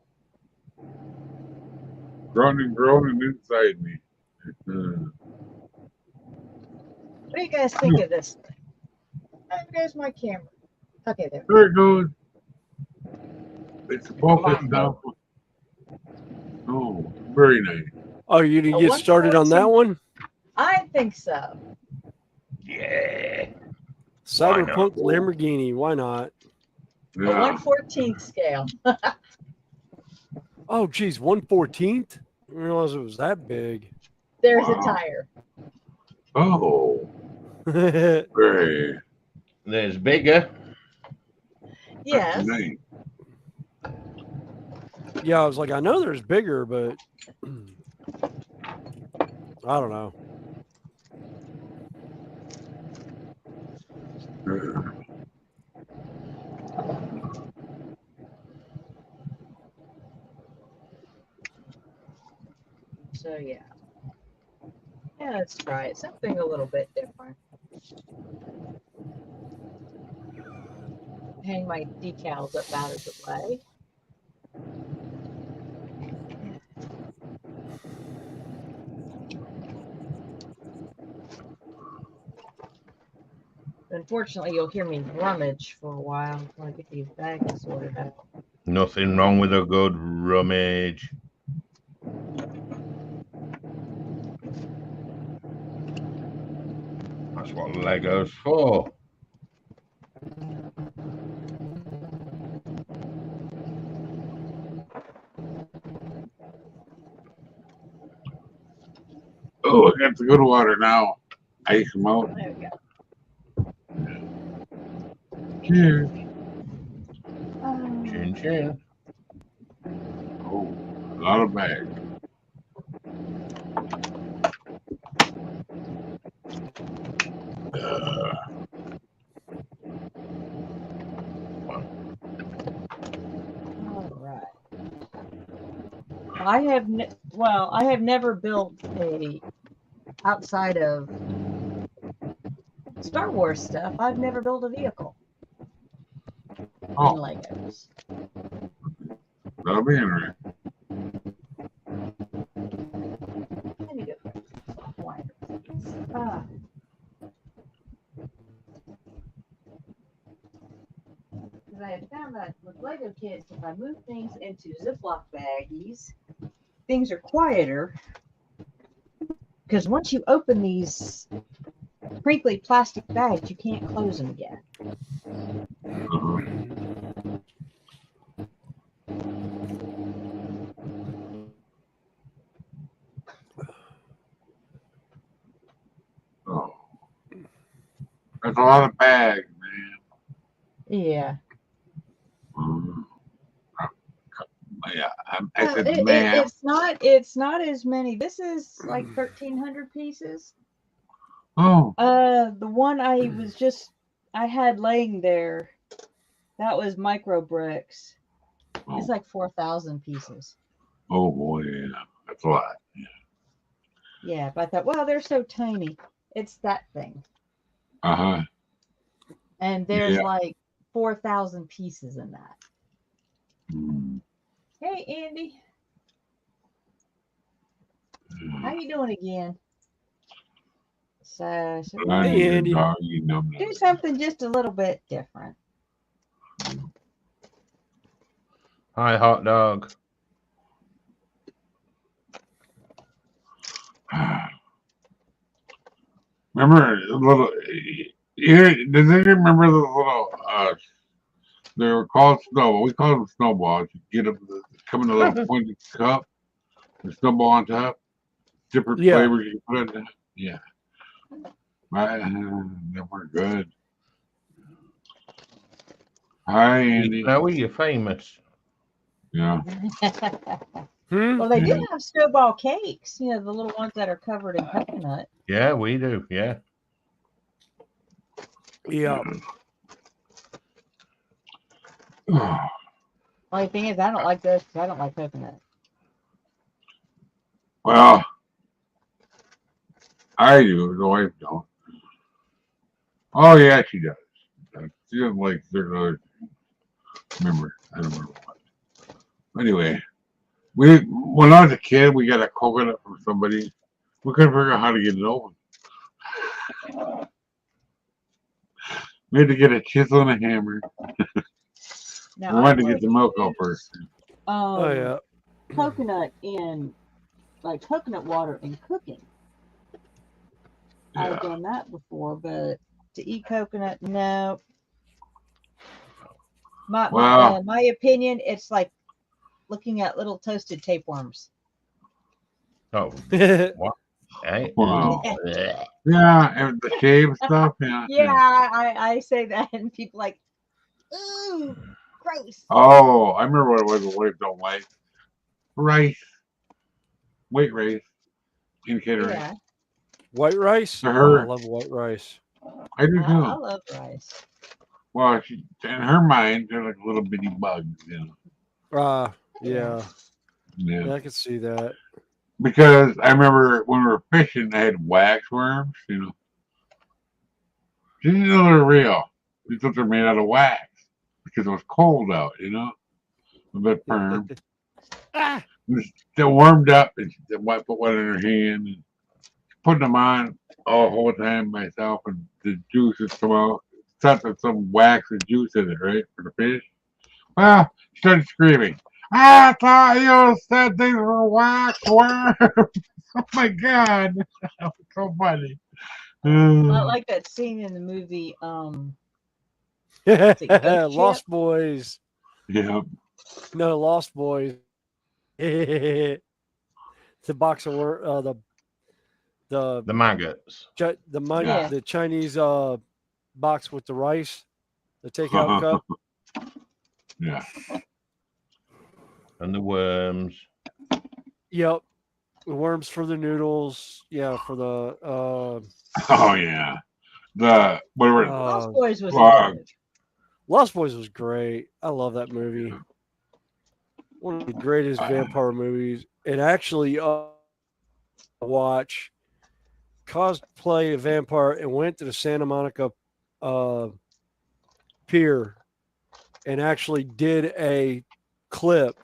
Groaning inside me. What do you guys think of this thing? Oh, there's my camera. Okay, there. There it goes. It's focused now. Oh, very nice. Oh, you didn't get started on that one? I think so. Yeah. Cyberpunk Lamborghini. Why not? Yeah. A 1/14th scale. Oh, geez, 1/14th? I didn't realize it was that big. There's a tire. Oh. Very. There's bigger. Yes. Nice. Yeah, I was like, I know there's bigger, but I don't know. So yeah. Yeah, let's try it. Something a little bit different. Hang my decals up out of the way. Unfortunately, you'll hear me rummage for a while until I get these bags sorted out. Nothing wrong with a good rummage. That's what Lego's for. Oh, I got the good water now. Ice them out. There we go. Cheers. Chin chin. Oh, a lot of bags. All right. I have never built a outside of Star Wars stuff. I've never built a vehicle in Legos. That'll be interesting. Let me go. Because I have found that with Lego kits, if I move things into Ziploc baggies, things are quieter. Because once you open these crinkly plastic bags, you can't close them again. Oh, that's a lot of bags, Yeah. man. Yeah, I No, said, man. it's not as many. This is like 1,300 pieces. Oh, The one I had laying there, that was micro bricks. It's like 4,000 pieces. oh boy, yeah, that's a lot. Yeah, but I thought, well, they're so tiny. It's that thing. Uh huh. And there's Yeah. like 4,000 pieces in that. Mm. Hey, Andy. How you doing again? So I said, well, Hey, Andy. do something just a little bit different. Hi, hot dog. Remember the little? Here, does anybody remember the little? They were called snowball. We called them snowballs. You get them, come in a little pointed cup, the snowball on top, different Yeah. flavors you put in there. Yeah, they were good. Hi, Andy. Now you're famous. Yeah. Well, they Yeah. did have snowball cakes, the little ones that are covered in coconut. Yeah, we do. Yeah. Yeah. Only thing is, I don't like those because I don't like coconut. Well, I do. The wife don't. Oh yeah, she does. She doesn't like certain other. Remember, I don't remember what. Anyway, when I was a kid, we got a coconut from somebody. We couldn't figure out how to get it open. We had to get a chisel and a hammer. Now, We wanted to get the milk out first. Oh yeah. Coconut in, like coconut water in cooking. Yeah. I've done that before, but to eat coconut, no. My opinion, it's like looking at little toasted tapeworms. Oh, what? Hey. Wow. Yeah, and the shaved stuff. Yeah. Yeah, I say that, and people like, ooh, gross. Oh, I remember what it was. The wife don't like rice, white rice, indicator rice. Yeah, White rice? To Oh, her, I love white rice. I do I too. love rice. Well, in her mind, they're like little bitty bugs, Yeah. Yeah. Yeah, I can see that. Because I remember when we were fishing, they had wax worms, She didn't know they're real. She thought they're made out of wax because it was cold out, a bit firm. Ah! They warmed up and she put one in her hand and putting them on all the whole time myself, and the juices come out. Thought that some wax and juice in it, right, for the fish. Well, she started screaming. I thought you said these were wax worms. Oh my god, that was so funny. Like that scene in the movie, Ghost Lost Ship? Boys. Yeah. No, Lost Boys. The box of the maggots. The Chinese box with the rice, the takeout cup. Yeah. And the worms. Yep. The worms for the noodles. Yeah, for the oh yeah. The whatever. Lost Boys was good. Lost Boys was great. I love that movie. One of the greatest vampire movies. And actually watch cosplay a vampire and went to the Santa Monica pier and actually did a clip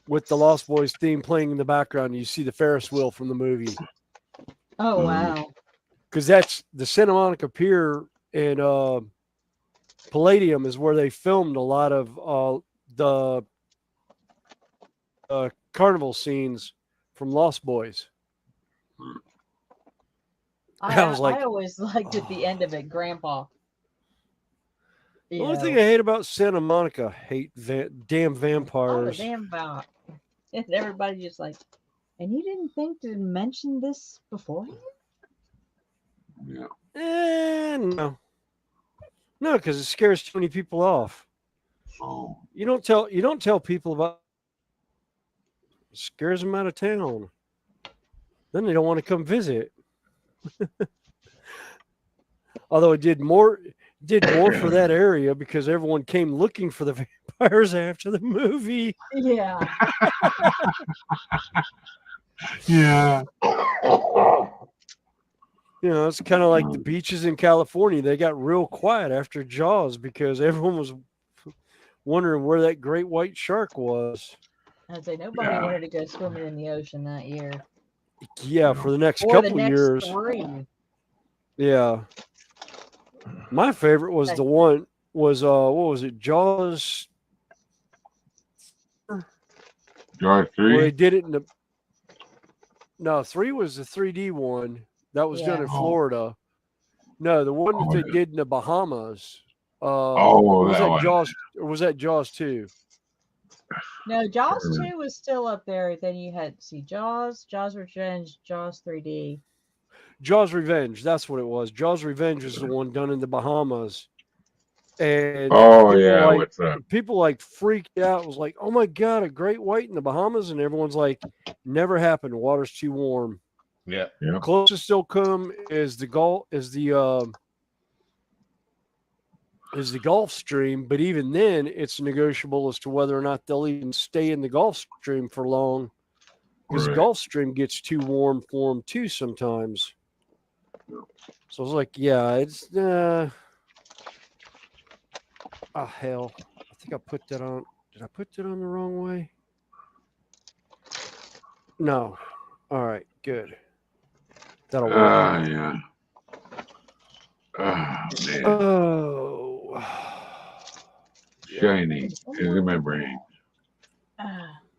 with the Lost Boys theme playing in the background. You see the Ferris wheel from the movie. Oh, wow. Because that's the Santa Monica pier and Palladium is where they filmed a lot of the carnival scenes from Lost Boys. I always liked at the end of it, Grandpa. The only thing I hate about Santa Monica, hate damn Oh, the vampires. damn about. And everybody just like, and you didn't think to mention this beforehand? Yeah. No, because it scares too many people off. Oh. You don't tell people about. It scares them out of town. Then they don't want to come visit. Although it did more for that area because everyone came looking for the vampires after the movie. Yeah. Yeah. You know, it's kind of like the beaches in California. They got real quiet after Jaws because everyone was wondering where that great white shark was. I'd say nobody wanted to go swimming in the ocean that year. Yeah, for the next Or couple the next years. 3. Yeah. My favorite was the one was what was it? Jaws. Jaws 3? Where they did it in the. No, 3 was the 3D one that was done in Florida. No, the one that they did in the Bahamas. Was that Jaws? Or was that Jaws 2? No, Jaws 2 was still up there. Then you had Jaws, Jaws Revenge, Jaws 3D. Jaws Revenge. That's what it was. Jaws Revenge was the one done in the Bahamas. And people like freaked out. It was like, oh my God, a great white in the Bahamas. And everyone's like, never happened. Water's too warm. Yeah. Closest they'll come is the Gulf Stream, but even then it's negotiable as to whether or not they'll even stay in the Gulf Stream for long. Because the Gulf Stream gets too warm for them too sometimes. So I was like, yeah, it's hell. I think I put that on. Did I put that on the wrong way? No. All right, good. That'll work. Yeah. Oh, man. Oh. Shiny is in my brain.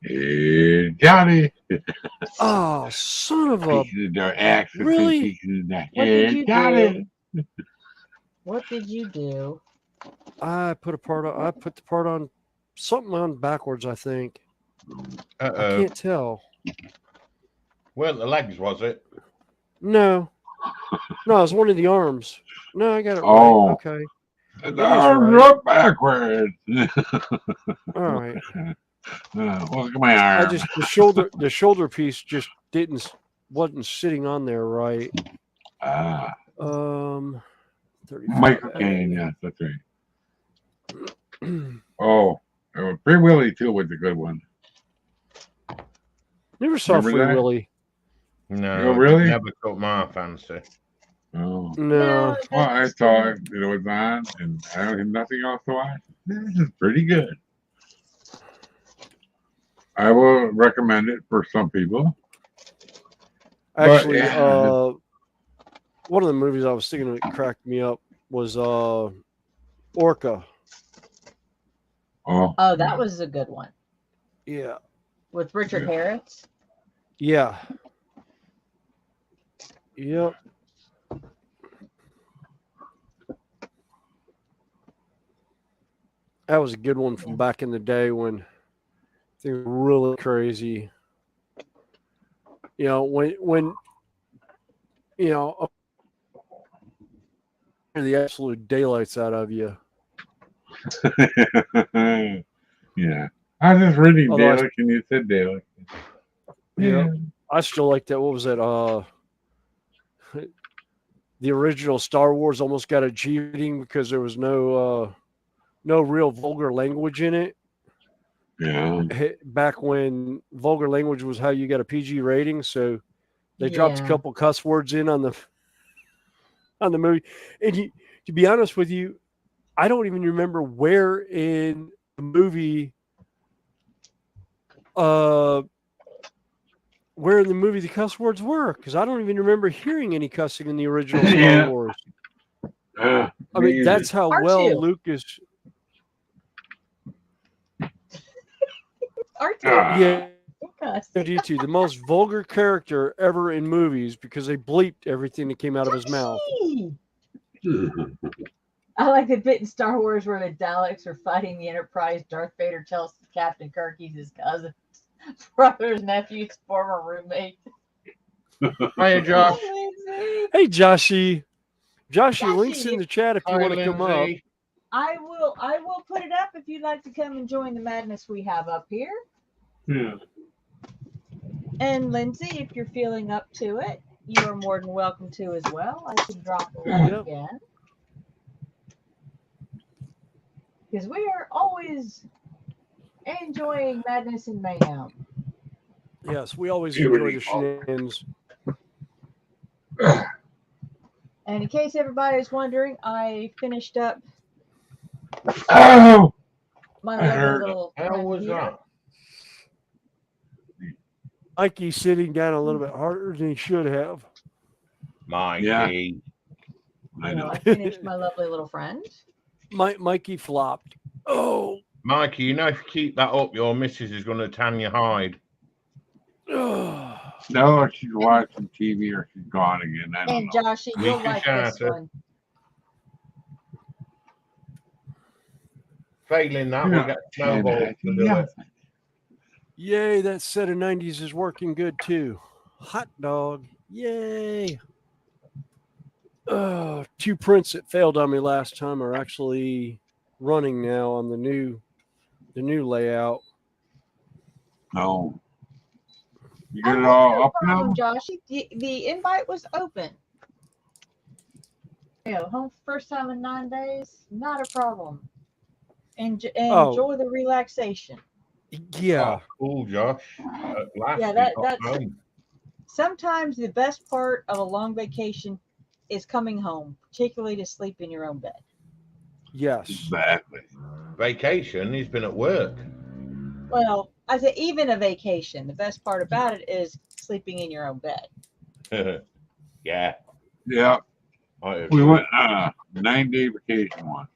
Hey, Johnny. Oh, son of a. Really? What did you do? I put the part on something on backwards, I think. I can't tell. Well, the legs, was it? No, it was one of the arms. No, I got it right. Oh. Okay. The arms up backwards. All right. Look at my arm. The shoulder piece just wasn't sitting on there right. 35. Michael Caine, yes, that's right. Free Willy too was a good one. Never saw Free Willy. No, really? Never caught my fancy. Oh no. Well, I saw it. It was on, and I don't have nothing else to watch. This is pretty good. I will recommend it for some people. Actually, one of the movies I was thinking that cracked me up was Orca. Oh, that was a good one. Yeah. With Richard Harris? Yeah. Yep. That was a good one from back in the day when things were really crazy. You know, when the absolute daylights out of you. Yeah. I was just reading Dalek and you said Dalek. Yeah. I still like that. What was that? The original Star Wars almost got a G rating because there was no real vulgar language in it. Yeah. Back when vulgar language was how you got a PG rating, so they dropped a couple cuss words in on the movie. And to be honest with you, I don't even remember where in the movie the cuss words were, because I don't even remember hearing any cussing in the original Star Wars. I mean, that's how well Lucas. R2. R2, the most vulgar character ever in movies because they bleeped everything that came out of his mouth. I like the bit in Star Wars where the Daleks are fighting the Enterprise. Darth Vader tells Captain Kirk he's his cousin, brother's nephew's former roommate. Hiya, Josh. Hi, Lindsay. Hey, Joshy. Joshy, links Joshy, in the chat if you Hi, want to come up. Lindsay. I will put it up if you'd like to come and join the madness we have up here. Yeah. And Lindsay, if you're feeling up to it, you are more than welcome to as well. I can drop the link Yep. again. Because we are always enjoying madness and mayhem. Yes, we always You enjoy really the shenanigans. And in case everybody's wondering, I finished up Oh, my I lovely heard little How friend was here. that? Mikey's sitting down a little bit harder than he should have. Mikey. Yeah. I You know, know. I finished my lovely little friend. Mikey flopped. Oh. Mikey, you know if you keep that up, your missus is going to tan your hide. No, she's watching TV or she's gone again. I don't And know. Joshy, We you'll can like shout this her. one. Failing that, we Yeah. get snowballs to do Yeah. it. Yay, that set of 90s is working good too. Hot dog. Yay. Two prints that failed on me last time are actually running now on the new layout. No. You Oh, get it that's all no up problem, now? Joshy. The invite was open. You know, home first time in 9 days, not a problem. Oh. Enjoy the relaxation. Yeah. Oh, cool, Josh. At last, Yeah, you got that's home. sometimes the best part of a long vacation is coming home, particularly to sleep in your own bed. Yes. Exactly. Vacation, he's been at work. Well, I say even a vacation, the best part about it is sleeping in your own bed. Yeah. Yeah. I We agree. went on a 9-day vacation once.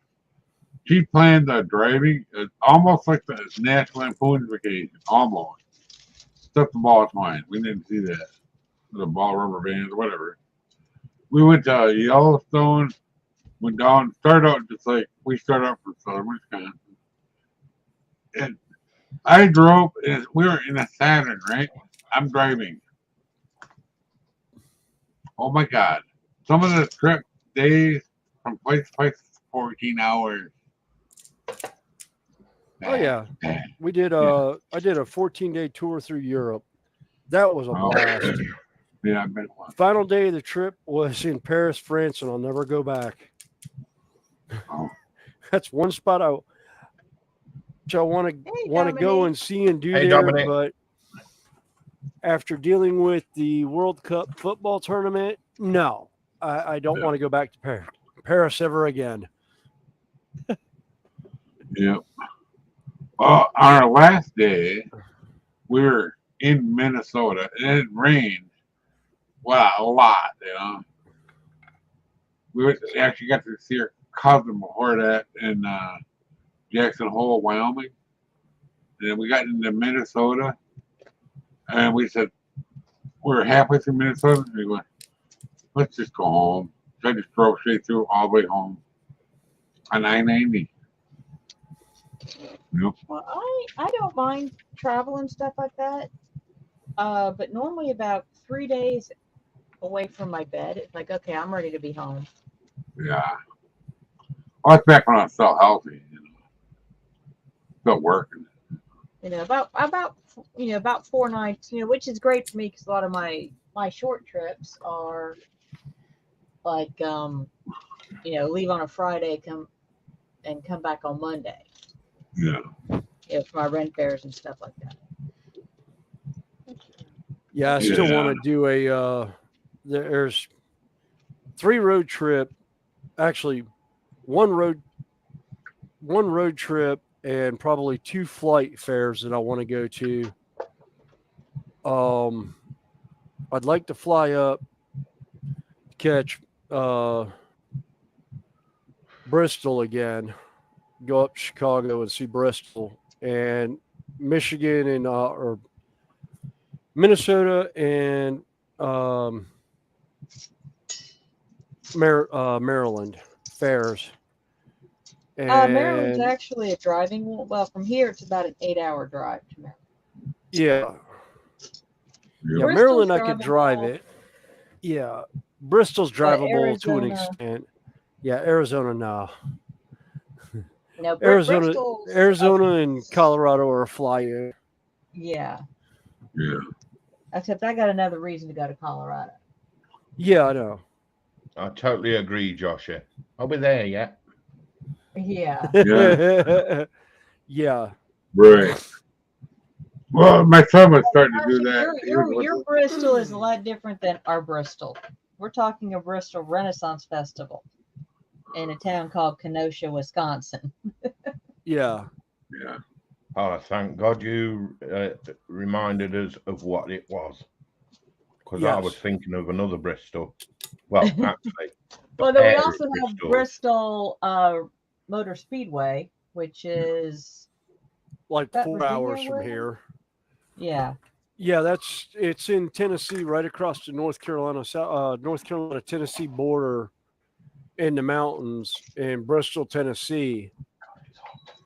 She planned the driving, almost like the National Lampoon's Vacation, almost. Took the ball twine. We didn't see that. The ball rubber bands or whatever. We went to Yellowstone, went down, started out just like we started out from southern Wisconsin. And I drove, and we were in a Saturn, right? I'm driving. Oh my God. Some of the trip days from place to place, 14 hours. Oh yeah. Man. We did I did a 14-day tour through Europe. That was a Oh. blast. Yeah, I bet it was. Final day of the trip was in Paris, France, and I'll never go back. Oh. That's one spot I want to go Dominique. and see and do Hey, there, Dominic. but after dealing with the World Cup football tournament, no, I don't want to go back to Paris ever again. Yep. Well, our last day, we were in Minnesota, and it rained. Wow, a lot, you know. We actually got to see our cousin before that in Jackson Hole, Wyoming. And then we got into Minnesota, and we said, we're halfway through Minnesota, and we went, let's just go home. So I just drove straight through all the way home on I-90. Yep. Well, I don't mind travel and stuff like that. But normally about 3 days away from my bed, it's like, okay, I'm ready to be home. Yeah. Well, that's back when I was still healthy, you know. Still working. You know, about 4 nights, which is great for me because a lot of my short trips are like, leave on a Friday, come back on Monday. Yeah. For my rent fairs and stuff like that. Yeah, I still want to do there's 3 road trip, actually one road trip and probably 2 flight fairs that I want to go to. I'd like to fly up, catch Bristol again, go up to Chicago and see Bristol, and Michigan and or Minnesota and Maryland fairs. Maryland's And actually a driving. Well, from here it's about an 8-hour drive to Maryland. yeah, yeah, Yep. Bristol's Maryland I could drive drivable, it. Yeah, Bristol's but drivable to an Arizona, extent. Yeah, Arizona no. no, Arizona, Bristol's Arizona and Colorado are a fly-in. yeah. Yeah. Except I got another reason to go to Colorado. Yeah, I know. I totally agree, Joshua. I'll be there, yeah. Yeah. Yeah. Yeah. Right. Well, my son was starting to do Actually, that. He was with your us. Bristol is a lot different than our Bristol. We're talking a Bristol Renaissance Festival in a town called Kenosha, Wisconsin. Yeah. Yeah. Oh, thank God you reminded us of what it was. Because I was Yes. thinking of another Bristol. Well, actually, Well, then we pair of also have Bristols. Bristol Motor Speedway, which is Like that 4 Virginia hours from way? here. Yeah. Yeah, it's in Tennessee, right across the North Carolina, Tennessee border in the mountains in Bristol, Tennessee,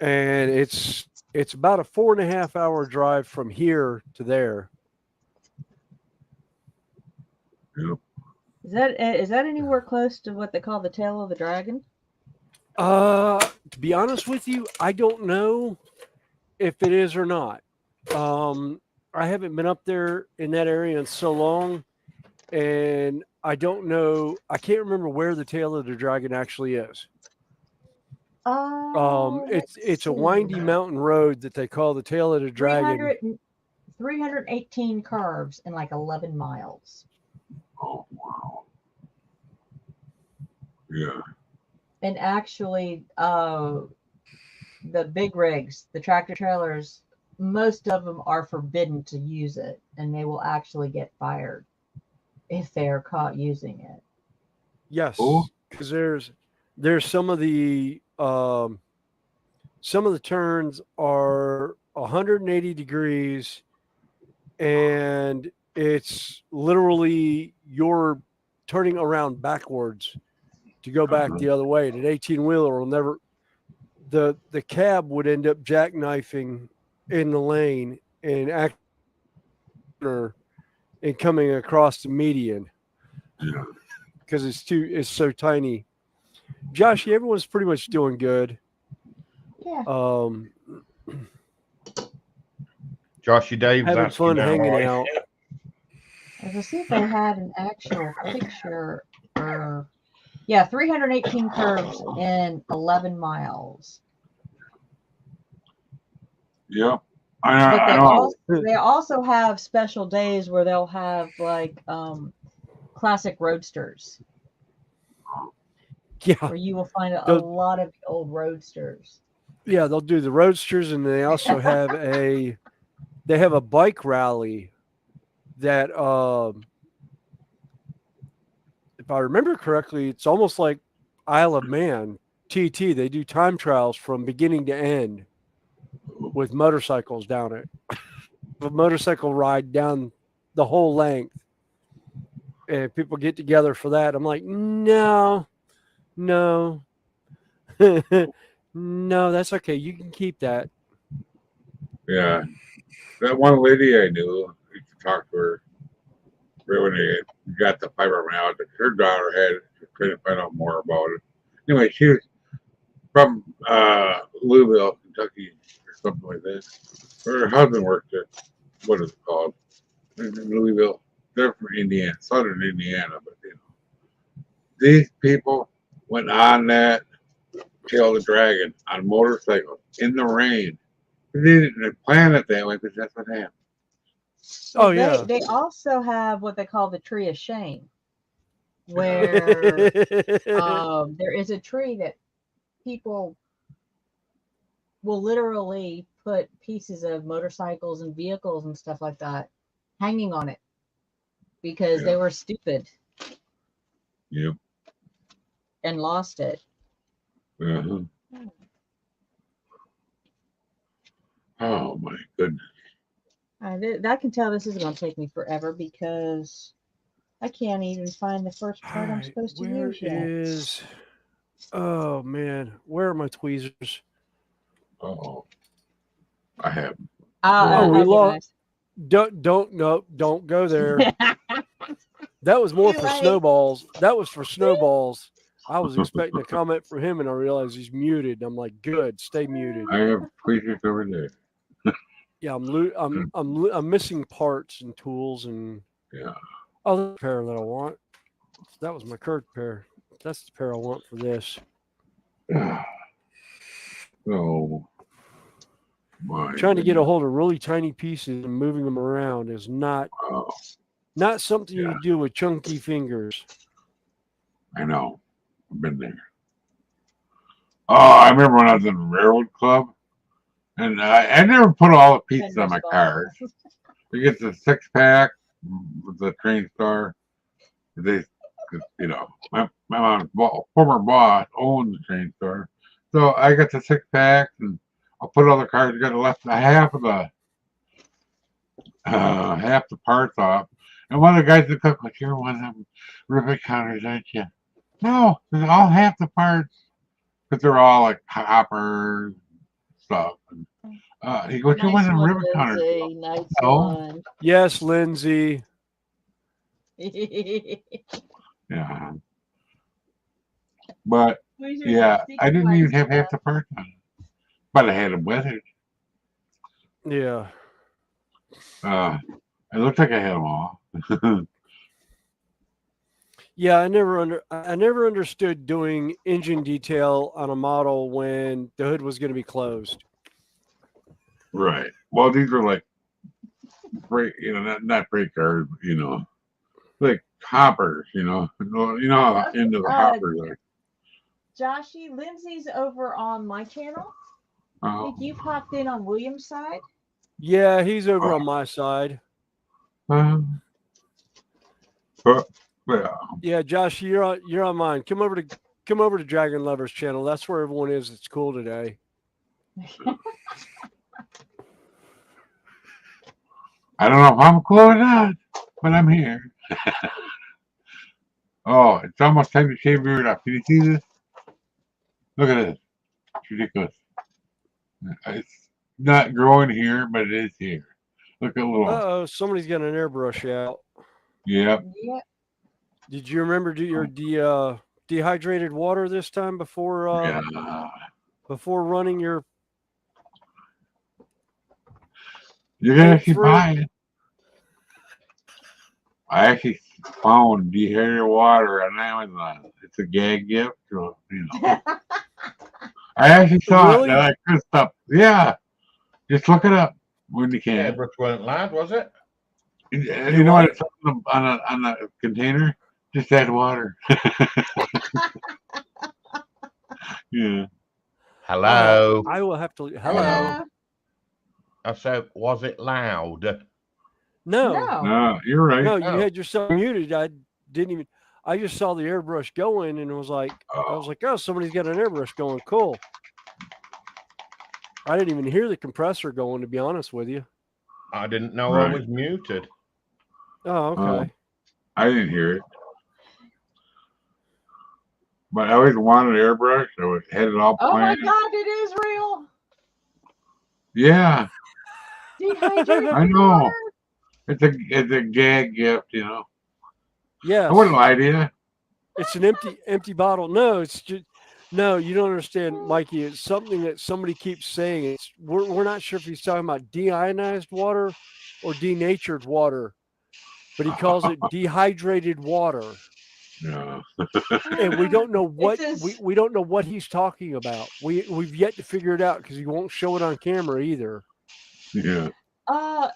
and it's about a 4.5 hour drive from here to there. Yep. Is that anywhere close to what they call the tail of the dragon? To be honest with you, I don't know if it is or not. I haven't been up there in that area in so long, and I don't know. I can't remember where the tail of the dragon actually is. Let's It's a see. windy mountain road that they call the tail of the dragon. 318 curves in like 11 miles. Oh, wow. Yeah. And actually, the big rigs, the tractor trailers, most of them are forbidden to use it, and they will actually get fired if they are caught using it. Yes, Oh. because there's some of the turns are 180 degrees, and it's literally you're turning around backwards to go back Uh-huh. the other way. And an 18-wheeler will never. The cab would end up jackknifing in the lane and and coming across the median Yeah. because it's so tiny. Josh, everyone's pretty much doing good. Yeah. Joshy Dave's Having asking fun now, hanging right? out. I was gonna see if they had an actual picture. Or yeah, 318 curves in 11 miles. Yep. But I know. they also have special days where they'll have like classic roadsters, Yeah, where you will find a they'll lot of old roadsters. they'll do the roadsters, and they also have a bike rally that if I remember correctly, it's almost like Isle of Man TT. They do time trials from beginning to end with motorcycles down it. A motorcycle ride down the whole length, and people get together for that. I'm like, no, no, no, that's okay. You can keep that. Yeah. That one lady I knew, I used to talk to her right when they got the fibromyalgia. Her daughter had it. She couldn't find out more about it. Anyway, she was from Louisville, Kentucky, or something like that. Her husband worked at, what is it called? In Louisville. They're from Indiana, southern Indiana, but you know. These people went on that Tail of the Dragon on motorcycles in the rain. They didn't plan it that way, but that's what happened. Oh, Well, yeah. they also have what they call the tree of shame, where there is a tree that people will literally put pieces of motorcycles and vehicles and stuff like that hanging on it because Yeah. they were stupid Yep. and lost it. Uh-huh. Oh my goodness. I can tell this is going to take me forever because I can't even find the first part I'm supposed to Where use yet. is Oh man, where are my tweezers? Oh, I have. Oh, we I'll get lost. Don't go there. mine. That was more Too for late. snowballs. That was for snowballs. I was expecting a comment from him, and I realized he's muted. I'm like, good, stay muted. I have tweezers over there. Yeah, I'm missing parts and tools and Yeah. other pair that I want. That was my curved pair. That's the pair I want for this. So, my Trying to get a goodness. hold of really tiny pieces and moving them around is not something you do with chunky fingers. I know. I've been there. Oh, I remember when I was in the railroad club, and I never put all the pieces on my cars. You get the 6-pack with the train star. They, you know, my mom's former boss owned the train star, so I got the 6-pack, and I'll put all the cars together, left half the parts off. And one of the guys in the cook was, "You're one of them rivet counters, aren't you?" No, there's all half the parts, because they're all like copper stuff. And, he goes, "You're one Nice of them one, rivet counters." Lindsay. Nice No. one. Yes, Lindsay. Yeah. But Tweezers yeah, and I didn't sticky even have stuff. half the parts on it. But I had them weathered. Yeah. It looked like I had them all. Yeah, I never understood doing engine detail on a model when the hood was going to be closed. Right. Well, these are like brake, not brake cars, but, like hoppers, you know how into the hoppers are. Joshy, Lindsay's over on my channel. I Oh, think you popped in on William's side. Yeah, he's over on my side. but yeah, Yeah, Josh, you're on mine. Come over to Dragon Lovers channel. That's where everyone is. It's cool today. I don't know if I'm cool or not, but I'm here. Oh, it's almost time to shave your beard off. Can you see this? Look at this. It's ridiculous. It's not growing here, but it is here. Look at a little. Uh-oh, somebody's got an airbrush out. Yep. Yep. Did you remember do your dehydrated water this time before Yeah. before running your You're gonna actually through? buy it. I actually found dehydrated water on Amazon. It's a gag gift. So, I actually saw Really? it. I like good stuff. Yeah. Just look it up when you Yeah, can. but weren't loud, was it? You know what? It's on a container. Just add water. Yeah. Hello. I will have to. Hello. I said, was it loud? No. No, you're right. No, you Oh. had yourself muted. I didn't even. I just saw the airbrush going, and it was like, I was like, oh, somebody's got an airbrush going. Cool. I didn't even hear the compressor going, to be honest with you. I didn't know Right. I was muted. Oh, okay. I didn't hear it. But I always wanted an airbrush. I had it all Oh my planned. God, it is real. Yeah, Dehydrated I know. water. It's a gag gift, Yes. I wouldn't lie to you. It's an empty bottle. No, it's just no. You don't understand, Mikey. It's something that somebody keeps saying. We're not sure if he's talking about deionized water or denatured water, but he calls it dehydrated water, Yeah. and we don't know what It's we don't know what he's talking about. We've yet to figure it out because he won't show it on camera either. Yeah. A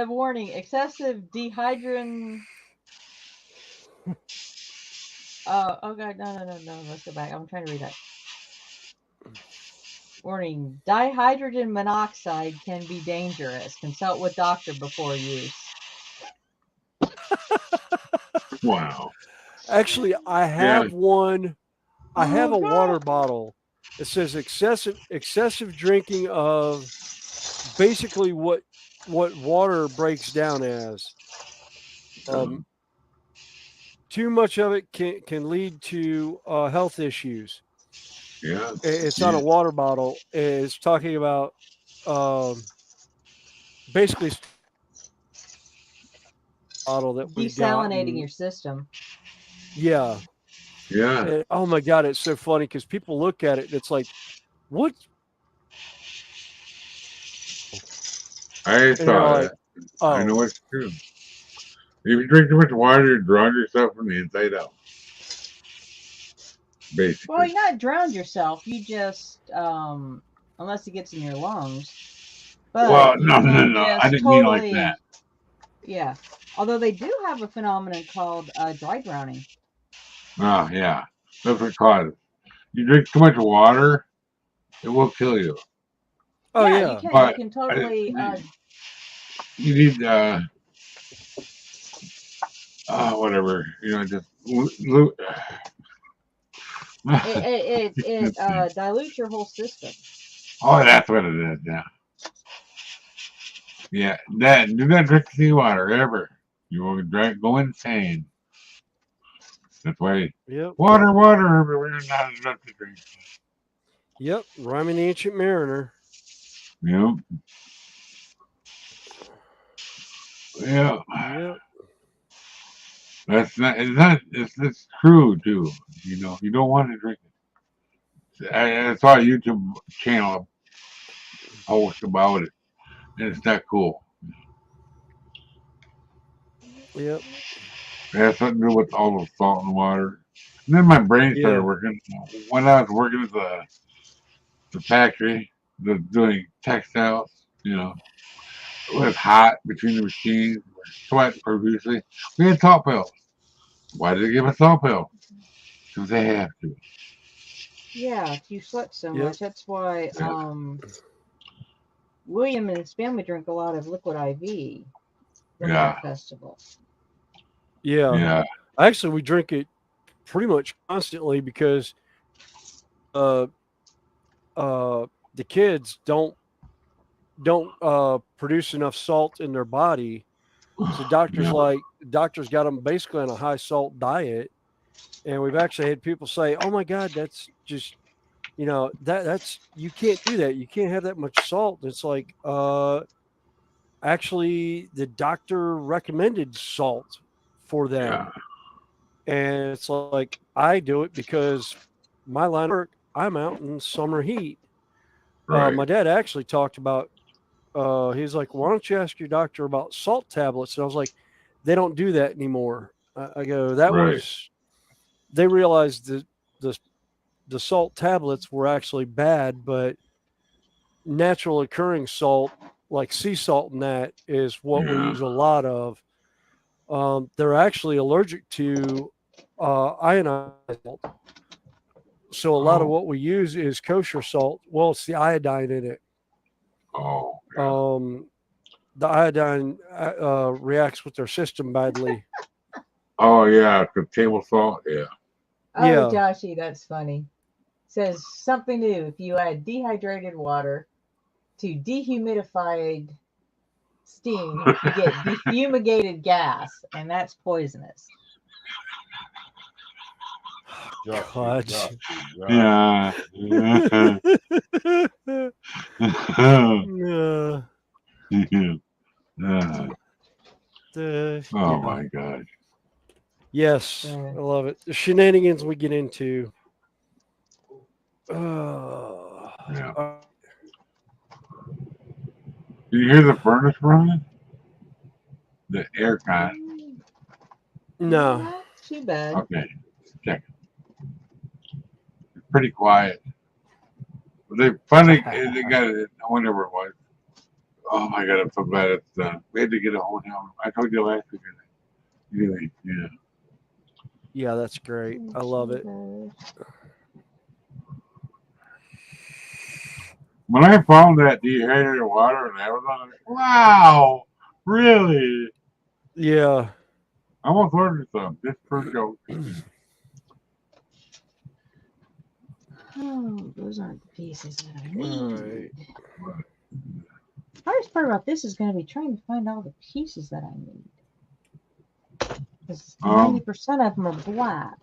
warning: excessive dehydrin. Oh God, no. Let's go back. I'm trying to read that. Warning: dihydrogen monoxide can be dangerous. Consult with doctor before use. Wow. Actually, I have one. I have a water bottle. It says excessive drinking of basically what water breaks down as. Too much of it can lead to health issues. Yeah. It's on a water bottle. It's talking about basically bottle that we've Desalinating gotten. your system. Yeah. Yeah. Oh my God, it's so funny because people look at it and it's like, what? I And you're saw like, that. I oh, know it's true. If you drink too much water, you drown yourself from the inside out. Well, Basically. you're not drowned yourself. You just, unless it gets in your lungs. Well, But you no, no, can no. I just didn't mean like that. totally, yeah. Although they do have a phenomenon called dry drowning. Oh, yeah. That's what causes. You drink too much water, it will kill you. oh Yeah, you yeah. can. You But can totally. you need whatever. Just It dilutes your whole system. oh, that's what it is. Yeah, yeah. That do not drink seawater ever. You will go insane. That's why Yep. water everywhere. Not enough to drink. Yep. Rhyming the Ancient Mariner. Yep. Yeah. Yep. That's not. It's not. It's true too. You don't want to drink it. I saw a YouTube channel post about it, and it's not cool. Yep. It has something to do with all the salt in the water. And then my brain started Yeah. working. When I was working at the factory, doing textiles, it was hot between the machines, sweat profusely. We had salt pills. Why did they give us salt pills? Because they have to. Yeah, if you sweat so Yep. much, that's why Yeah. William and his family drink a lot of liquid IV from Yeah. that festival. Yeah. Yeah. Actually, we drink it pretty much constantly because uh the kids don't produce enough salt in their body. So Yeah. doctors got them basically on a high salt diet, and we've actually had people say, "Oh my God, that's just that's you can't do that. You can't have that much salt." It's like actually the doctor recommended salt for Yeah. them, and it's like I do it because my line of work, I'm out in summer heat. Right. My dad actually talked about. He's like, "Why don't you ask your doctor about salt tablets?" And I was like, "They don't do that anymore." I go, "That Right. was they realized that the salt tablets were actually bad, but natural occurring salt, like sea salt, and that is what we Yeah. use a lot of. They're actually allergic to ionized salt. So a lot of Oh. what we use is kosher salt. Well, it's the iodine in it. Oh. Yeah. The iodine reacts with their system badly. Oh yeah. The table salt. Yeah. Oh, Yeah. Joshy, that's funny. Says something new. If you add dehydrated water to dehumidified steam, you get defumigated gas, and that's poisonous. God. Yeah. Uh, Oh yeah. my gosh. Yes, Yeah. I love it. The shenanigans we get into. Uh, Yeah. Did you hear the furnace running? The air con. no. Not too bad. Okay. Check. It's pretty quiet. But they finally they got it. Whenever it was. Oh my god! I'm so glad it's done. We had to get a hotel room. I told you last week. Anyway, yeah. Yeah, that's great. I love it. When I found that dehydrated water and Amazon, I was like, wow, really? Yeah. I almost ordered some just for joke. Oh, those aren't the pieces that I need. All right. Hardest part about this is going to be trying to find all the pieces that I need. Because 90% of them are black.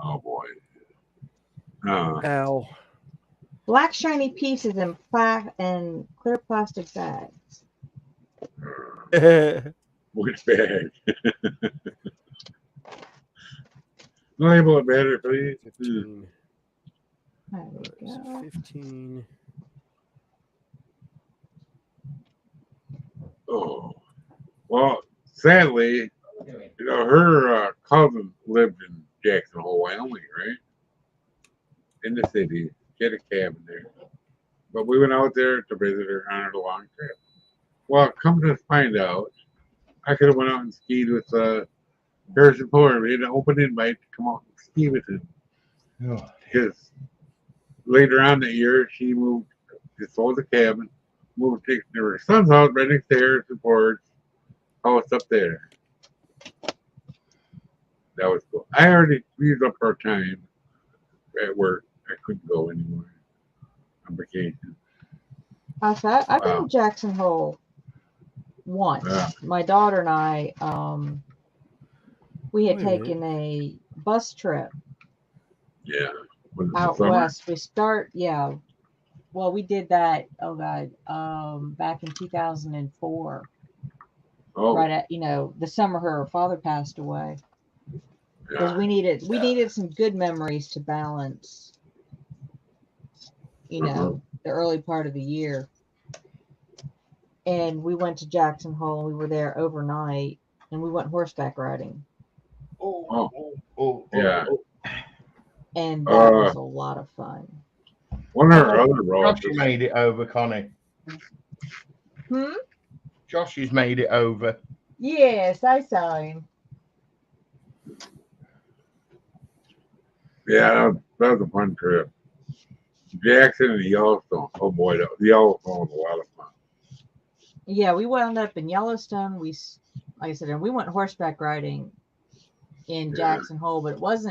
Oh boy. Ow. Black shiny pieces in clear plastic bags. Which bag? Label it better, please. 15. There we go. 15. Oh, well, sadly, her cousin lived in Jackson Hole, Wyoming, right? In the city. She had a cabin there. But we went out there to visit her on a long trip. Well, come to find out, I could have went out and skied with Harrison Ford. We had an open invite to come out and ski with him. Because later on that year, she moved, she sold the cabin, moved to her son's house right next to Harrison Ford's house up there. That was cool. I already used up our time at work. I couldn't go anymore on vacation. I've been to Jackson Hole once. My daughter and I, we had taken a bus trip Yeah. out west. Well, we did that, back in 2004. Oh. Right at, the summer her father passed away. Because Yeah. we needed some good memories to balance, the early part of the year. And we went to Jackson Hole. We were there overnight, and we went horseback riding. Yeah. And that was a lot of fun. One of our other roads. Josh made it over, Connie. Josh has made it over. Yes, I saw him. Yeah, that was a fun trip. Jackson and Yellowstone. Oh boy, the Yellowstone was a lot of fun. Yeah, we wound up in Yellowstone. Like I said, and we went horseback riding in Jackson Hole, but it was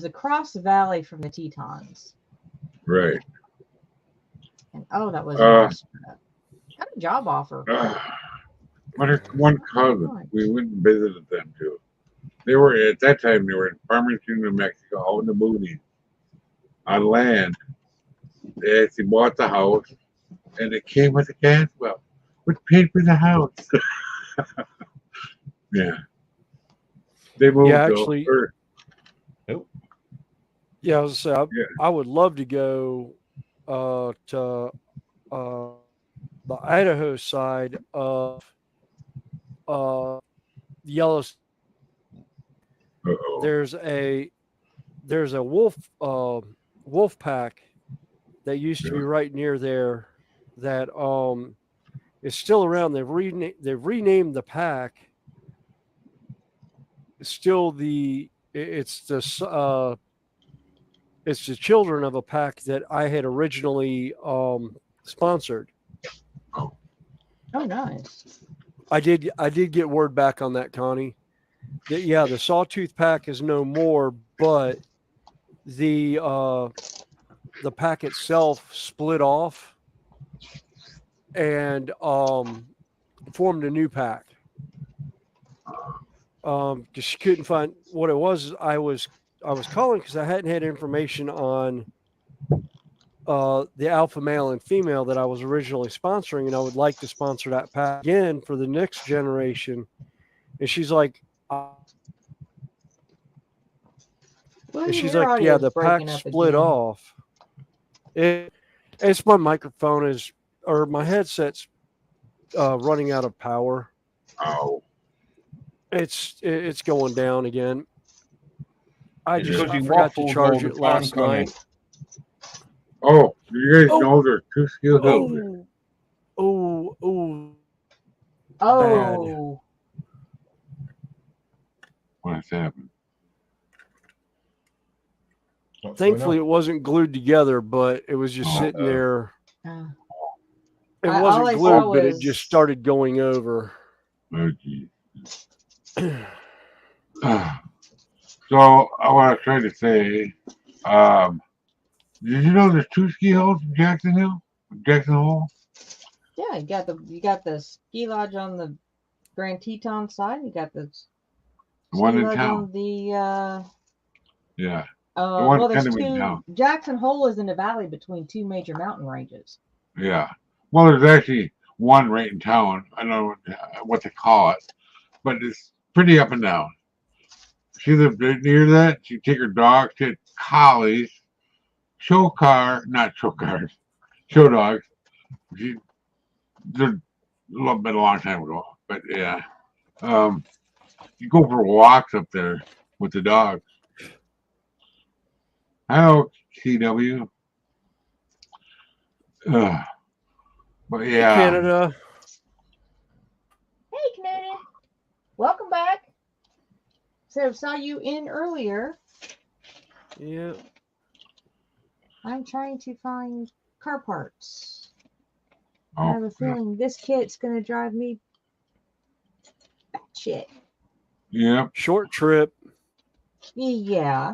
across the valley from the Tetons. Right. And that was a nice trip. Got a job offer. One cousin, we went and visited them too. They were at that time they were in Farmington, New Mexico, out in the boonies, on land. They actually bought the house, and it came with a gas well, which paid for the house. Yeah, they moved. Yeah, actually. Yeah, I would love to go to the Idaho side of Yellowstone. There's a wolf pack that used to be right near there that is still around. They've renamed the pack. It's still it's the children of a pack that I had originally sponsored. Oh, nice. I did get word back on that, Connie. The Sawtooth pack is no more, but the pack itself split off and formed a new pack. Because she couldn't find what it was. I was calling because I hadn't had information on the alpha male and female that I was originally sponsoring, and I would like to sponsor that pack again for the next generation. And she's like, yeah, the pack split off. It's my microphone or my headset's running out of power. Oh. It's going down again. I forgot to charge it last night. Oh, you guys know there's two skill hills. Oh. What's happened? Thankfully, it wasn't glued together, but it was just sitting there. It wasn't glued, but it just started going over. Oh, geez. So, what I was trying to say, did you know there's two ski hills in Jackson Hole? Yeah, you got the ski lodge on the Grand Teton side. You got the one ski in lodge town on the one Well, there's kind of in two. town. Jackson Hole is in the valley between two major mountain ranges. Yeah. Well, there's actually one right in town. I don't know what to call it, but it's pretty up and down. She lived right near that. She'd take her dog, she had collies, show dogs. She did a little bit a long time ago, but yeah. You go for walks up there with the dog. Hello, CW. But yeah. Canada. Hey, Canadian. Welcome back. So saw you in earlier. Yeah. I'm trying to find car parts. I Oh, have a feeling this kit's gonna drive me batshit. yeah. Short trip. Yeah.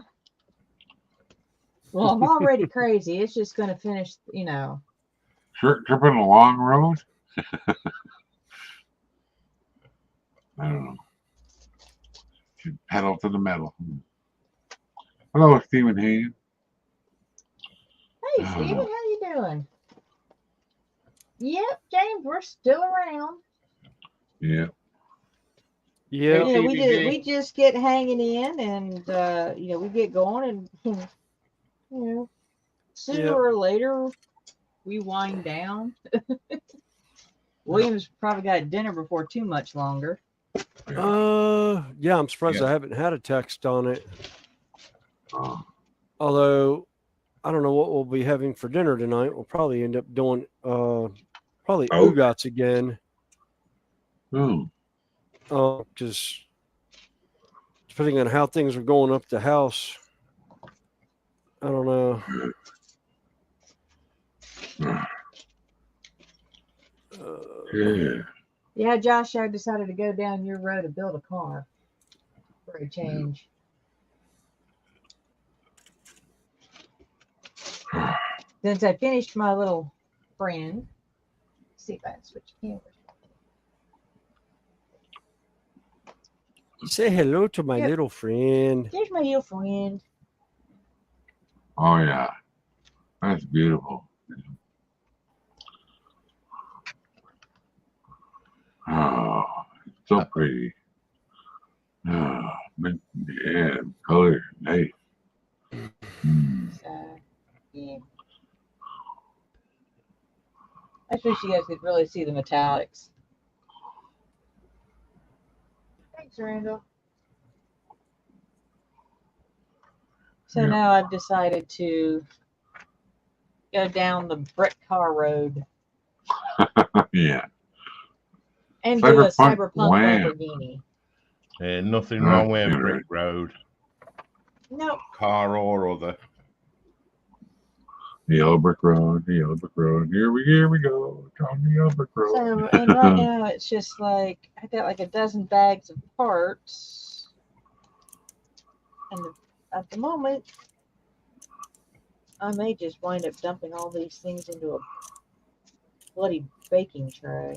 Well, I'm already crazy. It's just gonna finish, you know. Short trip on a long road? I don't know. Should pedal to the metal. Hello, Stephen Haynes. Hey, Steven, how you doing? Yep, James, we're still around. Yeah. Yeah. You know, we just get hanging in, and you know, we get going, and you know, sooner Yep. or later we wind down. William's probably got dinner before too much longer. Yeah, I'm surprised Yeah. I haven't had a text on it. Oh, Although I don't know what we'll be having for dinner tonight. We'll probably end up doing probably Oh. Ugats again. oh. Because depending on how things are going up the house, I don't know. Yeah. Yeah, Josh, I decided to go down your road to build a car for a change. Since I finished my little friend, let's see if I can switch cameras. Say hello to my Yep. little friend. There's my little friend. Oh, yeah. That's beautiful. Oh, so pretty. Oh, but yeah, color, nice. So, yeah. I wish you guys could really see the metallics. Thanks, Randall. So Yeah. now I've decided to go down the brick car road Yeah. and do a Cyberpunk cyberpunk Wham. Lamborghini. Nothing wrong with a That's brick road, Nope. car or other. The yellow brick road, the yellow brick road. Here we go. Down the yellow brick road. So, and right now it's just like I got like a dozen bags of parts, and at the moment I may just wind up dumping all these things into a bloody baking tray.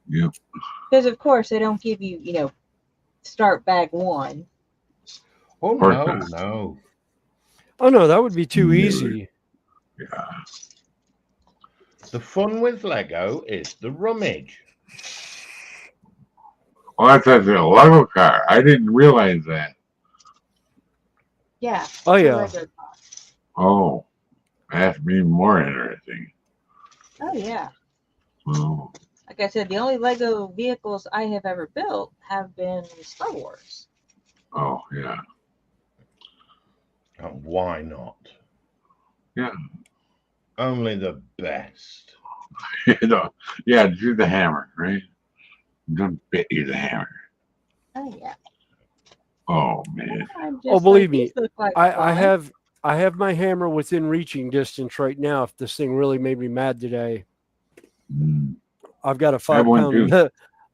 Yep. Because of course they don't give you, you know, start bag one. Oh, Or no, not. no. Oh no, that would be too Never. easy. Yeah. The fun with Lego is the rummage. Oh, that's a Lego car. I didn't realize that. Yeah. Oh it's a yeah. Lego car. Oh, that's even more interesting. Oh yeah. Oh, Like I said, the only Lego vehicles I have ever built have been Star Wars. oh yeah. And why not? Yeah. Only the best. You know, yeah, do the hammer, right? Don't bit you the hammer. Oh yeah. Oh man. I'm just Oh, believe me, these look like I fun. have my hammer within reaching distance right now. If this thing really made me mad today, Mm. I've got a I have 5 one pound. too.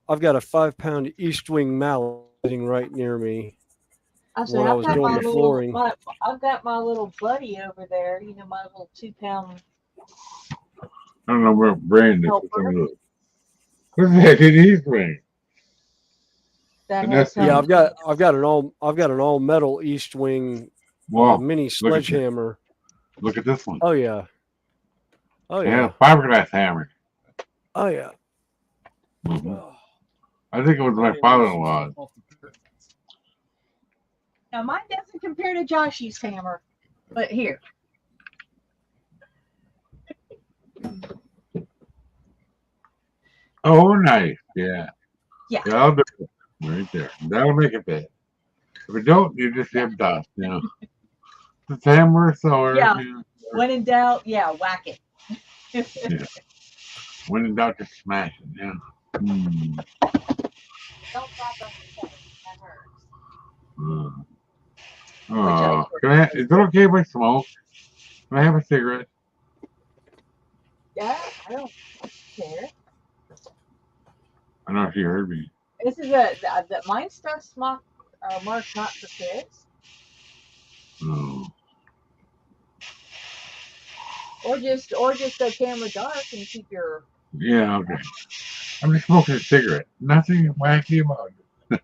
I've got a 5 pound East Wing mallet sitting right near me. I said, When I I've was got doing my the little, flooring. I've got my little buddy over there. You know, my little 2 pound I don't know what brand this is. helper. Look. What's that in East Wing? That And has that's Yeah, helped. I've got an all metal East Wing Whoa, mini look at this. sledgehammer. Look at this one. Oh yeah. Oh It has yeah. a fiberglass hammer. Oh yeah. Mhm. Oh, I think it was my father-in-law's. Now mine doesn't compare to Joshy's hammer, but here. Oh, nice. Yeah. Yeah. Yeah, I'll do it right there. That'll make it bad. If it don't, you just have dust, you know. Just hammer or saw. Yeah. You know. When in doubt, yeah, whack it. Yeah. When in doubt, just smash it. Yeah. Hmm. Don't drop on your face. That hurts. Is it okay if I smoke? Can I have a cigarette? Yeah, I don't care. I don't know if you heard me. This is mine stuff's marked not for kids, Oh. or just go camera dark and keep your. Yeah, okay. I'm just smoking a cigarette. Nothing wacky about it.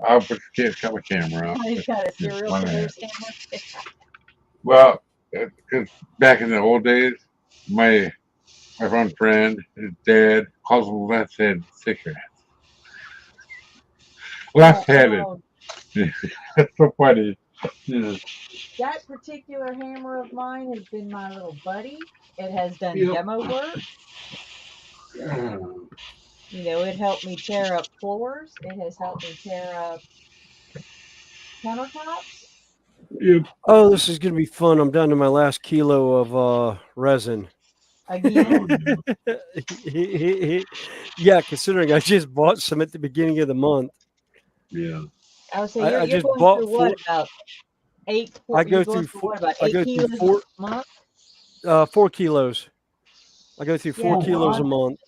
I'll put the camera up. He's got a serial One and a killer half. camera. Well, because back in the old days, my one friend, his dad, calls them left-handed cigarettes. Left-handed. Oh, That's so funny. Yeah. that particular hammer of mine has been my little buddy. It has done Yep. demo work. You know, it helped me tear up floors. It has helped me tear up countertops. Yep. Oh, this is gonna be fun. I'm down to my last kilo of resin. Again, Yeah, considering I just bought some at the beginning of the month. Yeah. I would say I you're just going bought through what about eight? I go You're through going through what about I 8 go through kilos four a month? 4 kilos. I go through 4 Yeah, kilos a well, month.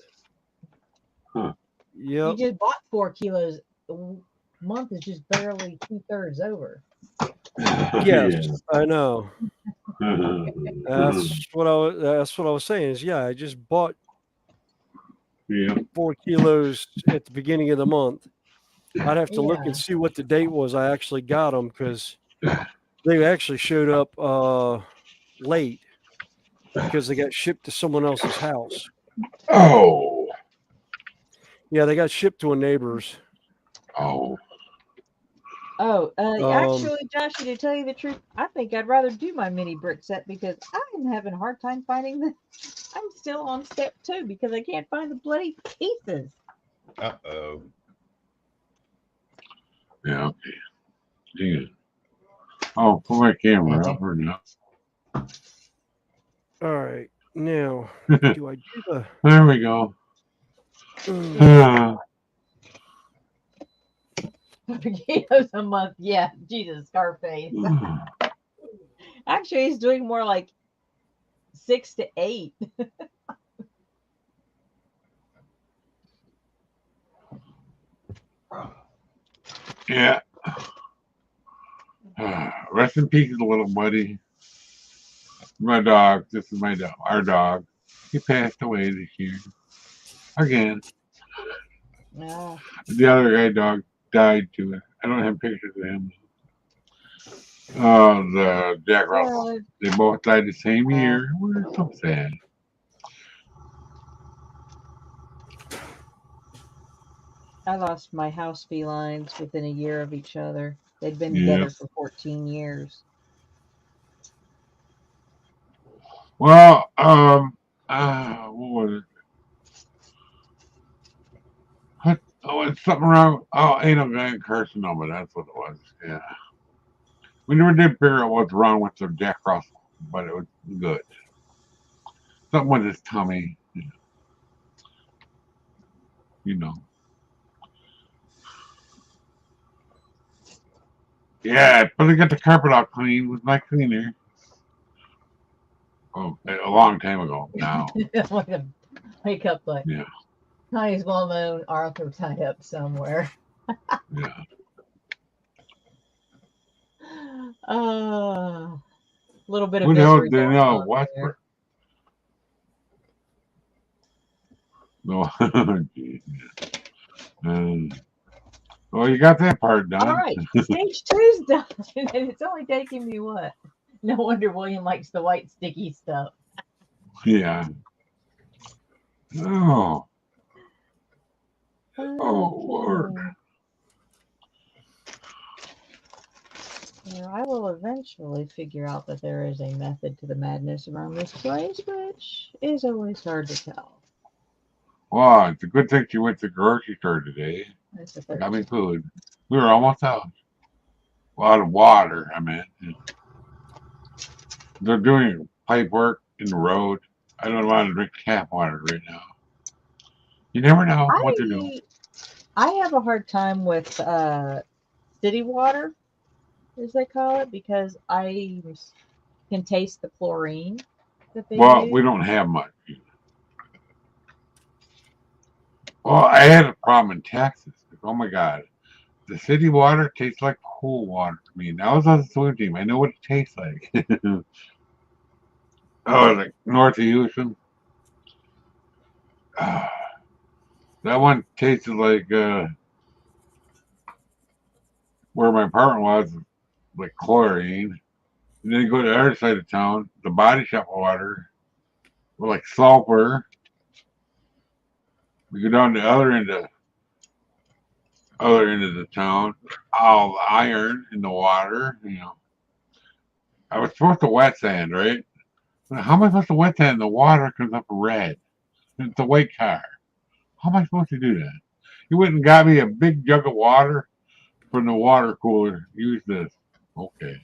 Huh. you Yep. just bought 4 kilos. The month is just barely 2/3 over. Yes, I know. Yeah. That's what I was saying is I just bought Yeah. 4 kilos at the beginning of the month. I'd have to look Yeah. and see what the date was I actually got them because they actually showed up late because they got shipped to someone else's house. Oh. Yeah, they got shipped to a neighbor's. Oh. Oh, Um, actually, Joshy, to tell you the truth, I think I'd rather do my mini brick set because I'm having a hard time finding the. I'm still on step 2 because I can't find the bloody pieces. Uh-oh. Yeah. Okay. Yeah. Oh, pull my camera up or not. all right. Now, do I do the There we go. 4 kilos a month. Yeah, Jesus, Scarface. Actually, he's doing more like 6 to 8. Yeah. Rest in peace, little buddy. My dog. This is my dog. Our dog. He passed away this year. Again. No. The other guy dog died too. I don't have pictures of him. The Jack Russell. Well, They both died the same year. We're so sad. I lost my house felines within a year of each other. They'd been Yeah. together for 14 years. Well, what was it? Oh, it's something wrong. Oh, ain't no guy carcinoma. That's what it was. Yeah. We never did figure out what's wrong with the Jack Russell, but it was good. Something with his tummy. You know. Yeah, but I got the carpet all clean with my cleaner. Oh, a long time ago now. like a wake up like Yeah. Connie's well known Arthur tied up somewhere. Yeah. A little bit of Who the hell misery do you going know? on What? there. No. Geez. Well, you got that part All done. right, stage two's done, and it's only taking me what? No wonder William likes the white sticky stuff. Yeah. Oh. Oh, Lord. Okay. Well, I will eventually figure out that there is a method to the madness around this place, which is always hard to tell. Well, it's a good thing she went to the grocery store today. I Got me suppose. food. We were almost out. A lot of water, I mean. They're doing pipe work in the road. I don't want to drink tap water right now. You never know what they're doing. I have a hard time with city water, as they call it, because I can taste the chlorine that they Well, we use. don't have much. Well, I had a problem in Texas. Oh my God. The city water tastes like pool water to me. And I was on the swim team. I know what it tastes like. Oh, like north of Houston. That one tasted like where my apartment was, like chlorine. And then you go to the other side of town, the body shop water, were like sulfur. We go down the other end of the town, all the iron in the water. I was supposed to wet sand, right? How am I supposed to wet sand? The water comes up red. It's a white car. How am I supposed to do that? You went and got me a big jug of water from the water cooler. Use this. Okay.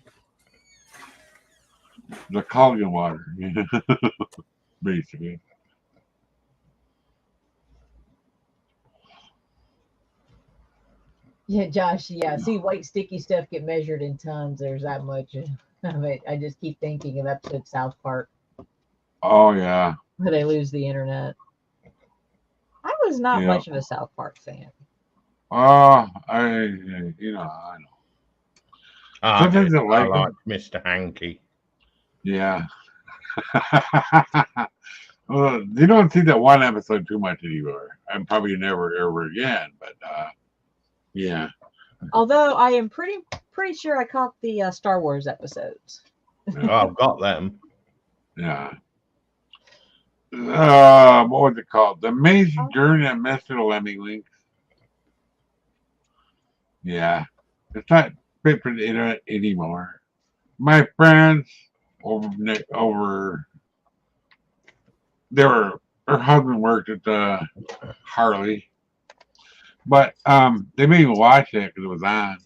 The Culligan water, basically. Yeah, Josh. Yeah, see, white sticky stuff get measured in tons. There's that much of it. I just keep thinking of episode South Park Oh yeah, where they lose the internet. I was not yeah. much of a South Park fan. I know. Sometimes I I like like them. Mr. Hanky. Yeah. Well, you don't see that one episode too much anymore. And probably never ever again. But yeah. Although I am pretty sure I caught the Star Wars episodes. Oh, I've got them. Yeah. What was it called? The Amazing Journey of Mr. Lemmingwinks. Yeah. It's not fit for the internet anymore. My friends over her husband worked at the Harley, but they made me watch it because it was on.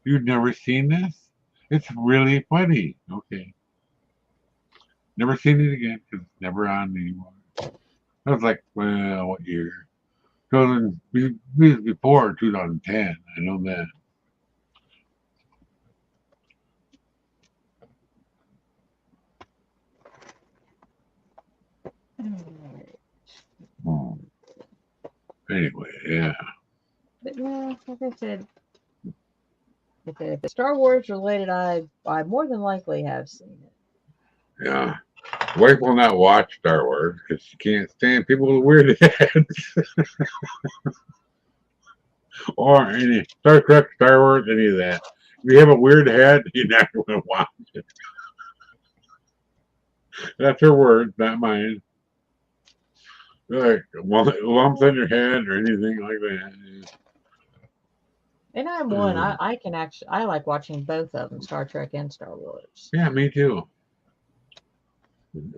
You've never seen this? It's really funny. Okay, never seen it again because it's never on anymore. I was like, well, what year? So it was before 2010. I know that. Anyway, yeah. But yeah, like I said, if it's Star Wars related, I more than likely have seen it. Yeah. Wife will not watch Star Wars because she can't stand people with weird heads. Or any Star Trek, Star Wars, any of that. If you have a weird head, you're not going to watch it. That's her words, not mine. Like lumps on your head or anything like that. And I'm one. I can actually I like watching both of them, Star Trek and Star Wars. Yeah, me too.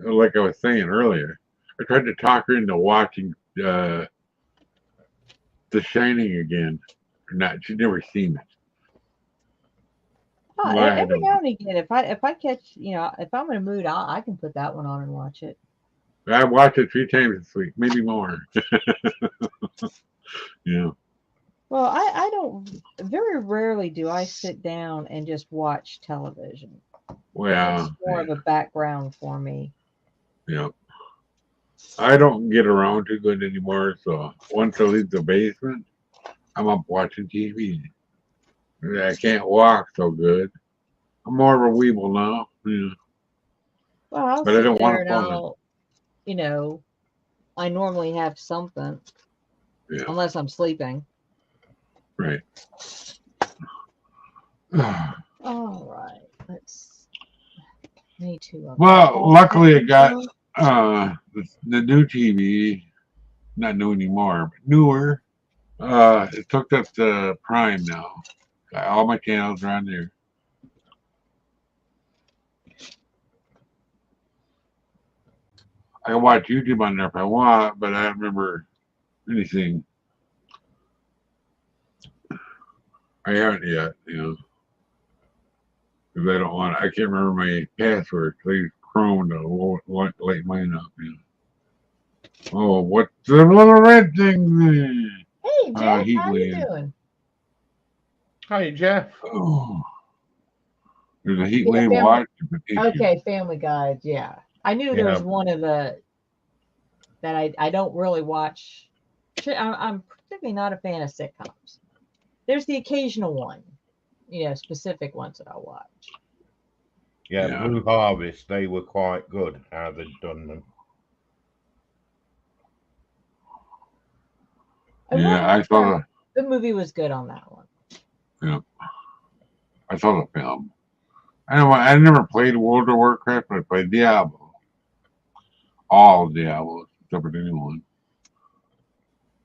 Like I was saying earlier, I tried to talk her into watching The Shining again. Or not, she'd never seen it. Why, I Every don't now know. and again, if I catch, if I'm in a mood, I can put that one on and watch it. I watched it 3 times this week, maybe more. Yeah. Well, I don't very rarely do I sit down and just watch television. Well, It's more of a background for me. yeah. I don't get around too good anymore, so once I leave the basement, I'm up watching TV. I can't walk so good. I'm more of a weeble now. Yeah. Well, I'll But I sit don't there want and to fun. I normally have something, Yeah. unless I'm sleeping. Right. All right. Let's. Me too. Well, luckily it got the new TV, not new anymore, but newer. It's hooked up to Prime now. Got all my channels are on there. I can watch YouTube on there if I want, but I don't remember anything. I haven't yet, because I don't want. I can't remember my password. So I use Chrome to light mine up. Oh, what's the little red thing there? Hey, Jeff, Heat how you wave. doing? Hi, Jeff. Oh, there's a heat Yeah, wave family. watch issue. Okay, Family Guide. Yeah, I knew there Yeah. was one of the that I don't really watch. I'm particularly not a fan of sitcoms. There's the occasional one, specific ones that I'll watch. Yeah, Yeah. Blue Harvest, they were quite good how they'd done them. Yeah, I saw the movie was good on that one. I saw the film. I never played World of Warcraft, but I played Diablo. All of Diablo, except for the new one.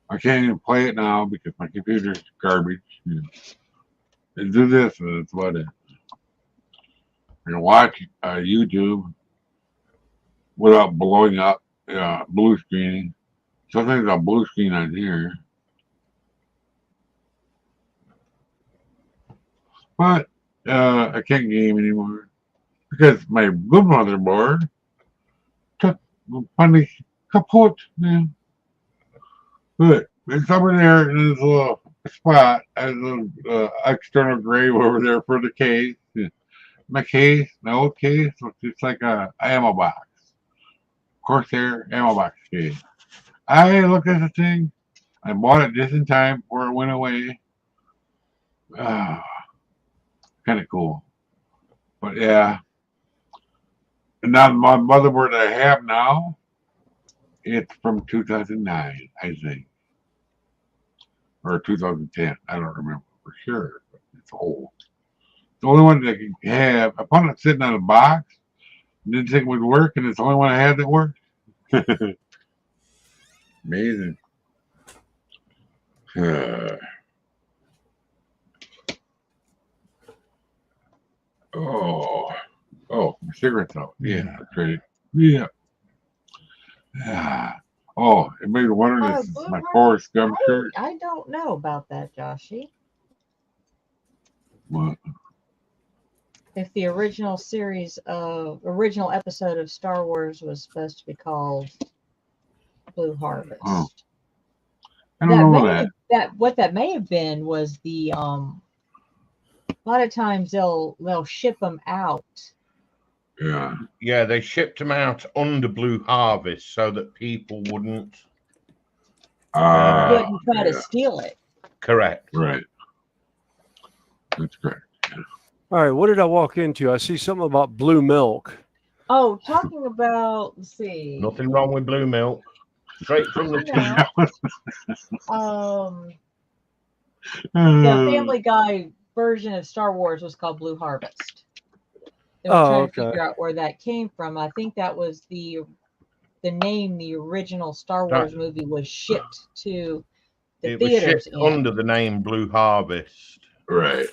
I can't even play it now because my computer's garbage. They do this, and that's about it. I can watch YouTube without blowing up, blue screening. Sometimes I'll blue screen on here. But I can't game anymore because my good motherboard took funny kaput. Yeah. But it's over there in this little spot as an external grave over there for the case. Yeah. My case, my old case, it's like a ammo box. Corsair ammo box case. I looked at the thing. I bought it just in time before it went away. Kind of cool. But yeah. And now my motherboard that I have now, it's from 2009, I think. Or 2010. I don't remember for sure. But it's old. The only one that I can have, upon it sitting on a box, didn't think it would work, and it's the only one I had that worked. Amazing. Oh, my cigarette's out. Yeah, that's right. Yeah. Oh, it made me wonder. This is Blue my Heart- Forrest Gump shirt. I don't know about that, Joshy. What? If the original episode of Star Wars was supposed to be called Blue Harvest. Oh. I don't know that. What that may have been was the a lot of times they'll ship them out. Yeah. Yeah, they shipped them out under Blue Harvest so that people wouldn't Try to steal it. Correct. Right. That's correct. All right, what did I walk into? I see something about blue milk. Oh, talking about, let's see. Nothing wrong with blue milk. Straight from the tin. The Family Guy version of Star Wars was called Blue Harvest. They were trying to figure out where that came from. I think that was the name the original Star Wars movie was shipped to the theaters. Was shipped under the name Blue Harvest. Right.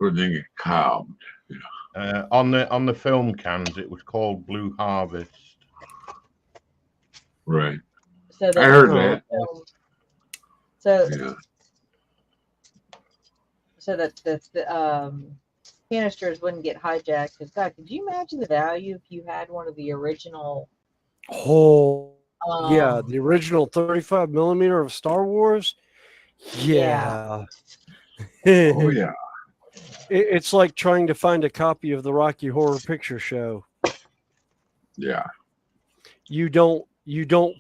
Or they get calmed. Yeah. On the film cans, it was called Blue Harvest. Right. So I heard that. So that the canisters wouldn't get hijacked. Because God, could you imagine the value if you had one of the original? Oh, yeah, the original 35 millimeter of Star Wars. Yeah. Oh yeah. It's like trying to find a copy of the Rocky Horror Picture Show. Yeah. You don't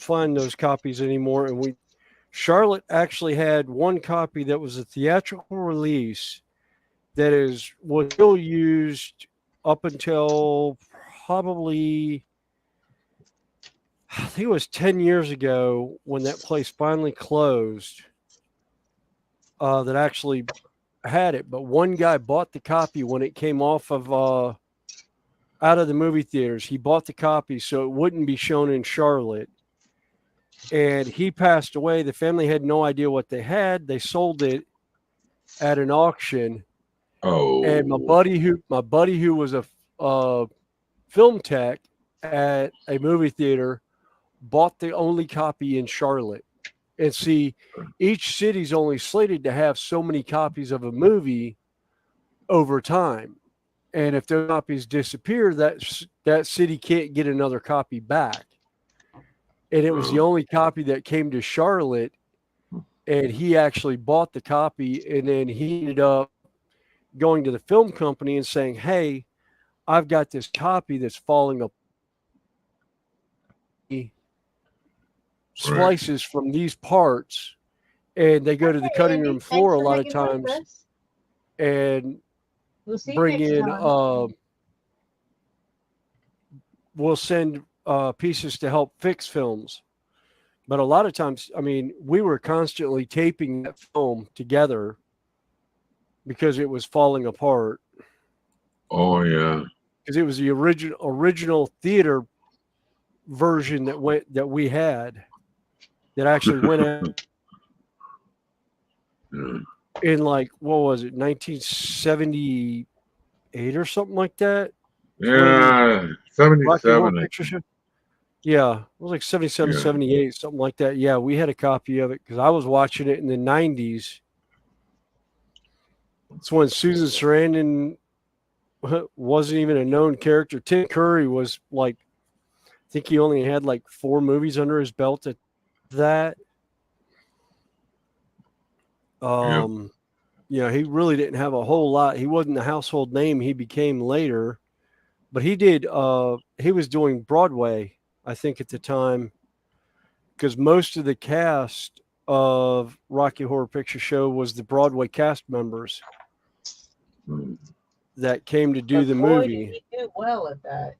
find those copies anymore. And Charlotte actually had one copy that was a theatrical release that was still used up until probably, I think it was 10 years ago when that place finally closed. that actually had it, but one guy bought the copy when it came off of out of the movie theaters. He bought the copy so it wouldn't be shown in Charlotte, and he passed away. The family had no idea what they had. They sold it at an auction, and my buddy who was a film tech at a movie theater bought the only copy in Charlotte. And see, each city's only slated to have so many copies of a movie over time. And if those copies disappear, that city can't get another copy back. And it was the only copy that came to Charlotte, and he actually bought the copy, and then he ended up going to the film company and saying, "Hey, I've got this copy that's falling apart. Splices from these parts," and they go to the cutting room floor a lot of times and bring in we'll send pieces to help fix films. But a lot of times, I mean, we were constantly taping that film together because it was falling apart. Oh yeah, because it was the original theater version that we had that actually went out in like, what was it, 1978 or something like that? yeah, 77. Yeah, it was like 77, 78, something like that. Yeah, we had a copy of it because I was watching it in the 90s. It's when Susan Sarandon wasn't even a known character. Tim Curry was like, I think he only had like 4 movies under his belt at that. You know, he really didn't have a whole lot. He wasn't the household name he became later, but he did. He was doing Broadway, I think, at the time, because most of the cast of Rocky Horror Picture Show was the Broadway cast members that came to do the movie. Did he do well at that?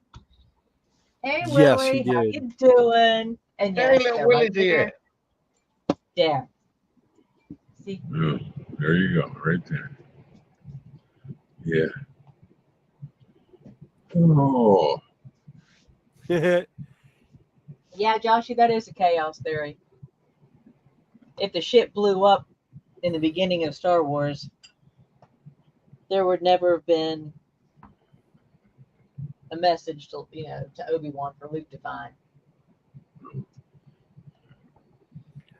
Hey, Yes, Willie, he how did. you doing? And Hey, little Willie dear. There. See? Yeah, there you go, right there. Yeah. Oh, Yeah, Joshy, that is a chaos theory. If the ship blew up in the beginning of Star Wars, there would never have been a message to Obi-Wan for Luke to find.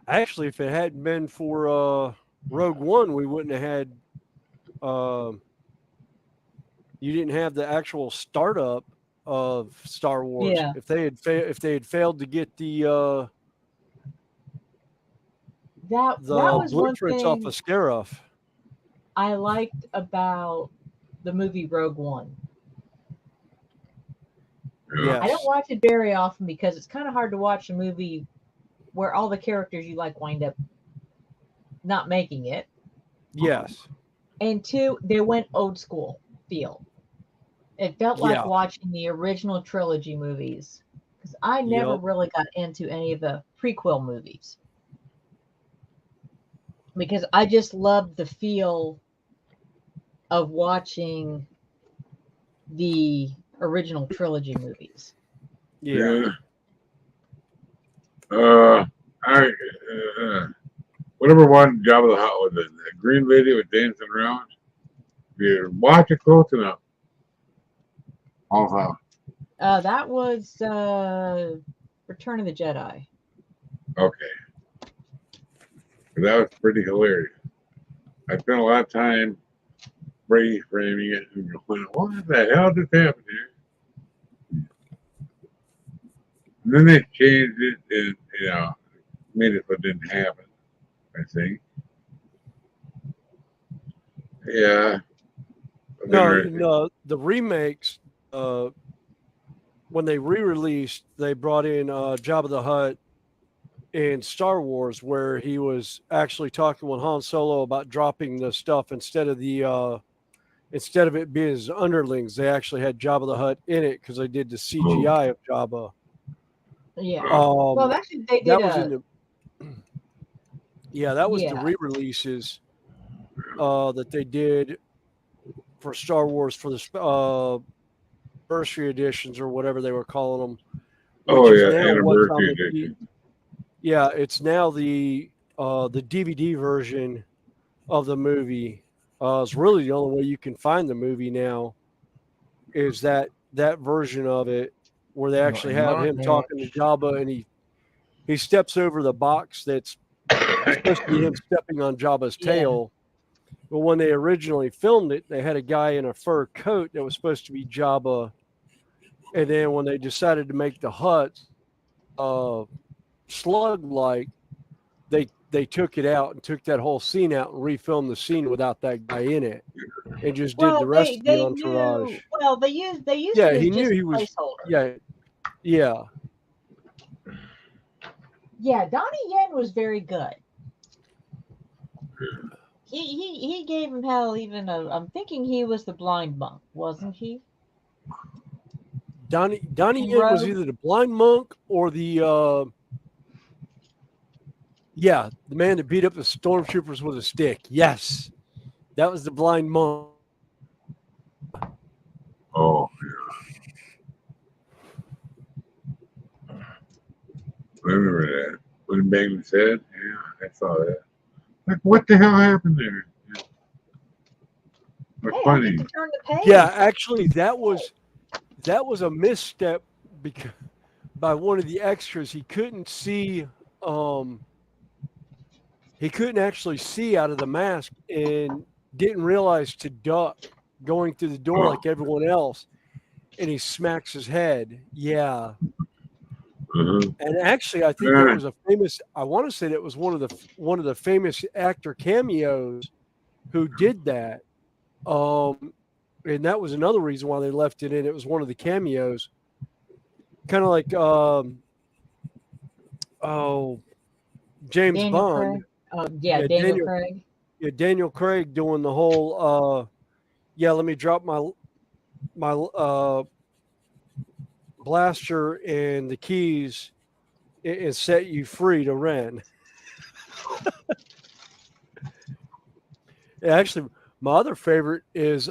Actually, if it hadn't been for Rogue One, we wouldn't have had. You didn't have the actual startup of Star Wars. Yeah. If they had failed to get the That was one blueprints thing off of Scarif. I liked about the movie Rogue One. Yes. I don't watch it very often because it's kind of hard to watch a movie where all the characters you like wind up not making it. Yes. And 2, they went old school feel. It felt like watching the original trilogy movies because I never really got into any of the prequel movies because I just loved the feel of watching the original trilogy movies. Yeah. whatever one Job of the Hut was, the green lady with dancing around. If you watch it close enough. Also. That was Return of the Jedi. Okay. That was pretty hilarious. I spent a lot of time framing it and going, what the hell just happened here? And then they changed it and, made it so it didn't happen, I think. Yeah. No, the remakes, when they re-released, they brought in Jabba the Hutt in Star Wars, where he was actually talking with Han Solo about dropping the stuff instead of it being his underlings. They actually had Jabba the Hutt in it because they did the CGI of Jabba. Yeah. Well, actually, they did. That was the re-releases. that they did for Star Wars for the anniversary editions or whatever they were calling them, which Oh is yeah, now what's on anniversary the edition. yeah, it's now the DVD version of the movie. It's really the only way you can find the movie now is that version of it where they Not actually in have my him talking to house. Jabba and he steps over the box that's supposed to be him stepping on Jabba's Yeah. tail. But when they originally filmed it, they had a guy in a fur coat that was supposed to be Jabba. And then when they decided to make the hut slug like, they took it out and took that whole scene out and refilmed the scene without that guy in it and just did the Well, rest of the they entourage. knew. Well, they used Yeah, it as he knew just he a was. placeholder. Yeah, yeah. Yeah, Donnie Yen was very good. He gave him hell. Even I'm thinking he was the blind monk, wasn't he? Donnie In Yen was Rogue? either the blind monk or the the man that beat up the stormtroopers with a stick. Yes, that was the blind monk. Oh, I remember that. When Bailey said, yeah, I saw that. Like, what the hell happened there? Yeah. Like, Hey, I funny. get to turn the page. Yeah, actually, that was a misstep because by one of the extras. He couldn't see. He couldn't actually see out of the mask and didn't realize to duck going through the door Oh. like everyone else, and he smacks his head. Yeah. Uh-huh. And actually, I think that was a famous. I want to say that was one of the famous actor cameos who did that. And that was another reason why they left it in. It was one of the cameos, kind of like James Daniel Bond. Craig. Yeah, Daniel Craig. Yeah, Daniel Craig doing the whole. Let me drop my blaster and the keys and set you free to Ren. Actually, my other favorite is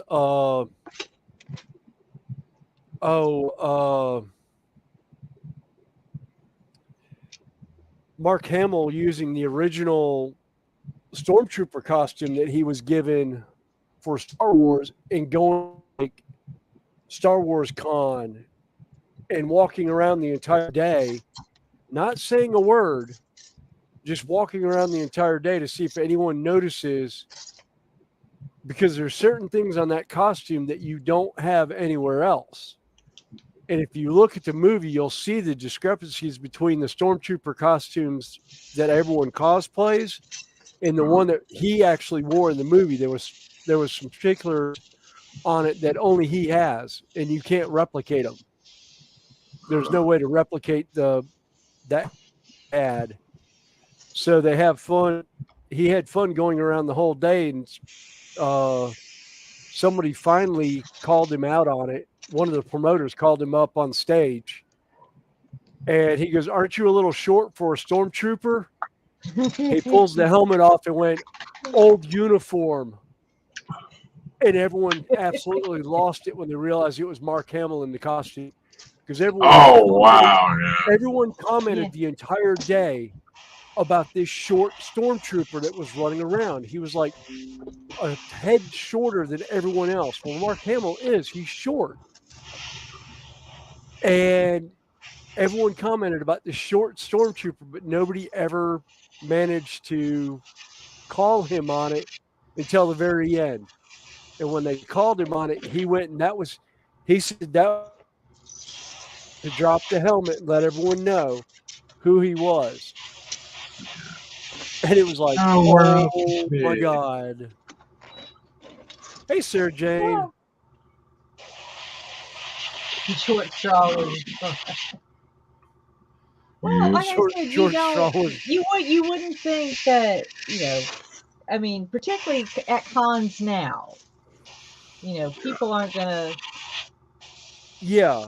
Mark Hamill using the original Stormtrooper costume that he was given for Star Wars and going like Star Wars Con and walking around the entire day, not saying a word, just walking around the entire day to see if anyone notices, because there's certain things on that costume that you don't have anywhere else. And if you look at the movie, you'll see the discrepancies between the Stormtrooper costumes that everyone cosplays and the one that he actually wore in the movie. There was some particulars on it that only he has, and you can't replicate them. There's no way to replicate that ad. So they have fun. He had fun going around the whole day, and somebody finally called him out on it. One of the promoters called him up on stage, and he goes, "Aren't you a little short for a stormtrooper?" He pulls the helmet off and went, "Old uniform." And everyone absolutely lost it when they realized it was Mark Hamill in the costume. Because everyone commented the entire day about this short stormtrooper that was running around. He was like a head shorter than everyone else. Well, Mark Hamill he's short. And everyone commented about the short stormtrooper, but nobody ever managed to call him on it until the very end. And when they called him on it, he went, and he said that to drop the helmet and let everyone know who he was. And it was like, oh my God. Hey, Sarah Jane. Short straw was. Well, like I said, you wouldn't think that, I mean, particularly at cons now, people aren't gonna. Yeah.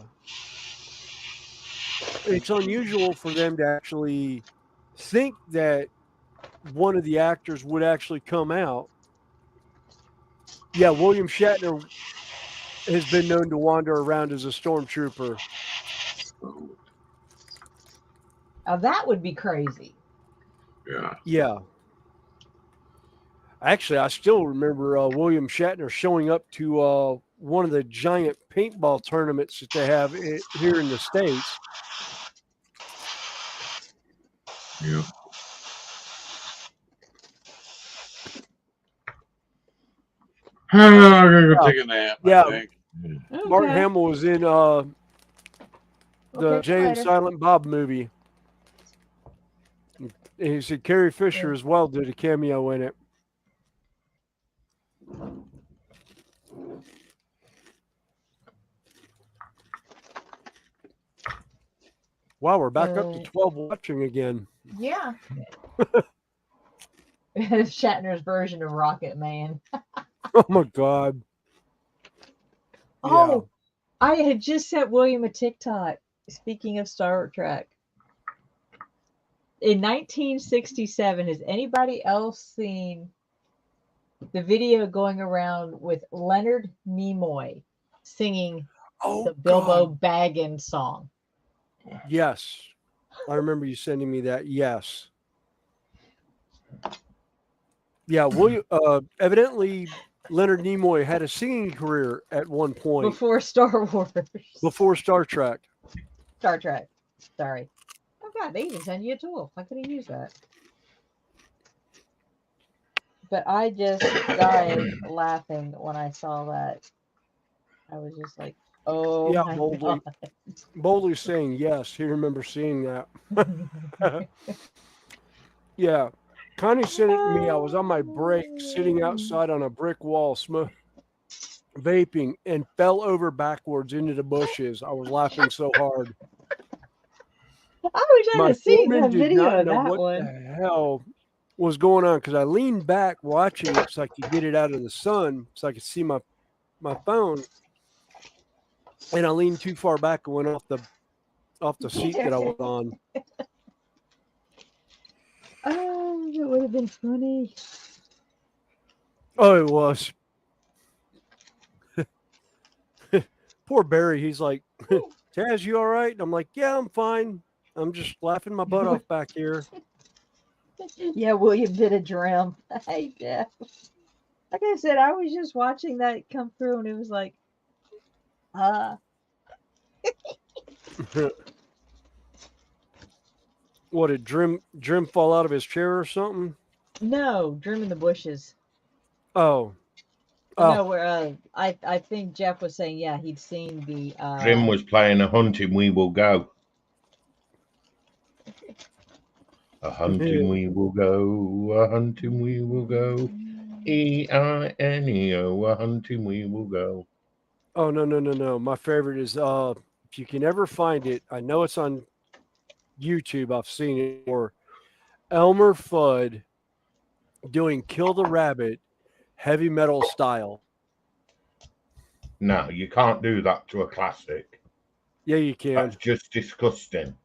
It's unusual for them to actually think that one of the actors would actually come out Yeah, William Shatner has been known to wander around as a stormtrooper. Now that would be crazy. Yeah. Yeah. Actually, I still remember William Shatner showing up to one of the giant paintball tournaments that they have here in the States. Yeah. I'm gonna go take a nap. Yeah. I think. Mark Okay. Hamill was in the Okay, Jay and later. Silent Bob movie. And he said Carrie Fisher as well did a cameo in it. Wow, we're back up to 12 watching again. Yeah. Shatner's version of Rocket Man. Oh my God. Oh, I had just sent William a TikTok. Speaking of Star Trek. In 1967, has anybody else seen the video going around with Leonard Nimoy singing the Bilbo Baggins song? Yes. I remember you sending me that. Yes. Yeah, William. Evidently, Leonard Nimoy had a singing career at one point Before Star Wars. before Star Trek. Star Trek. Sorry. Oh God, they even send you a tool. I could have used that. But I just died laughing when I saw that. I was just like, oh Yeah, my boldly, God. boldly saying yes. He remembers seeing that. Yeah. Connie sent it to me. I was on my break, sitting outside on a brick wall, vaping, and fell over backwards into the bushes. I was laughing so hard. I wish I My had seen foreman that did video not of know that what one. the hell was going on because I leaned back watching it so I could get it out of the sun so I could see my phone. And I leaned too far back and went off the seat that I was on. Oh, it would have been funny. Oh, it was. Poor Barry. He's like, Taz, you all right? And I'm like, yeah, I'm fine. I'm just laughing my butt off back here. Yeah, William did a drum. Hey, Jeff. Like I said, I was just watching that come through, and it was like, What, did Drim fall out of his chair or something? no, drum in the bushes. Oh. No, where I think Jeff was saying, yeah, he'd seen the Jim was playing A Hunting We Will Go. A hunting we will go, a hunting we will go. E-I-N-E-O, a hunting we will go. Oh, no. My favorite is if you can ever find it, I know it's on YouTube. I've seen it for Elmer Fudd doing Kill the Rabbit heavy metal style. No, you can't do that to a classic. Yeah, you can. That's just disgusting.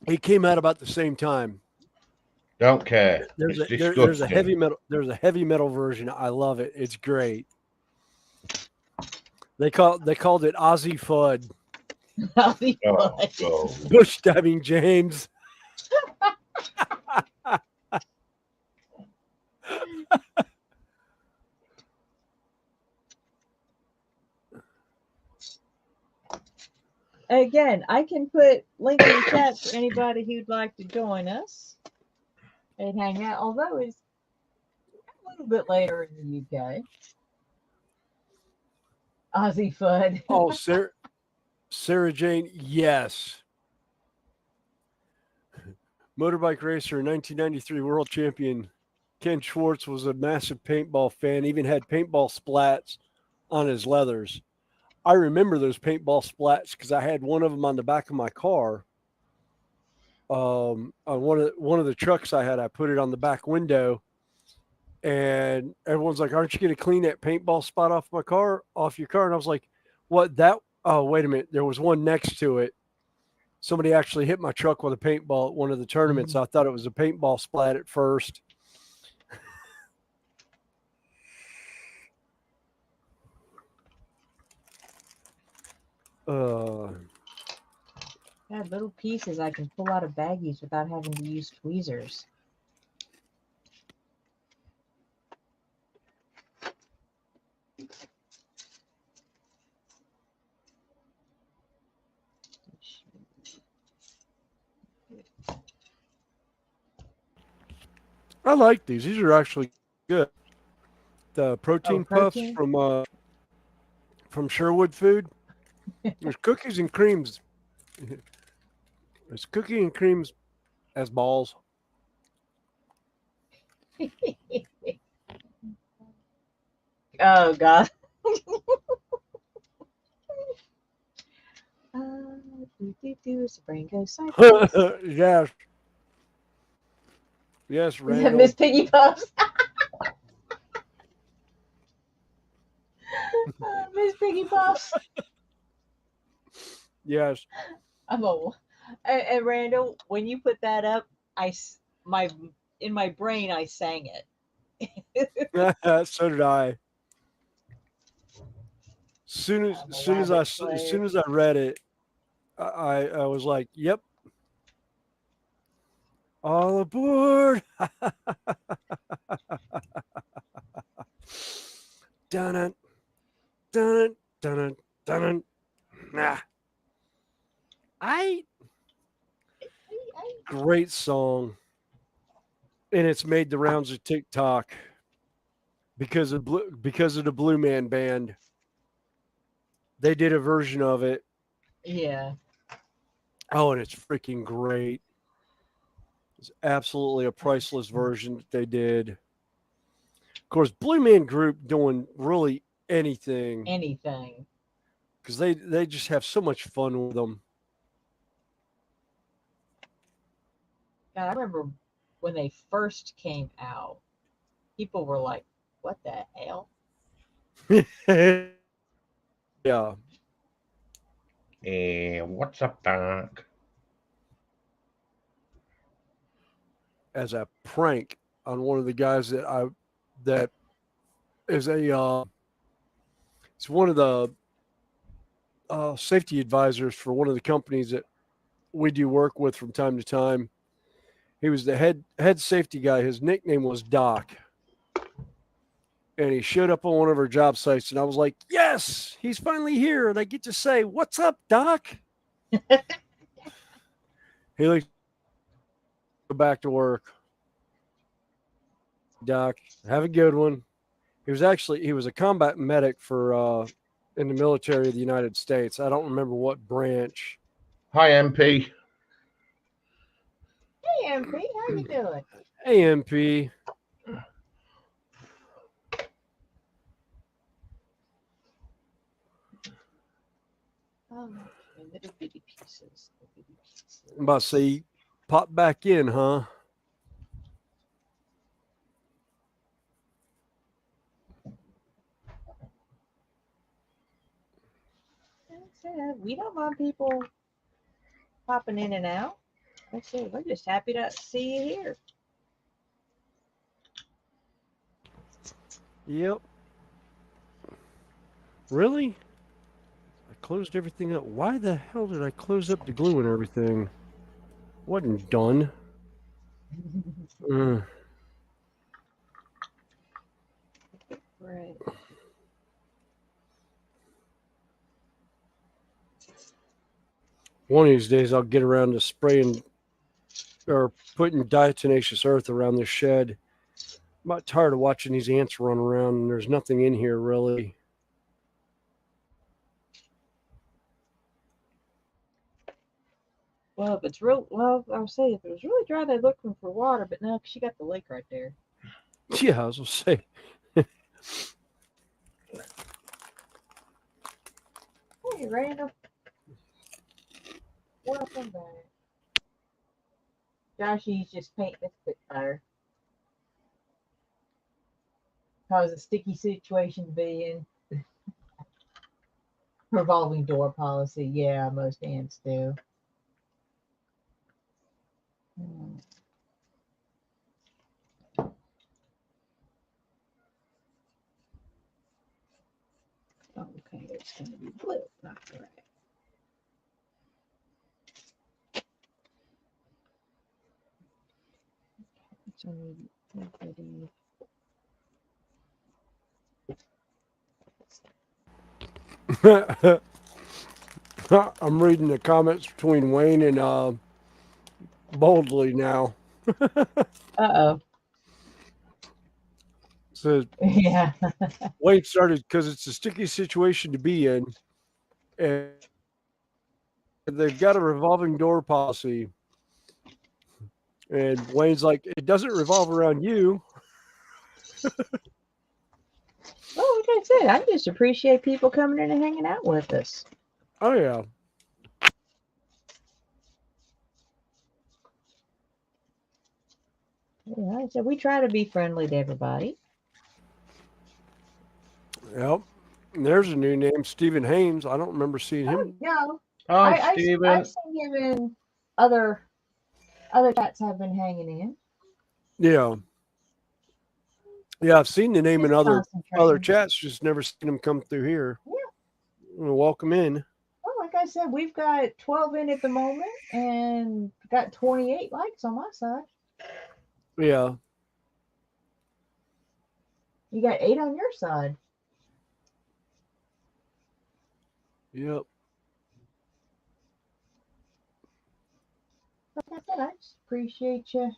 It came out about the same time. Don't care. There's It's a heavy metal version. I love it. It's great. They called it Ozzy Fudd. Ozzy Fudd. Oh, Bush stabbing James. Again, I can put link in the chat for anybody who'd like to join us and hang out, although it's a little bit later in the UK. Ozzy Fudd. Oh, Sarah Jane, yes. Motorbike racer, 1993 world champion Ken Schwartz was a massive paintball fan, even had paintball splats on his leathers. I remember those paintball splats because I had one of them on the back of my car. On one of the trucks I had, I put it on the back window, and everyone's like, "Aren't you going to clean that paintball spot off your car?" And I was like, "What? That? Oh, wait a minute. There was one next to it. Somebody actually hit my truck with a paintball at one of the tournaments. I thought it was a paintball splat at first." Got little pieces I can pull out of baggies without having to use tweezers. I like these. These are actually good. The protein puffs protein? from Sherwood Food. There's cookies and creams. There's cookie and creams as balls. Oh God. His brain goes sideways. Yes. Yes, Is that Randall. Miss Piggy Puffs? Miss Piggy Puffs. Yes. I'm old. And Randall, when you put that up, in my brain I sang it. So did I. Soon as I read it, I was like, "Yep, all aboard!" Dun dun dun dun dun. Nah, I great song, and it's made the rounds of TikTok because of the Blue Man Band. They did a version of it. Yeah. Oh, and it's freaking great. It's absolutely a priceless version that they did. Of course, Blue Man Group doing really anything Anything. because they just have so much fun with them. God, I remember when they first came out, people were like, "What the hell?" Yeah, What's up, Doc? as a prank on one of the guys that is it's one of the safety advisors for one of the companies that we do work with from time to time. He was the head safety guy. His nickname was Doc. And he showed up on one of our job sites, and I was like, "Yes, he's finally here, and I get to say, what's up, Doc?" He like go back to work. Doc, have a good one. He was a combat medic for in the military of the United States. I don't remember what branch. Hi, MP. Hey, MP, how you doing? AMP. Little bitty pieces. I'm about to say, pop back in, huh? We don't mind people popping in and out. Like I said, we're just happy to see you here. Yep. Really? I closed everything up. Why the hell did I close up the glue and everything? Wasn't done. Right. One of these days, I'll get around to spraying or putting diatomaceous earth around the shed. I'm about tired of watching these ants run around, and there's nothing in here really. Well, if it's real, well, I would say if it was really dry, they're looking for water, but no, 'cause she got the lake right there. Yeah, I was gonna say. Hey, Randall. Welcome back. Joshy's just painting this fire. Cause a sticky situation being revolving door policy. Yeah, most ants do. Okay, it's gonna be blue, not red. So I'm reading the comments between Wayne and Boldly now. Uh-oh. Says Yeah. Wayne started because it's a sticky situation to be in, and they've got a revolving door policy. And Wayne's like, it doesn't revolve around you. Well, like I said, I just appreciate people coming in and hanging out with us. Oh yeah. Yeah, so we try to be friendly to everybody. Yep. And there's a new name, Stephen Hames. I don't remember seeing him. No, Hi, I've Stephen. seen him in other chats have been hanging in. Yeah. Yeah, I've seen the name in Just other concentrating. chats, just never seen him come through here. Yeah. Welcome in. Well, like I said, we've got 12 in at the moment and got 28 likes on my side. Yeah. You got 8 on your side. Yep. Like I said, I just appreciate you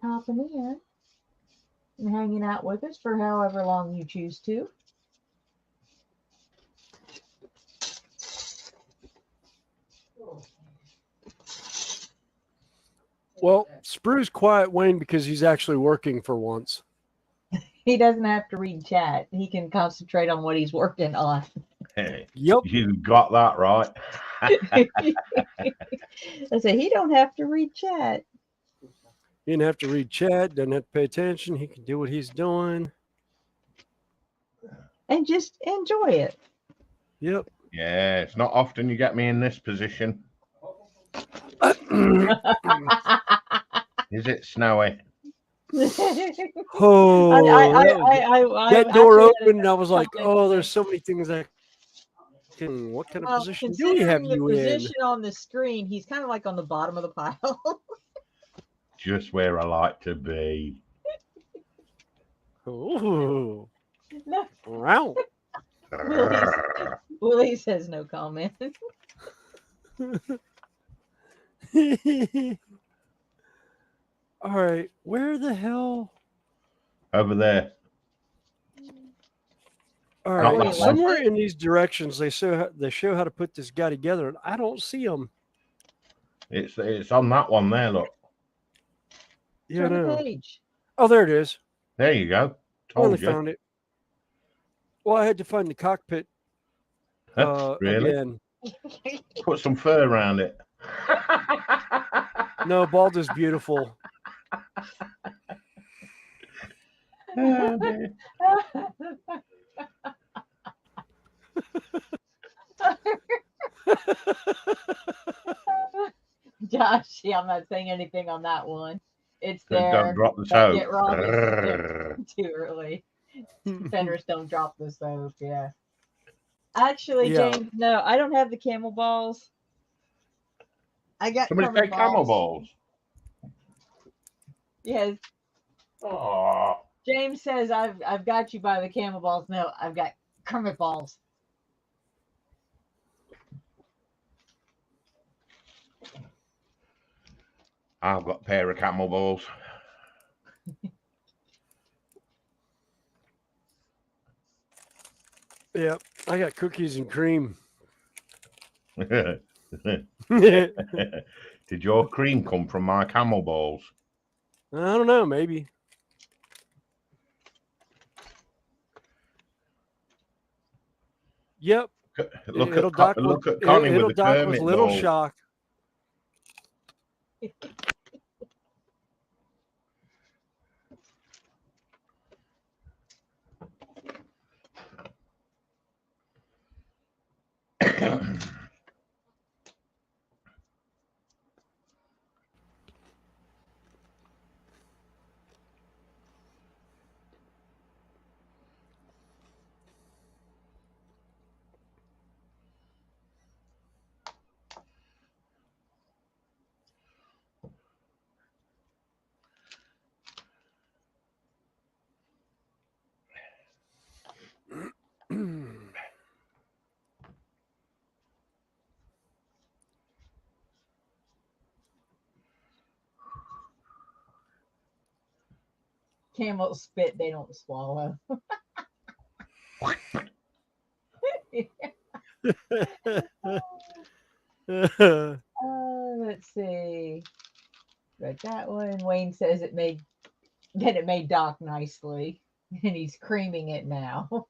popping in and hanging out with us for however long you choose to. Well, Sprue's quiet, Wayne, because he's actually working for once. He doesn't have to read chat. He can concentrate on what he's working on. Hey, Yep. you got that right. I say he don't have to read chat. He didn't have to read chat, doesn't have to pay attention. He can do what he's doing. And just enjoy it. Yep. Yeah, it's not often you get me in this position. Is it snowy? Oh, that door opened, and I was like, oh, there's so many things I can. What kind of position do we have considering the you in? position on the screen, he's kind of like on the bottom of the pile. Just where I like to be. Oh, No. wow. Willie says no comment. All right, where the hell? Over there. All Not right, that somewhere one. in these directions they show how to put this guy together, and I don't see him. It's on that one there. Look. Yeah, Turn the no. page. Oh, there it is. There you go. Finally Told you. found it. Well, I had to find the cockpit Really? again. Put some fur around it. No, bald is beautiful. Oh, dear. Josh, yeah, I'm not saying anything on that one. It's there. Don't drop the Don't soap. get wrong. It's too early. Fenders don't drop the soap. Yeah. Actually, Yeah. James, no, I don't have the camel balls. I got Somebody Kermit take camel balls. Yes. Oh. James says I've got you by the camel balls. No, I've got Kermit balls. I've got a pair of camel balls. Yeah, I got cookies and cream. Did your cream come from my camel balls? I don't know, maybe. Yep. Look at Connie with the Kermit Little balls. Shock. Camels spit, they don't swallow. Let's see. But that one, Wayne says it made Doc nicely, and he's creaming it now.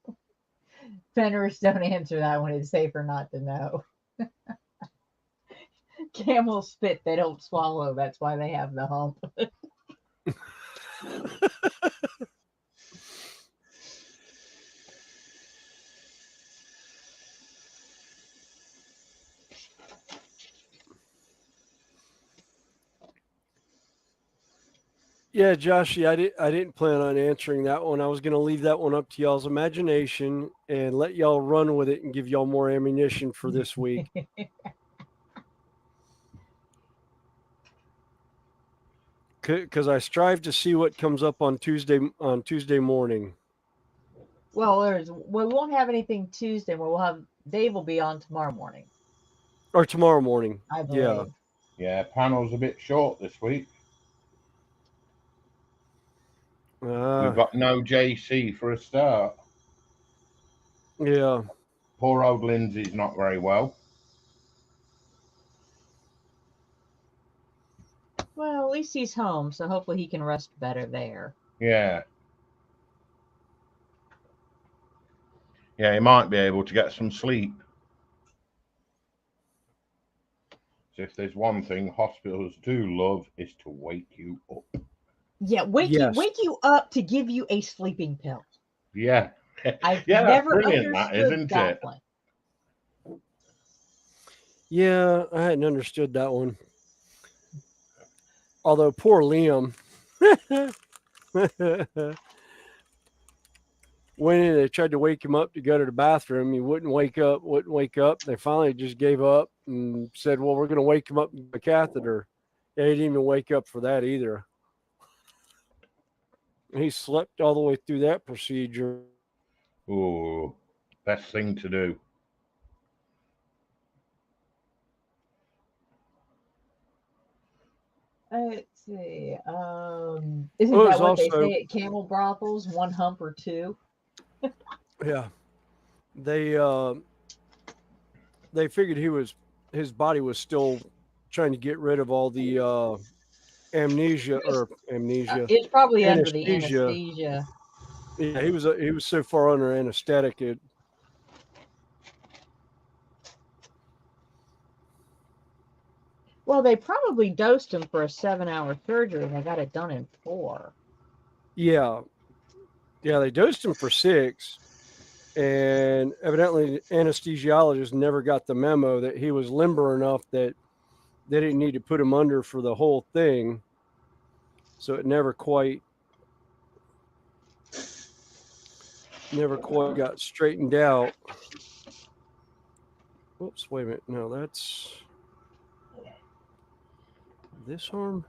Fenris, don't answer that one. It's safer not to know. Camels spit, they don't swallow. That's why they have the hump. Yeah, Joshy, I didn't plan on answering that one. I was going to leave that one up to y'all's imagination and let y'all run with it and give y'all more ammunition for this week. Because I strive to see what comes up on Tuesday morning. Well, we won't have anything Tuesday. We'll have Dave will be on tomorrow morning. Or tomorrow morning. I believe. Yeah, panel's a bit short this week. We've got no JC for a start. Yeah. Poor old Lindsay's not very well. Well, at least he's home, so hopefully he can rest better there. Yeah. Yeah, he might be able to get some sleep. So if there's one thing hospitals do love is to wake you up. Yeah, wake you up to give you a sleeping pill. Yeah. I've yeah, never that's brilliant, understood that, isn't that it? one. Yeah, I hadn't understood that one. Although poor Liam. Went in, they tried to wake him up to go to the bathroom. He wouldn't wake up. They finally just gave up and said, well, we're going to wake him up with a catheter. They didn't even wake up for that either. He slept all the way through that procedure. Oh, best thing to do. Let's see. Isn't that what they say at camel brothels? One hump or two? Yeah. They figured his body was still trying to get rid of all the amnesia. It's probably anesthesia. under the anesthesia. Yeah, he was so far under anesthetic it. Well, they probably dosed him for a 7-hour surgery, and they got it done in 4. Yeah, they dosed him for 6, and evidently the anesthesiologist never got the memo that he was limber enough that they didn't need to put him under for the whole thing. So it never quite got straightened out. Whoops, wait a minute. No, that's this arm.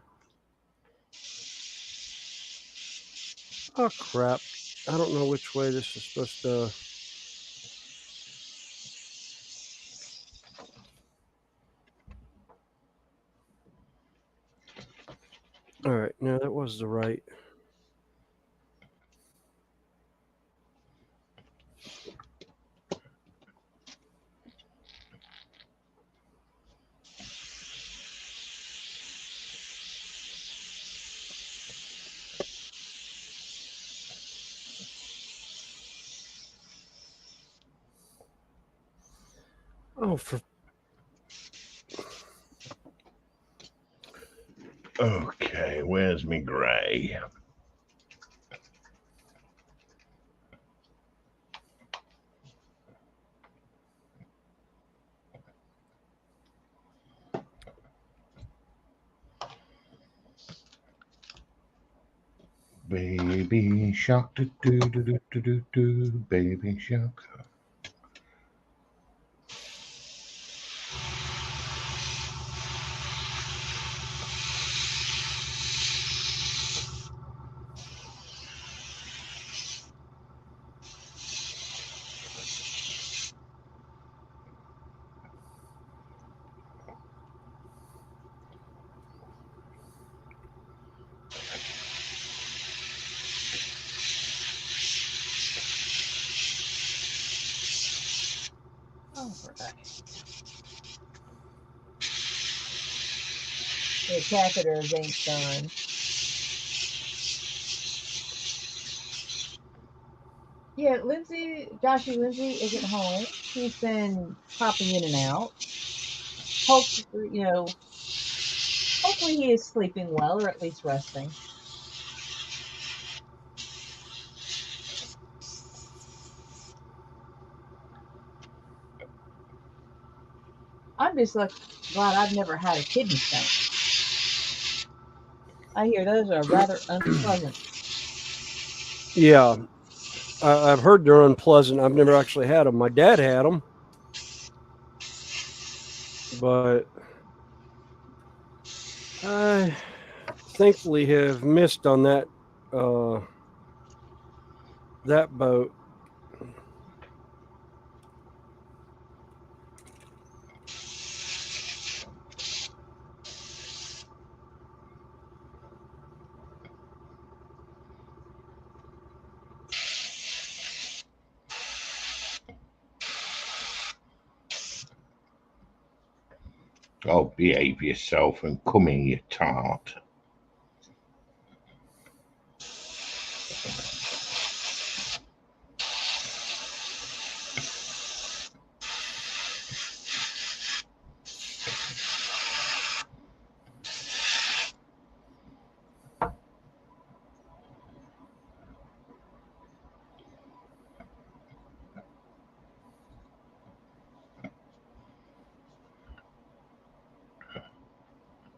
Oh, crap. I don't know which way this is supposed to. All right. No, that was the right. Oh, Okay, where's me gray? Baby shark, do do do do do do do, baby shark. The catheters ain't done. Yeah, Joshy Lindsay isn't home. He's been popping in and out. Hopefully, hopefully he is sleeping well or at least resting. I'm just glad I've never had a kidney stone. I hear those are rather unpleasant. Yeah, I've heard they're unpleasant. I've never actually had them. My dad had them, but I thankfully have missed on that that boat. Oh, behave yourself and come in, you tart.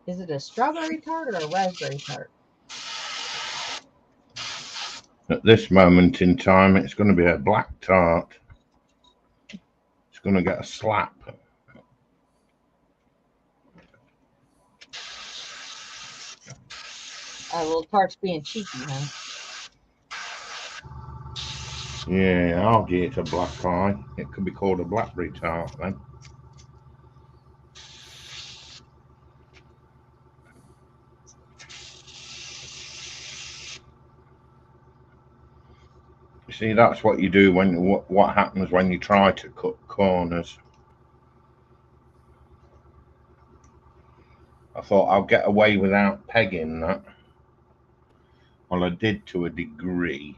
Is it a strawberry tart or a raspberry tart? At this moment in time, it's going to be a black tart. It's going to get a slap. Little tart's being cheeky, huh? Yeah, I'll give it a black eye. It could be called a blackberry tart then. You see, that's what you do when what happens when you try to cut corners. I thought I'll get away without pegging that. Well, I did to a degree.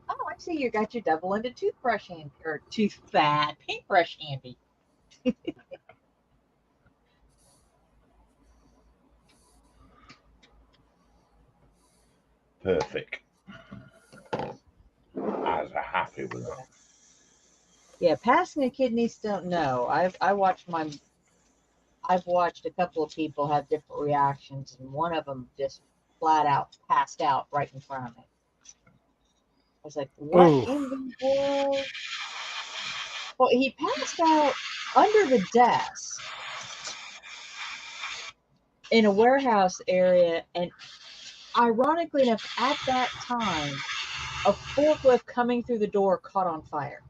Oh, I see you got your double-ended toothbrush hand or paintbrush handy. Perfect. I was happy with that. Yeah, passing a kidney stone. No, I've watched a couple of people have different reactions, and one of them just flat out passed out right in front of me. I was like, "What in the world?" Well, he passed out under the desk in a warehouse area, and ironically enough, at that time, a forklift coming through the door caught on fire.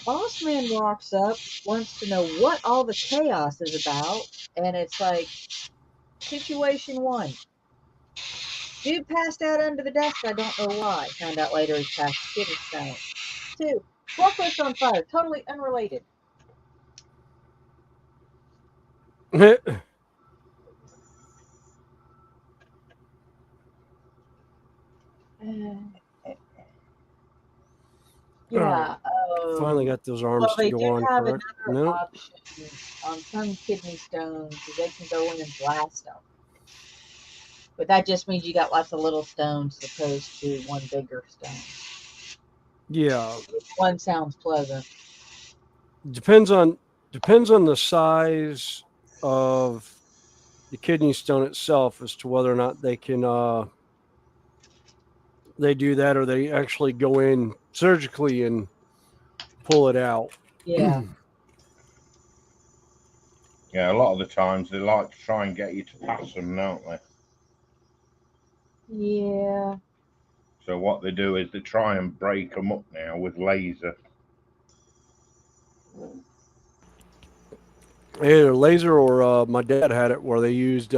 Boss man walks up, wants to know what all the chaos is about, and it's like, situation one. Dude passed out under the desk, I don't know why. Found out later he passed a kidney stone. 2, forklift on fire, totally unrelated. Yeah. Finally got those arms to go on Have correct. another option on some kidney stones is they can go in and blast them. But that just means you got lots of little stones as opposed to one bigger stone. Yeah. One sounds pleasant. Depends on the size of the kidney stone itself as to whether or not they can they do that or they actually go in surgically and pull it out. Yeah. Yeah, a lot of the times they like to try and get you to pass them, don't they? Yeah. So what they do is they try and break them up now with laser. Either laser or my dad had it where they used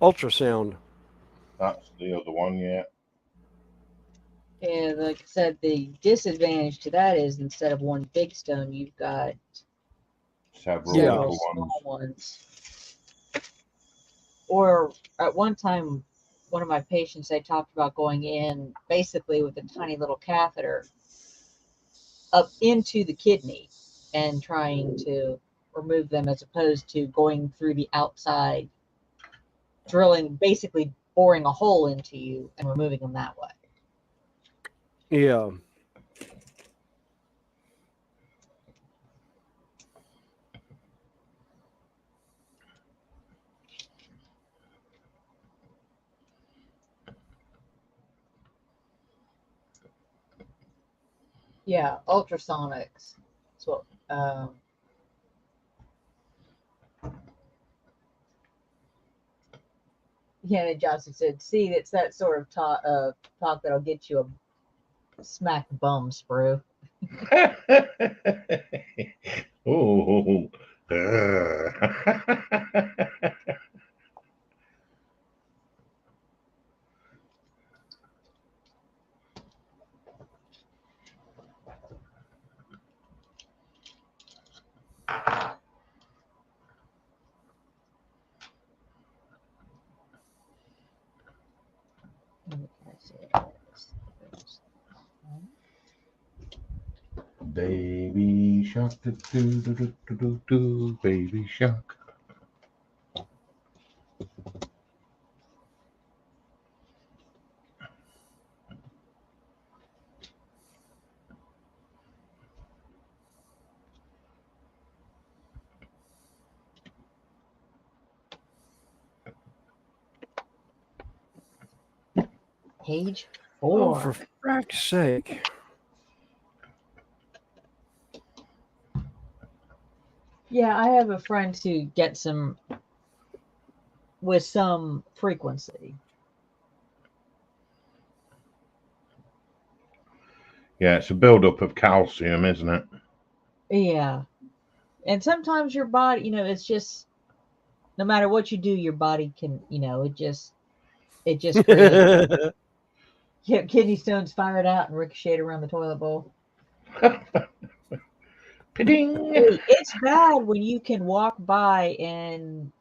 ultrasound. That's the other one, yeah. Yeah, like I said, the disadvantage to that is instead of one big stone, you've got Several Yeah. several little small ones. ones. Or at one time, one of my patients, they talked about going in basically with a tiny little catheter up into the kidney and trying to remove them as opposed to going through the outside, drilling, basically boring a hole into you and removing them that way. Yeah. Yeah, ultrasonics. So, yeah, and Johnson said, "See, it's that sort of talk that'll get you a smack bum sprue." Oh. Baby shark, do do do do do do do, baby shark. Page Oh, 4. for frack's sake. Yeah, I have a friend who gets them with some frequency. Yeah, it's a buildup of calcium, isn't it? Yeah. And sometimes your body, it's just, no matter what you do, your body can, it just creates kidney stones fired out and ricochet around the toilet bowl. Piding. Hey, it's bad when you can walk by and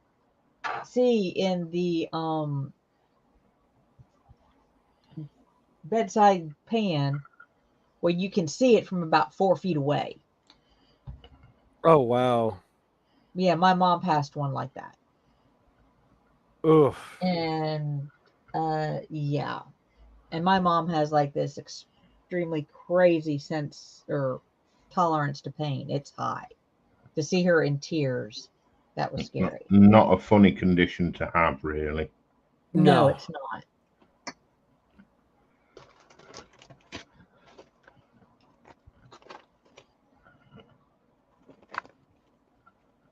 see in the bedside pan where you can see it from about 4 feet away. Oh, wow. Yeah, my mom passed one like that. Ugh. And yeah. And my mom has like this extremely crazy sense or tolerance to pain. It's high. To see her in tears, that was scary. Not a funny condition to have, really. No, No. it's not.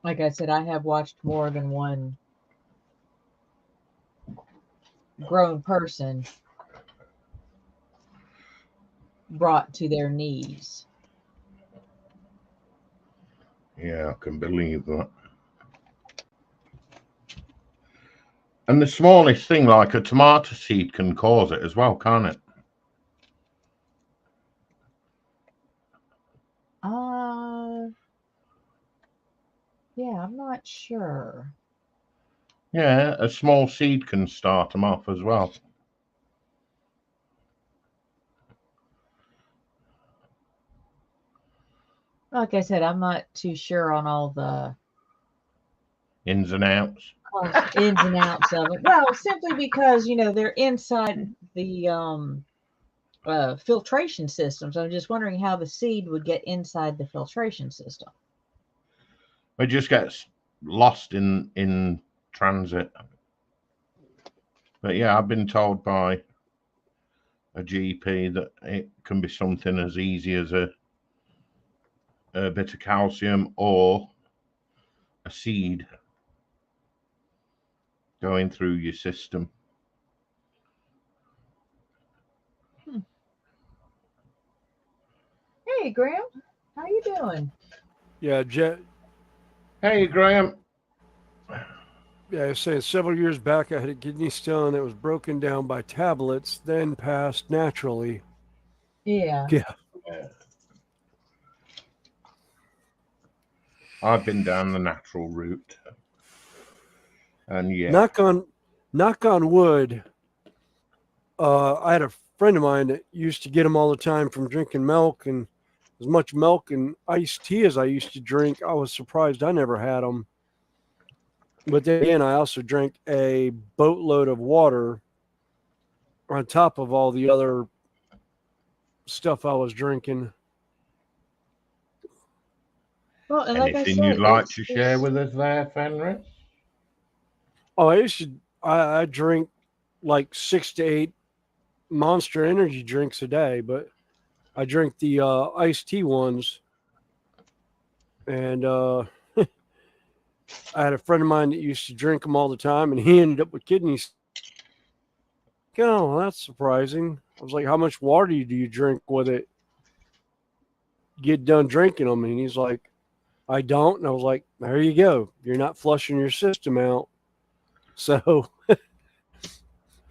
Like I said, I have watched more than one grown person brought to their knees. Yeah, I can believe that. And the smallest thing, like a tomato seed, can cause it as well, can't it? Yeah, I'm not sure. Yeah, a small seed can start them off as well. Like I said, I'm not too sure on all the Ins and outs. ins and outs of it. Well, simply because they're inside the filtration systems. I'm just wondering how the seed would get inside the filtration system. It just gets lost in transit. But yeah, I've been told by a GP that it can be something as easy as a bit of calcium or a seed going through your system. Hey, Graham, how you doing? Yeah, Hey, Graham. Yeah, I was saying several years back I had a kidney stone that was broken down by tablets, then passed naturally. Yeah. Yeah. Yeah. I've been down the natural route. And yeah. Knock on wood. I had a friend of mine that used to get them all the time from drinking milk, and as much milk and iced tea as I used to drink, I was surprised I never had them. But then again, I also drank a boatload of water on top of all the other stuff I was drinking. Well, and like I Anything said, you'd like to share with us there, Fenris? Oh, I drink like 6 to 8 Monster Energy drinks a day, but I drink the iced tea ones. And I had a friend of mine that used to drink them all the time, and he ended up with kidneys. Oh, that's surprising. I was like, how much water do you drink with it? Get done drinking them. And he's like, I don't. And I was like, there you go. You're not flushing your system out. So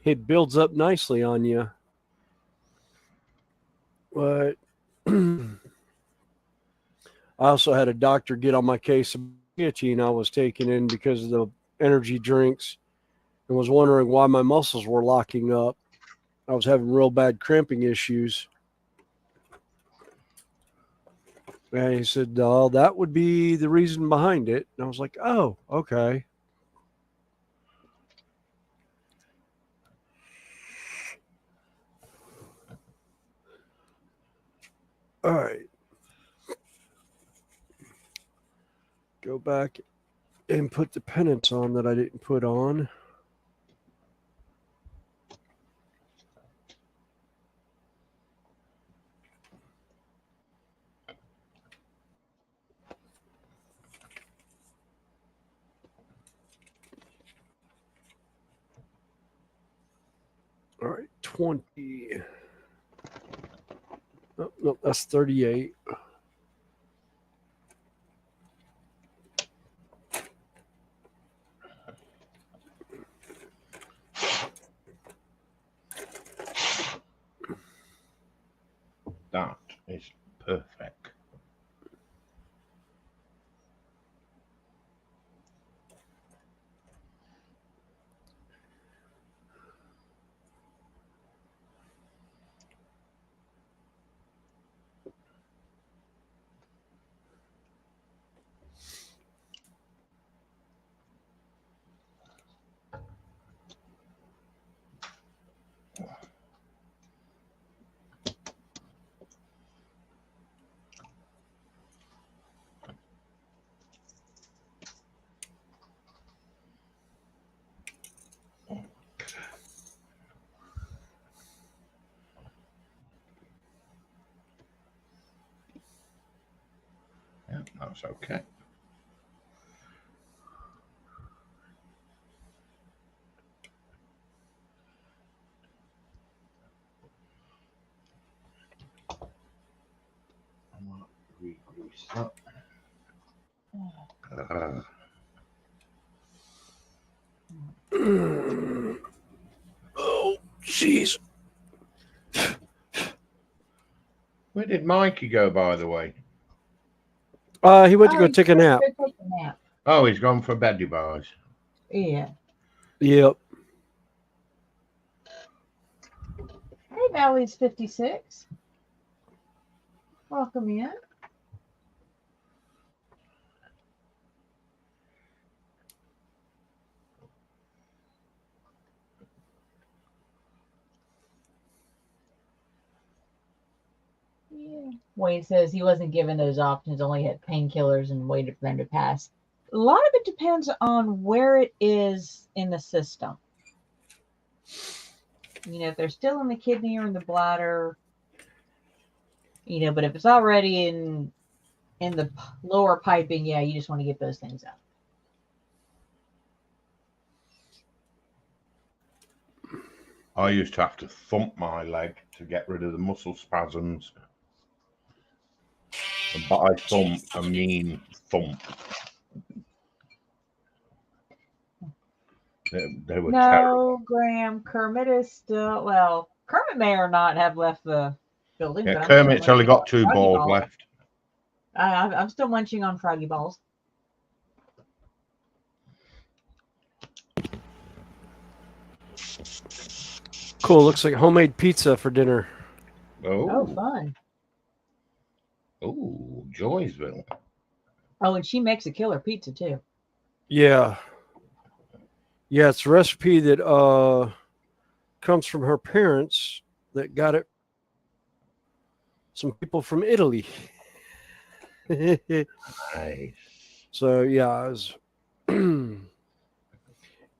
it builds up nicely on you. But I also had a doctor get on my case of creatine I was taking in because of the energy drinks and was wondering why my muscles were locking up. I was having real bad cramping issues. And he said, oh, that would be the reason behind it. And I was like, oh, okay. All right. Go back and put the pennants on that I didn't put on. All right, 20. Oh, no, that's 38. That is perfect. Yeah, that's okay. I might re-grease that. Oh, jeez. Where did Mikey go, by the way? He went to go take a nap. Go take a nap. Oh, he's gone for beddy bars. Yeah. Yep. Hey, Valley's 56. Welcome in. Yeah. Wayne says he wasn't given those options, only had painkillers and waited for them to pass. A lot of it depends on where it is in the system. You know, if they're still in the kidney or in the bladder, you know, but if it's already in the lower piping, yeah, you just want to get those things out. I used to have to thump my leg to get rid of the muscle spasms. And by thump, I mean thump. They were terrible. No, Graham, Kermit is still, well, Kermit may or not have left the building. Yeah, But Kermit's only got 2 Froggy balls balls. left. I'm still munching on Froggy balls. Cool. Looks like homemade pizza for dinner. Oh, Oh, fun. oh, Joysville. Oh, and she makes a killer pizza too. Yeah. Yeah, it's a recipe that comes from her parents that got it. Some people from Italy. Nice. So yeah, and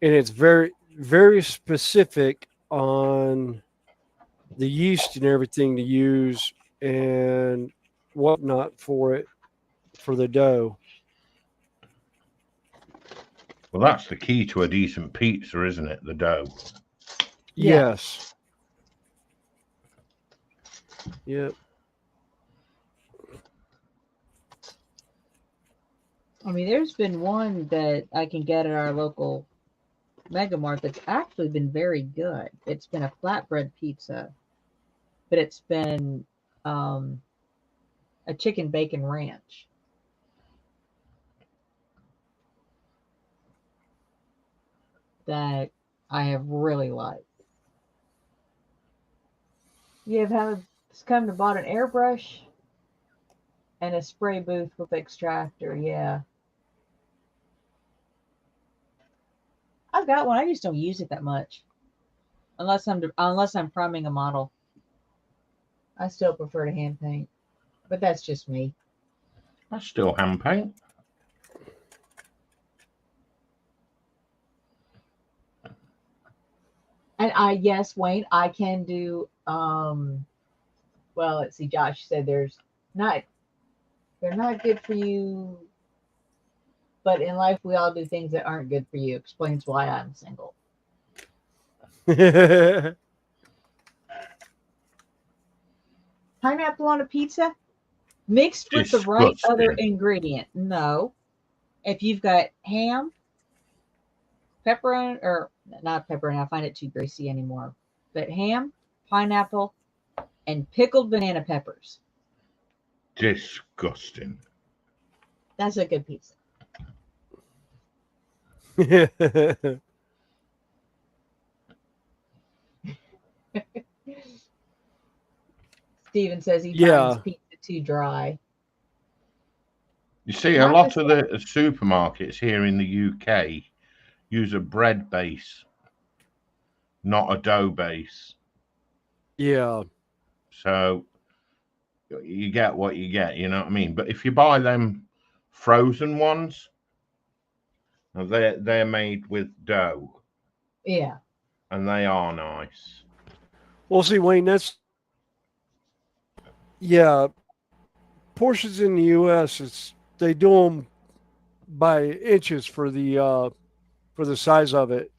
it's very, very specific on the yeast and everything to use and whatnot for it for the dough. Well, that's the key to a decent pizza, isn't it? The dough. Yeah. Yes. Yep. I mean, there's been one that I can get at our local Mega Mart that's actually been very good. It's been a flatbread pizza, but it's been a chicken bacon ranch. That I have really liked. You have come to bought an airbrush and a spray booth with extractor. Yeah, I've got one. I just don't use it that much, unless I'm priming a model. I still prefer to hand paint, but that's just me. That's still hand paint. And yes, Wayne, I can do well, let's see, Josh said they're not good for you, but in life we all do things that aren't good for you. Explains why I'm single. Pineapple on a pizza mixed with the right other Disgusting. ingredient. No. If you've got ham, pepperoni, or not pepperoni, I find it too greasy anymore. But ham, pineapple, and pickled banana peppers. Disgusting. That's a good pizza. Steven says he finds Yeah. pizza too dry. You see, a Not lot the of the supermarkets here in the UK use a bread base, not a dough base. Yeah. So you get what you get, you know what I mean? But if you buy them frozen ones, they're made with dough, Yeah. and they are nice. Well, see, Wayne, yeah. Portions in the U.S. They do them by inches for the size of it.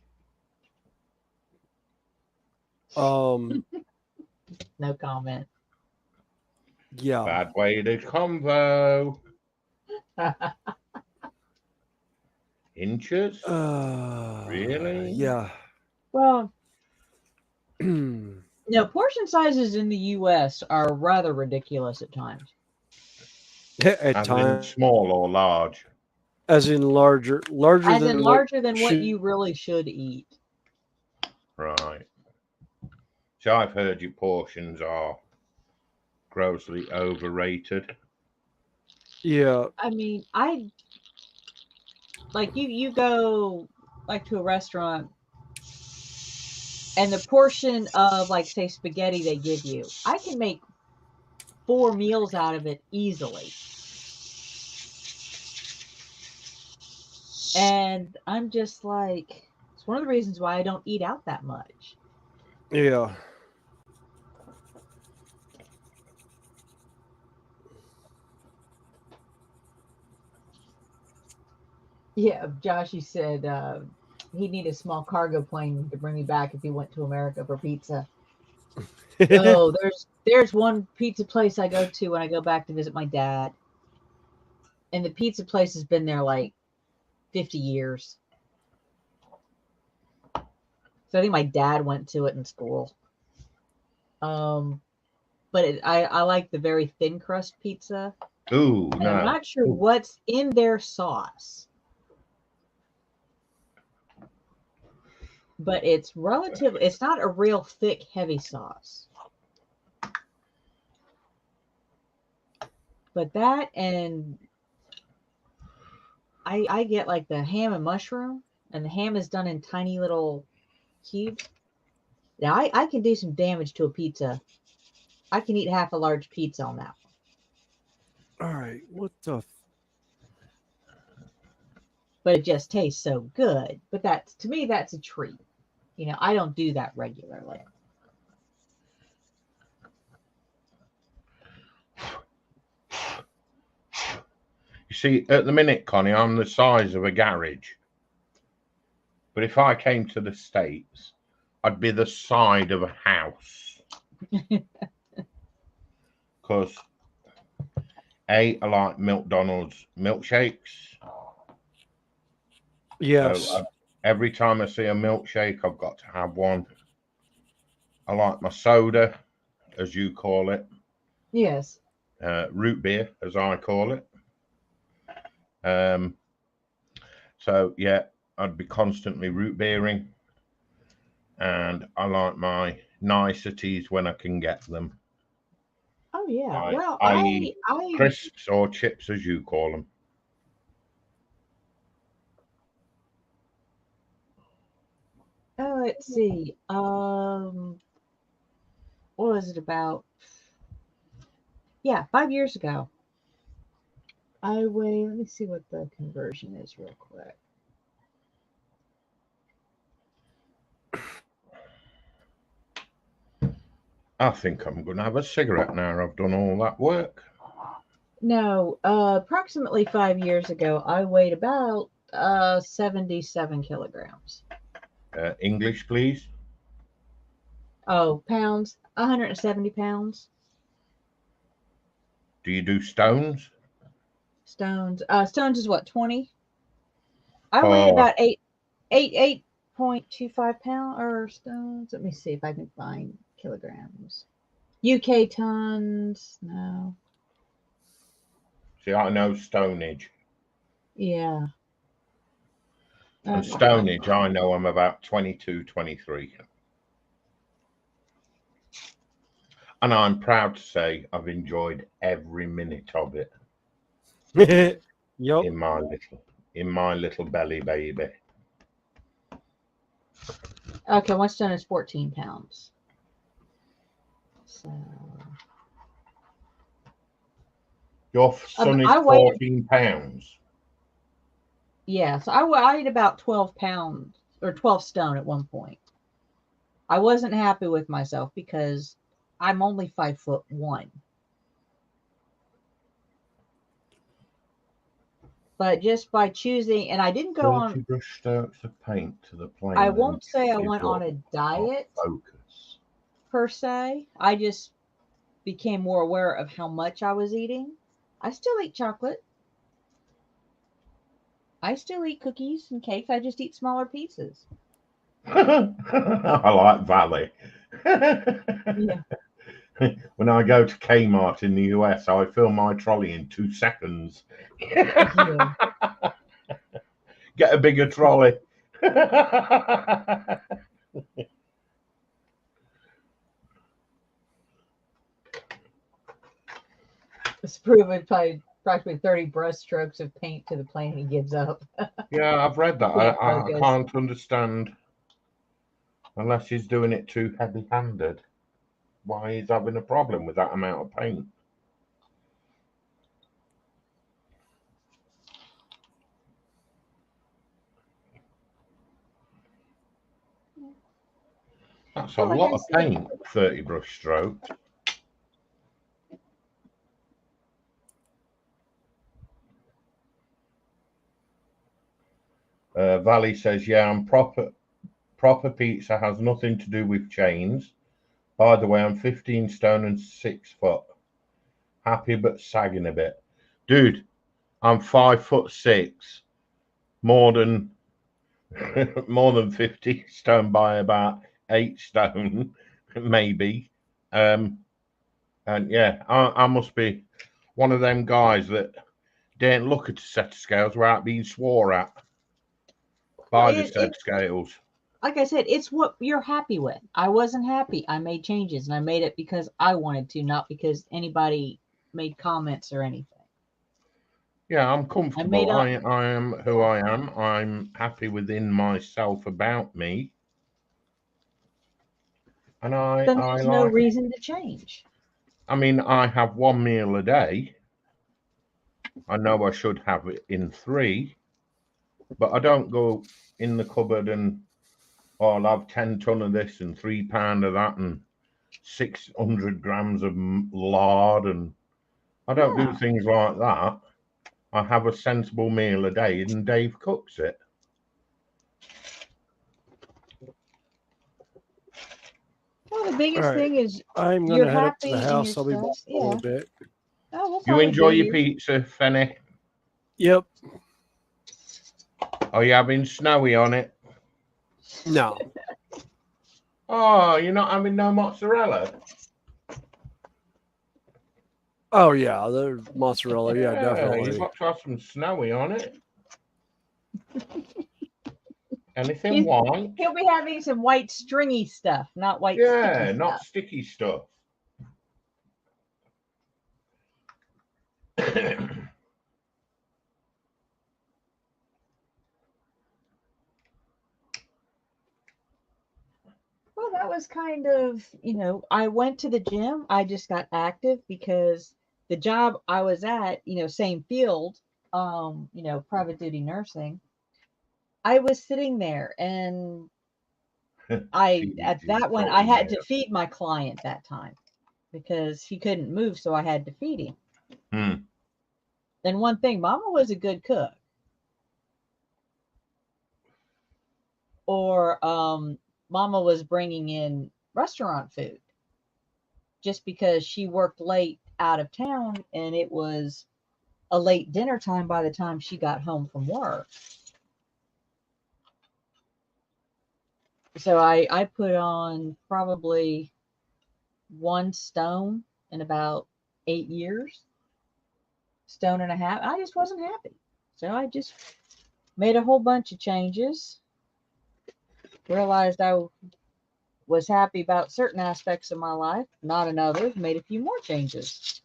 No comment. Yeah. Bad way to convo. Inches? Really? Yeah. Well, no, portion sizes in the U.S. are rather ridiculous at times. At As in times, small or large? as in larger As in than larger than what should. you really should eat. Right. So I've heard your portions are grossly overrated. Yeah. I mean, you go like to a restaurant and the portion of like say spaghetti they give you, I can make 4 meals out of it easily. And I'm just like, it's one of the reasons why I don't eat out that much. Yeah. Yeah, Josh, he said he'd need a small cargo plane to bring me back if he went to America for pizza. Oh, there's one pizza place I go to when I go back to visit my dad. And the pizza place has been there like 50 years. So I think my dad went to it in school. but I like the very thin crust pizza. Ooh, And I'm no. not sure Ooh. what's in their sauce, but it's relatively, it's not a real thick, heavy sauce. But that, and I get like the ham and mushroom, and the ham is done in tiny little cubes. Now I can do some damage to a pizza. I can eat half a large pizza on that one. All right, what the? But it just tastes so good. But that's, to me, that's a treat. You know, I don't do that regularly. You see, at the minute, Connie, I'm the size of a garage. But if I came to the States, I'd be the side of a house. Because, I like McDonald's milkshakes. Yes. So every time I see a milkshake, I've got to have one. I like my soda, as you call it. Yes. Root beer, as I call it. So, yeah, I'd be constantly root beering. And I like my niceties when I can get them. Oh yeah. Well, I I crisps or chips, as you call them. let's see. What was it about? Yeah, 5 years ago. I weigh. Let me see what the conversion is real quick. I think I'm going to have a cigarette now I've done all that work. No, approximately 5 years ago, I weighed about 77 kilograms. English, please. Oh, pounds, 170 pounds. Do you do stones? Stones. Stones is what, 20? I weighed about 8.25 pounds or stones. Let me see if I can find kilograms. UK tons. No. See, I know stonage. Yeah. And stonage, I know I'm about 22, 23. And I'm proud to say I've enjoyed every minute of it. Yep. In my little belly baby. Okay, one stone is 14 pounds. So Your son is 14 pounds. Yeah, so I weighed about 12 pounds or 12 stone at one point. I wasn't happy with myself because I'm only 5'1". But just by choosing, and I didn't go 30 on brush strokes of paint to the plane. I won't say I went on a diet focus per se. I just became more aware of how much I was eating. I still eat chocolate. I still eat cookies and cakes. I just eat smaller pieces. I like Valley. Yeah. When I go to Kmart in the US, I fill my trolley in 2 seconds. Yeah. Get a bigger trolley. It's proven by practically 30 brush strokes of paint to the plane he gives up. Yeah, I've read that. I can't understand, unless he's doing it too heavy-handed, why he's having a problem with that amount of paint. That's a lot of paint, 30 brush strokes. Valley says, yeah, I'm proper pizza has nothing to do with chains. By the way, I'm 15 stone and 6 foot. Happy but sagging a bit. Dude, I'm 5'6". More than 50 stone by about 8 stone, maybe. And yeah, I must be one of them guys that didn't look at a set of scales without being swore at by Well, the set scales. like I said, it's what you're happy with. I wasn't happy. I made changes, and I made it because I wanted to, not because anybody made comments or anything. Yeah, I'm I comfortable. made up. I am who I am. I'm happy within myself about me. And Then I there's no like, reason to change. I mean, I have one meal a day. I know I should have it in 3, but I don't go in the cupboard and, oh, I'll have 10 ton of this and 3 pound of that and 600 grams of lard. And I don't do No. things like that. I have a sensible meal a day and Dave cooks it. Well, the biggest All right. thing is I'm you're going to head up to happy the in your house. I'll be back stuff. in a Yeah. little bit. Oh, we'll You probably enjoy be your here. pizza, Fenny? Yep. Are you having snowy on it? No. Oh, you're not having no mozzarella? Oh, yeah. The mozzarella. Yeah, You've definitely. got to have some snowy on it. Anything He's- white? He'll be having some white stringy stuff, not white Yeah, sticky not stuff. sticky stuff. Well, that was kind of, I went to the gym. I just got active because the job I was at, same field, private duty nursing. I was sitting there and at that one, I had to feed my client that time because he couldn't move. So I had to feed him. Hmm. And one thing, Mama was a good cook. Or Mama was bringing in restaurant food just because she worked late out of town and it was a late dinner time by the time she got home from work. So I put on probably 1 stone in about 8 years, stone and a half. I just wasn't happy. So I just made a whole bunch of changes, realized I was happy about certain aspects of my life, not in others, made a few more changes.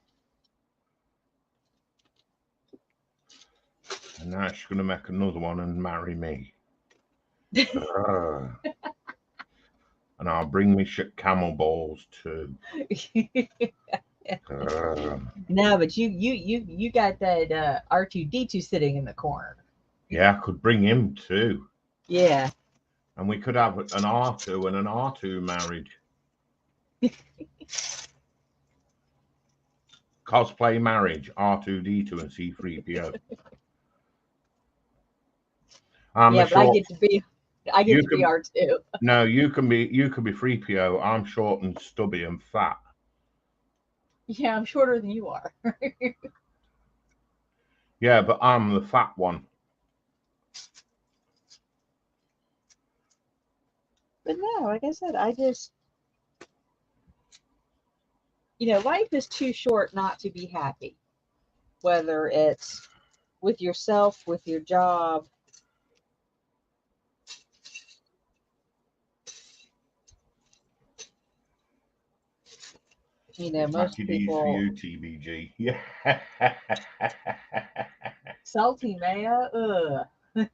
And now she's going to make another one and marry me. And I'll bring me camel balls too. No, but you got that R2D2 sitting in the corner. Yeah, I could bring him too. Yeah. And we could have an R2 and an R2 marriage. Cosplay marriage, R2D2 and C3PO. Yeah, but I get to be R2. No, you can be 3PO. I'm short and stubby and fat. Yeah, I'm shorter than you are. Yeah, but I'm the fat one. But no, like I said, I just, life is too short not to be happy. Whether it's with yourself, with your job. Most people. For you, TBG. Yeah. Salty mayo. Ugh.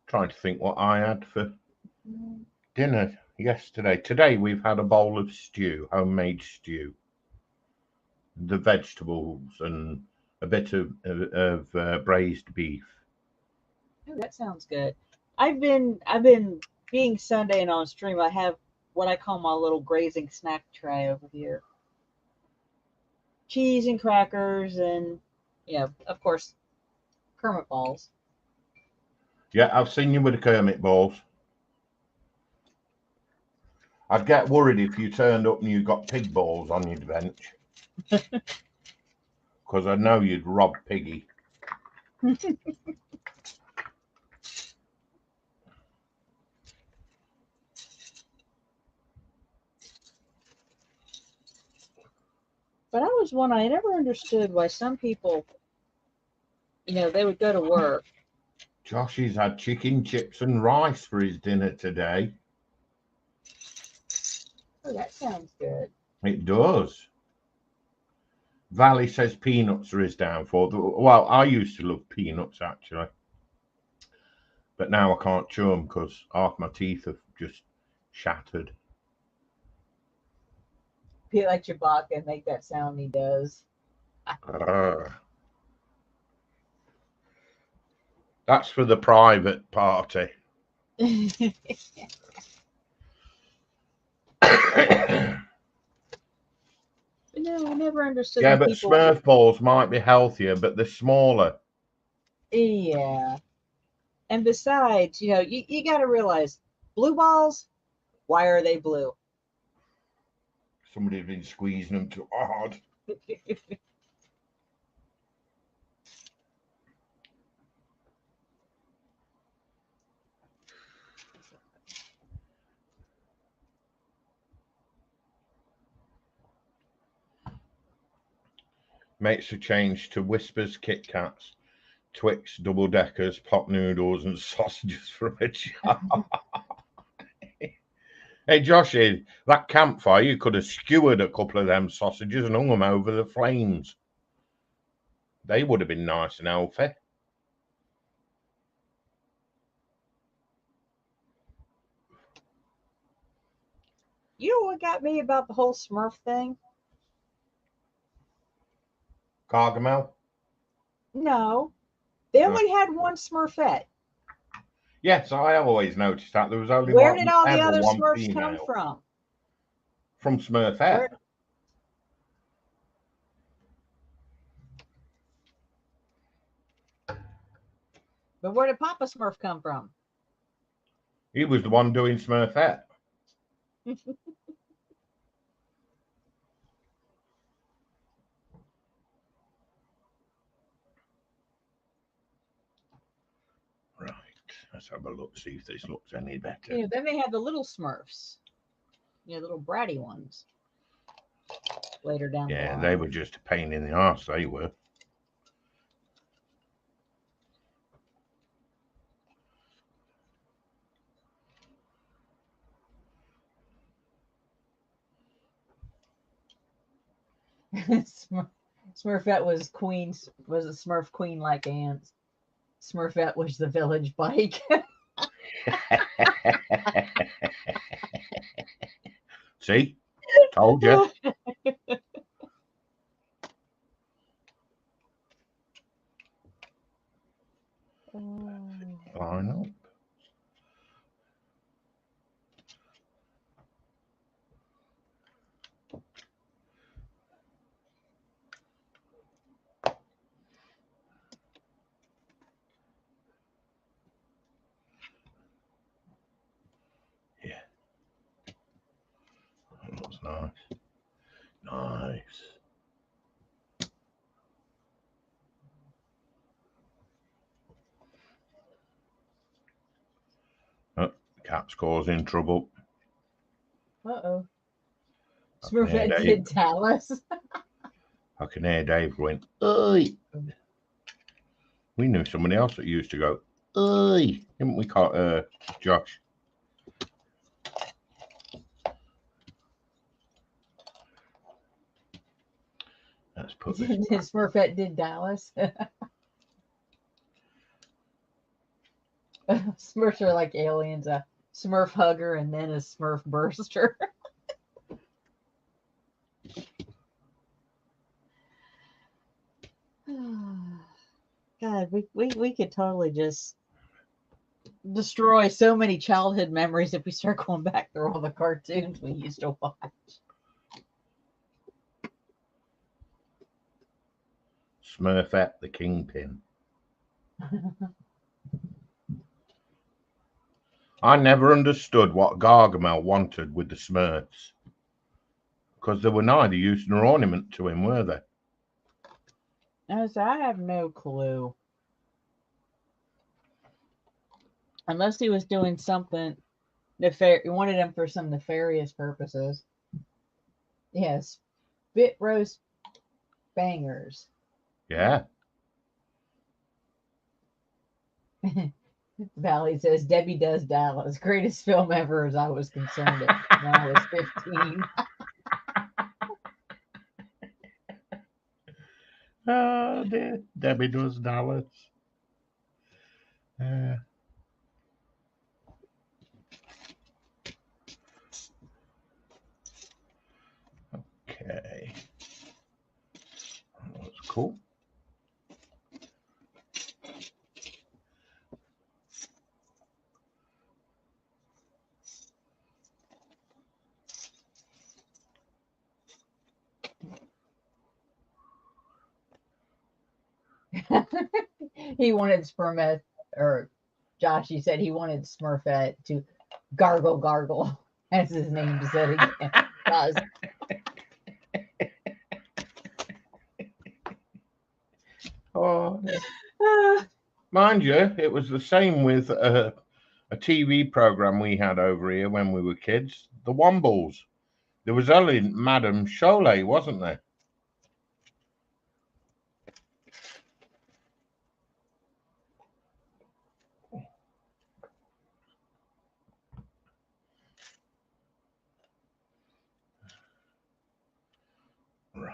Trying to think what I had for dinner yesterday. Today we've had a bowl of stew, homemade stew. The vegetables and a bit of braised beef. Oh, that sounds good. I've been being Sunday and on stream. I have what I call my little grazing snack tray over here. Cheese and crackers and, of course, Kermit balls. Yeah, I've seen you with the Kermit balls. I'd get worried if you turned up and you got pig balls on your bench. Because I know you'd rob Piggy. But I was one, I never understood why some people, they would go to work. Joshy's had chicken, chips, and rice for his dinner today. Oh, that sounds good. It does. Valley says peanuts are his downfall. Well, I used to love peanuts, actually. But now I can't chew them because half my teeth have just shattered. Be like Chewbacca and make that sound he does. That's for the private party. No, I never understood. Yeah, but people... Smurf balls might be healthier, but they're smaller. Yeah. And besides, you got to realize, blue balls, why are they blue? Somebody's been squeezing them too hard. Makes a change to Whispers, Kit Kats, Twix, double deckers, pot noodles, and sausages from a jar. Hey, Joshy, that campfire, you could have skewered a couple of them sausages and hung them over the flames. They would have been nice and healthy. You know what got me about the whole Smurf thing? Gargamel? No. They only had one Smurfette. Yes, I always noticed that. There was only Where one, did all the ever other one Smurfs female. come from? From Smurfette. But where did Papa Smurf come from? He was the one doing Smurfette. Right, let's have a look, see if this looks any better. Then they had the little Smurfs. Little bratty ones. Later down the line. Yeah, they were just a pain in the arse, they were. Smurfette was a Smurf queen like ants. Smurfette was the village bike. See? Told you. Line up. Yeah. That looks nice. Nice. Oh, cat's causing trouble. Uh-oh. Smurfette did Dallas. I can hear Dave going, oi. We knew somebody else that used to go, oi. Didn't we call Josh? Let's put this. Smurfette did Dallas. Smurfs are like aliens, a Smurf hugger and then a Smurf burster. God, we could totally just destroy so many childhood memories if we start going back through all the cartoons we used to watch. Smurfette the Kingpin. I never understood what Gargamel wanted with the Smurfs. Because they were neither use nor ornament to him, were they? So I have no clue. Unless he was doing something nefarious. He wanted them for some nefarious purposes. Yes. Spit roast bangers. Yeah. Valley says Debbie Does Dallas. Greatest film ever as I was concerned when I was 15. Oh, dear. Debbie Does Dallas. Okay. That's cool. He wanted Smurfette, or Josh, he said he wanted Smurfette to gargle, gargle, as his name said again. Does. Oh, mind you, it was the same with a TV program we had over here when we were kids, the Wombles. There was only Madame Cholet, wasn't there? Right.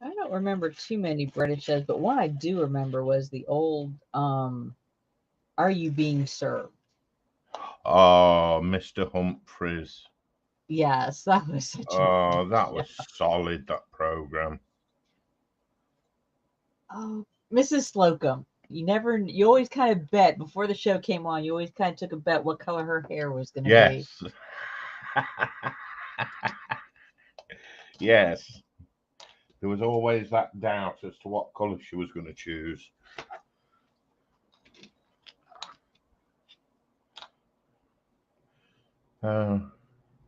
I don't remember too many British shows, but one I do remember was the old Are You Being Served? Oh, Mr. Humphreys. Yes, that was such Oh, that was solid, that program. Oh, Mrs. Slocum. You always kind of bet before the show came on, you always kind of took a bet what color her hair was going to be. Yes. Yes. There was always that doubt as to what colour she was going to choose.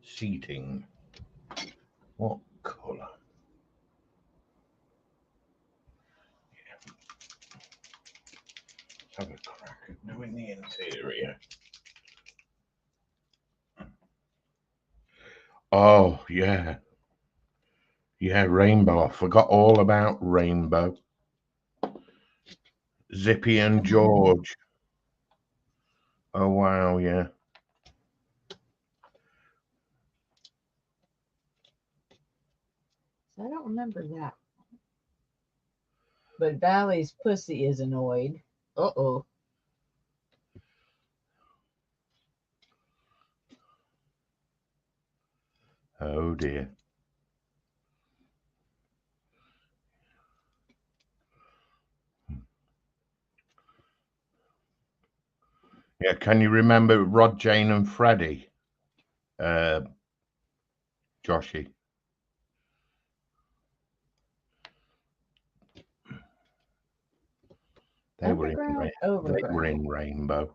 Seating. What colour? Yeah. Let's have a crack at doing the interior. Oh, yeah. Yeah, Rainbow. I forgot all about Rainbow. Zippy and George. Oh, wow, yeah. I don't remember that. But Valley's pussy is annoyed. Uh-oh. Oh, dear. Yeah, can you remember Rod, Jane and Freddie? Joshy. They were in Rainbow.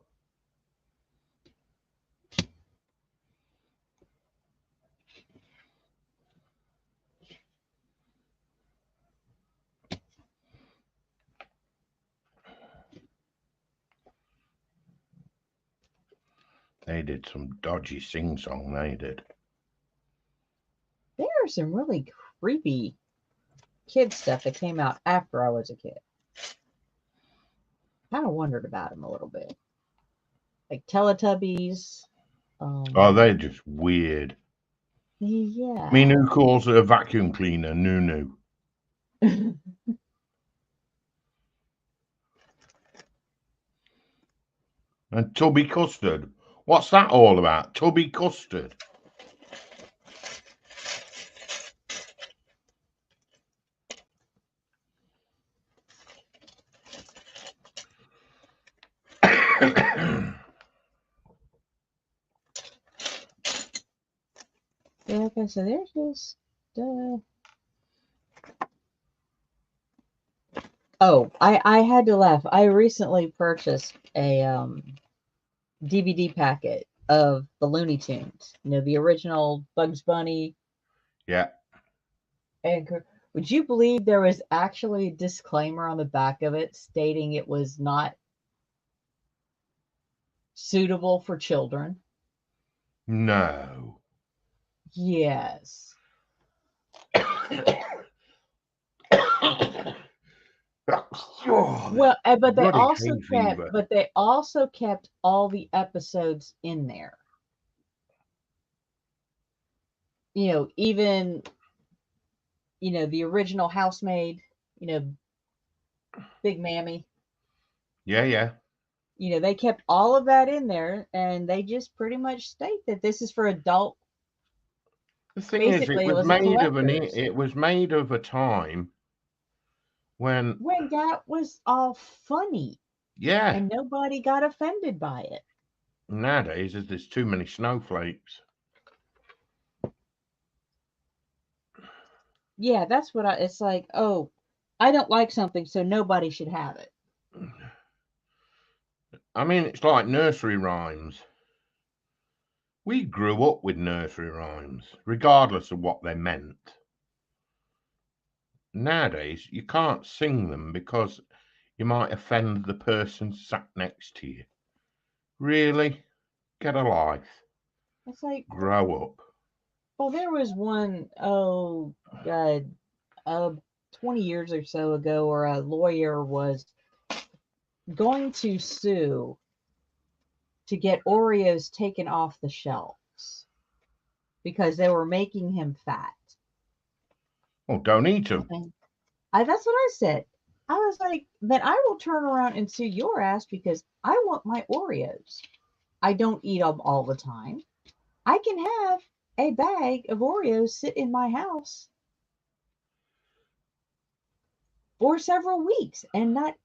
They did some dodgy sing-song, they did. There are some really creepy kid stuff that came out after I was a kid. Kind of wondered about them a little bit. Like Teletubbies. Oh, they're just weird. Yeah. I mean, who calls it a vacuum cleaner? Nunu. And Tubby Custard. What's that all about? Tubby Custard. Yeah, like I said, there's just. Oh, I had to laugh. I recently purchased a DVD packet of the Looney Tunes. You know, the original Bugs Bunny. Yeah. And would you believe there was actually a disclaimer on the back of it stating it was not suitable for children? No. Yes. Well, but they Bloody also hay fever. kept all the episodes in there. Even the original housemaid, Big Mammy. Yeah. They kept all of that in there, and they just pretty much state that this is for adult. The thing is, Basically, it was a collector's. it was made of a time when that was all funny yeah. and nobody got offended by it. Nowadays, there's too many snowflakes. Yeah, that's what it's like. Oh, I don't like something, so nobody should have it. I mean, it's like nursery rhymes. We grew up with nursery rhymes, regardless of what they meant. Nowadays, you can't sing them because you might offend the person sat next to you. Really? Get a life. It's like, grow up. Well, there was one, oh, God, 20 years or so ago, where a lawyer was going to sue to get Oreos taken off the shelves because they were making him fat. Oh, don't eat them. That's what I said. I was like, then I will turn around and sue your ass because I want my Oreos. I don't eat them all the time. I can have a bag of Oreos sit in my house for several weeks and not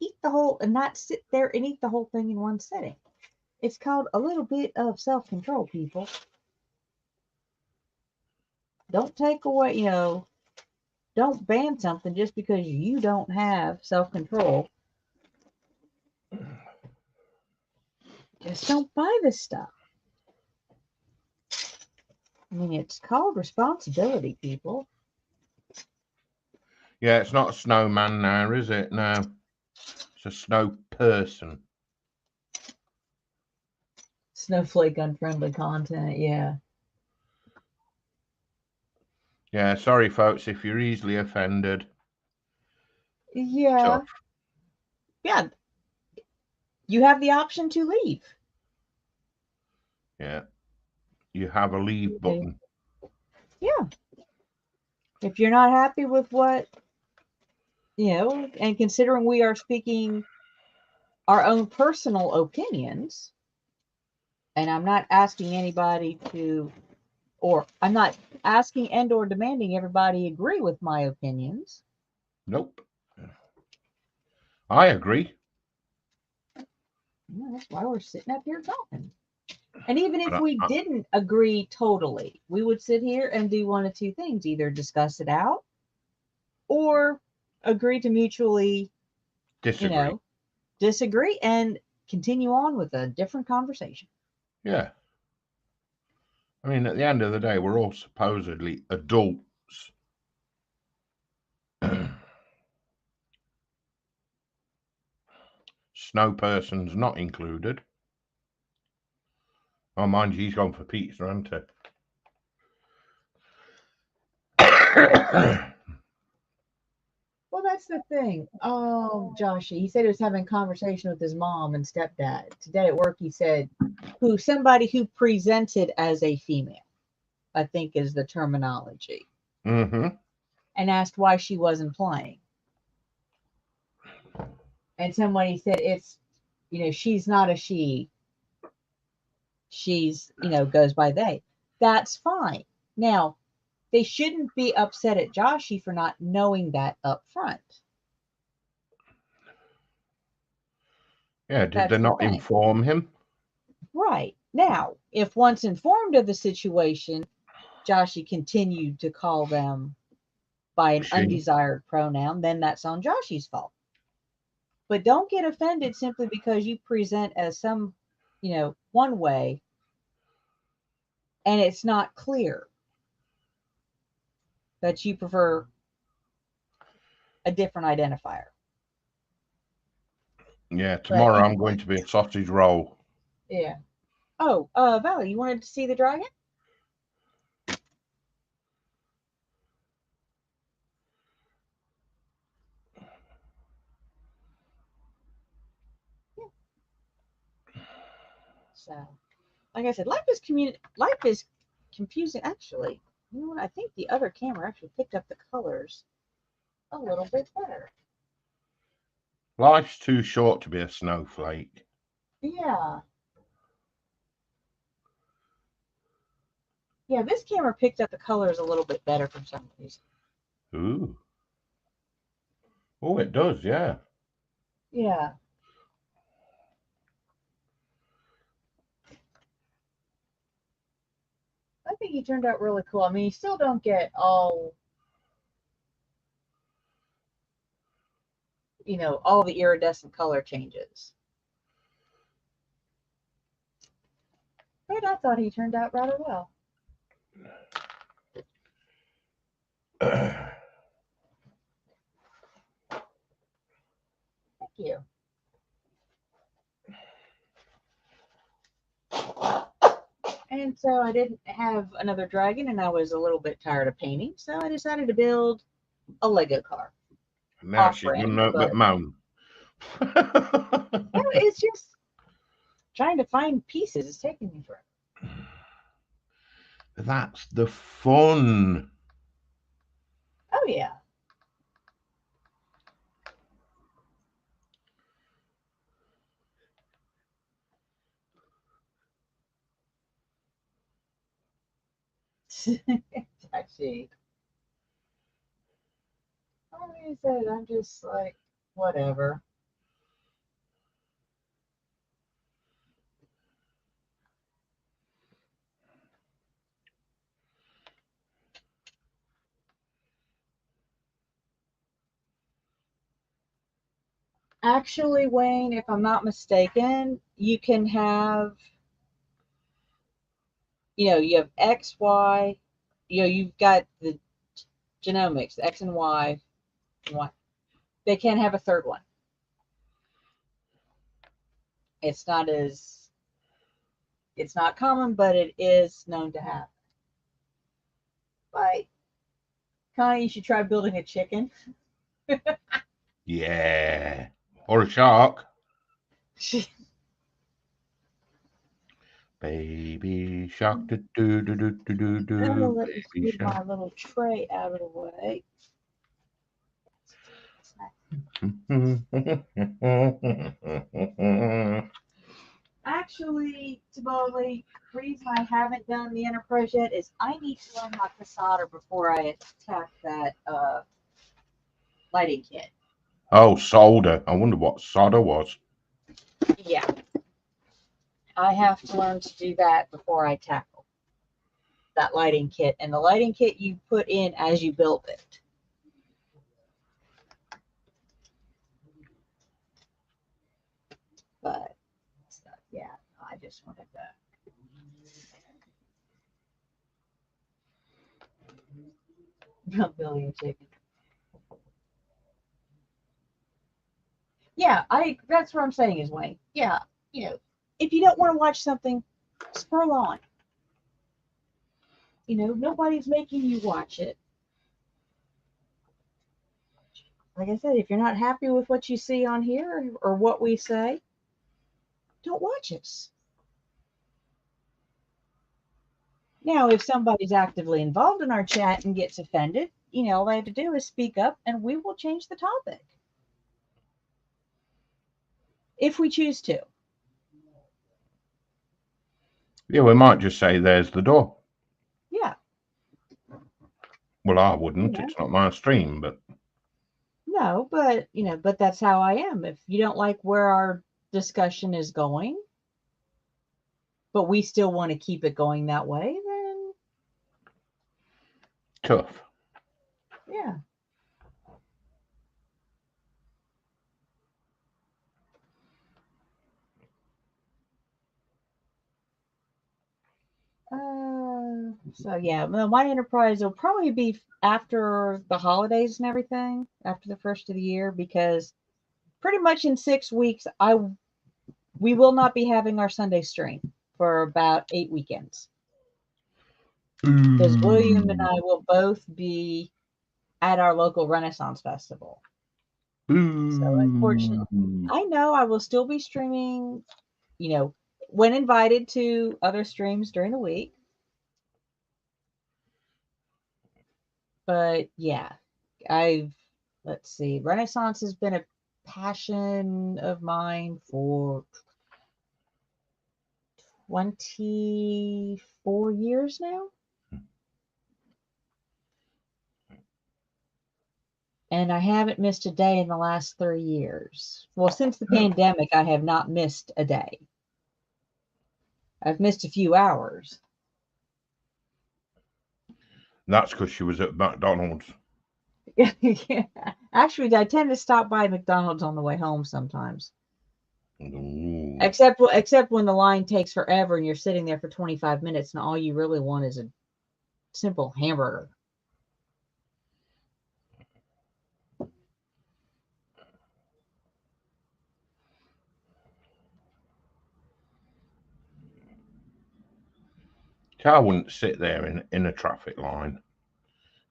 sit there and eat the whole thing in one sitting. It's called a little bit of self-control, people. Don't take away, don't ban something just because you don't have self-control. Just don't buy this stuff. I mean, it's called responsibility, people. Yeah, it's not a snowman now, is it? No. It's a snow person. Snowflake unfriendly content, yeah. Yeah, sorry, folks, if you're easily offended. Yeah. Tough. Yeah. You have the option to leave. Yeah. You have a leave button. Yeah. If you're not happy with what, and considering we are speaking our own personal opinions, and I'm not asking anybody to, or I'm not asking and or demanding everybody agree with my opinions. Nope. I agree. Yeah, that's why we're sitting up here talking. And even if we didn't agree totally, we would sit here and do one of two things: either discuss it out or agree to mutually disagree and continue on with a different conversation. Yeah. I mean, at the end of the day, we're all supposedly adults. Snow person's not included. Oh, mind you, he's gone for pizza, hasn't he? Well, that's the thing. Josh, he said he was having a conversation with his mom and stepdad. Today at work, he said somebody who presented as a female, I think is the terminology. Mm-hmm. And asked why she wasn't playing. And somebody said it's, she's not a she. She's, goes by they. That's fine. Now, they shouldn't be upset at Joshy for not knowing that up front. Yeah, did they not inform him? Right. Now, if once informed of the situation, Joshy continued to call them by an undesired pronoun, then that's on Joshy's fault. But don't get offended simply because you present as some, one way and it's not clear that you prefer a different identifier. Yeah, tomorrow I'm going to be a sausage roll. Yeah. Oh, Valerie, you wanted to see the dragon? So, like I said, life is confusing. Actually, you know what? I think the other camera actually picked up the colors a little bit better. Life's too short to be a snowflake. Yeah. Yeah, this camera picked up the colors a little bit better for some reason. Ooh. Oh, it does, yeah. Yeah. I think he turned out really cool. I mean, you still don't get all, all the iridescent color changes. But I thought he turned out rather well. Thank you. And so I didn't have another dragon, and I was a little bit tired of painting, so I decided to build a Lego car. Now she's Off-brand, done nothing but moan. Well, it's just trying to find pieces. It's taking me forever. That's the fun. Oh, yeah. Actually, like I said, I'm just like, whatever. Actually, Wayne, if I'm not mistaken, you can have, you have X, Y, you've got the genomics, X and Y, Y. They can't have a third one. It's not common, but it is known to happen. Like, Connie, you should try building a chicken. Yeah. Or a shark. Baby shark, do do do do do do do. I'm gonna let me Baby move my shark. little tray out of the way. Actually, Taboli, the reason I haven't done the Enterprise yet is I need to learn how to solder before I attack that lighting kit. Oh, solder. I wonder what solder was. Yeah. I have to learn to do that before I tackle that lighting kit. And the lighting kit you put in as you build it. But, yeah, I just wanted to. Building a chicken. Yeah, that's what I'm saying is, Wayne. Yeah, if you don't want to watch something, scroll on. Nobody's making you watch it. Like I said, if you're not happy with what you see on here or what we say, don't watch us. Now, if somebody's actively involved in our chat and gets offended, all they have to do is speak up and we will change the topic. If we choose to. Yeah, we might just say there's the door. Yeah. Well, I wouldn't. It's not my stream, but. No, but, but that's how I am. If you don't like where our discussion is going, but we still want to keep it going that way, then. Tough. Yeah. So yeah, my Enterprise will probably be after the holidays and everything, after the first of the year, because pretty much in 6 weeks, we will not be having our Sunday stream for about 8 weekends. Because William and I will both be at our local Renaissance Festival. So unfortunately, I know I will still be streaming, when invited to other streams during the week. But yeah, let's see, Renaissance has been a passion of mine for 24 years now. And I haven't missed a day in the last 3 years. Well, since the pandemic, I have not missed a day. I've missed a few hours. That's because she was at McDonald's. Yeah. Actually, I tend to stop by McDonald's on the way home sometimes. Ooh. Except when the line takes forever and you're sitting there for 25 minutes and all you really want is a simple hamburger. So I wouldn't sit there in a traffic line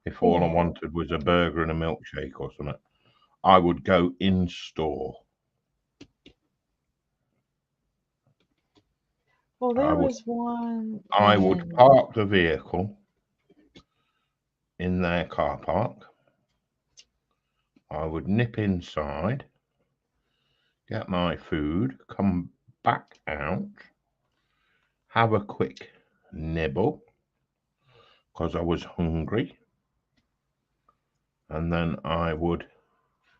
if all I Yeah. wanted was a burger and a milkshake or something. I would go in store. Well, there was one. I would park the vehicle in their car park. I would nip inside, get my food, come back out, have a quick nibble because I was hungry, and then I would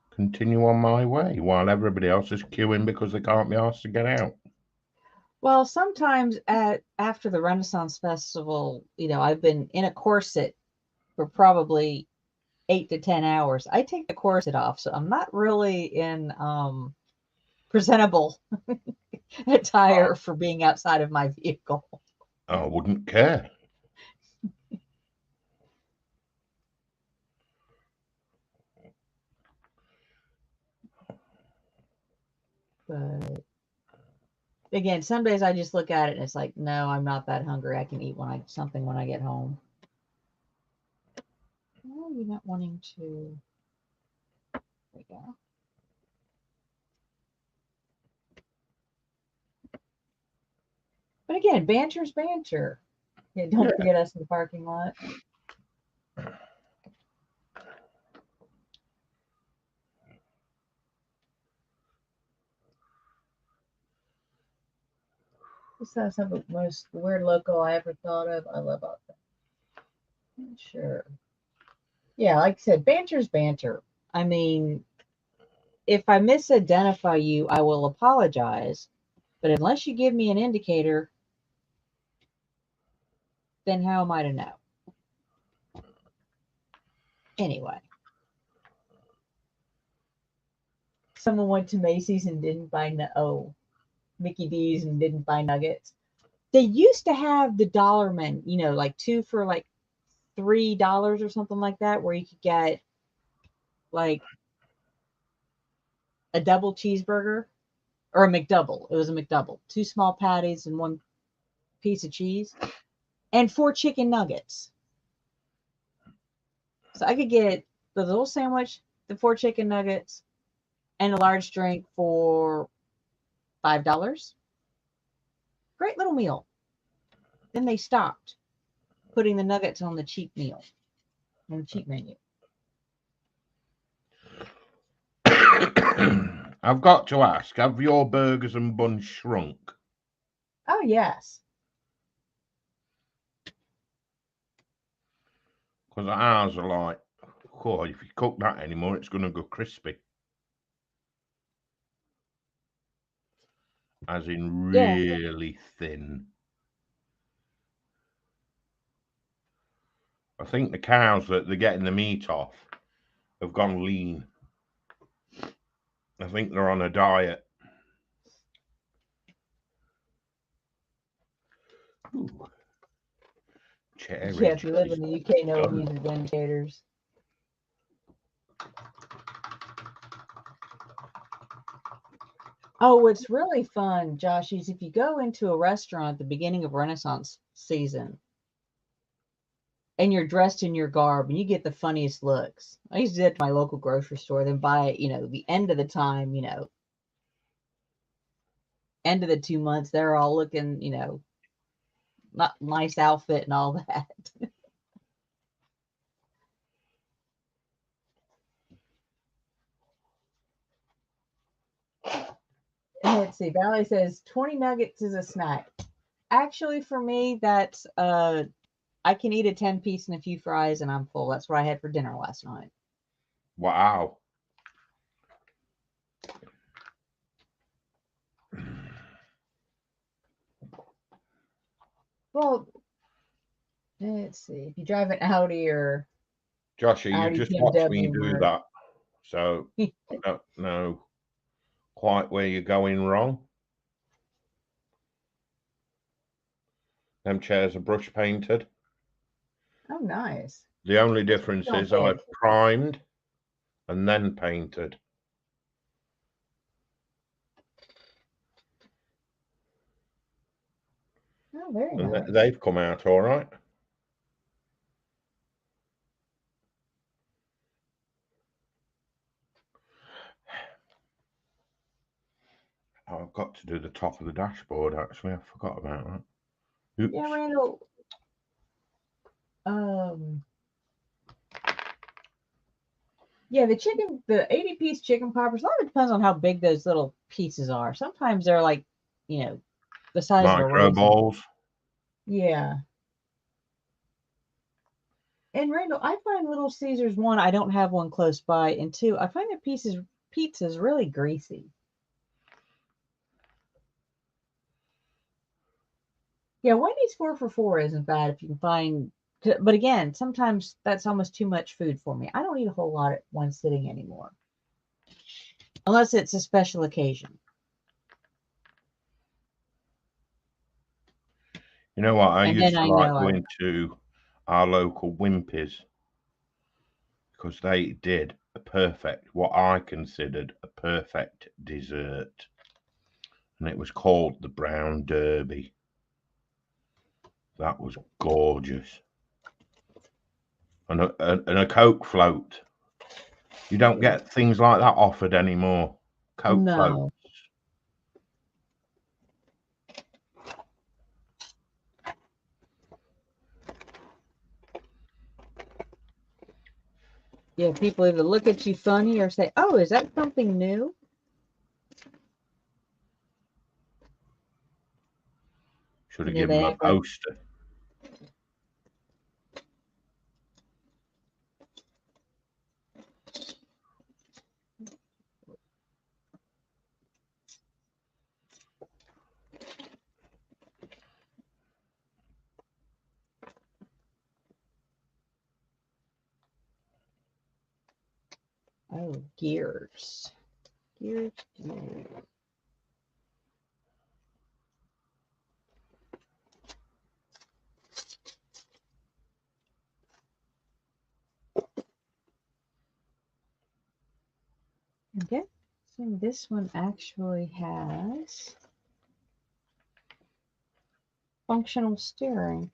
continue on my way while everybody else is queuing because they can't be asked to get out. Well, sometimes after the Renaissance Festival, I've been in a corset for probably 8 to 10 hours. I take the corset off, so I'm not really in presentable attire for being outside of my vehicle. I wouldn't care. But again, some days I just look at it and it's like, no, I'm not that hungry. I can eat something when I get home. Oh, you're not wanting to. There we go. But again, banter's banter. Yeah, don't forget us in the parking lot. This is some of the most weird logo I ever thought of. I love it. Sure. Yeah, like I said, banter's banter. I mean, if I misidentify you, I will apologize. But unless you give me an indicator, then how am I to know? Anyway. Someone went to Macy's and didn't buy Mickey D's and didn't buy nuggets. They used to have the Dollarman, like 2 for like $3 or something like that, where you could get like a double cheeseburger or a McDouble. It was a McDouble, 2 small patties and 1 piece of cheese and 4 chicken nuggets. So I could get the little sandwich, the 4 chicken nuggets, and a large drink for $5. Great little meal. Then they stopped putting the nuggets on the cheap meal, on the cheap menu. I've got to ask, have your burgers and buns shrunk? Oh, yes. Because ours are like, oh, if you cook that anymore, it's going to go crispy. As in really thin. I think the cows that they're getting the meat off have gone lean. I think they're on a diet. Ooh. Cherry. Yeah, if you live in the UK, no one uses indicators. Oh, what's really fun, Josh, is if you go into a restaurant at the beginning of Renaissance season and you're dressed in your garb and you get the funniest looks. I used to do it at my local grocery store, then buy it, the end of the time, end of the 2 months, they're all looking, not nice outfit and all that. Let's see. Valerie says 20 nuggets is a snack. Actually, for me, that's I can eat a 10-piece and a few fries and I'm full. That's what I had for dinner last night. Wow. Well, let's see. If you drive an Audi or Joshua, you Audi just watch me BMW, do that. So I don't know quite where you're going wrong. Them chairs are brush painted. oh, nice. The only difference Don't is I've pick. primed and then painted. Oh, very And nice. they've come out all right. Oh, I've got to do the top of the dashboard, actually. I forgot about that. Oops. Yeah, Randall. Yeah, the 80-piece chicken poppers, a lot of it depends on how big those little pieces are. Sometimes they're like, the size of a Micro raisin. balls. Yeah. And Randall, I find Little Caesars, one, I don't have one close by, and two, I find their pizza's really greasy. Yeah, Wendy's 4 for $4 isn't bad if you can find, but again, sometimes that's almost too much food for me. I don't eat a whole lot at one sitting anymore, unless it's a special occasion. You know what? I And used then to I like know going to our local Wimpy's because they did what I considered a perfect dessert. And it was called the Brown Derby. That was gorgeous. And a Coke float. You don't get things like that offered anymore. Coke float. no. Yeah, people either look at you funny or say, "Oh, is that something new?" Should have Yeah, given they them a act like, poster. "Oh, gears. Gears. Okay, so this one actually has functional steering.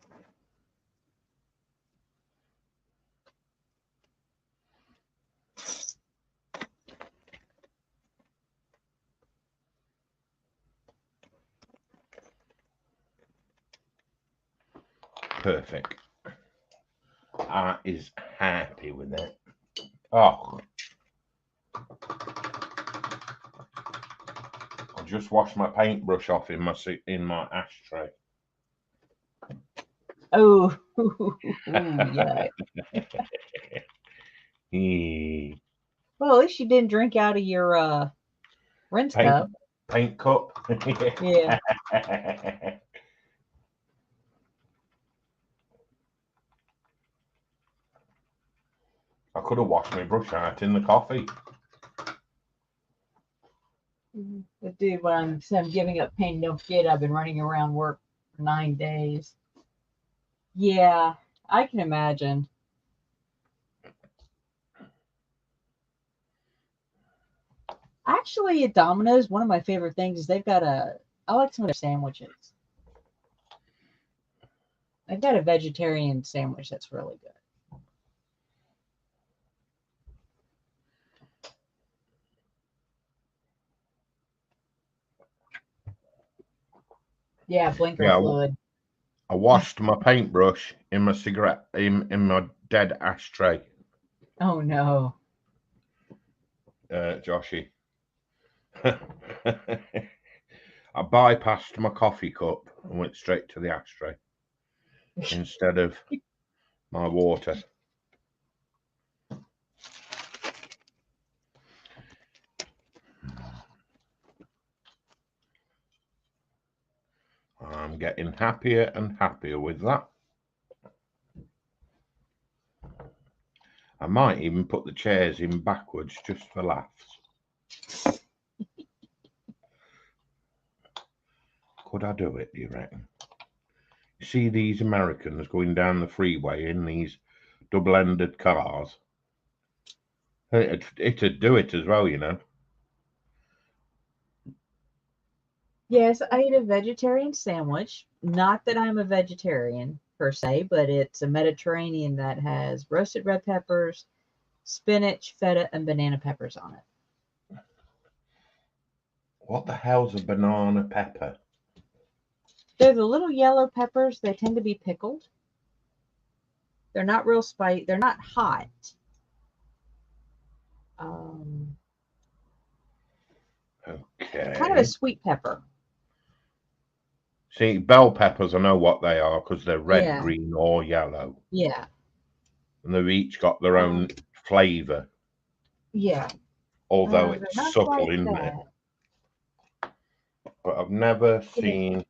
Perfect. I is happy with that. Oh. I just washed my paintbrush off in my ashtray. Oh, yeah. Well, at least you didn't drink out of your rinse cup. Paint cup. Yeah. I could have washed my brush out in the coffee. But dude, when I'm giving up pain, don't forget I've been running around work for 9 days. Yeah, I can imagine. Actually, at Domino's, one of my favorite things is I like some of their sandwiches. They've got a vegetarian sandwich that's really good. Yeah, blinker Yeah, fluid. I washed my paintbrush in my cigarette in my dead ashtray, Oh no. Joshy. I bypassed my coffee cup and went straight to the ashtray instead of my water. I'm getting happier and happier with that. I might even put the chairs in backwards just for laughs. Could I do it, do you reckon? You see these Americans going down the freeway in these double-ended cars? It'd do it as well, you know. Yes, I ate a vegetarian sandwich. Not that I'm a vegetarian per se, but it's a Mediterranean that has roasted red peppers, spinach, feta, and banana peppers on it. What the hell's a banana pepper? They're the little yellow peppers. They tend to be pickled. They're not real spicy. They're not hot. Okay. Kind of a sweet pepper. See, bell peppers, I know what they are because they're red, Yeah. green, or yellow. Yeah. And they've each got their own flavour. Yeah. Although They're it's not subtle, quite isn't that. it? But I've never It is. seen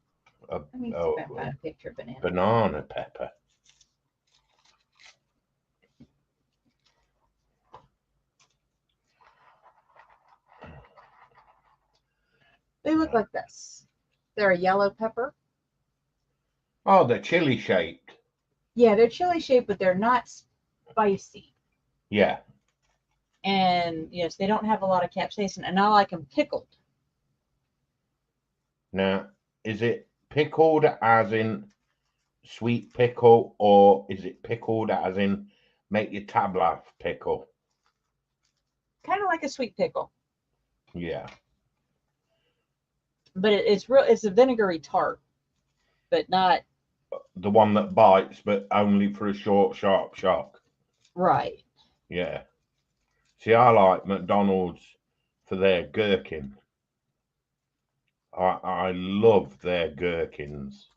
Let me see if I can find a picture of banana pepper. They look like this. They're a yellow pepper. Oh, they're chili shaped. Yeah, they're chili shaped, but they're not spicy. Yeah. And yes, they don't have a lot of capsaicin, and I like them pickled. Now, is it pickled as in sweet pickle, or is it pickled as in make your tab laugh pickle? Kind of like a sweet pickle. Yeah. But it's a vinegary tart, but not The one that bites, but only for a short, sharp shock. right. Yeah. See, I like McDonald's for their gherkin. I love their gherkins.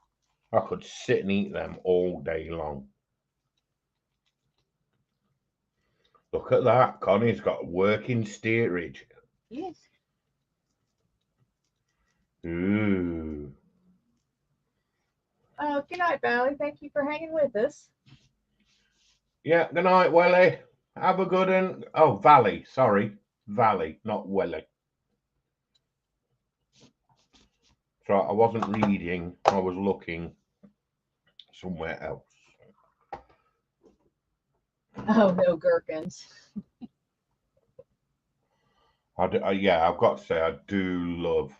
I could sit and eat them all day long. Look at that. Connie's got working steerage. Yes. Ooh. Oh, good night, Valley. Thank you for hanging with us. Yeah, good night, Welly. Have a good one. Oh, Valley. Sorry. Valley, not Welly. So I wasn't reading. I was looking somewhere else. Oh, no gherkins. Yeah, I've got to say, I do love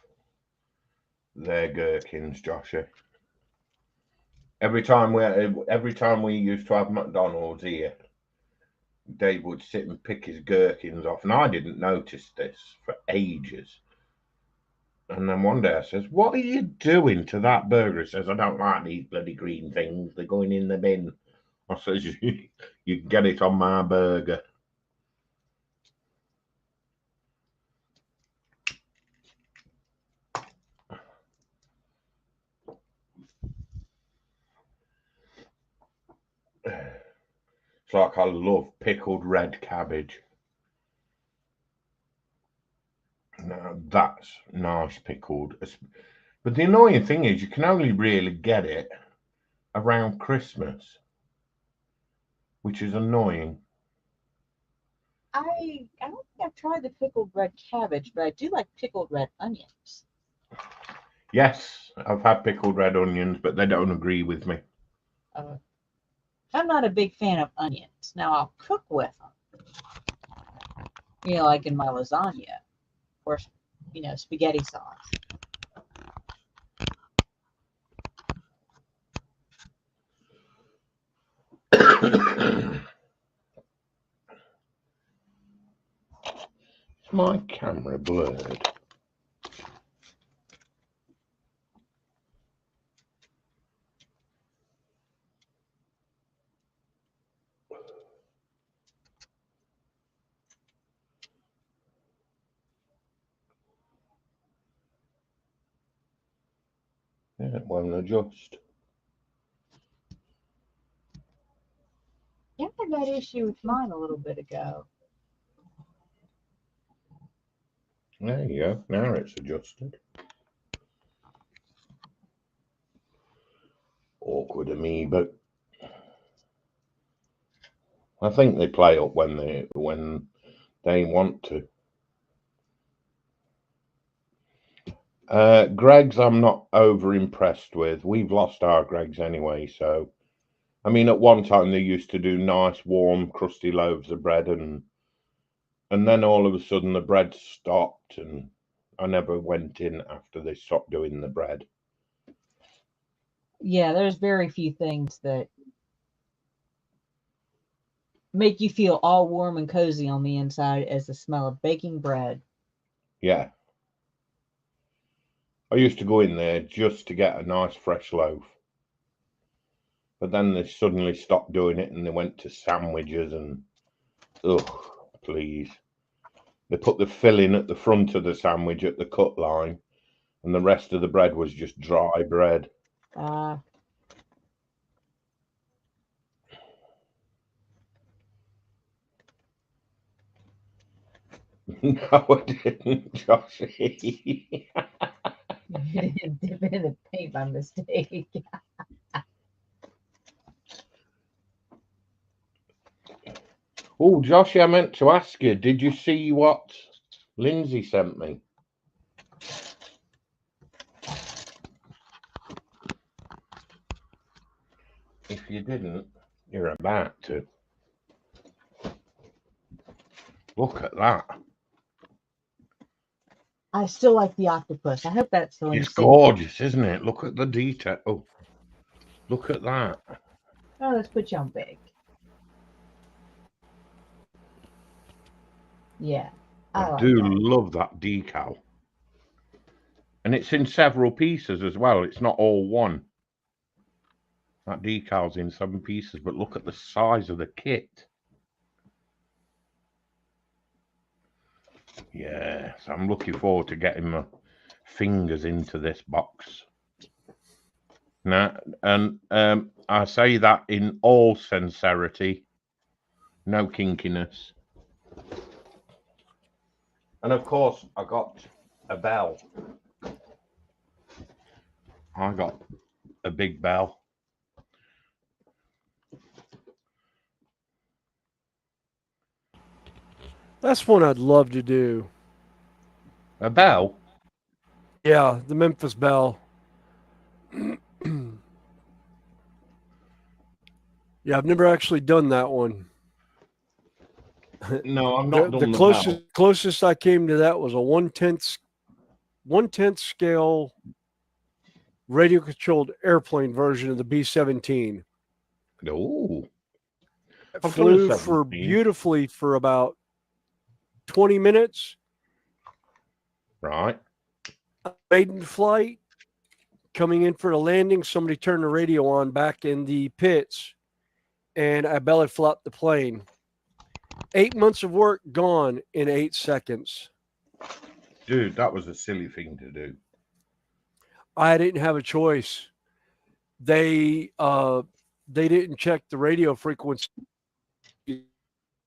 their gherkins, Joshua. Every time we used to have McDonald's here, Dave would sit and pick his gherkins off, and I didn't notice this for ages. And then one day I says, "What are you doing to that burger?" He says, "I don't like these bloody green things. They're going in the bin." I says, "You can get it on my burger." It's like I love pickled red cabbage. Now that's nice pickled. But the annoying thing is you can only really get it around Christmas, which is annoying. I don't think I've tried the pickled red cabbage, but I do like pickled red onions. Yes, I've had pickled red onions, but they don't agree with me. I'm not a big fan of onions. Now I'll cook with them. You know, like in my lasagna or spaghetti sauce. Is my camera blurred? Yeah, it won't adjust. Yeah, I had that issue with mine a little bit ago. There you go. Now it's adjusted. Awkward amoeba. I think they play up when they want to. Greg's I'm not over impressed with. We've lost our Greg's anyway, so I mean at one time they used to do nice warm crusty loaves of bread and then all of a sudden the bread stopped and I never went in after they stopped doing the bread. Yeah, there's very few things that make you feel all warm and cozy on the inside as the smell of baking bread. Yeah. I used to go in there just to get a nice fresh loaf. But then they suddenly stopped doing it and they went to sandwiches and, ugh, please. They put the filling at the front of the sandwich at the cut line and the rest of the bread was just dry bread. No, I didn't, Joshy. Dip in the paint by mistake. Oh, Joshy, I meant to ask you, did you see what Lindsay sent me? If you didn't, you're about to. Look at that. I still like the octopus. I hope that's the one. It's gorgeous, isn't it? Look at the detail. Oh, look at that. Oh, let's put you on big. Yeah. I like do that. love that decal. And it's in several pieces as well. It's not all one. That decal's in 7 pieces, but look at the size of the kit. Yes, I'm looking forward to getting my fingers into this box. Now, and I say that in all sincerity, no kinkiness. And of course, I got a bell. I got a big bell. That's one I'd love to do. A bell? Yeah, the Memphis Bell. Yeah, I've never actually done that one. No, I'm not done the closest I came to that was a 1/10 scale radio controlled airplane version of the B-17. Oh, It flew for beautifully for about 20 minutes. Right. Maiden flight, coming in for the landing, somebody turned the radio on back in the pits, and I belly flopped the plane. 8 months of work gone in 8 seconds. Dude, that was a silly thing to do. I didn't have a choice. They didn't check the radio frequency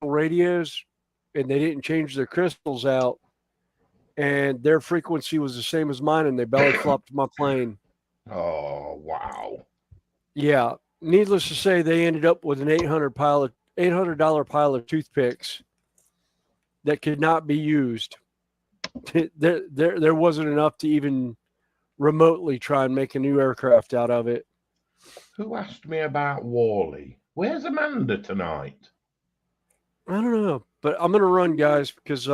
radios, and they didn't change their crystals out, and their frequency was the same as mine, and they belly flopped my plane. Oh, wow. Yeah. Needless to say, they ended up with an $800 pile of toothpicks that could not be used. There wasn't enough to even remotely try and make a new aircraft out of it. Who asked me about Wally? Where's Amanda tonight? I don't know, but I'm going to run, guys, because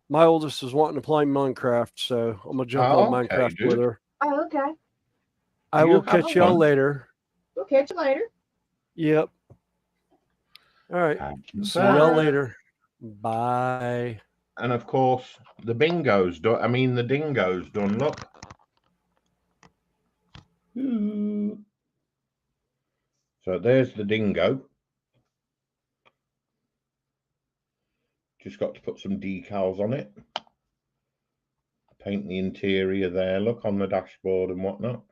my oldest is wanting to play Minecraft, so I'm going to jump on Minecraft with her. Oh, okay. I will catch y'all later. We'll catch you later. Yep. All right. See y'all later. Bye. And of course, the bingo's done. I mean, the dingo's done. Look. Ooh. So there's the dingo. Just got to put some decals on it. paint the interior there. Look on the dashboard and whatnot.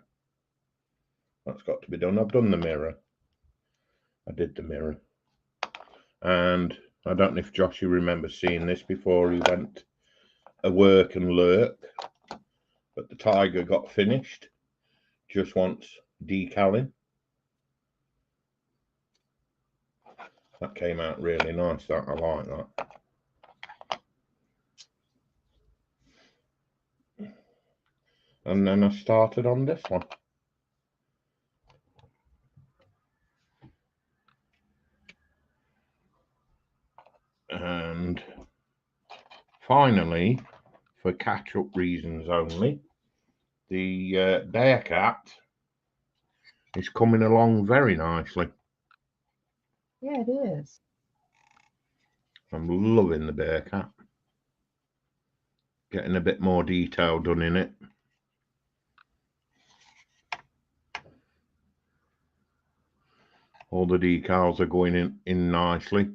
That's got to be done. I've done the mirror. I did the mirror. And I don't know if Josh, you remember seeing this before he went to work and lurk. But the Tiger got finished. Just wants decaling. That came out really nice. That I like that. And then I started on this one. And finally, for catch-up reasons only, the Bearcat is coming along very nicely. Yeah, it is. I'm loving the Bearcat. Getting a bit more detail done in it. All the decals are going in nicely.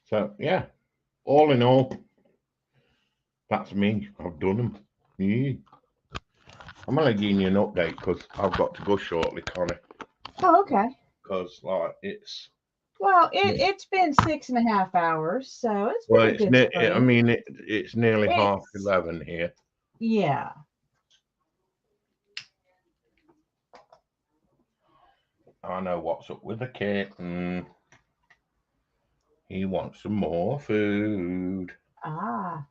So, yeah, all in all, that's me. I've done them. Yeah. I'm only giving you an update because I've got to go shortly, Connie. Oh, okay. Because, like, it's... Well, it's been 6.5 hours, so it's been Well, a good stream. I mean, it's nearly 11:30 here. Yeah. I know what's up with the kitten. He wants some more food. Ah.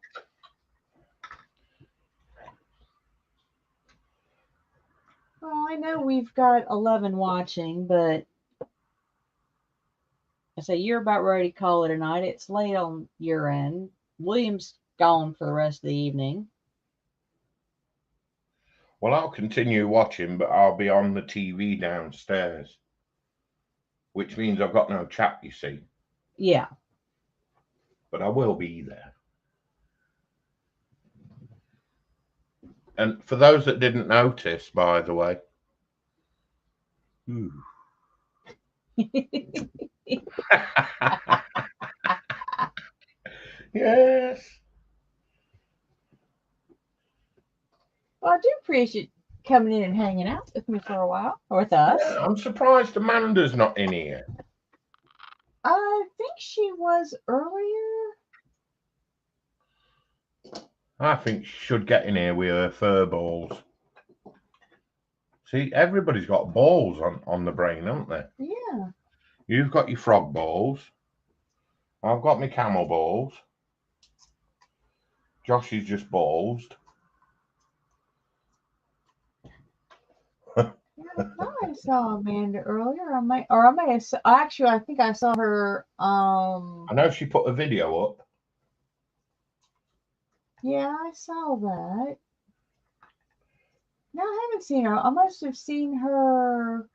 Well, I know we've got 11 watching, but I say you're about ready to call it a night. It's late on your end. William's gone for the rest of the evening. Well, I'll continue watching, but I'll be on the TV downstairs, which means I've got no chat, you see. Yeah. But I will be there. And for those that didn't notice, by the way, yes. Well, I do appreciate coming in and hanging out with me for a while, or with us. Yeah, I'm surprised Amanda's not in here. I think she was earlier. I think she should get in here with her fur balls. See, everybody's got balls on the brain, haven't they? Yeah. You've got your frog balls. I've got my camel balls. Josh is just ballsed. I thought I saw Amanda earlier. Actually, I think I saw her. I know she put a video up. Yeah, I saw that. No, I haven't seen her. I must have seen her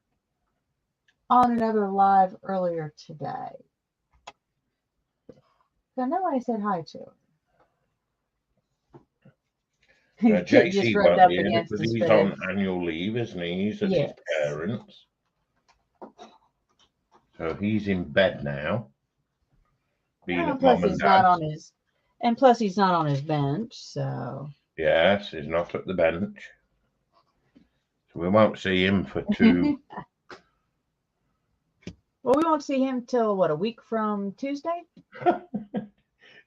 on another live earlier today. I know I said hi to her. JC Just won't rubbed up be in it against because his he's face. on annual leave, isn't he? He's at his parents. So he's in bed now. Being at plus mum and he's dad's. not on his, and plus he's not on his bench, so. Yes, he's not at the bench. So we won't see him for two. Well, we won't see him till what, a week from Tuesday?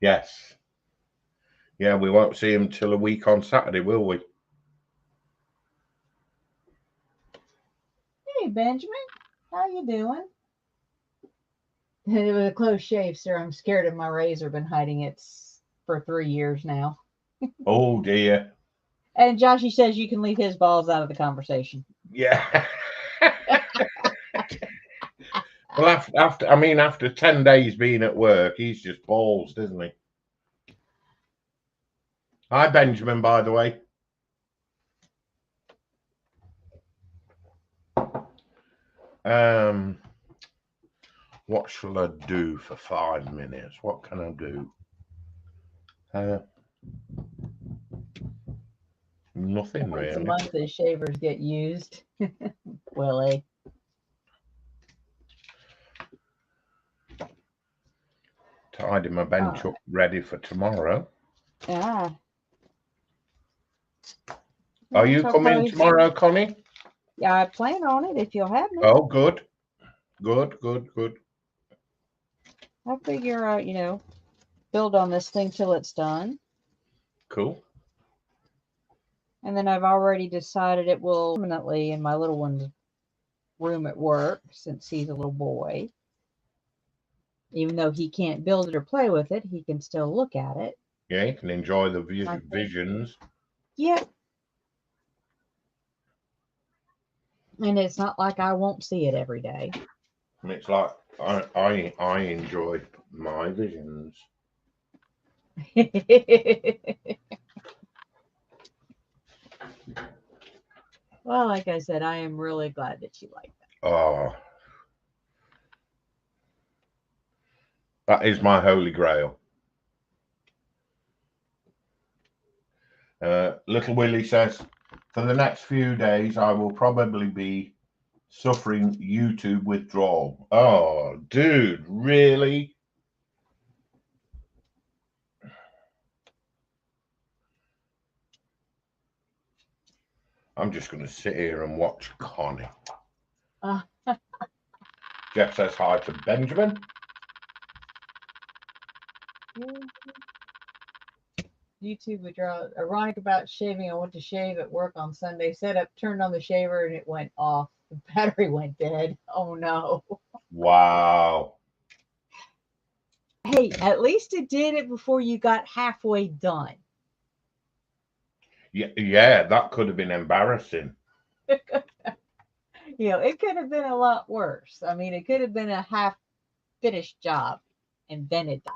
Yes. Yeah, we won't see him till a week on Saturday, will we? Hey, Benjamin, how you doing? It was a close shave, sir. I'm scared of my razor. Been hiding it for 3 years now. Oh dear. And Joshy says you can leave his balls out of the conversation. Yeah. Well, after 10 days being at work, he's just balls, isn't he? Hi, Benjamin, by the way. What shall I do for 5 minutes? What can I do? Nothing really. Once a month, his shavers get used. Willie. Tidying my bench up ready for tomorrow. Yeah. Are you coming tomorrow, Connie? Yeah, I plan on it if you'll have me. Oh, good. Good. I figure, build on this thing till it's done. Cool. And then I've already decided it will permanently in my little one's room at work since he's a little boy. Even though he can't build it or play with it, he can still look at it. Yeah, you can enjoy the visions. Yep. And it's not like I won't see it every day. And it's like I enjoy my visions. Well, like I said, I am really glad that you like that. Oh, that is my holy grail. Little Willie says, for the next few days, I will probably be suffering YouTube withdrawal. Oh, dude, really? I'm just going to sit here and watch Connie. Jeff says hi to Benjamin. YouTube withdrawal. Ironic about shaving. I went to shave at work on Sunday. Set up, turned on the shaver, and it went off. The battery went dead. Oh no. Wow. Hey, at least it did it before you got halfway done. Yeah, that could have been embarrassing. It could have been a lot worse. I mean, it could have been a half-finished job, and then it died.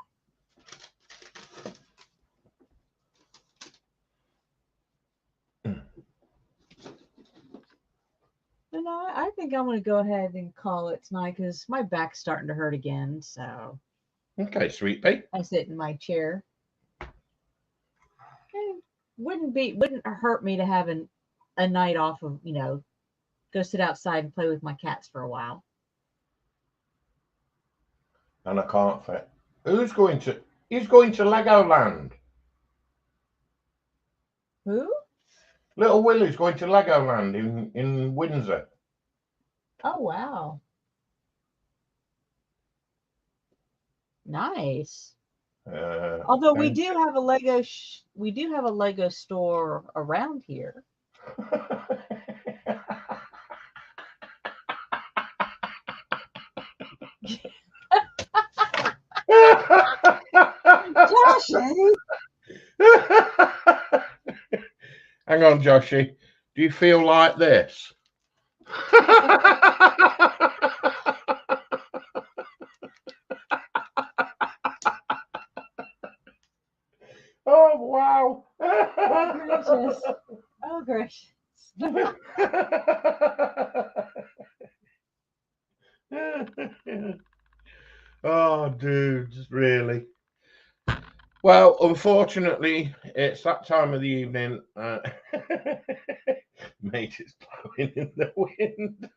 And I think I'm going to go ahead and call it tonight because my back's starting to hurt again. So, okay, sweet pea. I sit in my chair. It wouldn't hurt me to have a night off of go sit outside and play with my cats for a while. And I can't fit. He's going to Legoland. Who? Little Willie's going to Legoland in Windsor. Oh wow. Nice. Although we do have a Lego store around here. Joshy. Hang on, Joshy. Do you feel like this? Oh, wow. Oh, gracious. Oh, dude, really? Well, unfortunately, it's that time of the evening. Mate, it's blowing in the wind.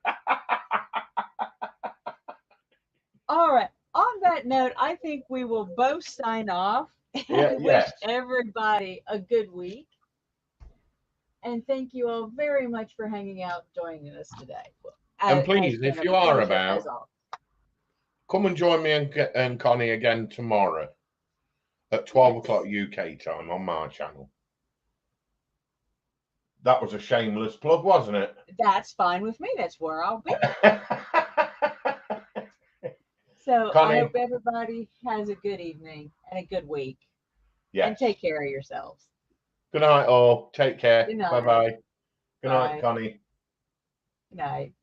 All right. On that note, I think we will both sign off and wish everybody a good week. And thank you all very much for hanging out, joining us today. And please, if you are about, come and join me and Connie again tomorrow at 12 o'clock UK time on my channel. That was a shameless plug, wasn't it? That's fine with me. That's where I'll be. So Connie, I hope everybody has a good evening and a good week. Yes. And take care of yourselves. Good night, all. Take care. Good night. Bye-bye. Good Bye. night, Connie. Good night.